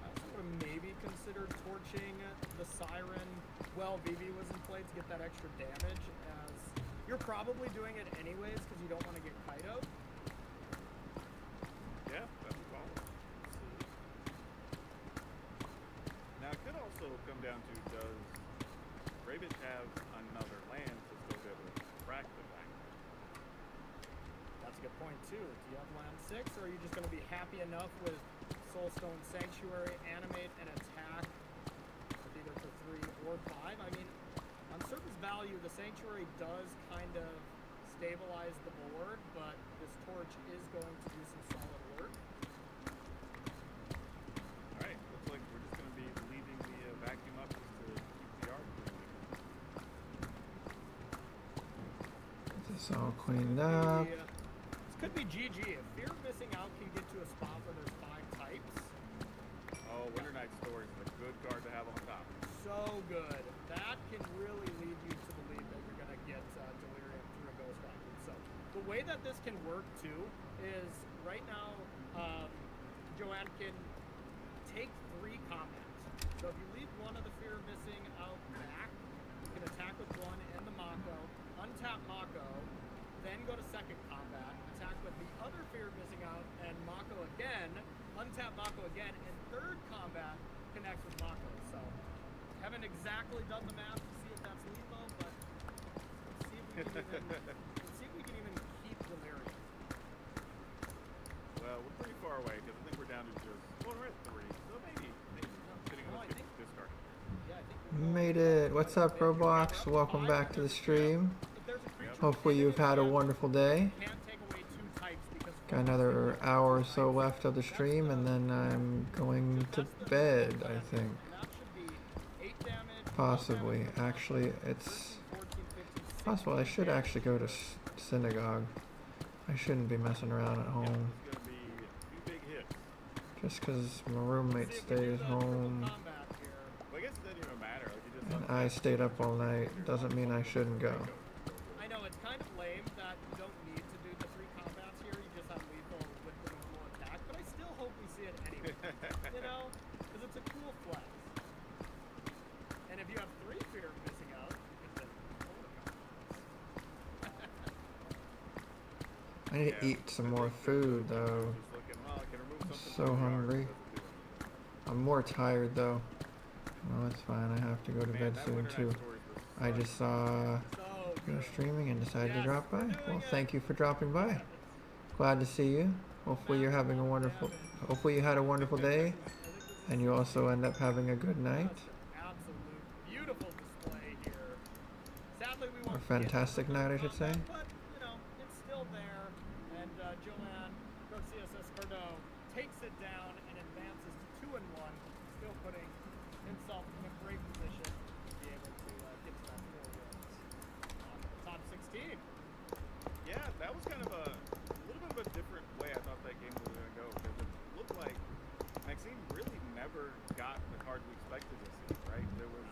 I also would have maybe considered torching the Siren while VV was in play to get that extra damage, as you're probably doing it anyways because you don't want to get Kaito. Yeah, that's a call. Now it could also come down to, does Ravage have another land to still be able to crack the back? That's a good point too. Do you have land 6, or are you just going to be happy enough with Soulstone Sanctuary, animate, and attack with either for 3 or 5? I mean, on surface value, the Sanctuary does kind of stabilize the board, but this torch is going to do some solid work. Alright, looks like we're just going to be leaving the vacuum up just to keep the yard moving. Get this all cleaned up. This could be GG. If Fear of Missing Out can get to a spot where there's 5 types, Oh, Winter Night Story is a good card to have on top. so good. That can really lead you to believe that you're going to get Delirium through a Ghost Vacuum. So the way that this can work too is right now, Joanne can take 3 combats. So if you leave one of the Fear of Missing Out back, you can attack with 1 and the Mako, untap Mako, then go to second combat, attack with the other Fear of Missing Out and Mako again, untap Mako again, and third combat connects with Mako. So haven't exactly done the math to see if that's lethal, but let's see if we can even keep Delirium. Well, we're pretty far away because I think we're down to just, well, we're at 3, so maybe sitting No, on I the think- discard. Yeah, I think we're Made it. What's up, Roblox? Welcome back to the stream. If there's a creature Hopefully you've had a wonderful day. can't take away 2 types because Got another hour or so left of the stream, and then I'm going to bed, I think. That should be 8 damage. Possibly. Actually, it's possible I should actually go to synagogue. I shouldn't be messing around at home. It's gonna be a few big hits. Just because my roommate stays home Well, I guess it doesn't even matter. Like, you just and I stayed up all night doesn't mean I shouldn't go. I know it's kind of lame that you don't need to do the 3 combats here. You just have lethal with the full attack, but I still hope we see it anyway. You know, because it's a cool flex. And if you have 3 fear missing out, it's a total combats. I need to eat some more food though. just looking, well, I can remove something So from the hungry. yard, doesn't do anything. I'm more tired though. Well, it's fine. I have to go to Man, bed that soon Winter too. Night Stories was I just saw So you good. streaming and decided to Yes, drop by. we're doing Well, it. thank you for dropping by. Glad to see you. Hopefully you're having a wonderful. Hopefully you had a wonderful day, and you also end up having a good night. Absolute beautiful display here. Sadly, we Or won't fantastic night, I should say. But, you know, it's still there. And Joanne Garcia Escardo takes it down and advances to 2-1, still putting himself in a great position to be able to get to that 4 wins on the top 16. Yeah, that was kind of a little bit of a different way I thought that game was going to go, because it looked like Maxime really never got the cards we expected to see, right? There was,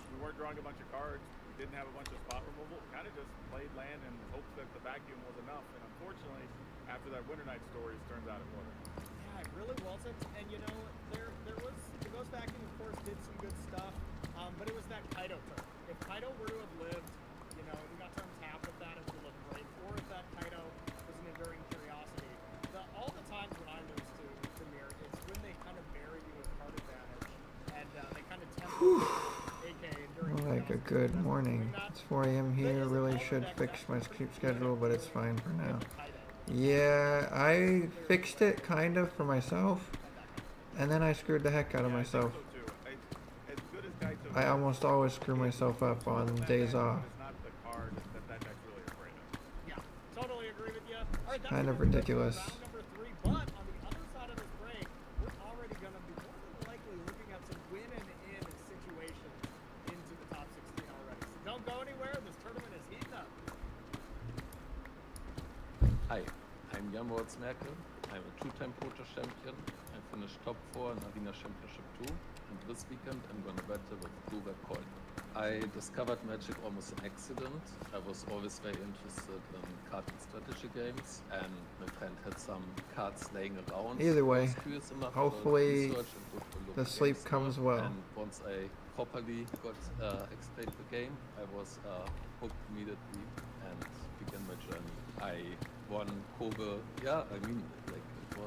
we weren't drawing a bunch of cards, we didn't have a bunch of spot removal, kind of just played land and hoped that the vacuum was enough, and unfortunately, after that Winter Night Stories, turns out it wasn't. Yeah, it really wasn't. And you know, there was the Ghost Vacuum, of course, did some good stuff, but it was that Kaido turn. If Kaido were to have lived, you know, we got to untap with that as we look great, or if that Kaido was an enduring curiosity. All the times when I lose to Premier, it's when they kind of bury you with card advantage, and they kind of tempt you, aka enduring More like a curiosity. good That's morning. doing that. It's 4 a.m. here. Really should fix my sleep schedule, but it's fine for now. Yeah, I fixed it kind of for myself, and then I screwed the heck out of Yeah, I think myself. so too. As good as Kaito I is, almost always screw myself up on days off. It's not the card that deck's really afraid of. Yeah, totally agree with you. All right, that's Kind of gonna bring us to ridiculous. Round number 3, but on the other side of this break, we're already going to be more than likely looking at some win and in situations into the top 16 already. So don't go anywhere. This tournament is heating up. Hi, I'm Jan Merkel. I'm a 2-time Proto champion. I finished top 4 in Arena Championship 2, and this weekend I'm gonna battle with Blue Web Coin. I discovered Magic almost an accident. I was always very interested in card and strategy games, and my friend had some cards laying around. Either I way, was curious enough to hopefully research and look for the local sleep games comes there, well. And once I properly got explained the game, I was hooked immediately and began my journey. I won Kobe. Yeah, I mean, like it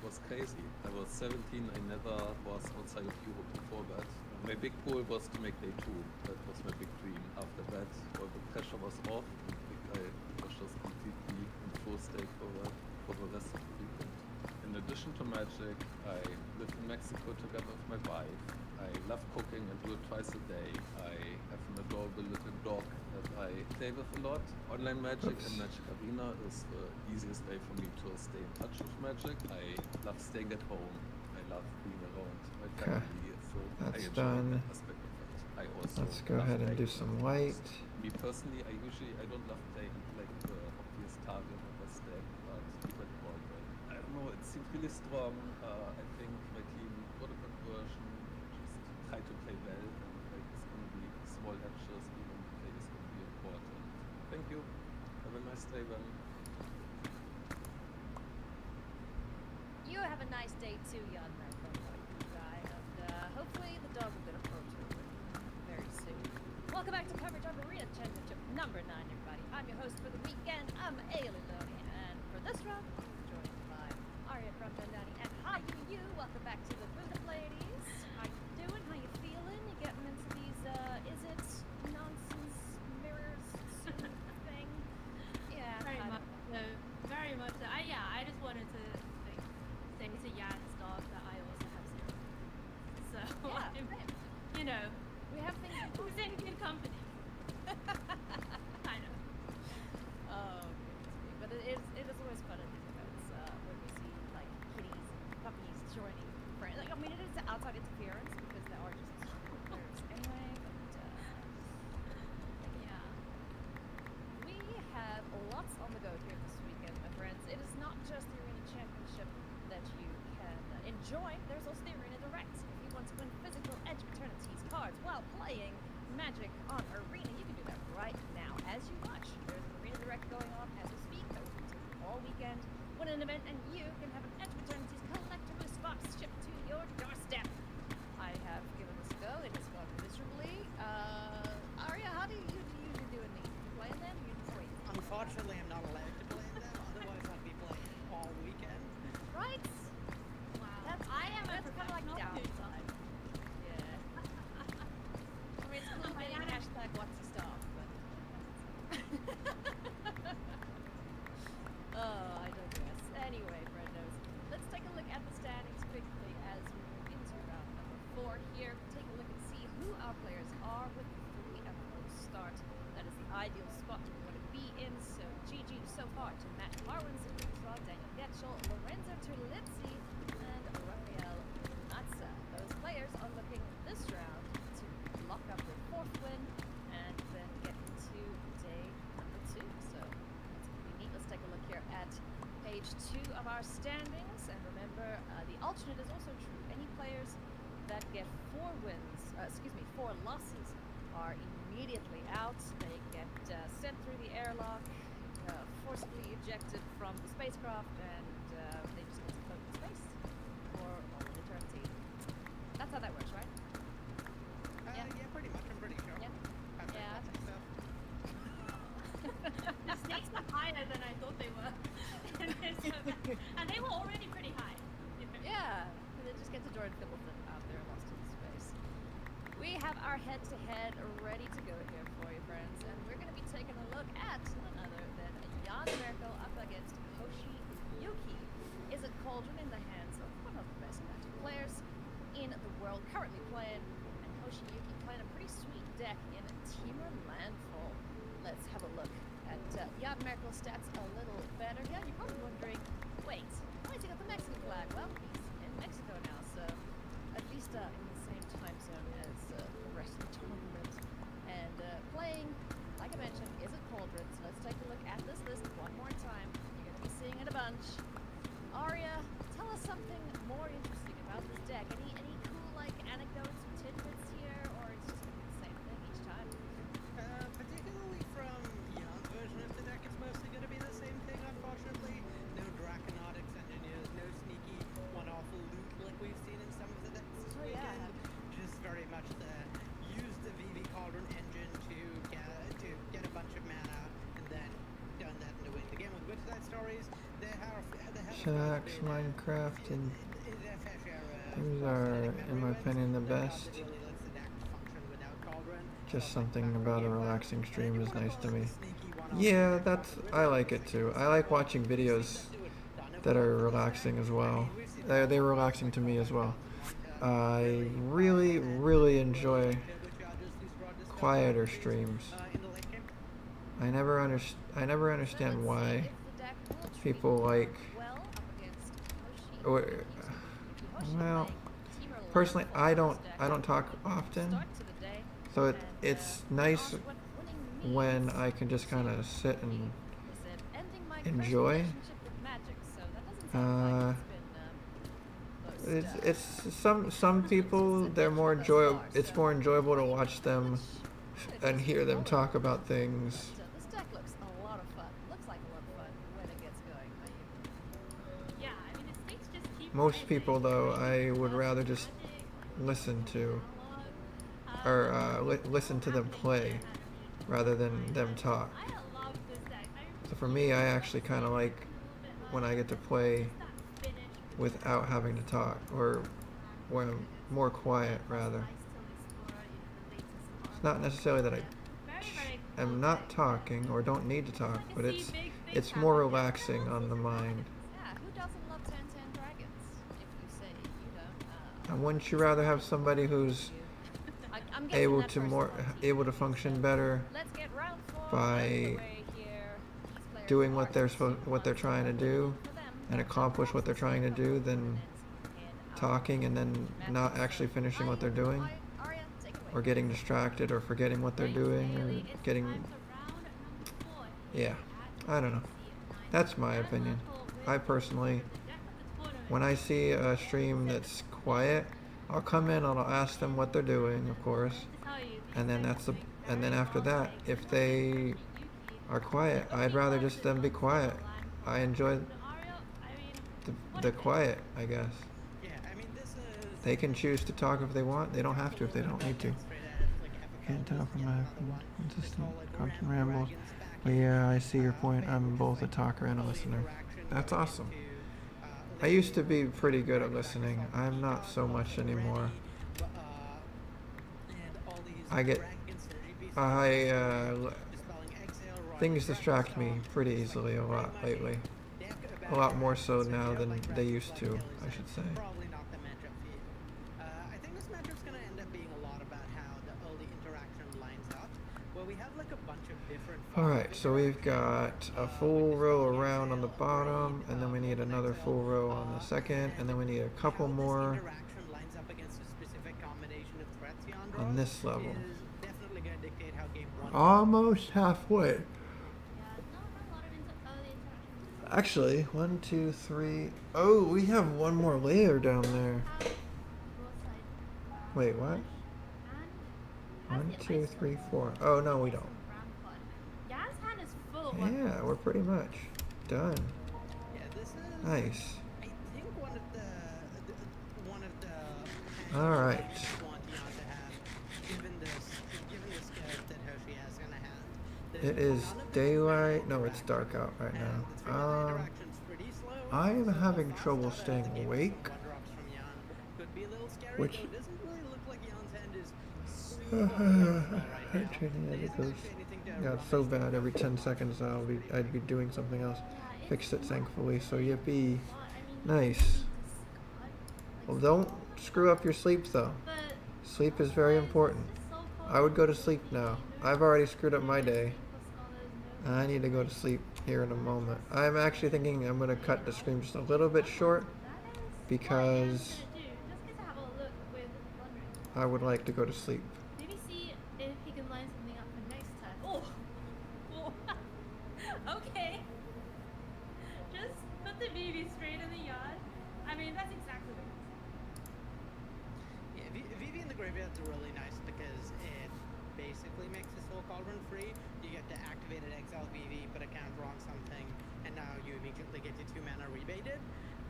was crazy. I was 17. I never was outside of Europe before that. My big goal was to make day 2. That was my big dream. After that, all the pressure was off, and I was just completely in full state for the rest of the weekend. In addition to Magic, I live in Mexico together with my wife. I love cooking and do it twice a day. I have an adorable little dog that I play with a lot. Online Magic and Magic Arena is the easiest way for me to stay in touch with Magic. I love staying at home. I love being around my Okay. family. So I That's enjoy done. that aspect of it. I also Let's go love ahead and do playing some with white. cards. Me personally, I don't love playing like the obvious target of a stack, but even more. I don't know, it seemed really strong. I think my team got a good version. Just try to play well, and like it's gonna be small edges, even play is gonna be important. Thank you. Have a nice day, Ben. You have a nice day too, young man, guy, and hopefully the dog will get a photo very soon. Welcome back to coverage of Arena Championship number 9, everybody. I'm your host for the weekend. I'm Ailey, and for this round, I'm joined by Arya from Dandani and hi you. Welcome back to the Buddha ladies. How you doing? How you feeling? You getting into these is it nonsense mirrors thing? Yeah, Very I much so. Very much so. I just wanted to like, say to Jan's dog that I also have 0. So Yeah, I'm, same. you know, We have things in who's in good company. Kind of. Oh, goodness me. But it is always fun in these events. I mean, it is outside interference because there are just players anyway, but Yeah. we have lots on the go here this weekend, my friends. It is not just the Arena Championship that you can enjoy. There's also the Arena Direct. If you want to win physical Edge of Eternity's cards while playing Magic on Arena, you can do that right now as you watch. There's an Arena Direct going on as we speak. That will continue all weekend. Win an event and you can have an Edge of Eternity's collectible box shipped to your doorstep. I have given this a go. It has gone miserably. Arya, how do you usually do in these? You play in them? You wait. Unfortunately, I'm not allowed to play in them. Otherwise, I'd be playing all weekend. Right? Wow. That's I am a that's kind of like professional down. food time. Yeah. I mean, it's cool being Banana. hashtag what's the stuff, but. Oh, I digress. Anyway, friendos, let's take a look at the standings quickly as we move into round number 4 here. Take a look and see who our players are with the 3-0 start. That is the ideal spot we want to be in. So GG so far to Matt Harwin, Daniel Getchell, Lorenzo Terlizzi, and Rafael Natsa. Those players are looking this round to lock up their 4th win and then get into day number 2. So that's pretty neat. Let's take a look here at page 2 of our standings. And remember, the alternate is also true. Any players that get 4 losses are immediately out. They get sent through the airlock, forcibly ejected from the spacecraft, and they just get to float in space for all of eternity. That's how that works, right? Yeah, pretty much. I'm pretty sure. Yeah. I've Yeah, I heard think that The stakes are higher than I thought they were. And they were already pretty high. Yeah, they just get to Jordan Fibbleton out there lost in space. We have our head-to-head ready to go here for you, friends, and we're going to be taking a look at none other than Jan Merkel up against Hoshi Yuki. Is it Cauldron in the hands of one of the best Magic players in the world currently playing, and Hoshi Yuki playing a pretty sweet deck in Temur Landfall. Let's have a look at Jan Merkel's stats a little better. Yeah, you're probably wondering, wait, why has he got the Mexican flag? Well, he's in Mexico now, so at least in the same time zone as the rest of the tournament. And playing, like I mentioned, is it Cauldron? So let's take a look at this list one more time. You're going to be seeing it a bunch. Arya, tell us something more interesting about this deck. Any cool anecdotes or tidbits here, or it's just going to be the same thing each time? Particularly from Jan's version of the deck, it's mostly going to be the same thing, unfortunately. No Draconautics engineers, no sneaky one-off loot like we've seen in some of the decks this Oh, yeah. weekend. Just very much use the VV Cauldron engine to get a bunch of mana and then done that into win the game. With Witchside Stories, they have Shax, Minecraft, and their fair share these are, in my opinion, the best. Really lets the deck function without Cauldron. Just something about a relaxing stream is nice to me. Yeah, I like it too. I like watching videos that are relaxing as well. They're relaxing to me as well. I really, really enjoy quieter streams. I never understand why people like. Well, personally, I don't talk often, so it's nice when I can just kind of sit and enjoy. It's some people it's more enjoyable to watch them and hear them talk about things. This deck looks a lot of fun. Looks like a lot of fun when it gets going. Yeah, I mean, the stakes just keep Most rising. people, though, I would rather just listen to or listen to them play rather than them talk. I love this deck. So for me, I actually kind of like when I get to play without having to talk, or when I'm more quiet rather. It's not necessarily that I am not talking or don't need to talk, but it's more relaxing on the mind. Yeah, who doesn't love 10-10 Dragons? If you say you don't. And wouldn't you rather have somebody who's I'm guessing able that to person loves you. function better Let's get round 4 by underway here. These players doing are what they're trying to do for them. and accomplish what they're trying to do than talking and then not actually finishing what they're doing, Arya, take it away. or getting distracted or forgetting what they're doing, or getting, yeah, I don't know. That's my opinion. I personally, when I see a stream that's quiet, I'll come in and I'll ask them what they're doing, of course, and then and then after that, if they are quiet, I'd rather just them be quiet. I enjoy the quiet, I guess. Yeah, I mean, this is. They can choose to talk if they want. They don't have to if they don't need to. Can't tell from my consistent constant rambles. But yeah, I see your point. I'm both a talker and a listener. That's awesome. I used to be pretty good at listening. I'm not so much anymore. Things distract me pretty easily a lot lately. A lot more so now than they used to, I should say. Probably not the matchup for you. I think this matchup's going to end up being a lot about how the early interaction lines up, where we have like a bunch of different. Alright, so we've got a full row around on the bottom, and then we need another full row on the second, and then we need a couple more Interaction lines up against a specific combination of threats Yandra on this level. is definitely going to dictate how game one. Almost halfway. Yeah, not a lot of early interactions. Actually, 1, 2, 3. Oh, we have one more layer down there. Wait, what? 1, 2, 3, 4. Oh, no, we don't. Jan's hand is full. Yeah, we're pretty much done. Yeah, this is. Nice. I think one of the All right. want Jan to have, given the scope that Hershey has in a hand. It is daylight. No, it's dark out right now. I am having trouble staying awake, which got so bad. Every 10 seconds I'd be doing something else. Fixed it thankfully. So yippee, nice. Well, don't screw up your sleep though. Sleep is very important. I would go to sleep now. I've already screwed up my day. I need to go to sleep here in a moment. I'm actually thinking I'm going to cut the stream just a little bit short because I would like to go to sleep. Maybe see if he can line something up for next time. Oh, okay. Just put the baby straight in the yard. I mean, that's exactly what. Yeah, VV in the graveyard's really nice because it basically makes this whole cauldron free. You get to activate an exile VV, put a counter on something, and now you immediately get your 2 mana rebated.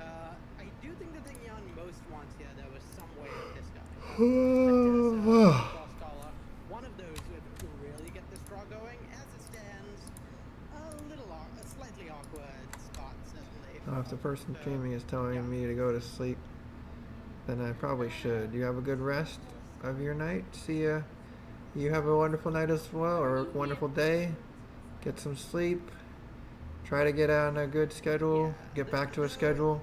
I do think the thing Jan most wants here, though, is some way with this guy. One of those would really get this draw going. As it stands, a slightly awkward spot, certainly. If the person streaming is telling me to go to sleep, then I probably should. You have a good rest of your night. See ya. You have a wonderful night as well, or a wonderful day. Get some sleep. Try to get on a good schedule. Get back to a schedule.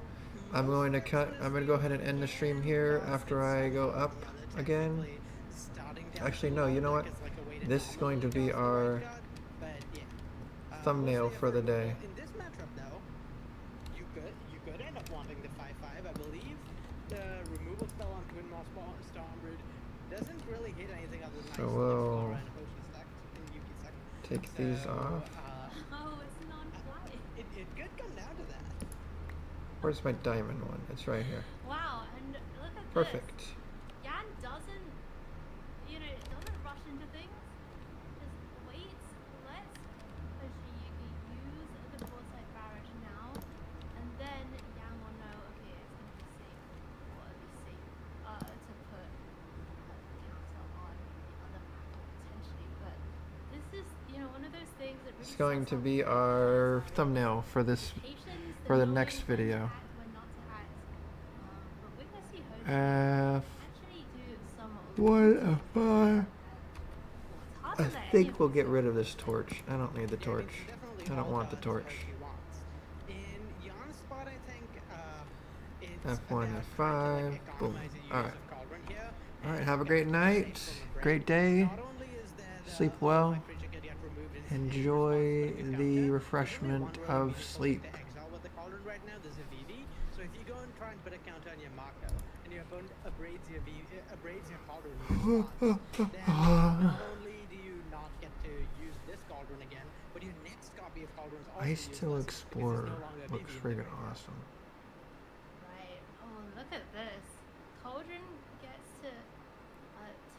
I'm going to go ahead and end the stream here after I go up again. Actually, no, you know what? This is going to be our thumbnail for the day. In this matchup, though, you could end up wanting the 5/5. I believe the removal spell on Twin Moss Stormbridge doesn't really hit anything other than So nice we'll and Hoshi stacked and Yuki stacked. take these off. Oh, it's non-fly. It could come down to that. Where's my diamond one? It's right here. Wow, and look at Perfect. this. Jan doesn't, doesn't rush into things. Just waits, lets Hoshiyuki use the foresight barrage now, and then Jan will know, okay, it's going to be safe, or it'll be safe to put a counter on the other map, potentially. But this is, one of those things that really It's going sets to off be our thumbnail for this, for the next video. What a fire. I think we'll get rid of this torch. I don't need the torch. I don't want the torch. In Jan's spot, I think it's F1, about F5. trying to Boom. economize the use Alright. of Cauldron here. Alright, have a great night. Great day. Not only is there Sleep well. my creature could get removed in Enjoy response to the counter. refreshment There's only one of way sleep. to exile with the Cauldron right now. There's a VV. So if you go and try and put a counter on your Mako, abrades your cauldron in response, then not only do you not get to use this cauldron again, but your next copy of cauldron is also Ice Till useless because Explorer it's no longer a looks BB friggin' inventory. awesome. Right. Oh, look at this. Cauldron gets to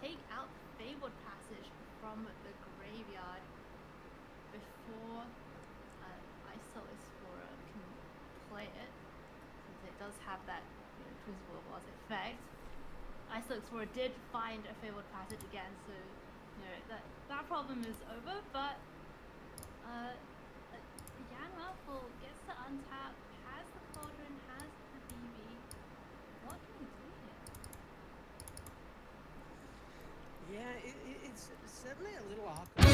take out the Fabled Passage from the graveyard before Ice Till Explorer can play it, since it does have that Crucible of Laws effect. Ice Till Explorer did find a Fabled Passage again, so that problem is over, but Yanwaffle gets to untap, has the Cauldron, has the BB. What can he do here? Yeah, it's certainly a little awkward.